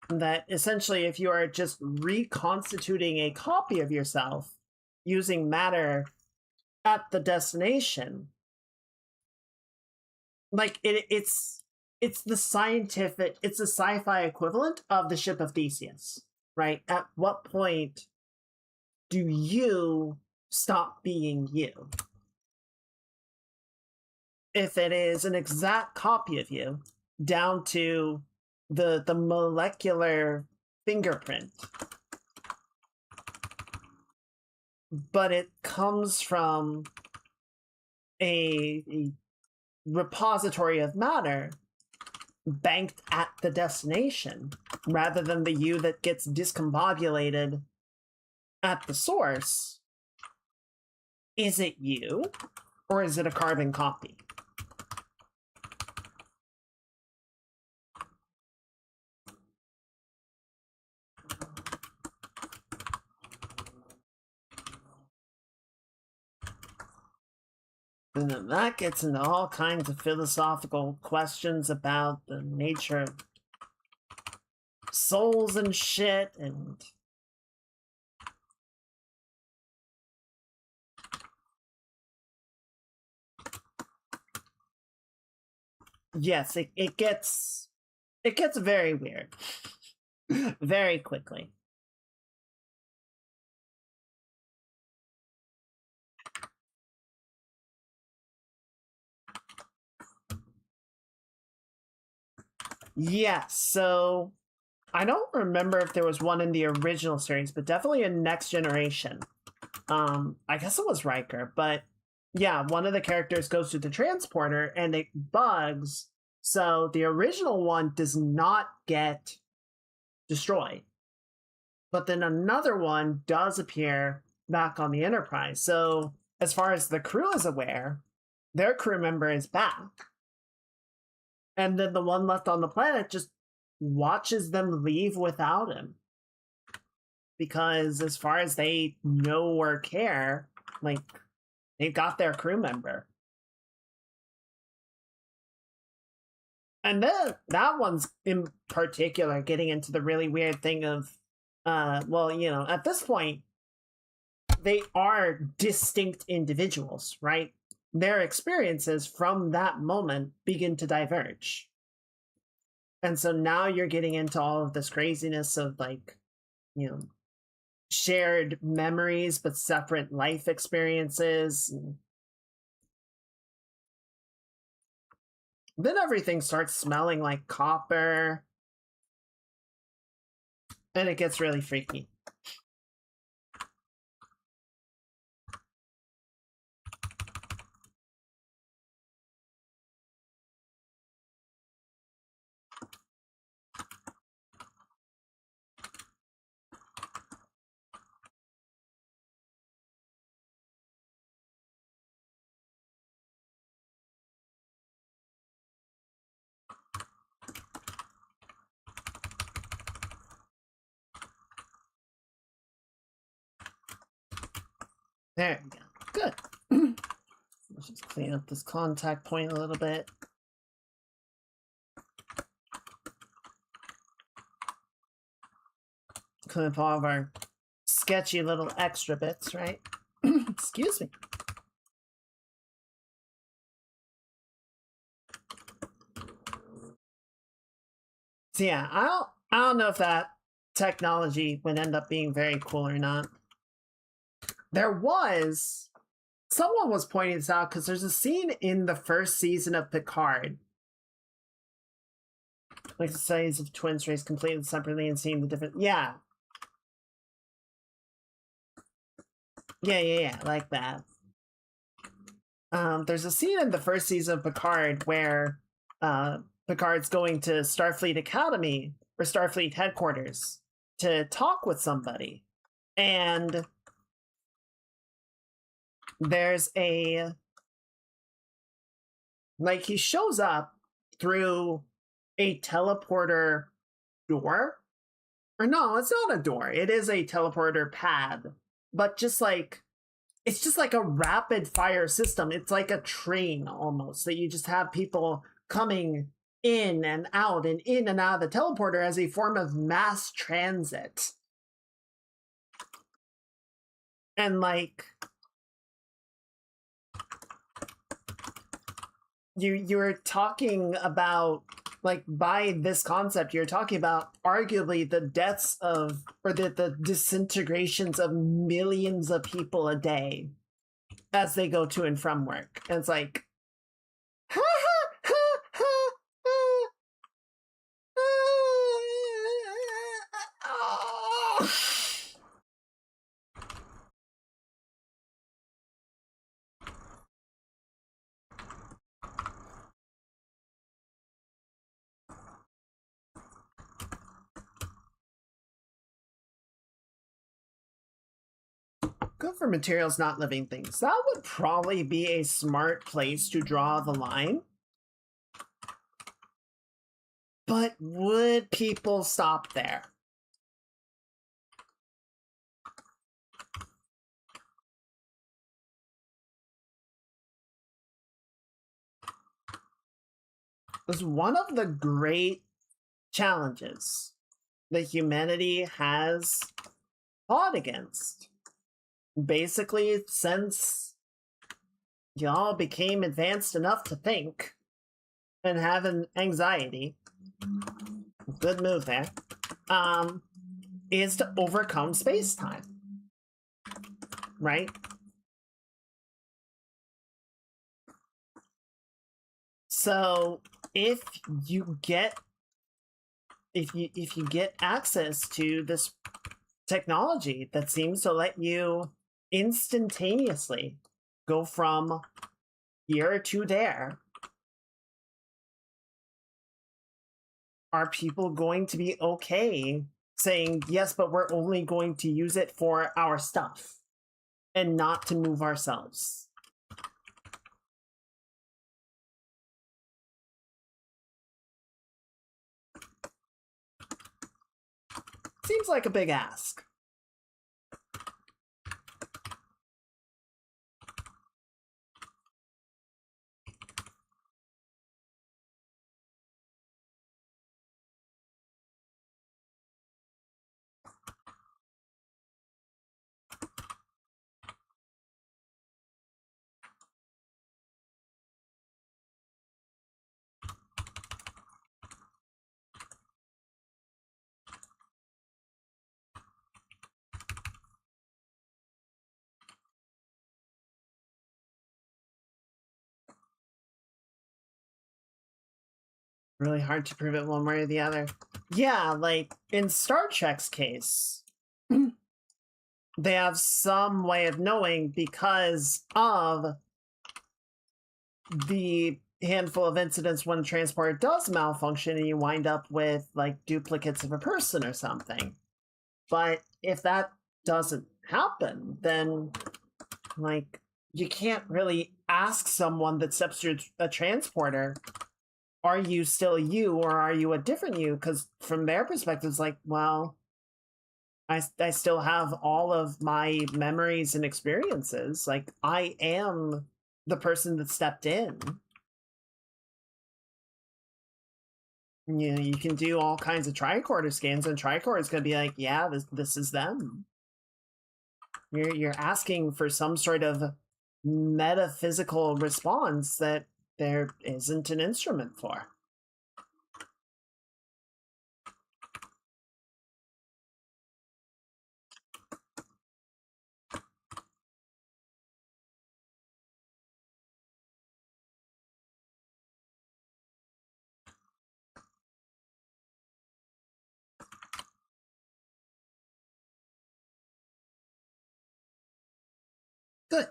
That essentially, if you are just reconstituting a copy of yourself using matter at the destination, like it's the sci-fi equivalent of the ship of Theseus, right? At what point do you stop being you? If it is an exact copy of you, down to the molecular fingerprint, but it comes from a repository of matter banked at the destination, rather than the you that gets discombobulated at the source, is it you, or is it a carbon copy? And then that gets into all kinds of philosophical questions about the nature of souls and shit, and yes, it gets very weird very quickly. Yes, so I don't remember if there was one in the original series, but definitely in Next Generation. I guess it was Riker, but yeah, one of the characters goes to the transporter and it bugs, so the original one does not get destroyed. But then another one does appear back on the Enterprise. So as far as the crew is aware, their crew member is back. And then the one left on the planet just watches them leave without him. Because as far as they know or care, like, they've got their crew member. And then that one's in particular getting into the really weird thing of, well, you know, at this point, they are distinct individuals, right? Their experiences from that moment begin to diverge. And so now you're getting into all of this craziness of, like, you know, shared memories but separate life experiences. And then everything starts smelling like copper. And it gets really freaky. There we go. Good. Let's just clean up this contact point a little bit. Clean up all of our sketchy little extra bits, right? Excuse me. So yeah, I don't know if that technology would end up being very cool or not. Someone was pointing this out because there's a scene in the first season of Picard. Like the studies of twins raised completely separately and seeing the different, yeah, like that. There's a scene in the first season of Picard where Picard's going to Starfleet Academy or Starfleet headquarters to talk with somebody. And there's he shows up through a teleporter door. Or no, it's not a door. It is a teleporter pad. But it's just like a rapid fire system. It's like a train almost, that you just have people coming in and out of the teleporter as a form of mass transit. And like, you're talking about, like, by this concept, you're talking about arguably the deaths of, or the disintegrations of millions of people a day as they go to and from work. And it's like, good for materials, not living things. That would probably be a smart place to draw the line. But would people stop there? Because one of the great challenges that humanity has fought against, basically since y'all became advanced enough to think and have an anxiety, good move there, is to overcome space-time, right? So if you get access to this technology that seems to let you instantaneously go from here to there, are people going to be okay saying, yes, but we're only going to use it for our stuff and not to move ourselves? Seems like a big ask. Really hard to prove it one way or the other. Yeah, like in Star Trek's case, they have some way of knowing because of the handful of incidents when transporter does malfunction and you wind up with like duplicates of a person or something. But if that doesn't happen, then like you can't really ask someone that steps through a transporter, are you still you or are you a different you? Because from their perspective, it's like, well, I still have all of my memories and experiences. Like, I am the person that stepped in. You know, you can do all kinds of tricorder scans, and tricorder is going to be like, yeah, this is them. You're asking for some sort of metaphysical response that there isn't an instrument for. Good.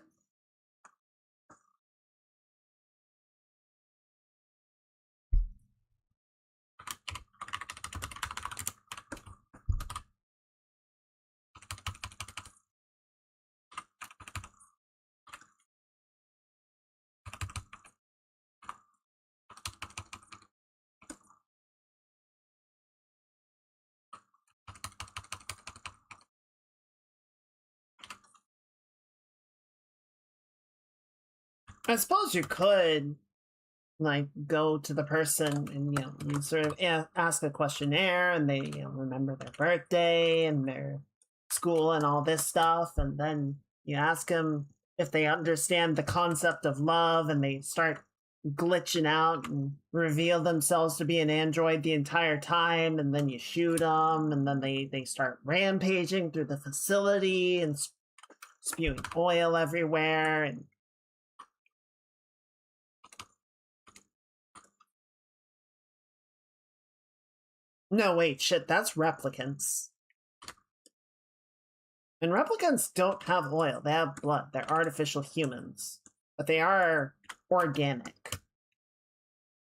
I suppose you could, like, go to the person and, you know, you sort of ask a questionnaire and they, you know, remember their birthday and their school and all this stuff. And then you ask them if they understand the concept of love and they start glitching out and reveal themselves to be an android the entire time. And then you shoot them and then they start rampaging through the facility and spewing oil everywhere. And no, wait, shit, that's replicants. And replicants don't have oil, they have blood. They're artificial humans. But they are organic.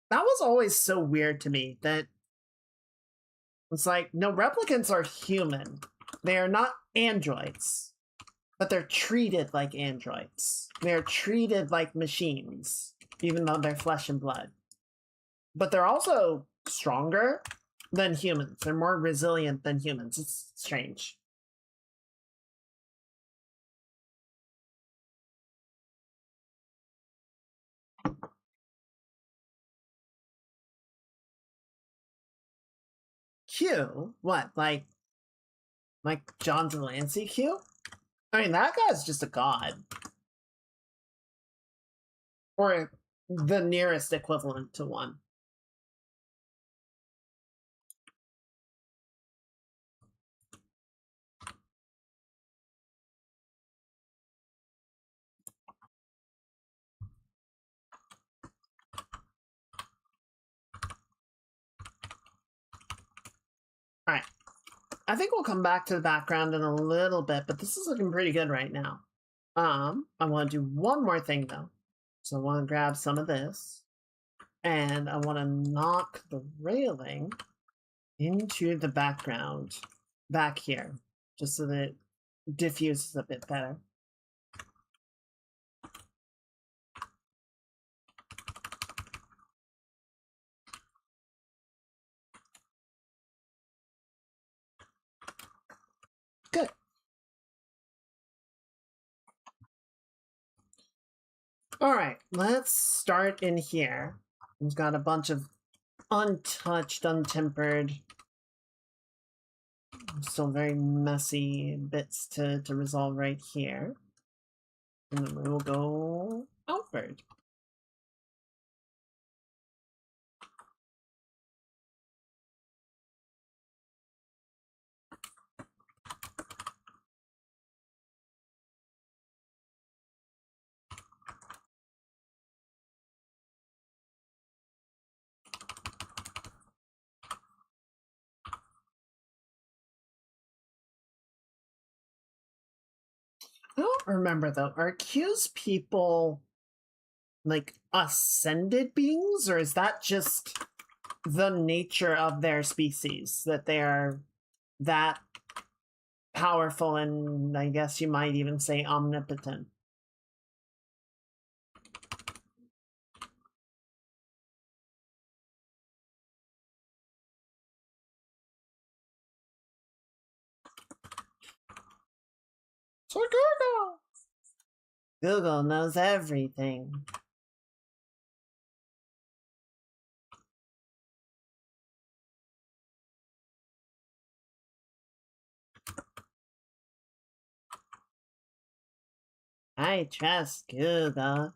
That was always so weird to me, that it's like, no, replicants are human. They are not androids. But they're treated like androids. They're treated like machines, even though they're flesh and blood. But they're also stronger than humans. They're more resilient than humans. It's strange. Q? What, like John Delancey Q? I mean, that guy's just a god. Or the nearest equivalent to one. Alright. I think we'll come back to the background in a little bit, but this is looking pretty good right now. I want to do one more thing, though. So I want to grab some of this. And I want to knock the railing into the background back here, just so that it diffuses a bit better. Alright, let's start in here. We've got a bunch of untouched, untempered, still very messy bits to resolve right here. And then we will go outward. I don't remember though. Are Q's people like ascended beings, or is that just the nature of their species that they are that powerful and I guess you might even say omnipotent? So Google knows everything. I trust Google.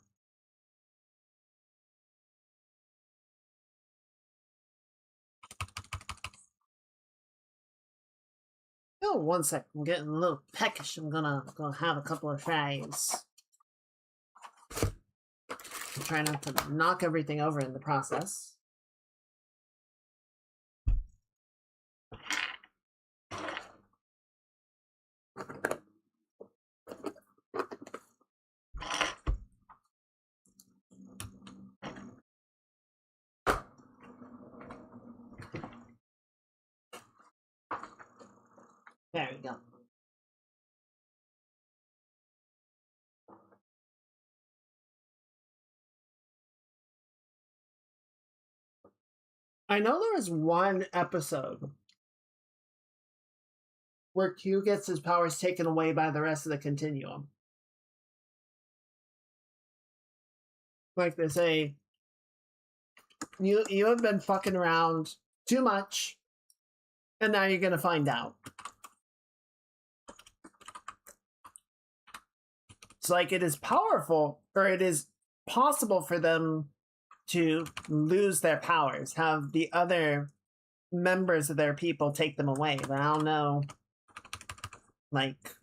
Oh, one sec. I'm getting a little peckish. I'm gonna have a couple of fries. I'm trying not to knock everything over in the process. There we go. I know there was one episode where Q gets his powers taken away by the rest of the Continuum. Like they say, you have been fucking around too much, and now you're gonna find out. It's like it is powerful, or it is possible for them to lose their powers, have the other members of their people take them away. But I don't know, like,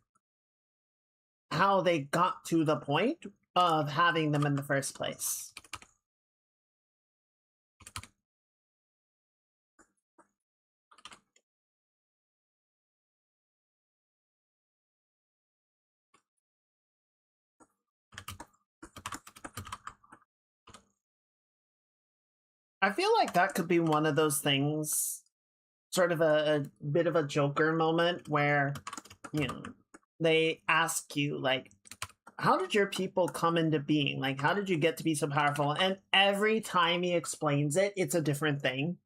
how they got to the point of having them in the first place. I feel like that could be one of those things, sort of a bit of a Joker moment where, you know, they ask you, like, how did your people come into being? Like, how did you get to be so powerful? And every time he explains it, it's a different thing.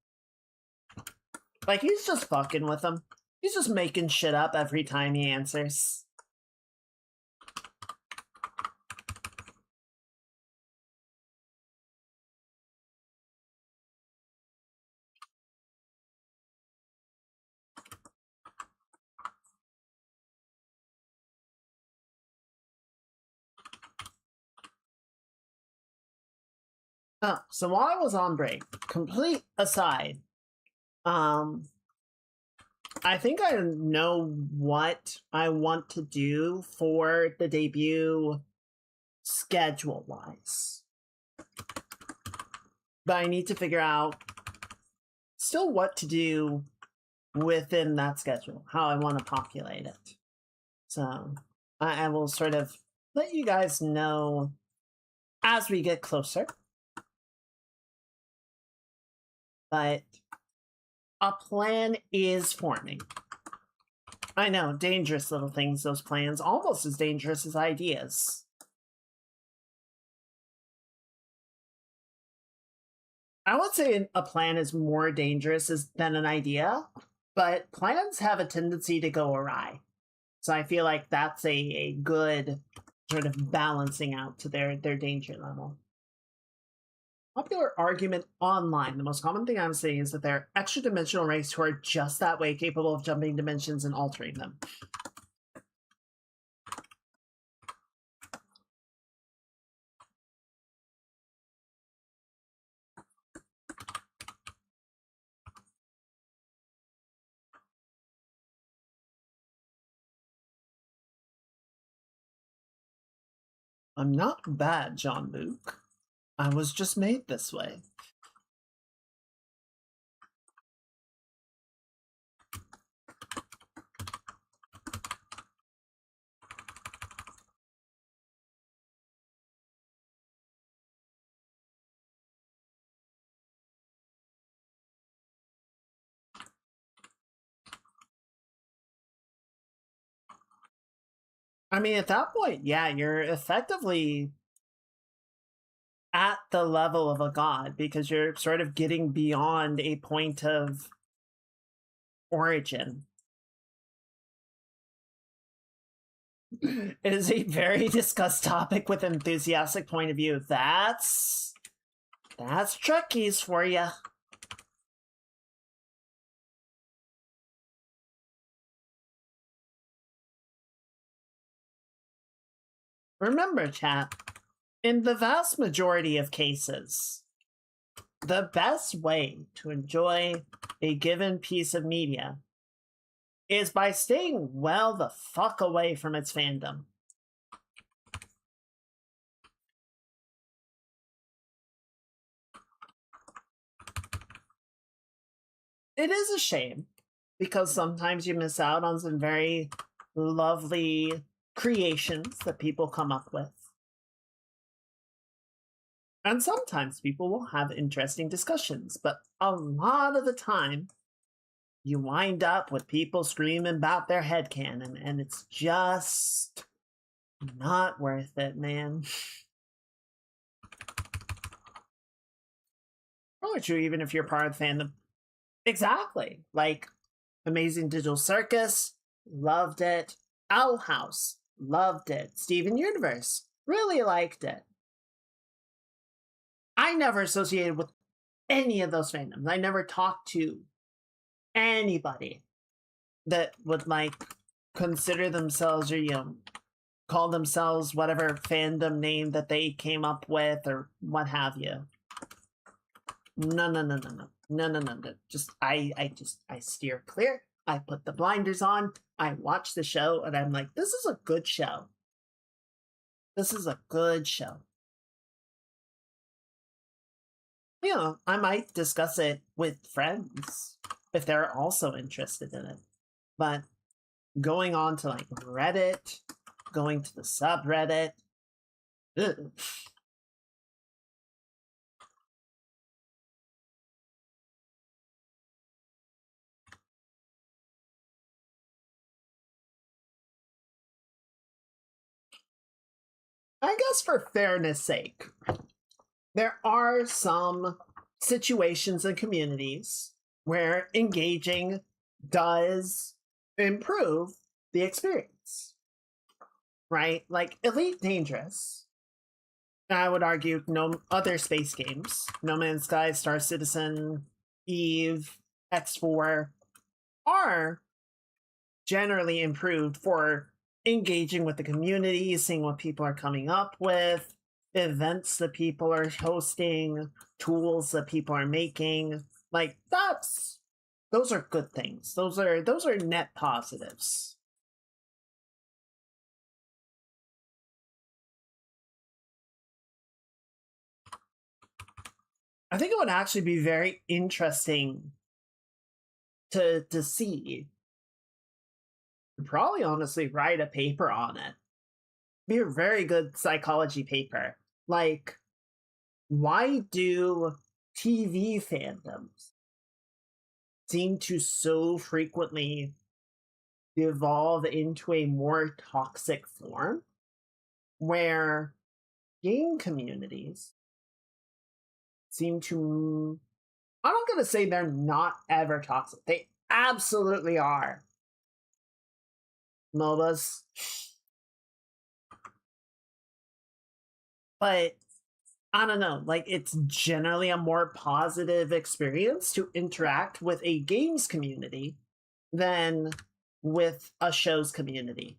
Like, he's just fucking with them. He's just making shit up every time he answers. So while I was on break, complete aside, I think I know what I want to do for the debut schedule-wise. But I need to figure out still what to do within that schedule, how I want to populate it. So I will sort of let you guys know as we get closer. But a plan is forming. I know, dangerous little things, those plans, almost as dangerous as ideas. I would say a plan is more dangerous than an idea, but plans have a tendency to go awry. So I feel like that's a good sort of balancing out to their danger level. Popular argument online. The most common thing I'm seeing is that they're extra-dimensional race who are just that way capable of jumping dimensions and altering them. I'm not bad, Jean-Luc. I was just made this way. I mean, at that point, yeah, you're effectively at the level of a god because you're sort of getting beyond a point of origin. It is a very discussed topic with enthusiastic point of view. That's Trekkies for you. Remember, chat, in the vast majority of cases, the best way to enjoy a given piece of media is by staying well the fuck away from its fandom. It is a shame, because sometimes you miss out on some very lovely creations that people come up with. And sometimes people will have interesting discussions, but a lot of the time, you wind up with people screaming about their headcanon, and it's just not worth it, man. Probably true even if you're part of the fandom. Exactly. Like, Amazing Digital Circus, loved it. Owl House, loved it. Steven Universe, really liked it. I never associated with any of those fandoms. I never talked to anybody that would, like, consider themselves or, you know, call themselves whatever fandom name that they came up with or what have you. No. Just, I steer clear. I put the blinders on. I watch the show and I'm like, this is a good show. This is a good show. You know, I might discuss it with friends if they're also interested in it. But going on to like Reddit, going to the subreddit, ugh. I guess for fairness sake, there are some situations and communities where engaging does improve the experience, right? Like Elite Dangerous, I would argue no other space games, No Man's Sky, Star Citizen, EVE, X4, are generally improved for engaging with the community, seeing what people are coming up with, events that people are hosting, tools that people are making. Like, those are good things. Those are net positives. I think it would actually be very interesting to see. Probably honestly write a paper on it. Be a very good psychology paper. Like, why do TV fandoms seem to so frequently evolve into a more toxic form, where game communities seem to, I'm not going to say they're not ever toxic. They absolutely are. MOBAs. But I don't know, like, it's generally a more positive experience to interact with a games community than with a show's community.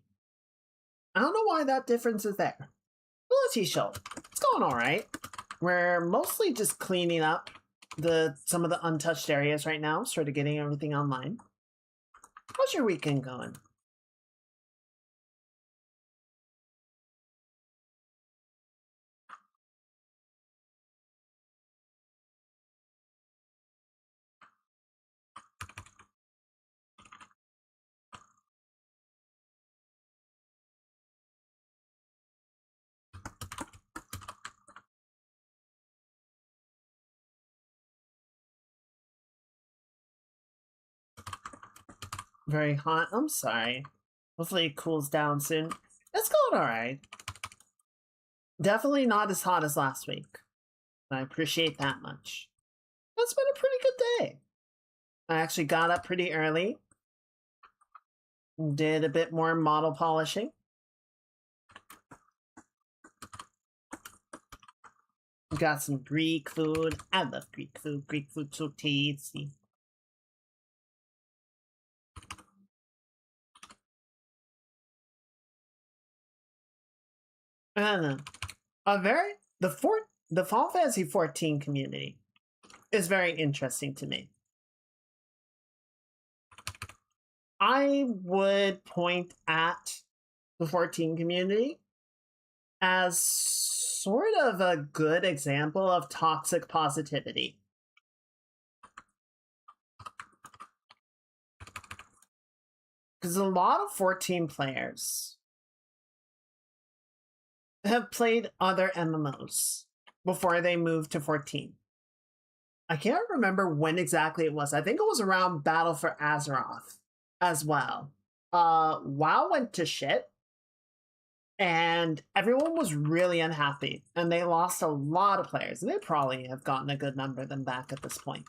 I don't know why that difference is there. Ability Show, it's going all right. We're mostly just cleaning up some of the untouched areas right now, sort of getting everything online. How's your weekend going? Very hot. I'm sorry. Hopefully it cools down soon. It's going all right. Definitely not as hot as last week. I appreciate that much. It's been a pretty good day. I actually got up pretty early. Did a bit more model polishing. Got some Greek food. I love Greek food. Greek food's so tasty. I don't know. The Final Fantasy 14 community is very interesting to me. I would point at the 14 community as sort of a good example of toxic positivity. Because a lot of 14 players have played other MMOs before they moved to 14. I can't remember when exactly it was. I think it was around Battle for Azeroth as well. WoW went to shit, and everyone was really unhappy, and they lost a lot of players, and they probably have gotten a good number of them back at this point.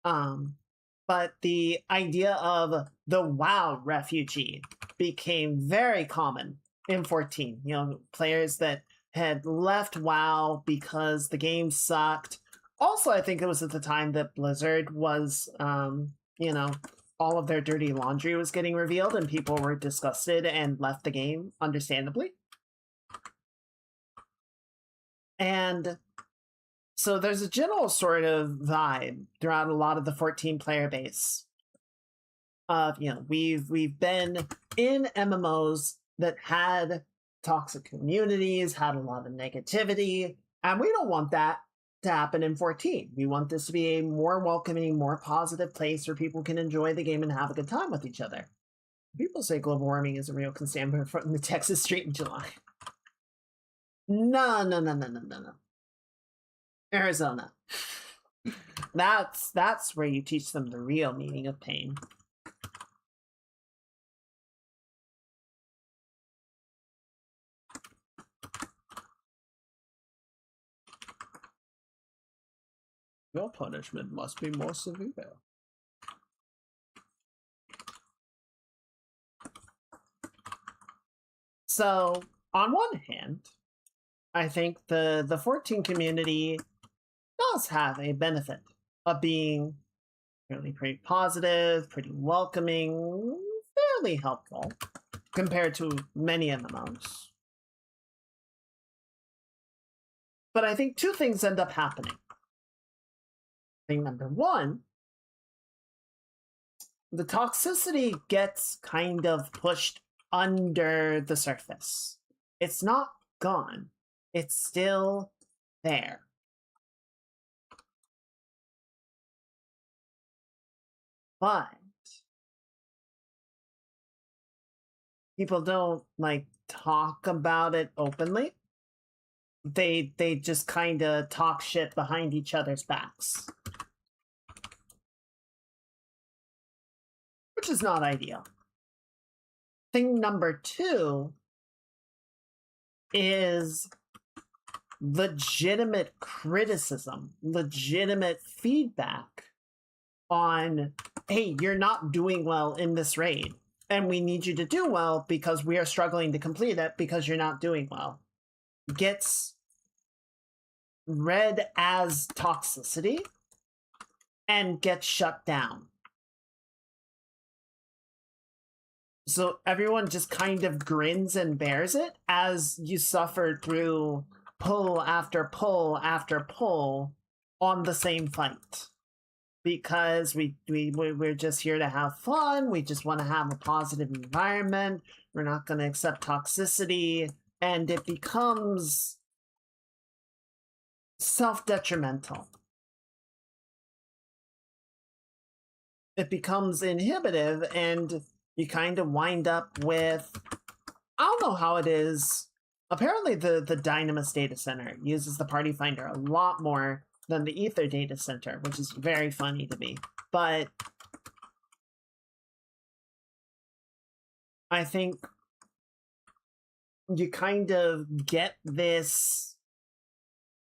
But the idea of the WoW refugee became very common in 14. You know, players that had left WoW because the game sucked. Also, I think it was at the time that Blizzard was, you know, all of their dirty laundry was getting revealed and people were disgusted and left the game, understandably. And so there's a general sort of vibe throughout a lot of the 14 player base of, you know, we've been in MMOs that had toxic communities, had a lot of negativity, and we don't want that to happen in 14. We want this to be a more welcoming, more positive place where people can enjoy the game and have a good time with each other. People say global warming is a real concern from the Texas street in July. No. Arizona. That's where you teach them the real meaning of pain. Your punishment must be more severe. So, on one hand, I think the 14 community does have a benefit of being really pretty positive, pretty welcoming, fairly helpful compared to many MMOs. But I think two things end up happening. Thing number one, the toxicity gets kind of pushed under the surface. It's not gone. It's still there. But people don't like talk about it openly. They just kind of talk shit behind each other's backs. Which is not ideal. Thing number two is legitimate criticism, legitimate feedback on, hey, you're not doing well in this raid, and we need you to do well because we are struggling to complete it because you're not doing well. Gets read as toxicity and gets shut down. So everyone just kind of grins and bears it as you suffer through pull after pull after pull on the same fight. Because we're just here to have fun, we just want to have a positive environment, we're not going to accept toxicity, and it becomes self-detrimental. It becomes inhibitive, and you kind of wind up with, I don't know how it is. Apparently the Dynamis data center uses the party finder a lot more than the Ether data center, which is very funny to me. But I think you kind of get this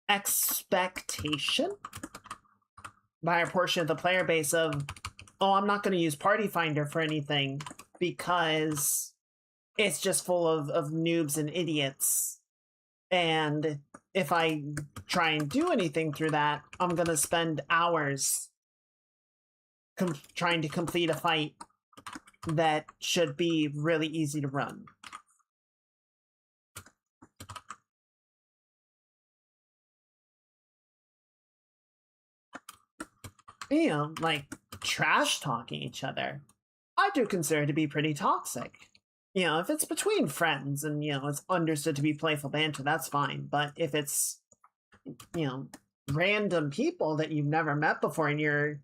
expectation by a portion of the player base of, oh, I'm not going to use Party Finder for anything because it's just full of noobs and idiots. And if I try and do anything through that, I'm going to spend hours trying to complete a fight that should be really easy to run. You know, like trash talking each other, I do consider to be pretty toxic. You know, if it's between friends and, you know, it's understood to be playful banter, that's fine. But if it's, you know, random people that you've never met before and you're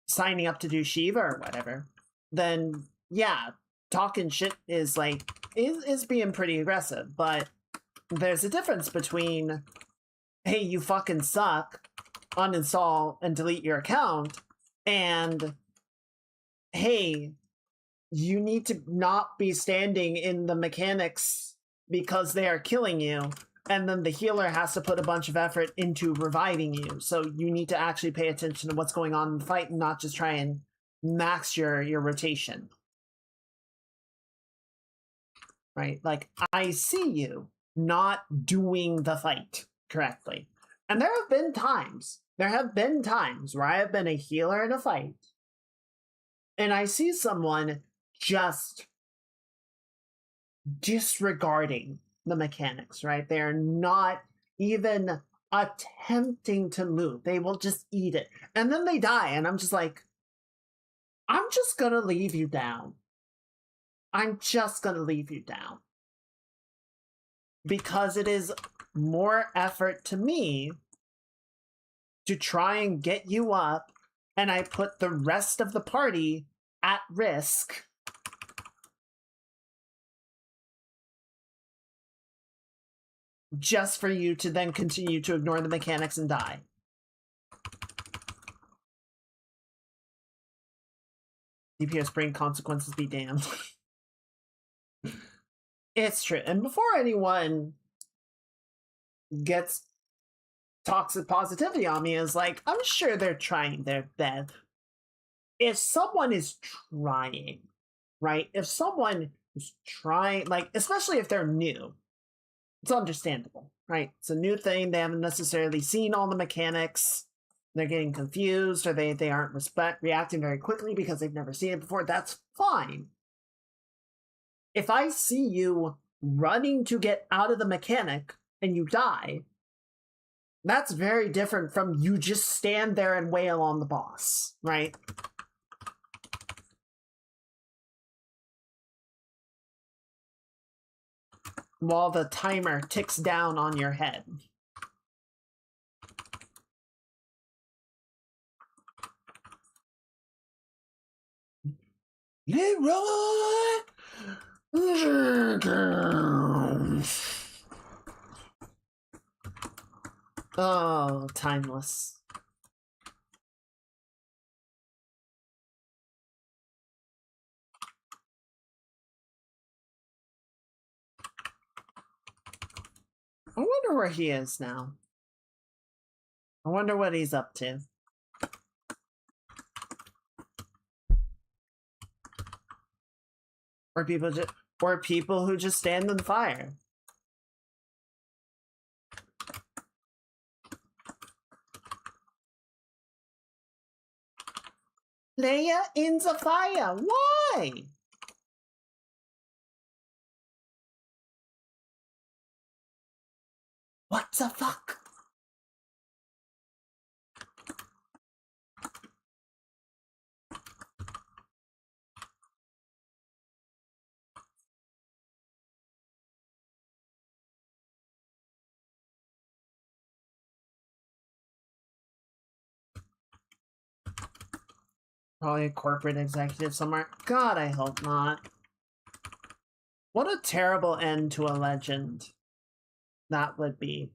signing up to do Shiva or whatever, then yeah, talking shit is like, is being pretty aggressive. But there's a difference between, hey, you fucking suck, uninstall and delete your account, and hey, you need to not be standing in the mechanics because they are killing you, and then the healer has to put a bunch of effort into reviving you. So you need to actually pay attention to what's going on in the fight and not just try and max your rotation. Right? Like, I see you not doing the fight correctly. And there have been times where I have been a healer in a fight, and I see someone just disregarding the mechanics, right? They're not even attempting to move. They will just eat it. And then they die, and I'm just like, I'm just gonna leave you down. I'm just gonna leave you down. Because it is more effort to me to try and get you up, and I put the rest of the party at risk just for you to then continue to ignore the mechanics and die. DPS bring consequences be damned. It's true. And before anyone gets toxic positivity on me, is like, I'm sure they're trying their best. If someone is trying, right? If someone is trying, like, especially if they're new, it's understandable, right? It's a new thing. They haven't necessarily seen all the mechanics. They're getting confused, or they aren't reacting very quickly because they've never seen it before. That's fine. If I see you running to get out of the mechanic and you die, that's very different from you just stand there and wail on the boss, right? While the timer ticks down on your head. Leroy! Oh, timeless. I wonder where he is now. I wonder what he's up to. Or people who just stand in the fire. Leia in the fire. Why? What the fuck? Probably a corporate executive somewhere. God, I hope not. What a terrible end to a legend that would be.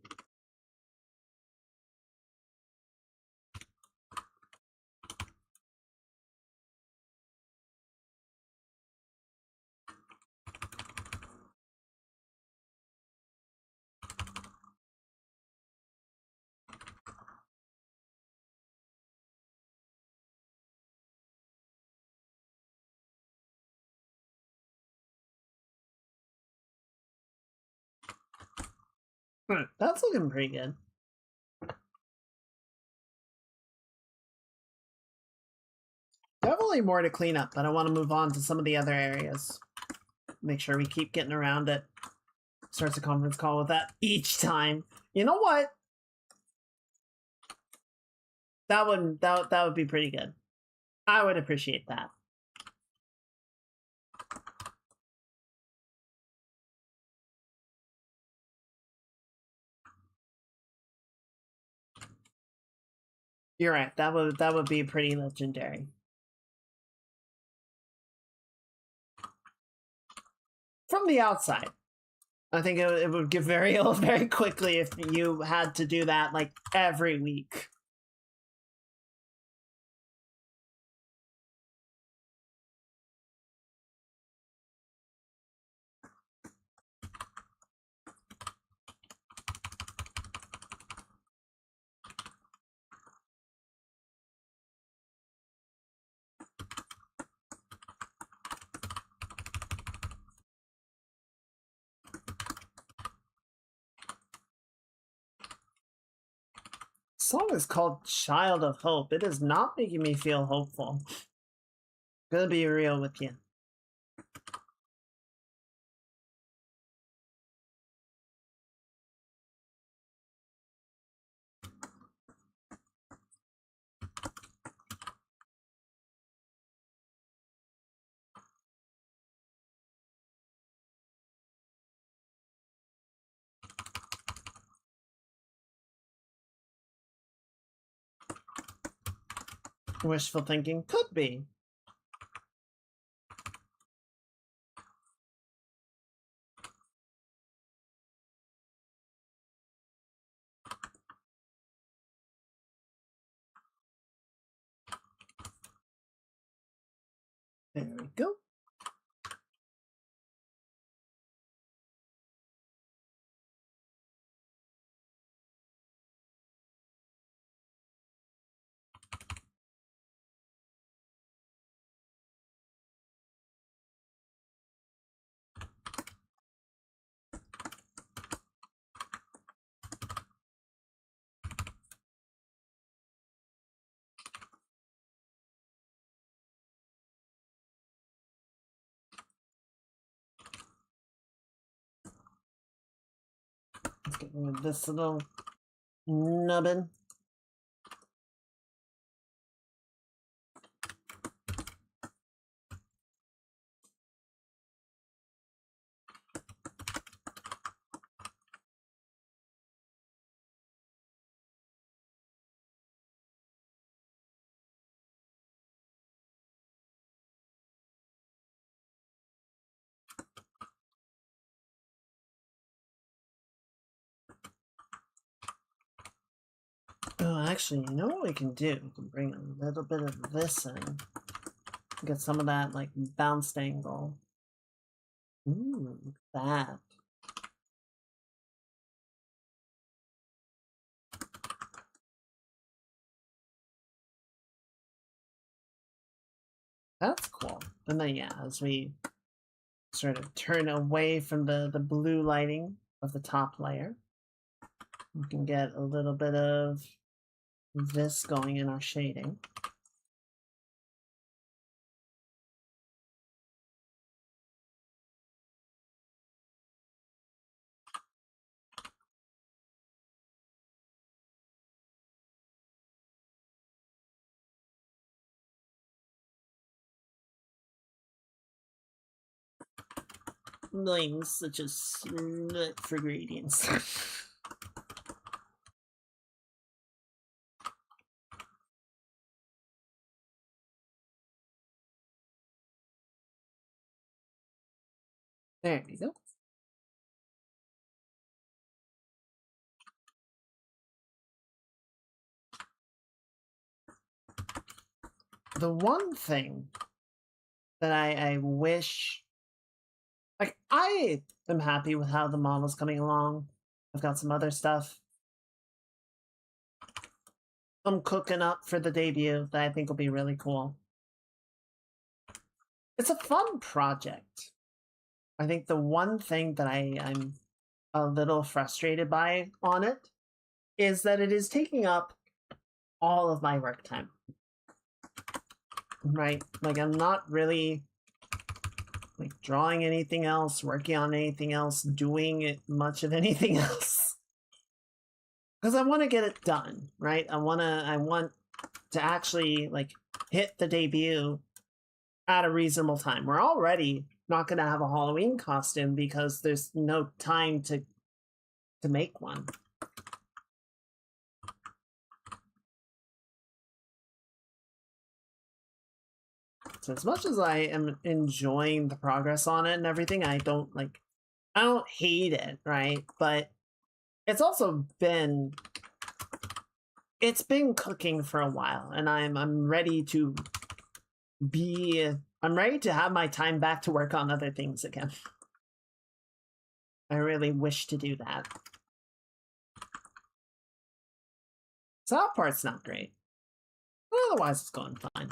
That's looking pretty good. Definitely more to clean up, but I want to move on to some of the other areas. Make sure we keep getting around it. Starts a conference call with that each time. You know what? That would be pretty good. I would appreciate that. You're right. That would be pretty legendary. From the outside, I think it would get very old very quickly if you had to do that like every week. Song is called Child of Hope. It is not making me feel hopeful. Gonna be real with you. Wishful thinking could be. There we go. Let's get rid of this little nubbin. Oh, actually, you know what we can do? We can bring a little bit of this in. Get some of that, like, bounced angle. Ooh, look at that. That's cool. And then, yeah, as we sort of turn away from the blue lighting of the top layer, we can get a little bit of this going in our shading. things such as look for gradients. There we go. The one thing that I wish, like, I am happy with how the model's coming along. I've got some other stuff I'm cooking up for the debut that I think will be really cool. It's a fun project. I think the one thing that I'm a little frustrated by on it is that it is taking up all of my work time. Right? Like, I'm not really like drawing anything else, working on anything else, doing much of anything else. Because I want to get it done, right? I want to actually like hit the debut at a reasonable time. We're already not going to have a Halloween costume because there's no time to make one. So as much as I am enjoying the progress on it and everything, I don't hate it, right? But it's also been cooking for a while, and I'm ready to have my time back to work on other things again. I really wish to do that. So that part's not great. But otherwise, it's going fine.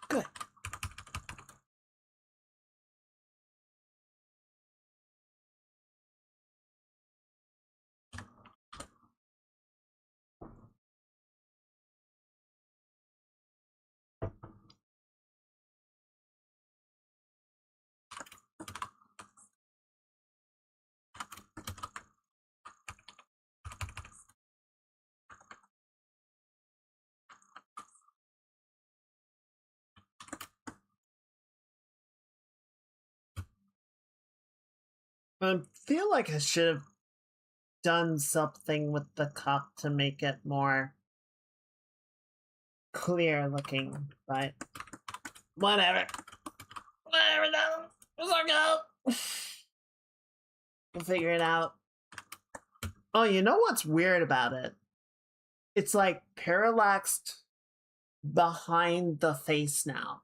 Good. I feel like I should have done something with the cup to make it more clear looking, but whatever. Whatever, no. Let's go. We'll figure it out. Oh, you know what's weird about it? It's like parallaxed behind the face now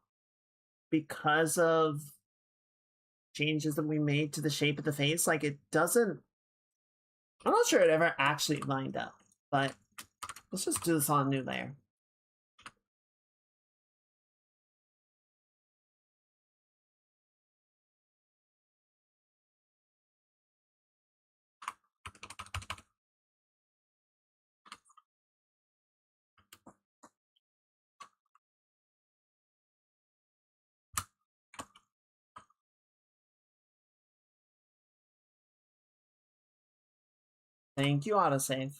because of changes that we made to the shape of the face. Like, it doesn't, I'm not sure it ever actually lined up, but let's just do this on a new layer. Thank you, autosave.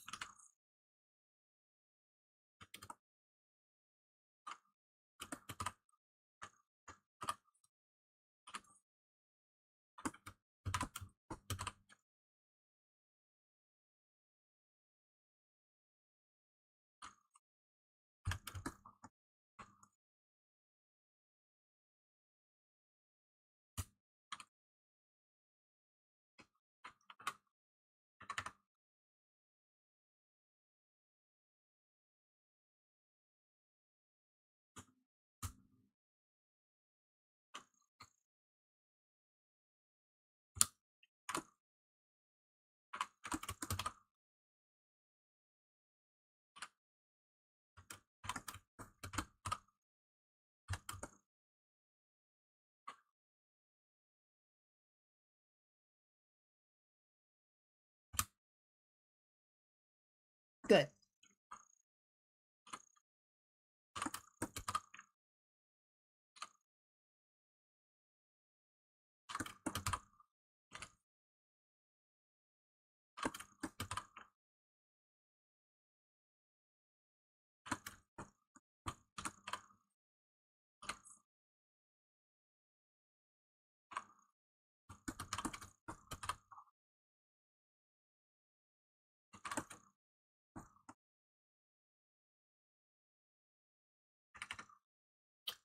Good.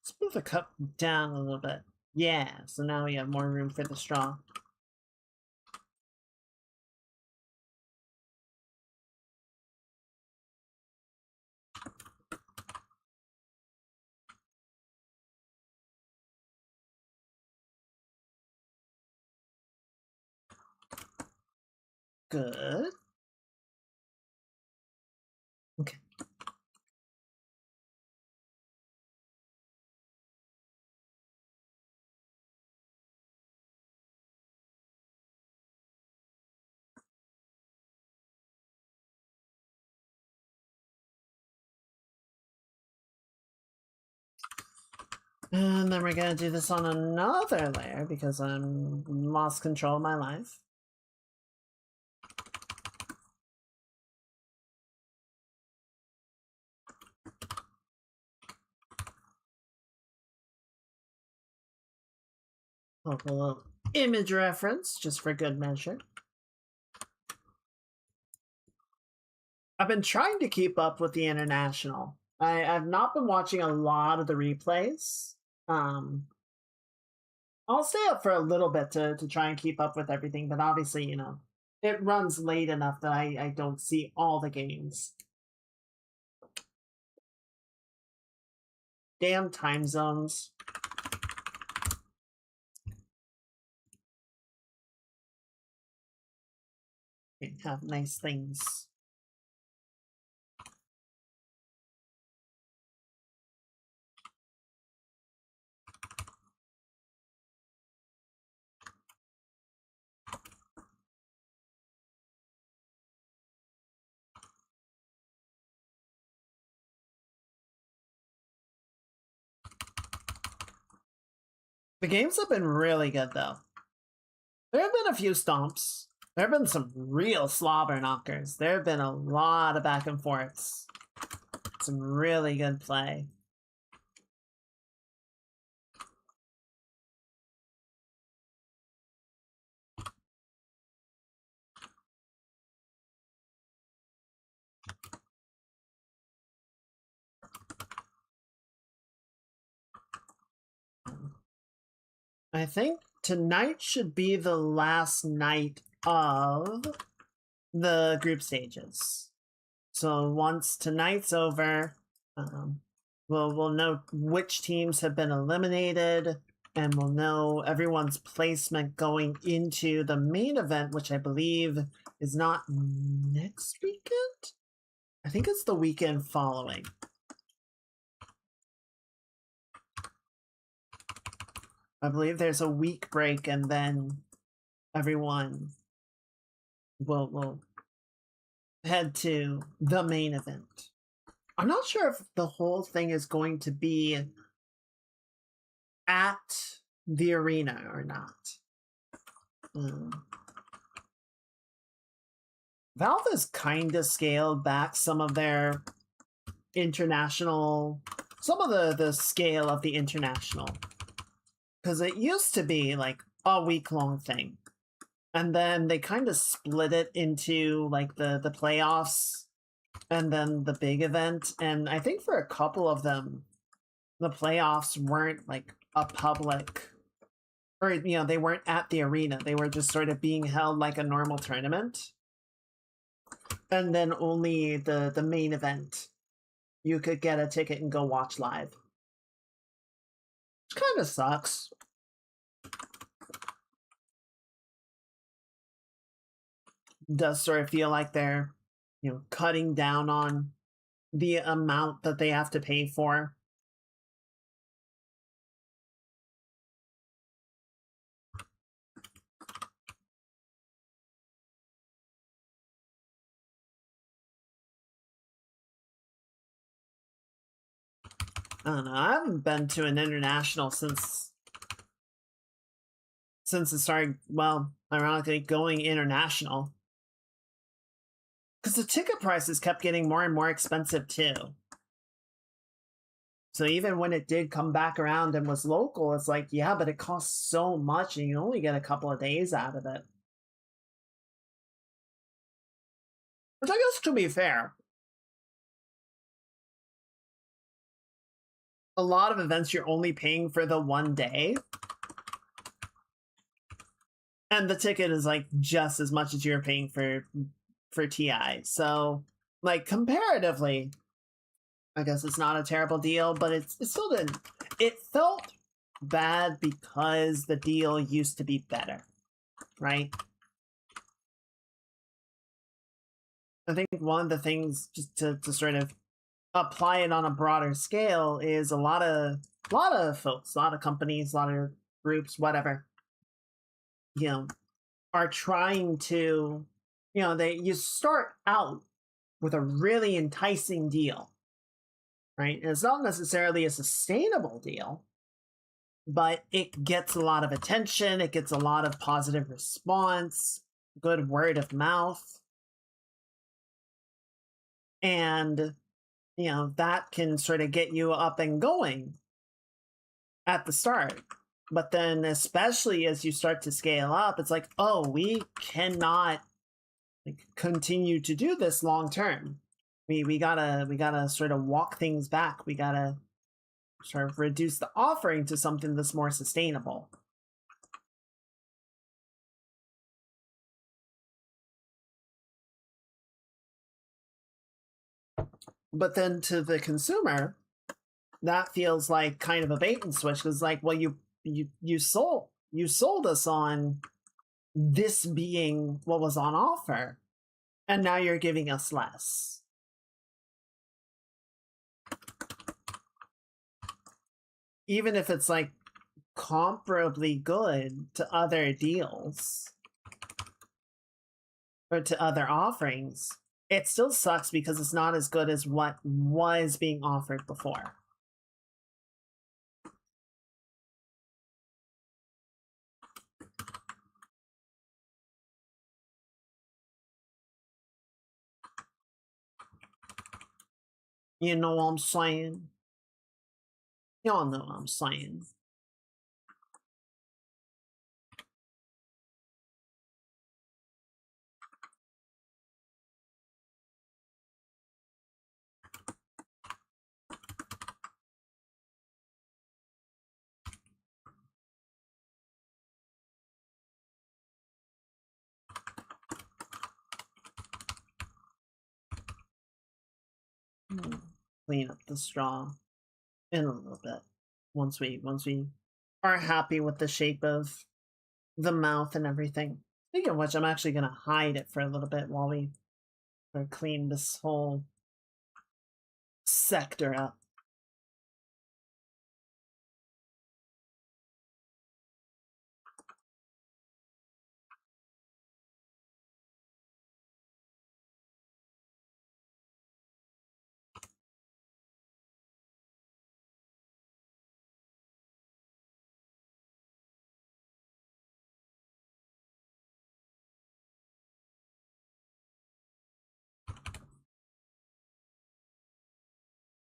Let's move the cup down a little bit. Yeah, so now we have more room for the straw. Good. Okay. And then we're gonna do this on another layer because I'm lost control of my life. A little image reference, just for good measure. I've been trying to keep up with the international. I've not been watching a lot of the replays. I'll stay up for a little bit to try and keep up with everything, but obviously, you know, it runs late enough that I don't see all the games. Damn time zones. Can't have nice things. The games have been really good, though. There have been a few stomps. There have been some real slobber knockers. There have been a lot of back and forths. Some really good play. I think tonight should be the last night of the group stages. So once tonight's over, we'll know which teams have been eliminated, and we'll know everyone's placement going into the main event, which I believe is not next weekend? I think it's the weekend following. I believe there's a week break, and then everyone will head to the main event. I'm not sure if the whole thing is going to be at the arena or not. Valve has kind of scaled back some of their international, some of the scale of the international. Because it used to be like a week-long thing. And then they kind of split it into like the playoffs and then the big event. And I think for a couple of them, the playoffs weren't like a public, or, you know, they weren't at the arena. They were just sort of being held like a normal tournament. And then only the main event, you could get a ticket and go watch live. Which kind of sucks. Does sort of feel like they're, you know, cutting down on the amount that they have to pay for. I don't know. I haven't been to an international since it started, well, ironically, going international. Because the ticket prices kept getting more and more expensive too. So even when it did come back around and was local, it's like, yeah, but it costs so much and you only get a couple of days out of it. Which I guess, to be fair, a lot of events you're only paying for the one day. And the ticket is like just as much as you're paying for TI. So, like, comparatively, I guess it's not a terrible deal, but it still didn't. It felt bad because the deal used to be better, right? I think one of the things, just to sort of apply it on a broader scale, is a lot of folks, a lot of companies, a lot of groups, whatever, you know, are trying to, you know, you start out with a really enticing deal, right? And it's not necessarily a sustainable deal, but it gets a lot of attention, it gets a lot of positive response, good word of mouth. And, you know, that can sort of get you up and going at the start. But then, especially as you start to scale up, it's like, oh, we cannot continue to do this long term. We gotta sort of walk things back. We gotta sort of reduce the offering to something that's more sustainable. But then to the consumer, that feels like kind of a bait and switch, because like, well, you sold us on this being what was on offer, and now you're giving us less. Even if it's like comparably good to other deals or to other offerings, it still sucks because it's not as good as what was being offered before. You know what I'm saying? Y'all know what I'm saying. Clean up the straw in a little bit once we are happy with the shape of the mouth and everything. Speaking of which, I'm actually gonna hide it for a little bit while we clean this whole sector up.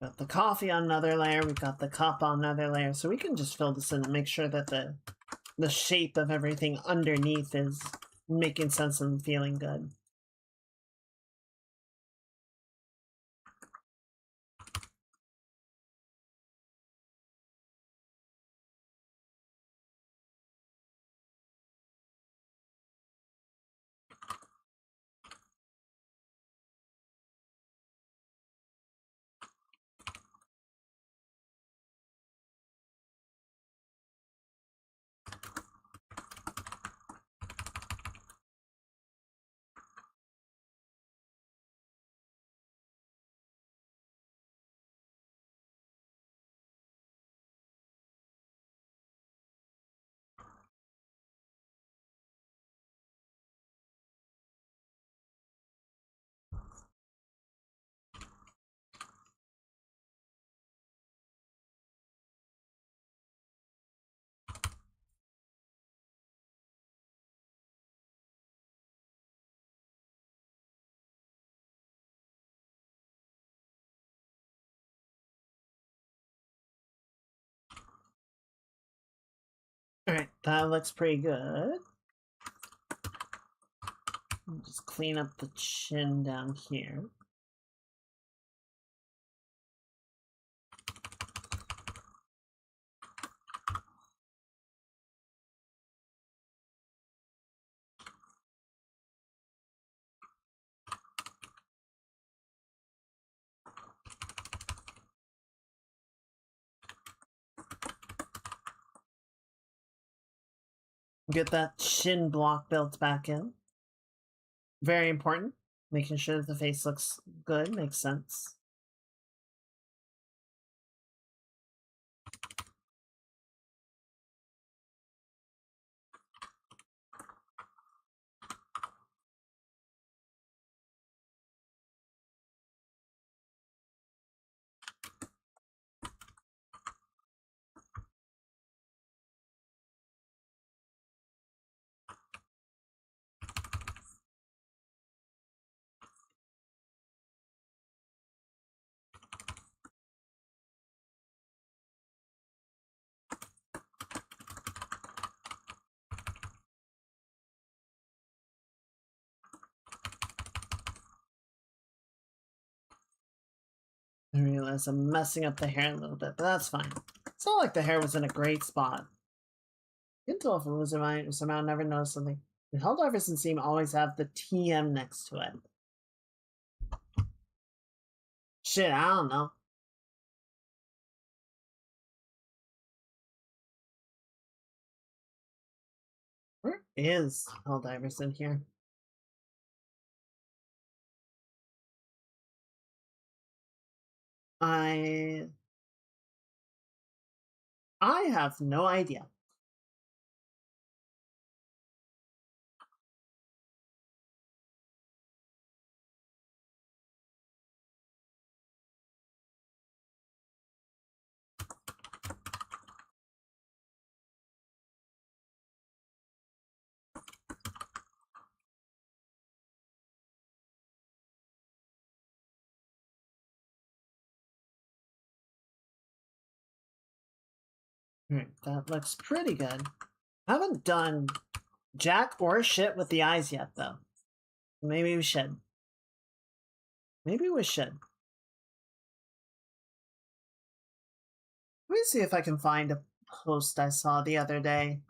Got the coffee on another layer, we've got the cup on another layer, so we can just fill this in and make sure that the shape of everything underneath is making sense and feeling good. Alright, that looks pretty good. Just clean up the chin down here. Get that chin block built back in. Very important. Making sure that the face looks good makes sense. I realize I'm messing up the hair a little bit, but that's fine. It's not like the hair was in a great spot. You can tell if it was in my somehow never noticed something. The Helldivers and seem always have the TM next to it. Shit, I don't know. Where is Helldivers in here? I have no idea. That looks pretty good. I haven't done jack or shit with the eyes yet, though. Maybe we should. Maybe we should. Let me see if I can find a post I saw the other day.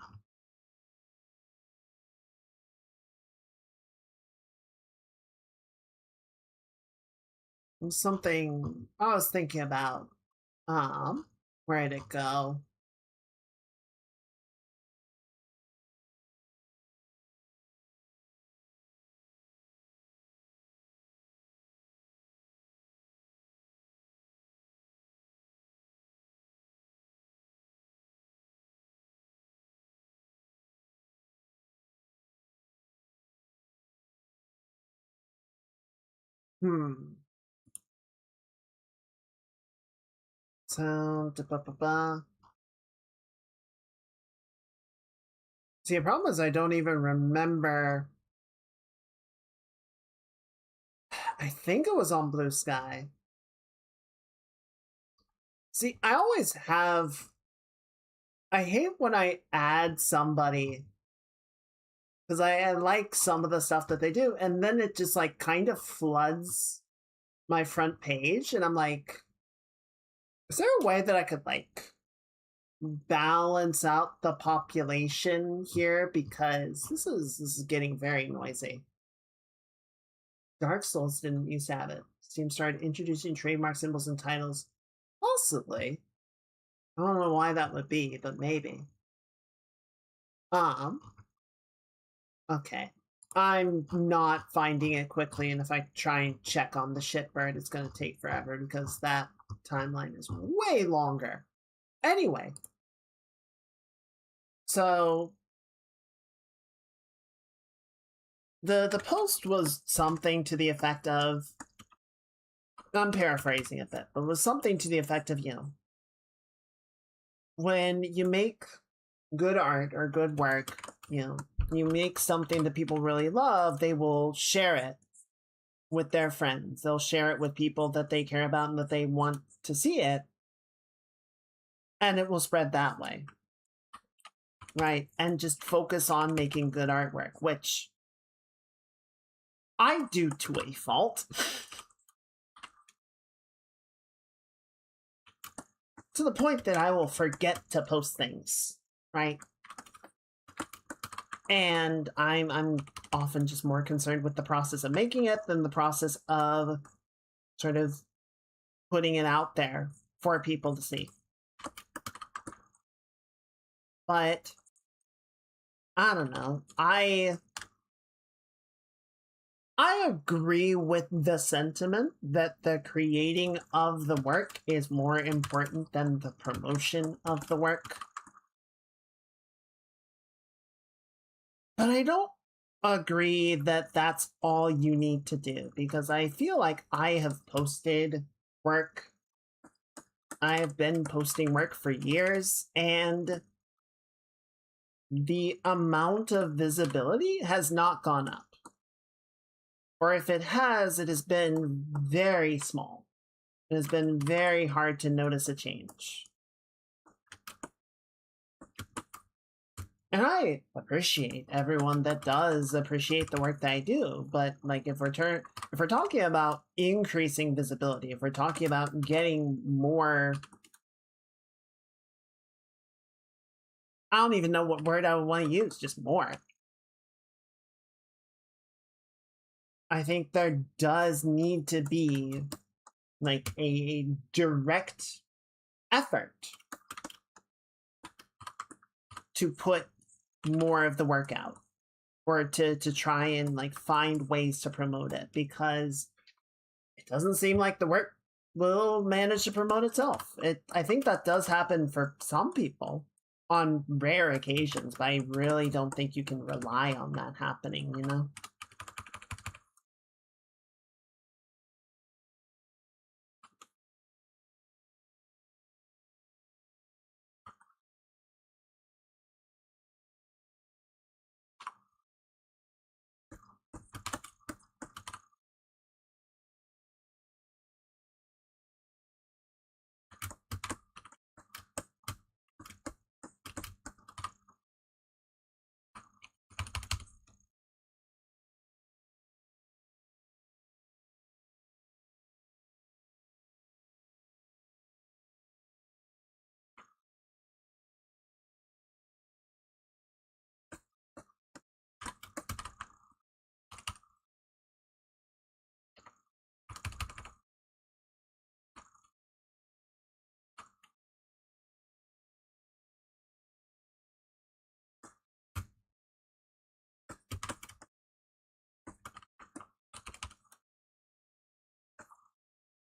Something I was thinking about. Where'd it go? So, see, the problem is I don't even remember. I think it was on Blue Sky. See, I always have. I hate when I add somebody because I like some of the stuff that they do, and then it just like kind of floods my front page, and I'm like, is there a way that I could like balance out the population here, because this is getting very noisy. Dark Souls didn't used to have it. Steam started introducing trademark symbols and titles. Possibly. I don't know why that would be, but maybe. Okay. I'm not finding it quickly, and if I try and check on the shitbird, it's going to take forever because that timeline is way longer. Anyway. So the post was something to the effect of, I'm paraphrasing a bit, but was something to the effect of, you know, when you make good art or good work, you know, you make something that people really love, they will share it with their friends. They'll share it with people that they care about and that they want to see it. And it will spread that way. right? And just focus on making good artwork, which I do to a fault. To the point that I will forget to post things, right? And I'm often just more concerned with the process of making it than the process of sort of putting it out there for people to see. But I don't know. I agree with the sentiment that the creating of the work is more important than the promotion of the work. But I don't agree that that's all you need to do, because I feel like I have posted work. I have been posting work for years, and the amount of visibility has not gone up. Or if it has been very small. It has been very hard to notice a change. And I appreciate everyone that does appreciate the work that I do, but like if we're talking about increasing visibility, if we're talking about getting more, I don't even know what word I would want to use, just more. I think there does need to be like a direct effort to put more of the work out, or to try and like find ways to promote it, because it doesn't seem like the work will manage to promote itself. I think that does happen for some people on rare occasions, but I really don't think you can rely on that happening, you know?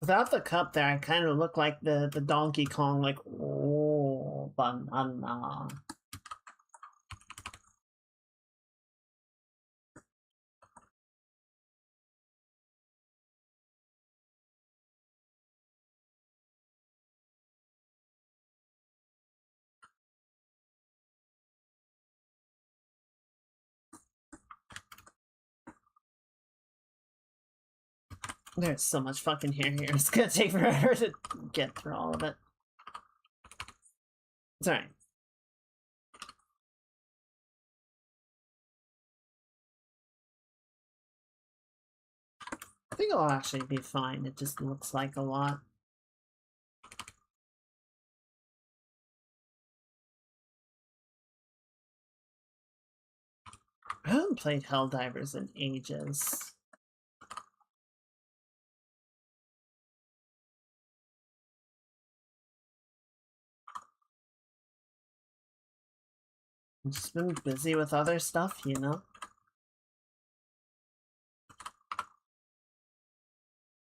Without the cup there, I kind of look like the Donkey Kong, like, oh, banana. There's so much fucking hair here. It's gonna take forever to get through all of it. It's alright. I think it'll actually be fine. It just looks like a lot. I haven't played Helldivers in ages. I've just been busy with other stuff, you know?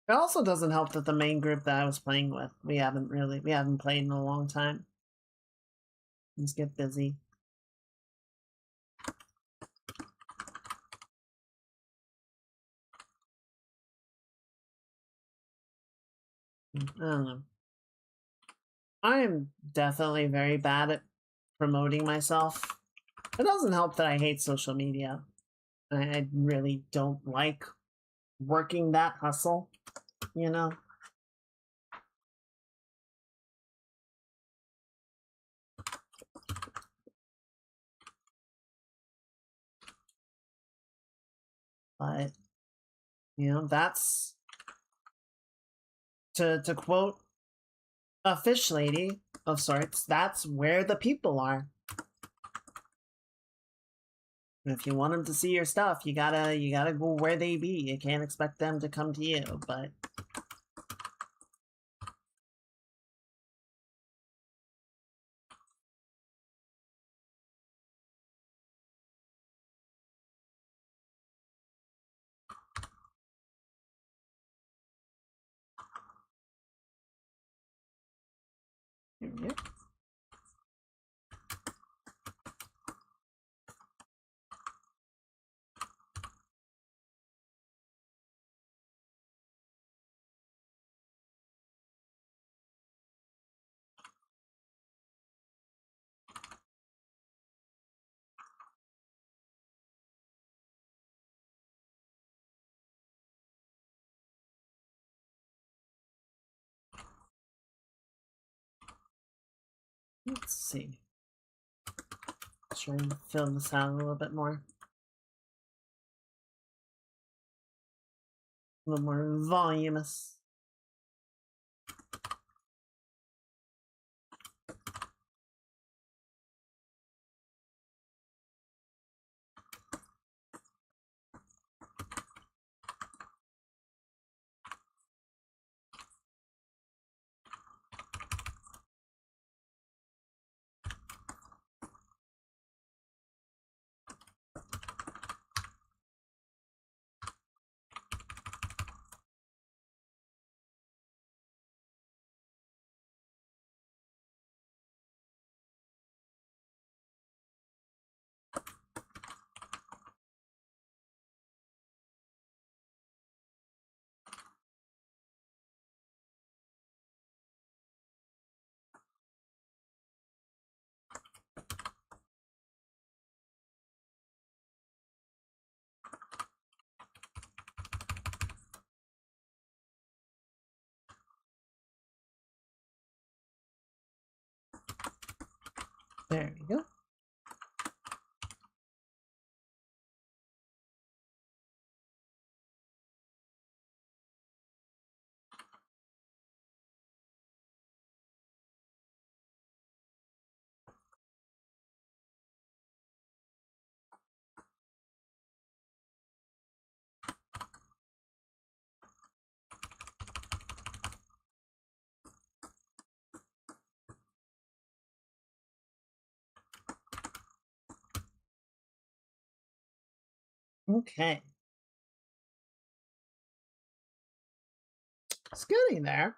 It also doesn't help that the main group that I was playing with, we haven't played in a long time. Let's get busy. I don't know. I am definitely very bad at promoting myself. It doesn't help that I hate social media. I really don't like working that hustle, you know? But, you know, that's... To quote a fish lady of sorts, that's where the people are. If you want them to see your stuff, you gotta go where they be. You can't expect them to come to you, but... Here we go. Let's see. Try and fill this out a little bit more. A little more voluminous. There you go. Okay. It's getting there.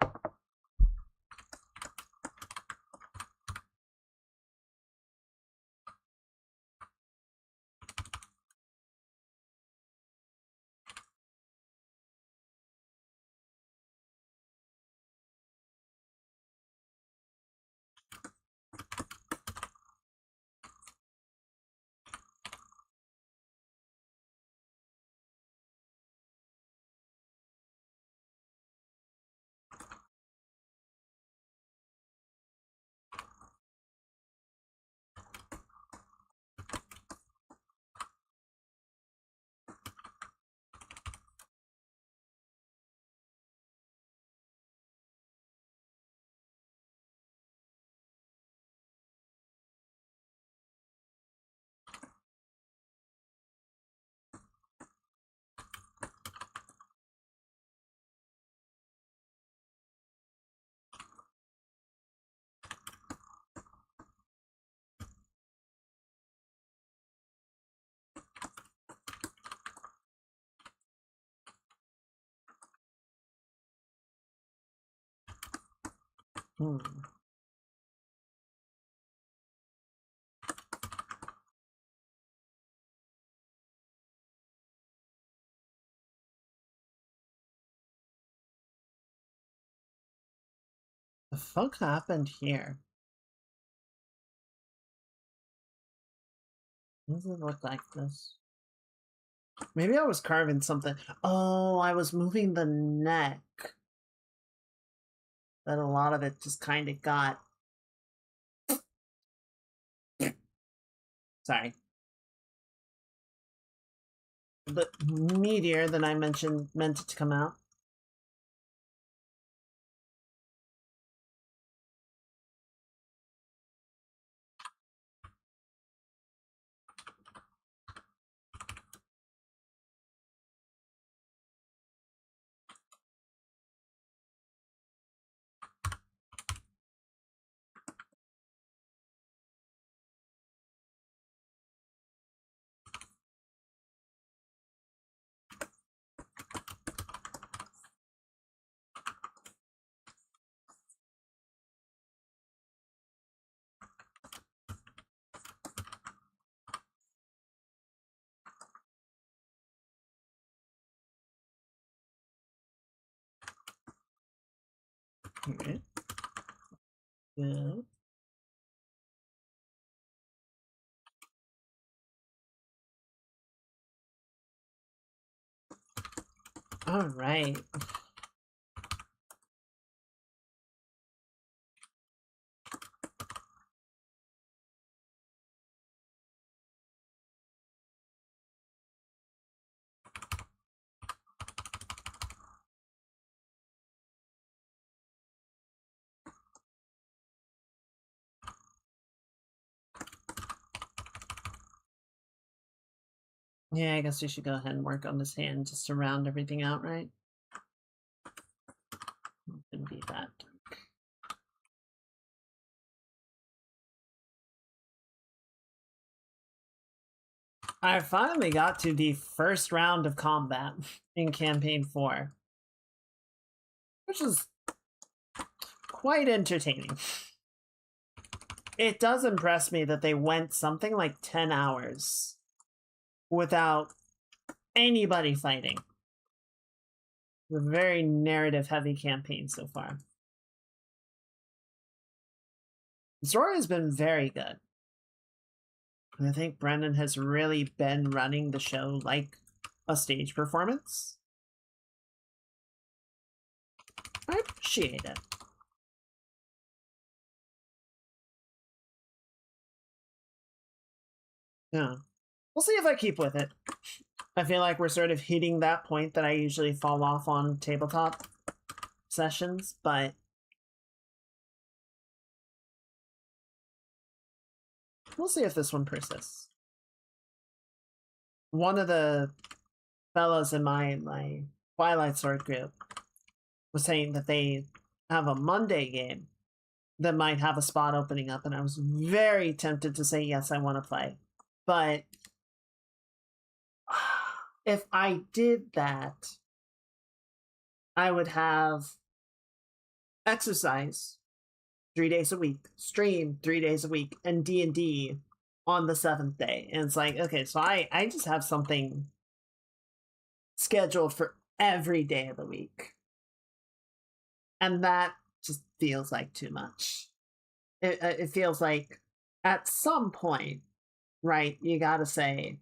The fuck happened here? Does it look like this? Maybe I was carving something. Oh, I was moving the neck. That a lot of it just kind of got... Sorry. the meteor that I mentioned meant it to come out. Okay. Good. All right. Yeah, I guess we should go ahead and work on this hand just to round everything out, right? Wouldn't be that. I finally got to the first round of combat in Campaign 4, which is quite entertaining. It does impress me that they went something like 10 hours without anybody fighting. A very narrative-heavy campaign so far. The story has been very good. I think Brendan has really been running the show like a stage performance. I appreciate it. Yeah. We'll see if I keep with it. I feel like we're sort of hitting that point that I usually fall off on tabletop sessions, but we'll see if this one persists. One of the fellows in my Twilight Sword group was saying that they have a Monday game that might have a spot opening up, and I was very tempted to say, yes, I want to play. But if I did that, I would have exercise 3 days a week, stream 3 days a week, and D&D on the 7th day. And it's like, okay, so I just have something scheduled for every day of the week. And that just feels like too much. It feels like at some point, right, you gotta say,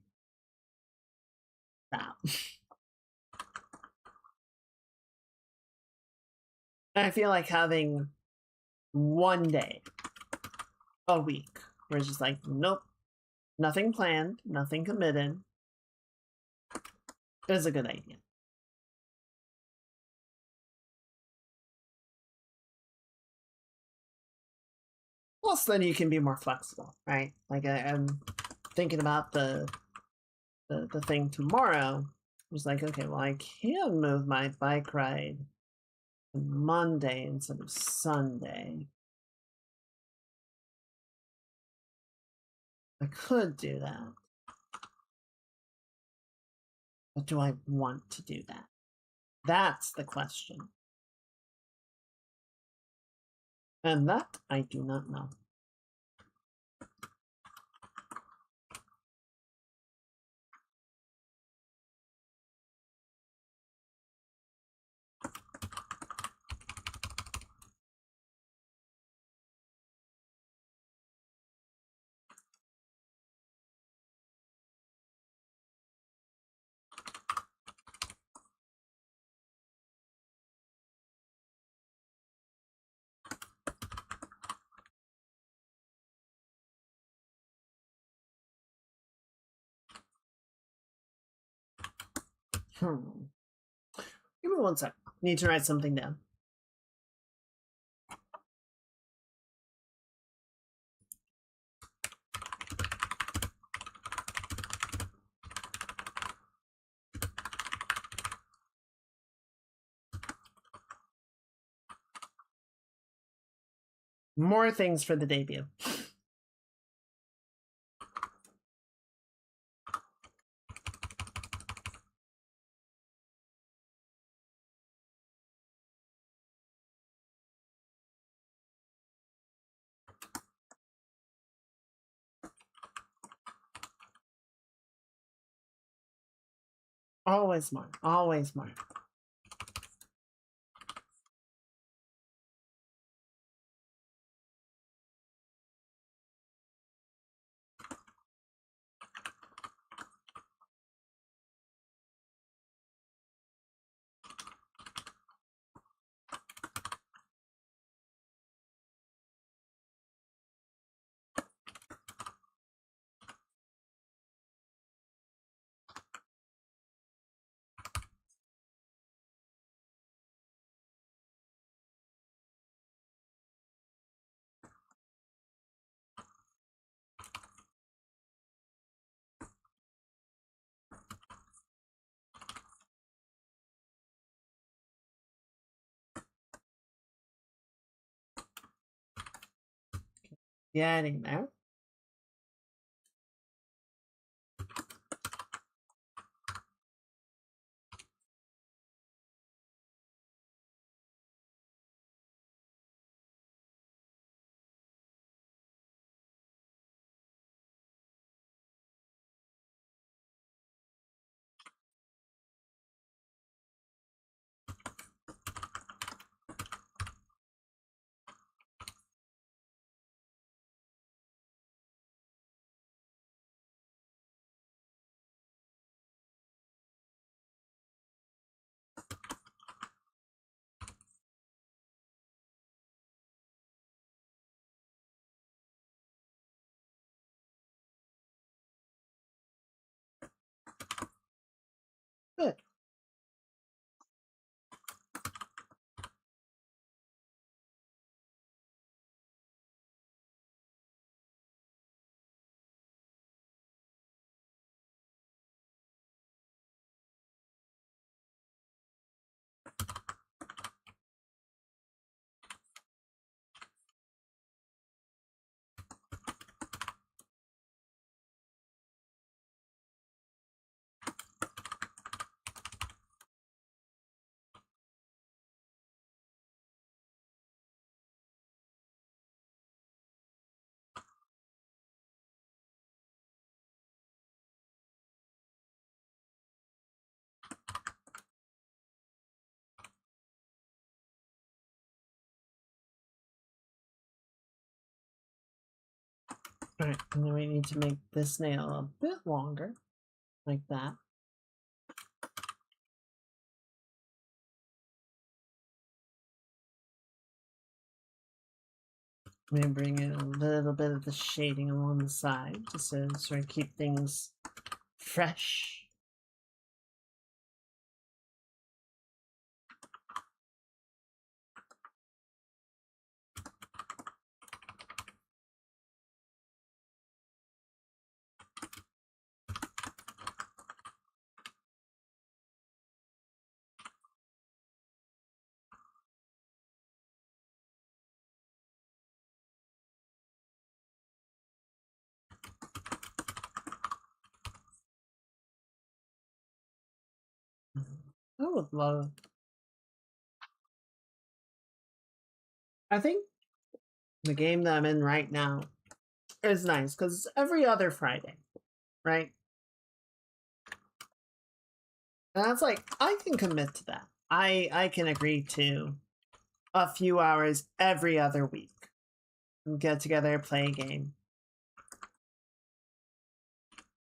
no. I feel like having one day a week where it's just like, nope, nothing planned, nothing committed, is a good idea. Plus, then you can be more flexible, right? Like I'm thinking about the thing tomorrow. I was like, okay, well, I can move my bike ride to Monday instead of Sunday. I could do that. But do I want to do that? That's the question. And that I do not know. Give me one sec. Need to write something down. More things for the debut. Always more. Always more. Getting there. Good. Alright, and then we need to make this nail a bit longer, like that. I'm going to bring in a little bit of the shading along the side, just to sort of keep things fresh. I would love. I think the game that I'm in right now is nice because it's every other Friday, right? And that's like, I can commit to that. I can agree to a few hours every other week and get together, play a game.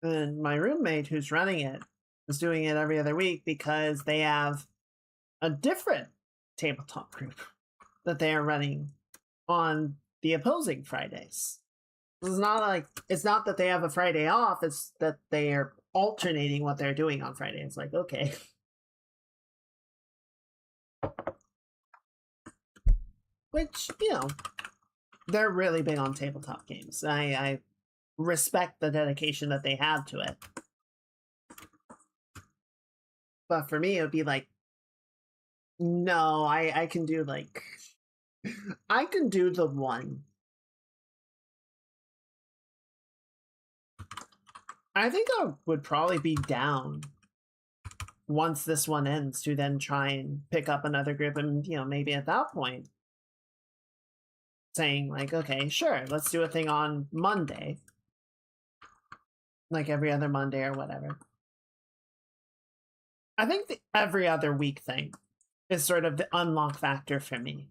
And my roommate who's running it is doing it every other week because they have a different tabletop group that they are running on the opposing Fridays. It's not that they have a Friday off, it's that they are alternating what they're doing on Friday. It's like, okay, which, you know, they're really big on tabletop games. I respect the dedication that they have to it. But for me, it would be like, no, I can do like, I can do the one. I think I would probably be down once this one ends to then try and pick up another group and, you know, maybe at that point saying like, okay, sure, let's do a thing on Monday. Like every other Monday or whatever. I think the every other week thing is sort of the unlock factor for me,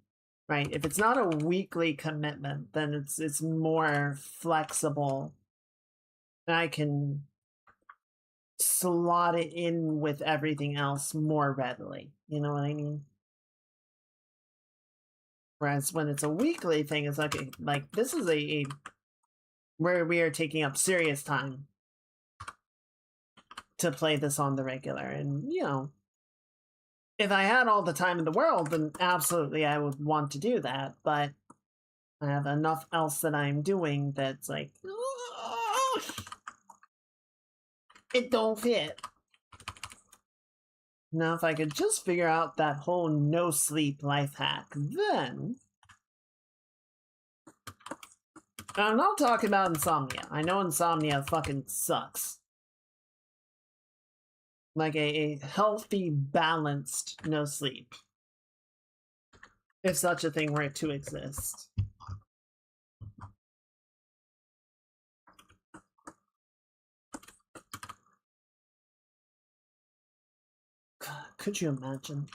right? If it's not a weekly commitment, then it's more flexible. And I can slot it in with everything else more readily. You know what I mean? Whereas when it's a weekly thing, it's like this is a where we are taking up serious time to play this on the regular. And, you know, if I had all the time in the world, then absolutely I would want to do that. But I have enough else that I'm doing that's like, it don't fit. Now, if I could just figure out that whole no sleep life hack, then... I'm not talking about insomnia. I know insomnia fucking sucks. Like a healthy, balanced no sleep. If such a thing were to exist. Could you imagine?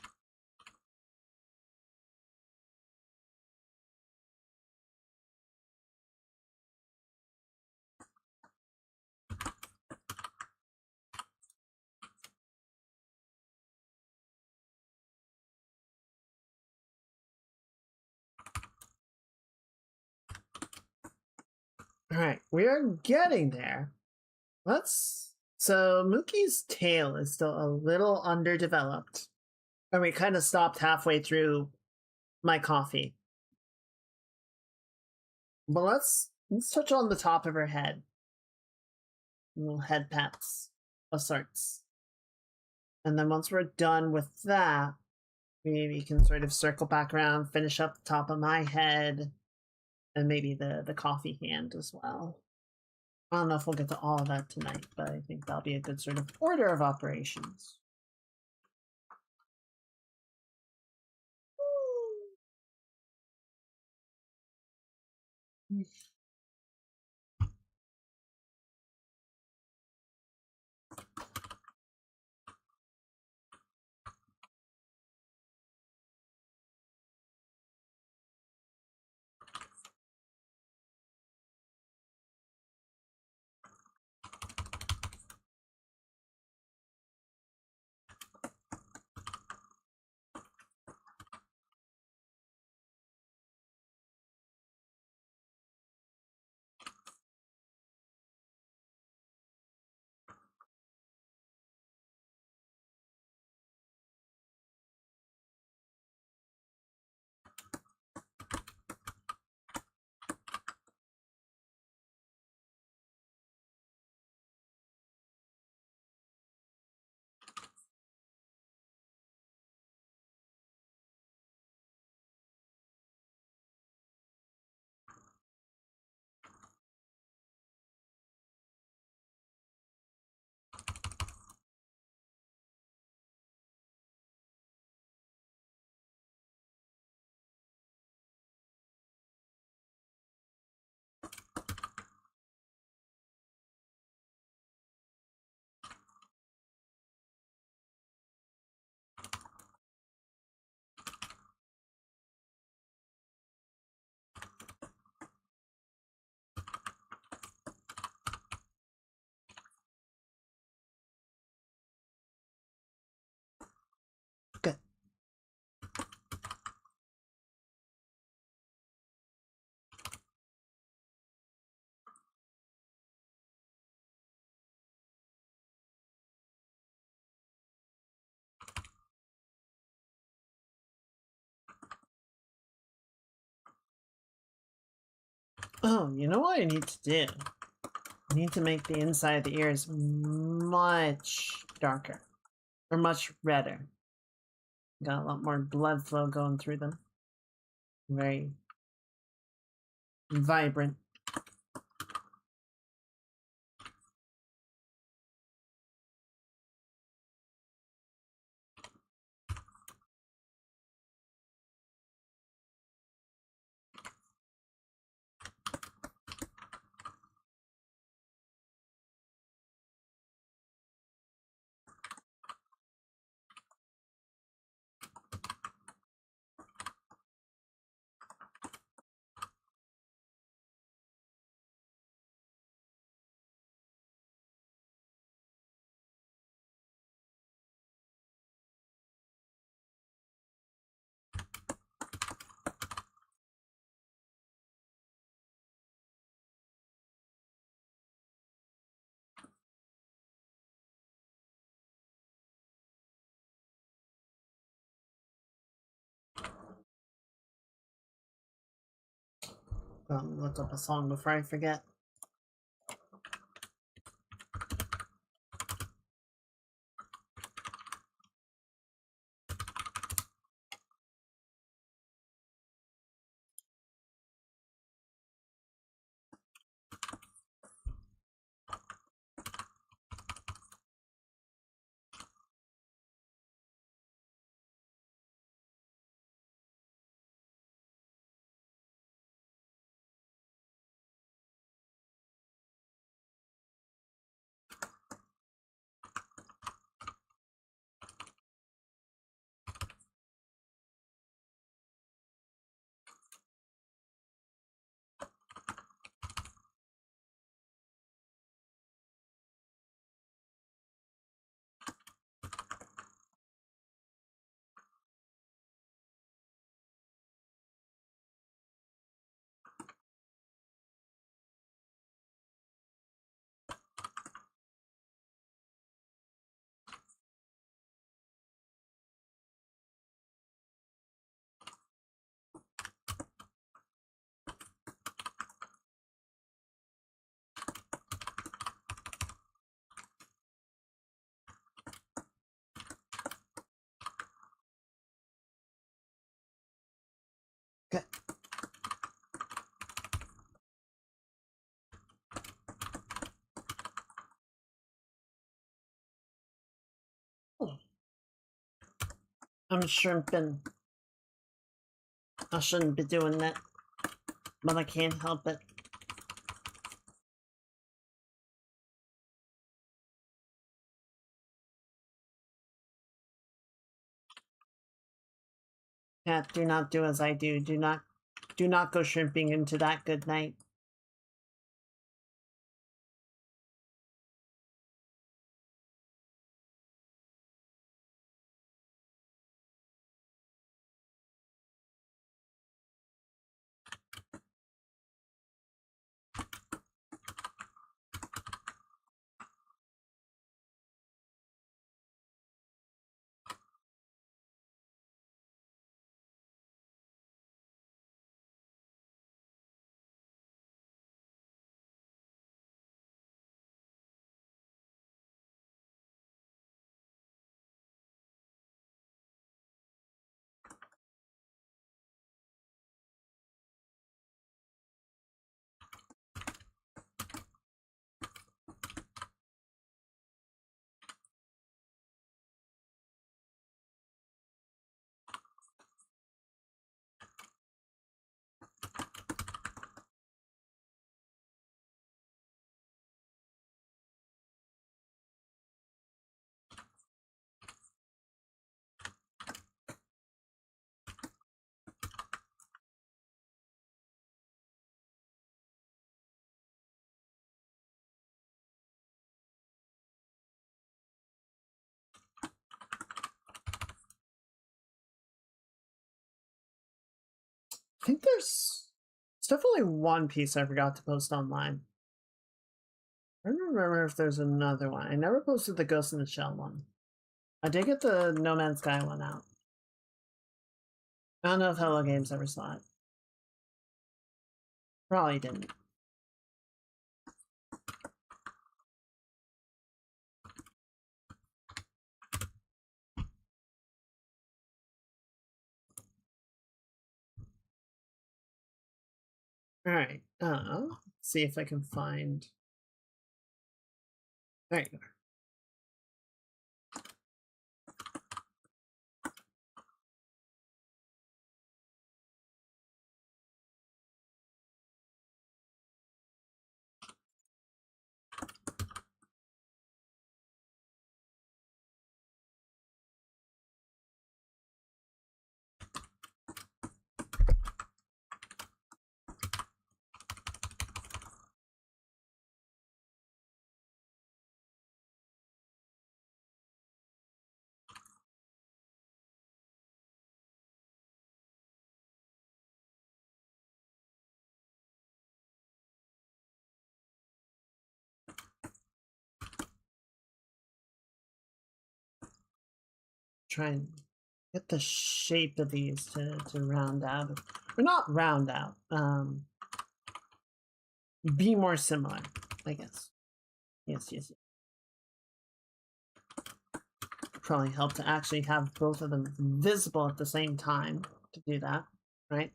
Alright, we are getting there. So Mookie's tail is still a little underdeveloped. And we kind of stopped halfway through my coffee. But let's touch on the top of her head. Little head pats of sorts. And then once we're done with that, we can sort of circle back around, finish up the top of my head, and maybe the coffee hand as well. I don't know if we'll get to all of that tonight, but I think that'll be a good sort of order of operations. Oh, you know what I need to do? I need to make the inside of the ears much darker. Or much redder. Got a lot more blood flow going through them. Very vibrant. Look up a song before I forget. Okay. I'm shrimping. I shouldn't be doing that, but I can't help it. Cat, do not do as I do. Do not go shrimping into that good night. I think there's definitely one piece I forgot to post online. I don't remember if there's another one. I never posted the Ghost in the Shell one. I did get the No Man's Sky one out. I don't know if Hello Games ever saw it. Probably didn't. Alright, see if I can find... There you are. Try and get the shape of these to round out. Or not round out. Be more similar, I guess. Yes. Probably help to actually have both of them visible at the same time to do that, right?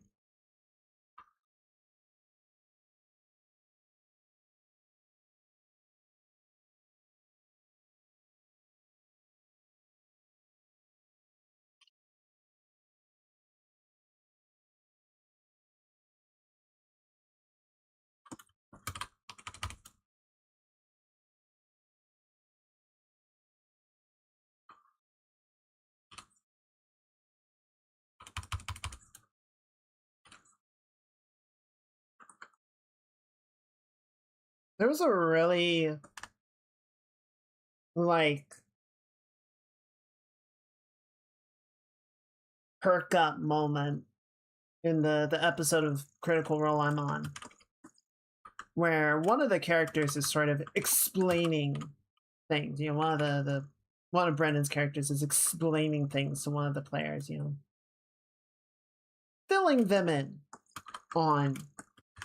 There was a really, like, perk up moment in the episode of Critical Role I'm on, where one of the characters is sort of explaining things. You know, one of Brendan's characters is explaining things to one of the players, you know, filling them in on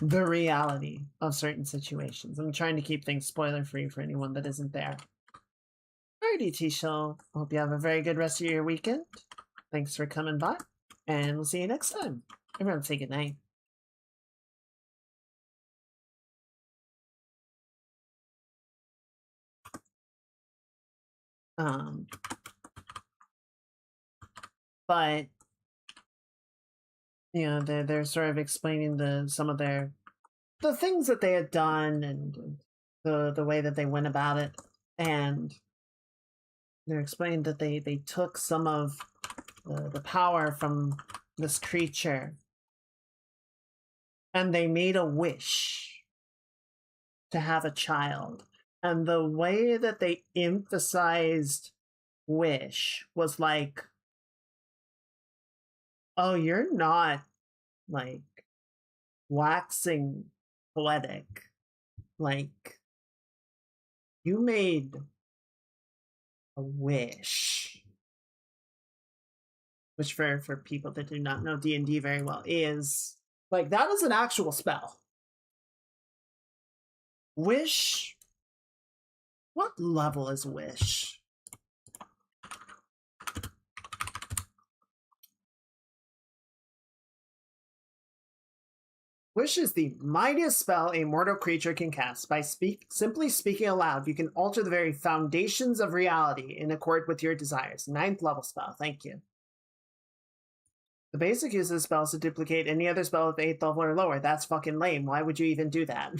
the reality of certain situations. I'm trying to keep things spoiler free for anyone that isn't there. Alrighty, T-Shell. Hope you have a very good rest of your weekend. Thanks for coming by, and we'll see you next time. Everyone say goodnight. But you know, they're sort of explaining some of the things that they had done and the way that they went about it, and they're explaining that they took some of the power from this creature and they made a wish to have a child. And the way that they emphasized wish was like, oh, you're not like waxing poetic. Like, you made a wish. Which for people that do not know D&D very well is, like, that is an actual spell. Wish? What level is Wish? Wish is the mightiest spell a mortal creature can cast. By simply speaking aloud, you can alter the very foundations of reality in accord with your desires. 9th level spell, thank you. The basic use of the spell is to duplicate any other spell of 8th level or lower. That's fucking lame. Why would you even do that?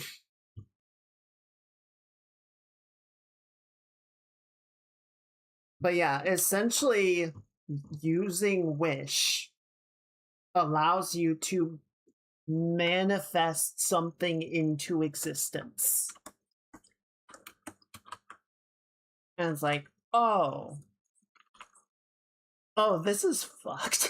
But yeah, essentially, using Wish allows you to manifest something into existence. And it's like, oh, this is fucked.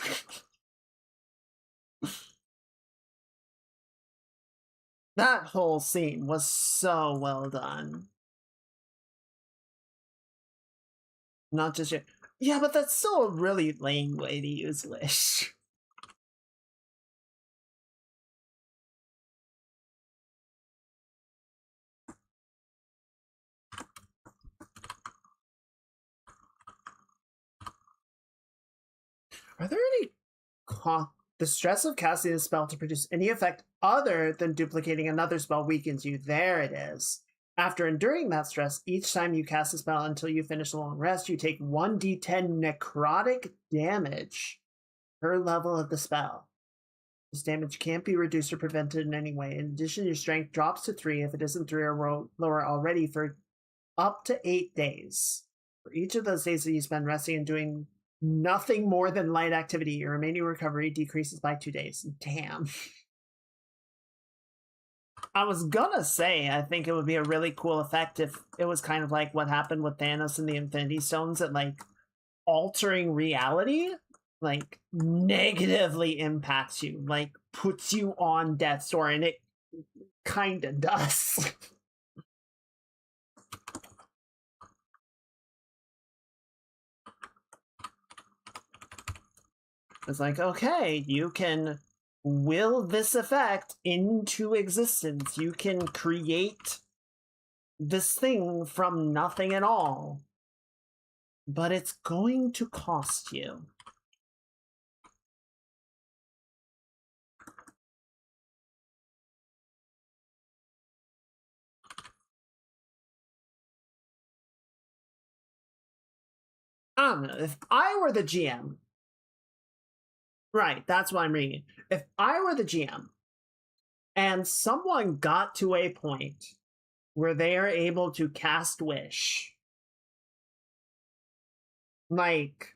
That whole scene was so well done. Not just your... Yeah, but that's still a really lame way to use Wish. Are there any the stress of casting a spell to produce any effect other than duplicating another spell weakens you. There it is. After enduring that stress, each time you cast a spell until you finish a long rest, you take 1d10 necrotic damage per level of the spell. This damage can't be reduced or prevented in any way. In addition, your strength drops to 3 if it isn't 3 or lower already for up to 8 days. For each of those days that you spend resting and doing nothing more than light activity, your remaining recovery decreases by 2 days. Damn. I was gonna say, I think it would be a really cool effect if it was kind of like what happened with Thanos and the Infinity Stones, that like altering reality like negatively impacts you, like puts you on death's door, and it kind of does. It's like, okay, you can will this effect into existence. You can create this thing from nothing at all. But it's going to cost you. I don't know. If I were the GM, right, that's what I'm reading. If I were the GM and someone got to a point where they are able to cast Wish, like,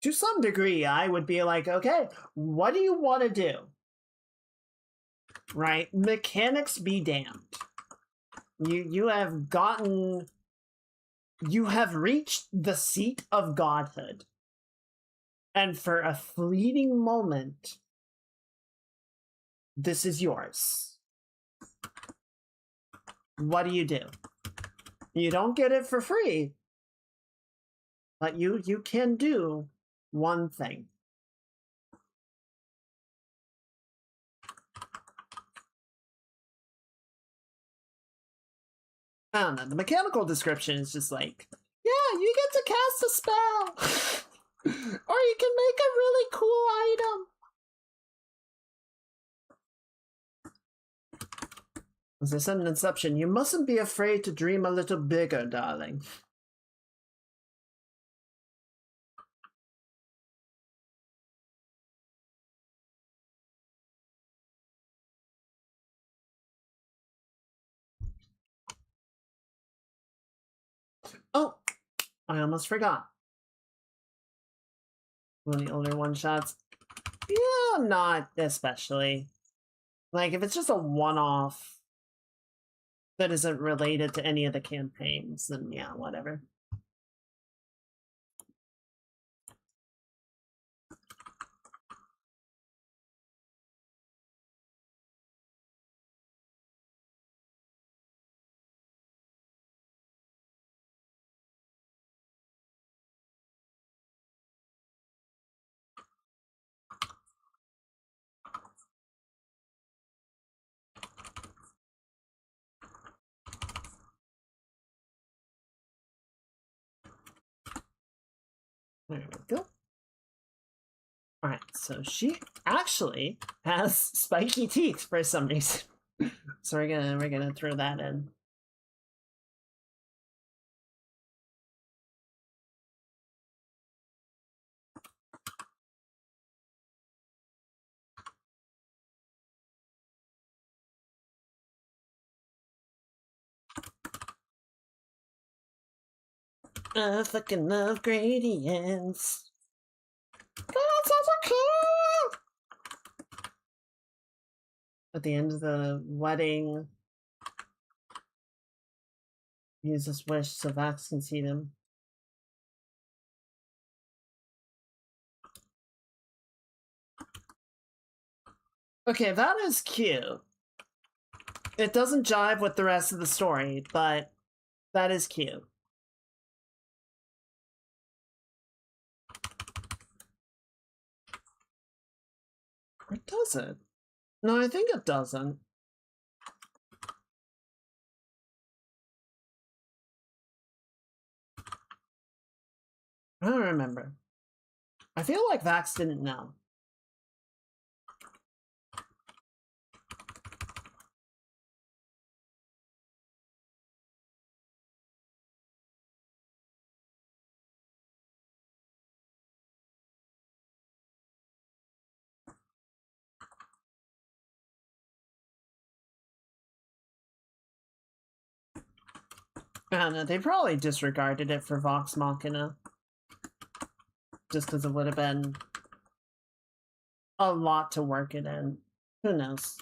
to some degree, I would be like, okay, what do you want to do? Right? Mechanics be damned. You have gotten... You have reached the seat of godhood. And for a fleeting moment, this is yours. What do? You don't get it for free. But you can do one thing. I don't know. The mechanical description is just like, yeah, you get to cast a spell. Or you can make a really cool item. As I said in Inception, you mustn't be afraid to dream a little bigger, darling. Oh, I almost forgot. One of the older one-shots. Yeah, not especially. Like, if it's just a one-off that isn't related to any of the campaigns, then yeah, whatever. There we go. Alright, so she actually has spiky teeth for some reason. So we're gonna throw that in. I fucking love gradients. God, so cool! At the end of the wedding, use this wish so Vax can see them. Okay, that is cute. It doesn't jive with the rest of the story, but that is cute. Or does it? No, I think it doesn't. I don't remember. I feel like Vax didn't know. I don't know, they probably disregarded it for Vox Machina. Just because it would have been a lot to work it in. Who knows?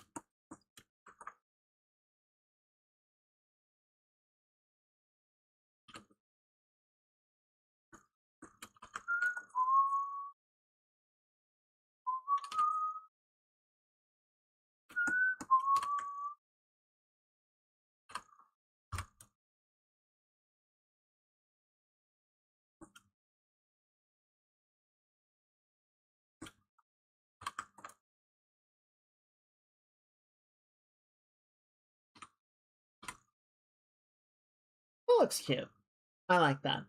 It looks cute. I like that.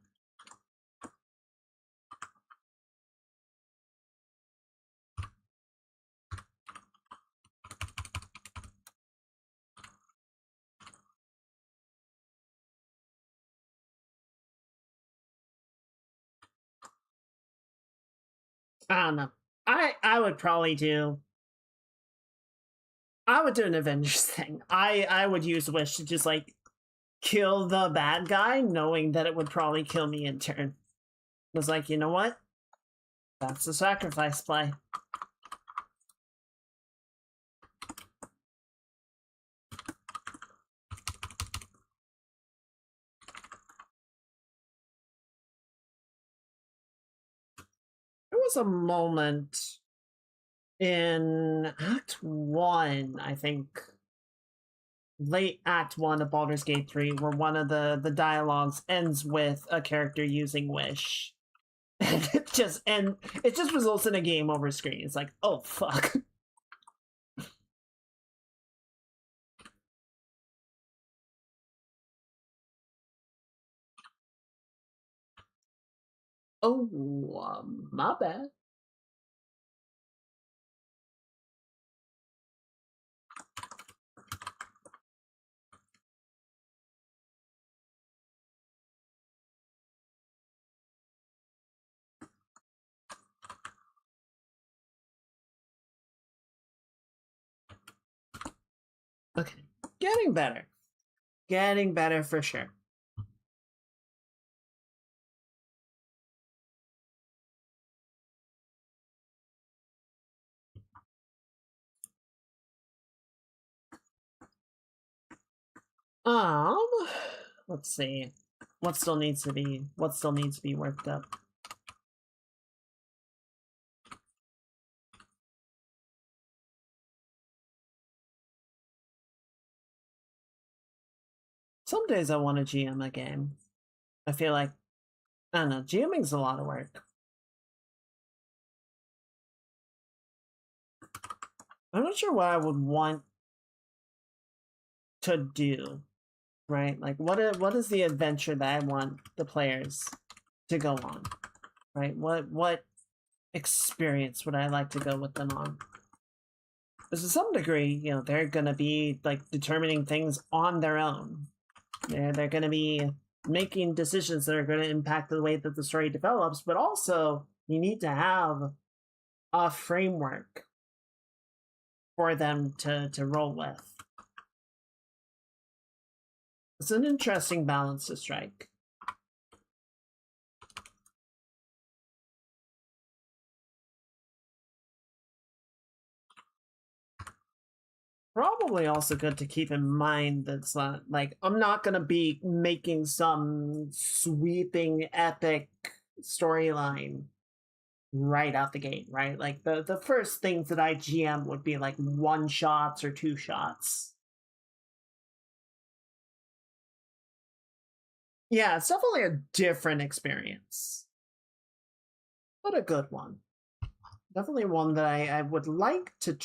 I don't know. I would probably do. I would do an Avengers thing. I would use Wish to just like kill the bad guy, knowing that it would probably kill me in turn. It was like, you know what? That's the sacrifice play. There was a moment in Act 1, I think, late Act 1 of Baldur's Gate 3, where one of the dialogues ends with a character using Wish. And it just results in a game over screen. It's like, oh fuck. Oh, my bad. Okay, getting better. Getting better for sure. Let's see. What still needs to be worked up? Some days I want to GM a game. I feel like, I don't know, GMing's a lot of work. I'm not sure what I would want to do, right? Like, what is the adventure that I want the players to go on, right? What experience would I like to go with them on? Because to some degree, you know, they're gonna be like determining things on their own. They're gonna be making decisions that are going to impact the way that the story develops, but also you need to have a framework for them to roll with. It's an interesting balance to strike. Probably also good to keep in mind that it's not like I'm not gonna be making some sweeping epic storyline right out the gate, right? Like the first things that I GM would be like 1 shots or 2 shots. Yeah, it's definitely a different experience, but a good one. Definitely one that I would like to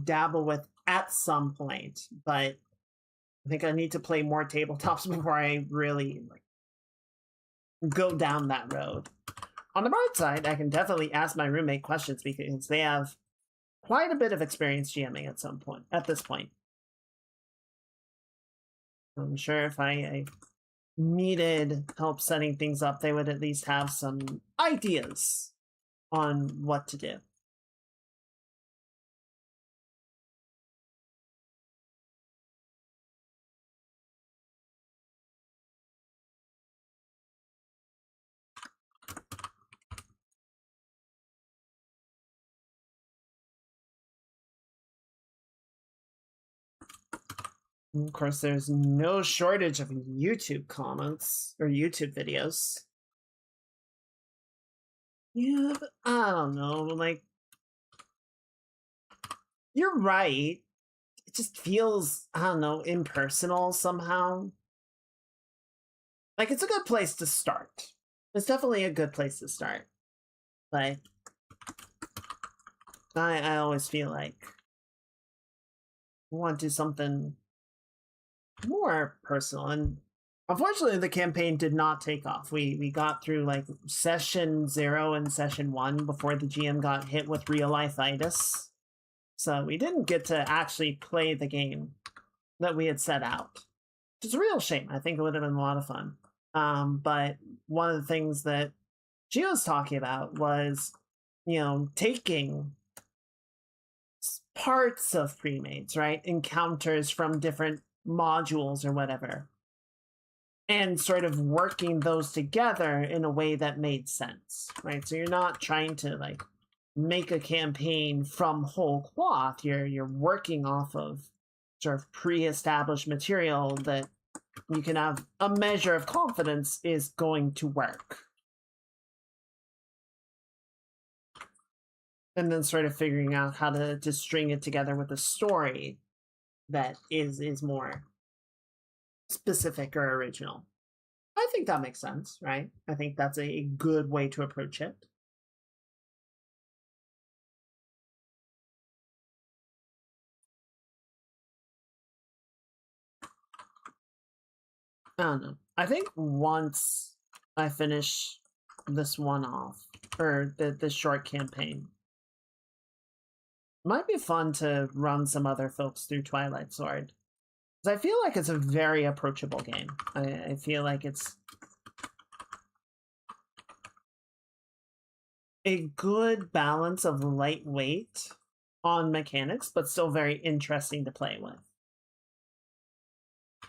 dabble with at some point, but I think I need to play more tabletops before I really like go down that road. on the bright side, I can definitely ask my roommate questions because they have quite a bit of experience GMing at this point. I'm sure if I needed help setting things up, they would at least have some ideas on what to do. And of course, there's no shortage of YouTube comments or YouTube videos. Yeah, but I don't know, like, you're right. It just feels, I don't know, impersonal somehow. Like, it's a good place to start. It's definitely a good place to start. But I always feel like I want to do something more personal. And unfortunately, the campaign did not take off. We got through like session 0 and session 1 before the GM got hit with real-life-itis. So we didn't get to actually play the game that we had set out. Which is a real shame. I think it would have been a lot of fun. But one of the things that Gio was talking about was, you know, taking parts of premates, right? Encounters from different modules or whatever, and sort of working those together in a way that made sense, right? So you're not trying to like make a campaign from whole cloth. You're working off of sort of pre-established material that you can have a measure of confidence is going to work. And then sort of figuring out how to string it together with a story that is more specific or original. I think that makes sense, right? I think that's a good way to approach it. I don't know. I think once I finish this one off, or the short campaign, it might be fun to run some other folks through Twilight Sword. Because I feel like it's a very approachable game. I feel like it's a good balance of lightweight on mechanics, but still very interesting to play with.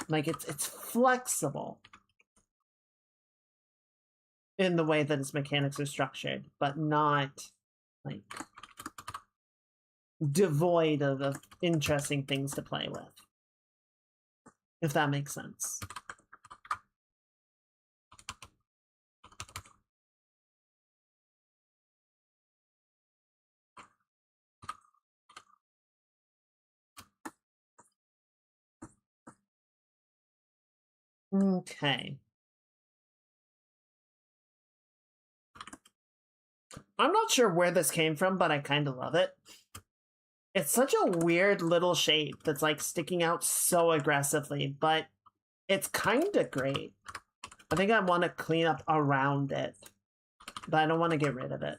Like, it's flexible in the way that its mechanics are structured, but not, like, devoid of interesting things to play with. If that makes sense. Okay. I'm not sure where this came from, but I kind of love it. It's such a weird little shape that's like sticking out so aggressively, but it's kind of great. I think I want to clean up around it, but I don't want to get rid of it.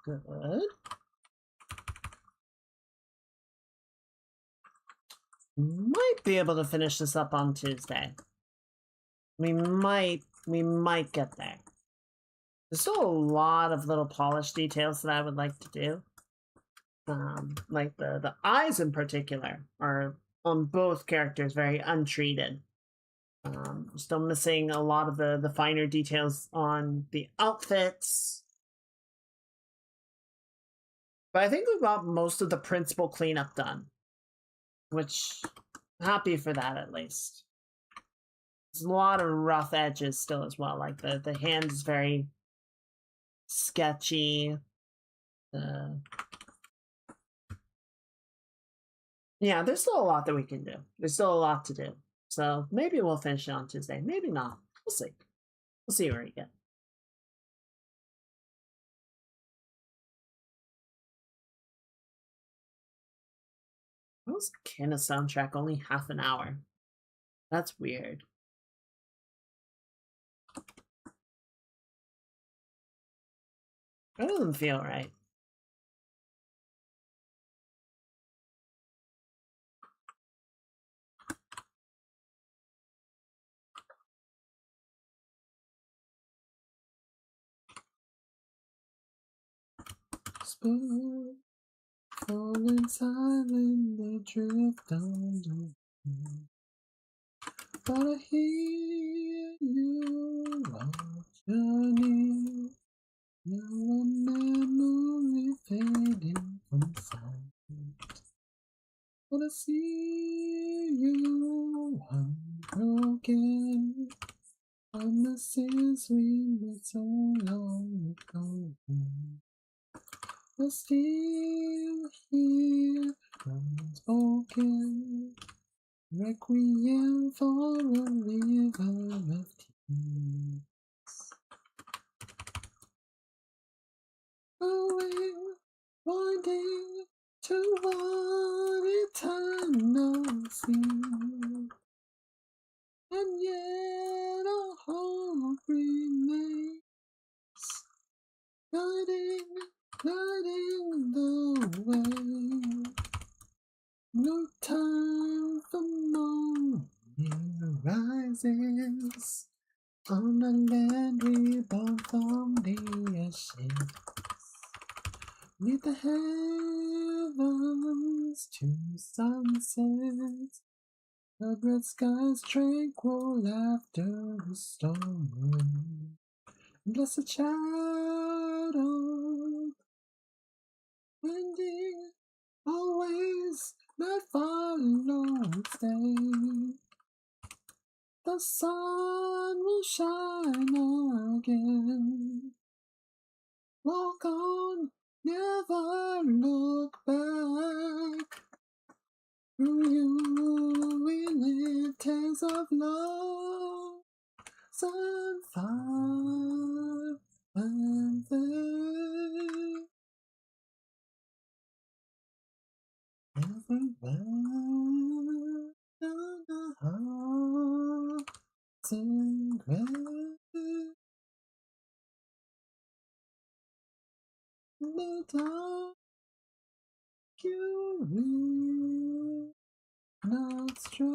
Good. Might be able to finish this up on Tuesday. We might get there. There's still a lot of little polish details that I would like to do. Like the eyes in particular are on both characters very untreated. Still missing a lot of the finer details on the outfits. But I think we've got most of the principal cleanup done. Which, happy for that at least. There's a lot of rough edges still as well. Like the hand is very sketchy. Yeah, there's still a lot that we can do. There's still a lot to do. So maybe we'll finish it on Tuesday. Maybe not. We'll see. We'll see where we get. How was Kena soundtrack only half an hour? That's weird. That doesn't feel right. Spoon, falling silent, they drift on the wind. But I hear you on journey. Now a memory fading from sight. But I see you unbroken. Promises we made so long ago. But still here, unspoken. Requiem for a river of tears. Going, winding toward eternal sea. And yet a hope remains, guiding the way. No time for mourning rises on the land reborn from the ashes. Neath the heavens, two sunsets, the red skies tranquil after the storm. Blessed shadow, ending always that follows day. The sun will shine again. Walk on, never look back. Through you we live tales of love, sun far and fair. Everywhere down the hearts and grace. The dark you will not stray.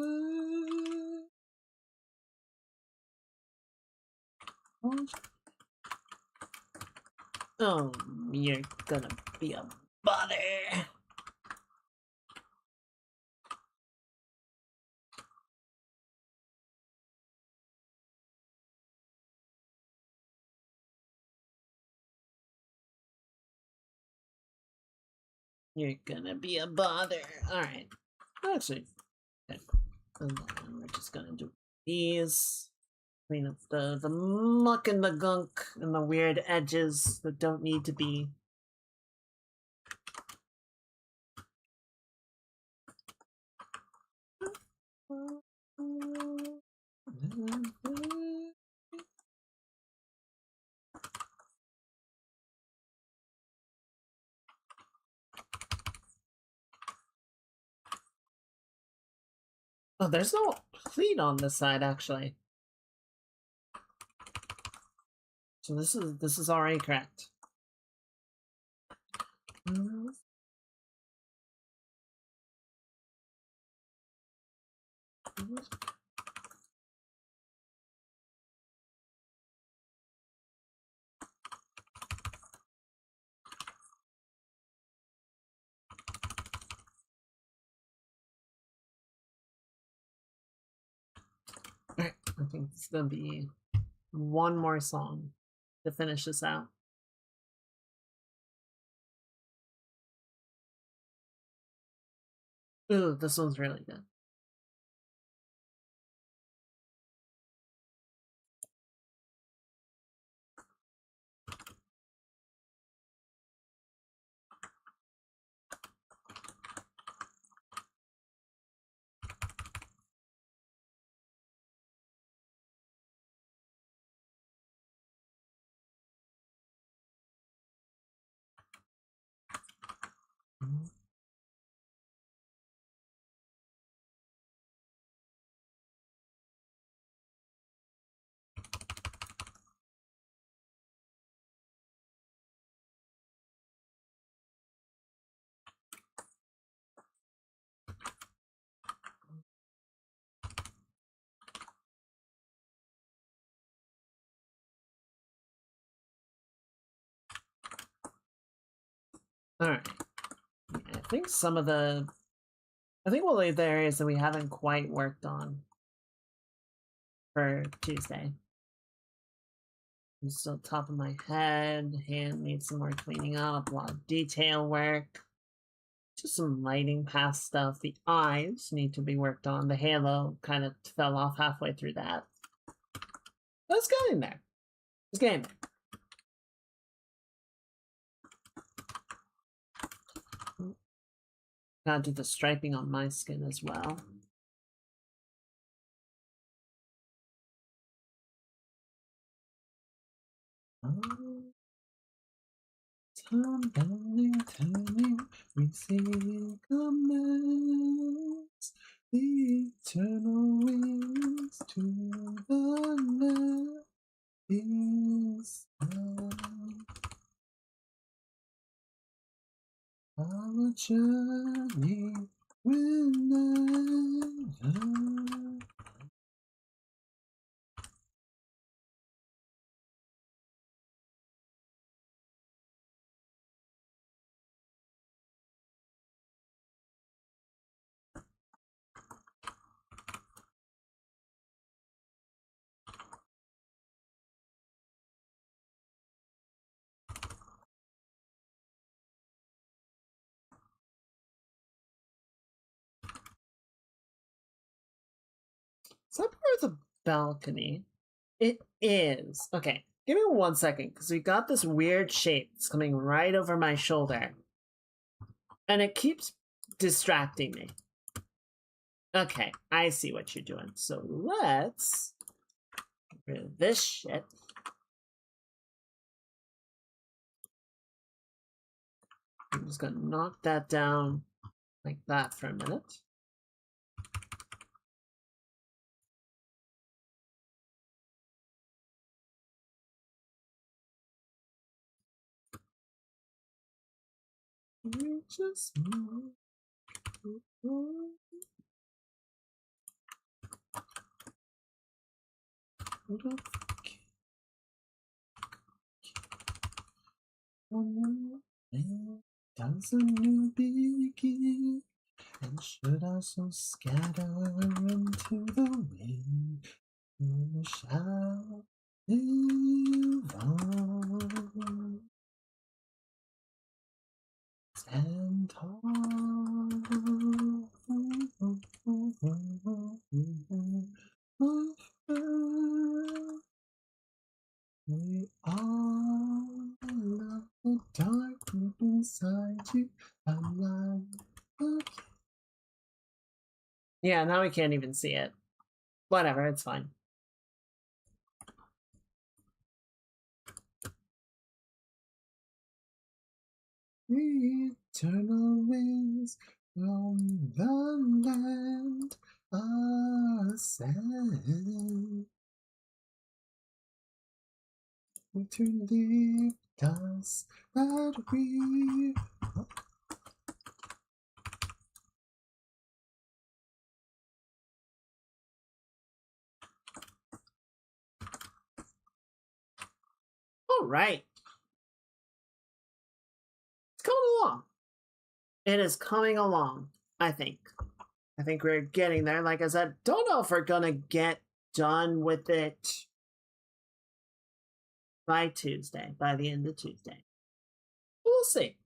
Oh, you're gonna be a bother. You're gonna be a bother. Alright. Actually, okay. And then we're just gonna do these. Clean up the muck and the gunk and the weird edges that don't need to be. Oh, there's no pleat on this side actually. So this is already correct. Alright, I think it's gonna be one more song to finish this out. Ooh, this one's really good. Alright. I think some of the... I think we'll leave the areas that we haven't quite worked on for Tuesday. I'm still top of my head. Hand needs some more cleaning up. A lot of detail work. Just some lighting past stuff. The eyes need to be worked on. The halo kind of fell off halfway through that. But it's getting there. It's getting there. Gotta do the striping on my skin as well. Turning, we see commands the eternal wings to the left is our journey will never. Is that part of the balcony? It is. Okay, give me 1 second, because we got this weird shape that's coming right over my shoulder. And it keeps distracting me. Okay, I see what you're doing. So let's get rid of this shit. I'm just gonna knock that down like that for a minute. We just move. Does a new begin, and should also scatter into the wind, who shall live on? Stand tall. We all love the dark deep inside you. Alive. Okay. Yeah, now we can't even see it. Whatever, it's fine. Eternal winds from the land ascend. To lift us that we. All right. It's coming along. It is coming along, I think. I think we're getting there. Like I said, don't know if we're gonna get done with it by Tuesday, by the end of Tuesday. We'll see.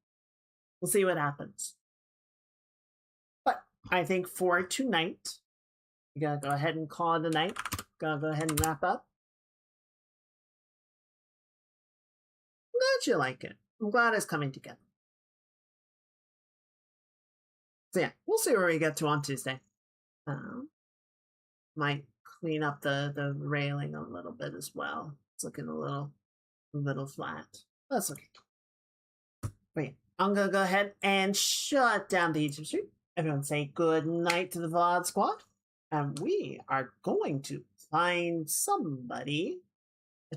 We'll see what happens. But I think for tonight, we gotta go ahead and call it a night. Gotta go ahead and wrap up. I'm glad you like it. I'm glad it's coming together. So yeah, we'll see where we get to on Tuesday. Might clean up the railing a little bit as well. It's looking a little flat. That's okay. But yeah, I'm gonna go ahead and shut down the YouTube stream. Everyone say good night to the VOD squad. And we are going to find somebody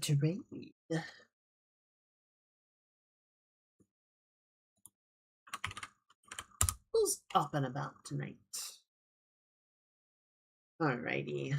to raid. Who's up and about tonight? Alrighty.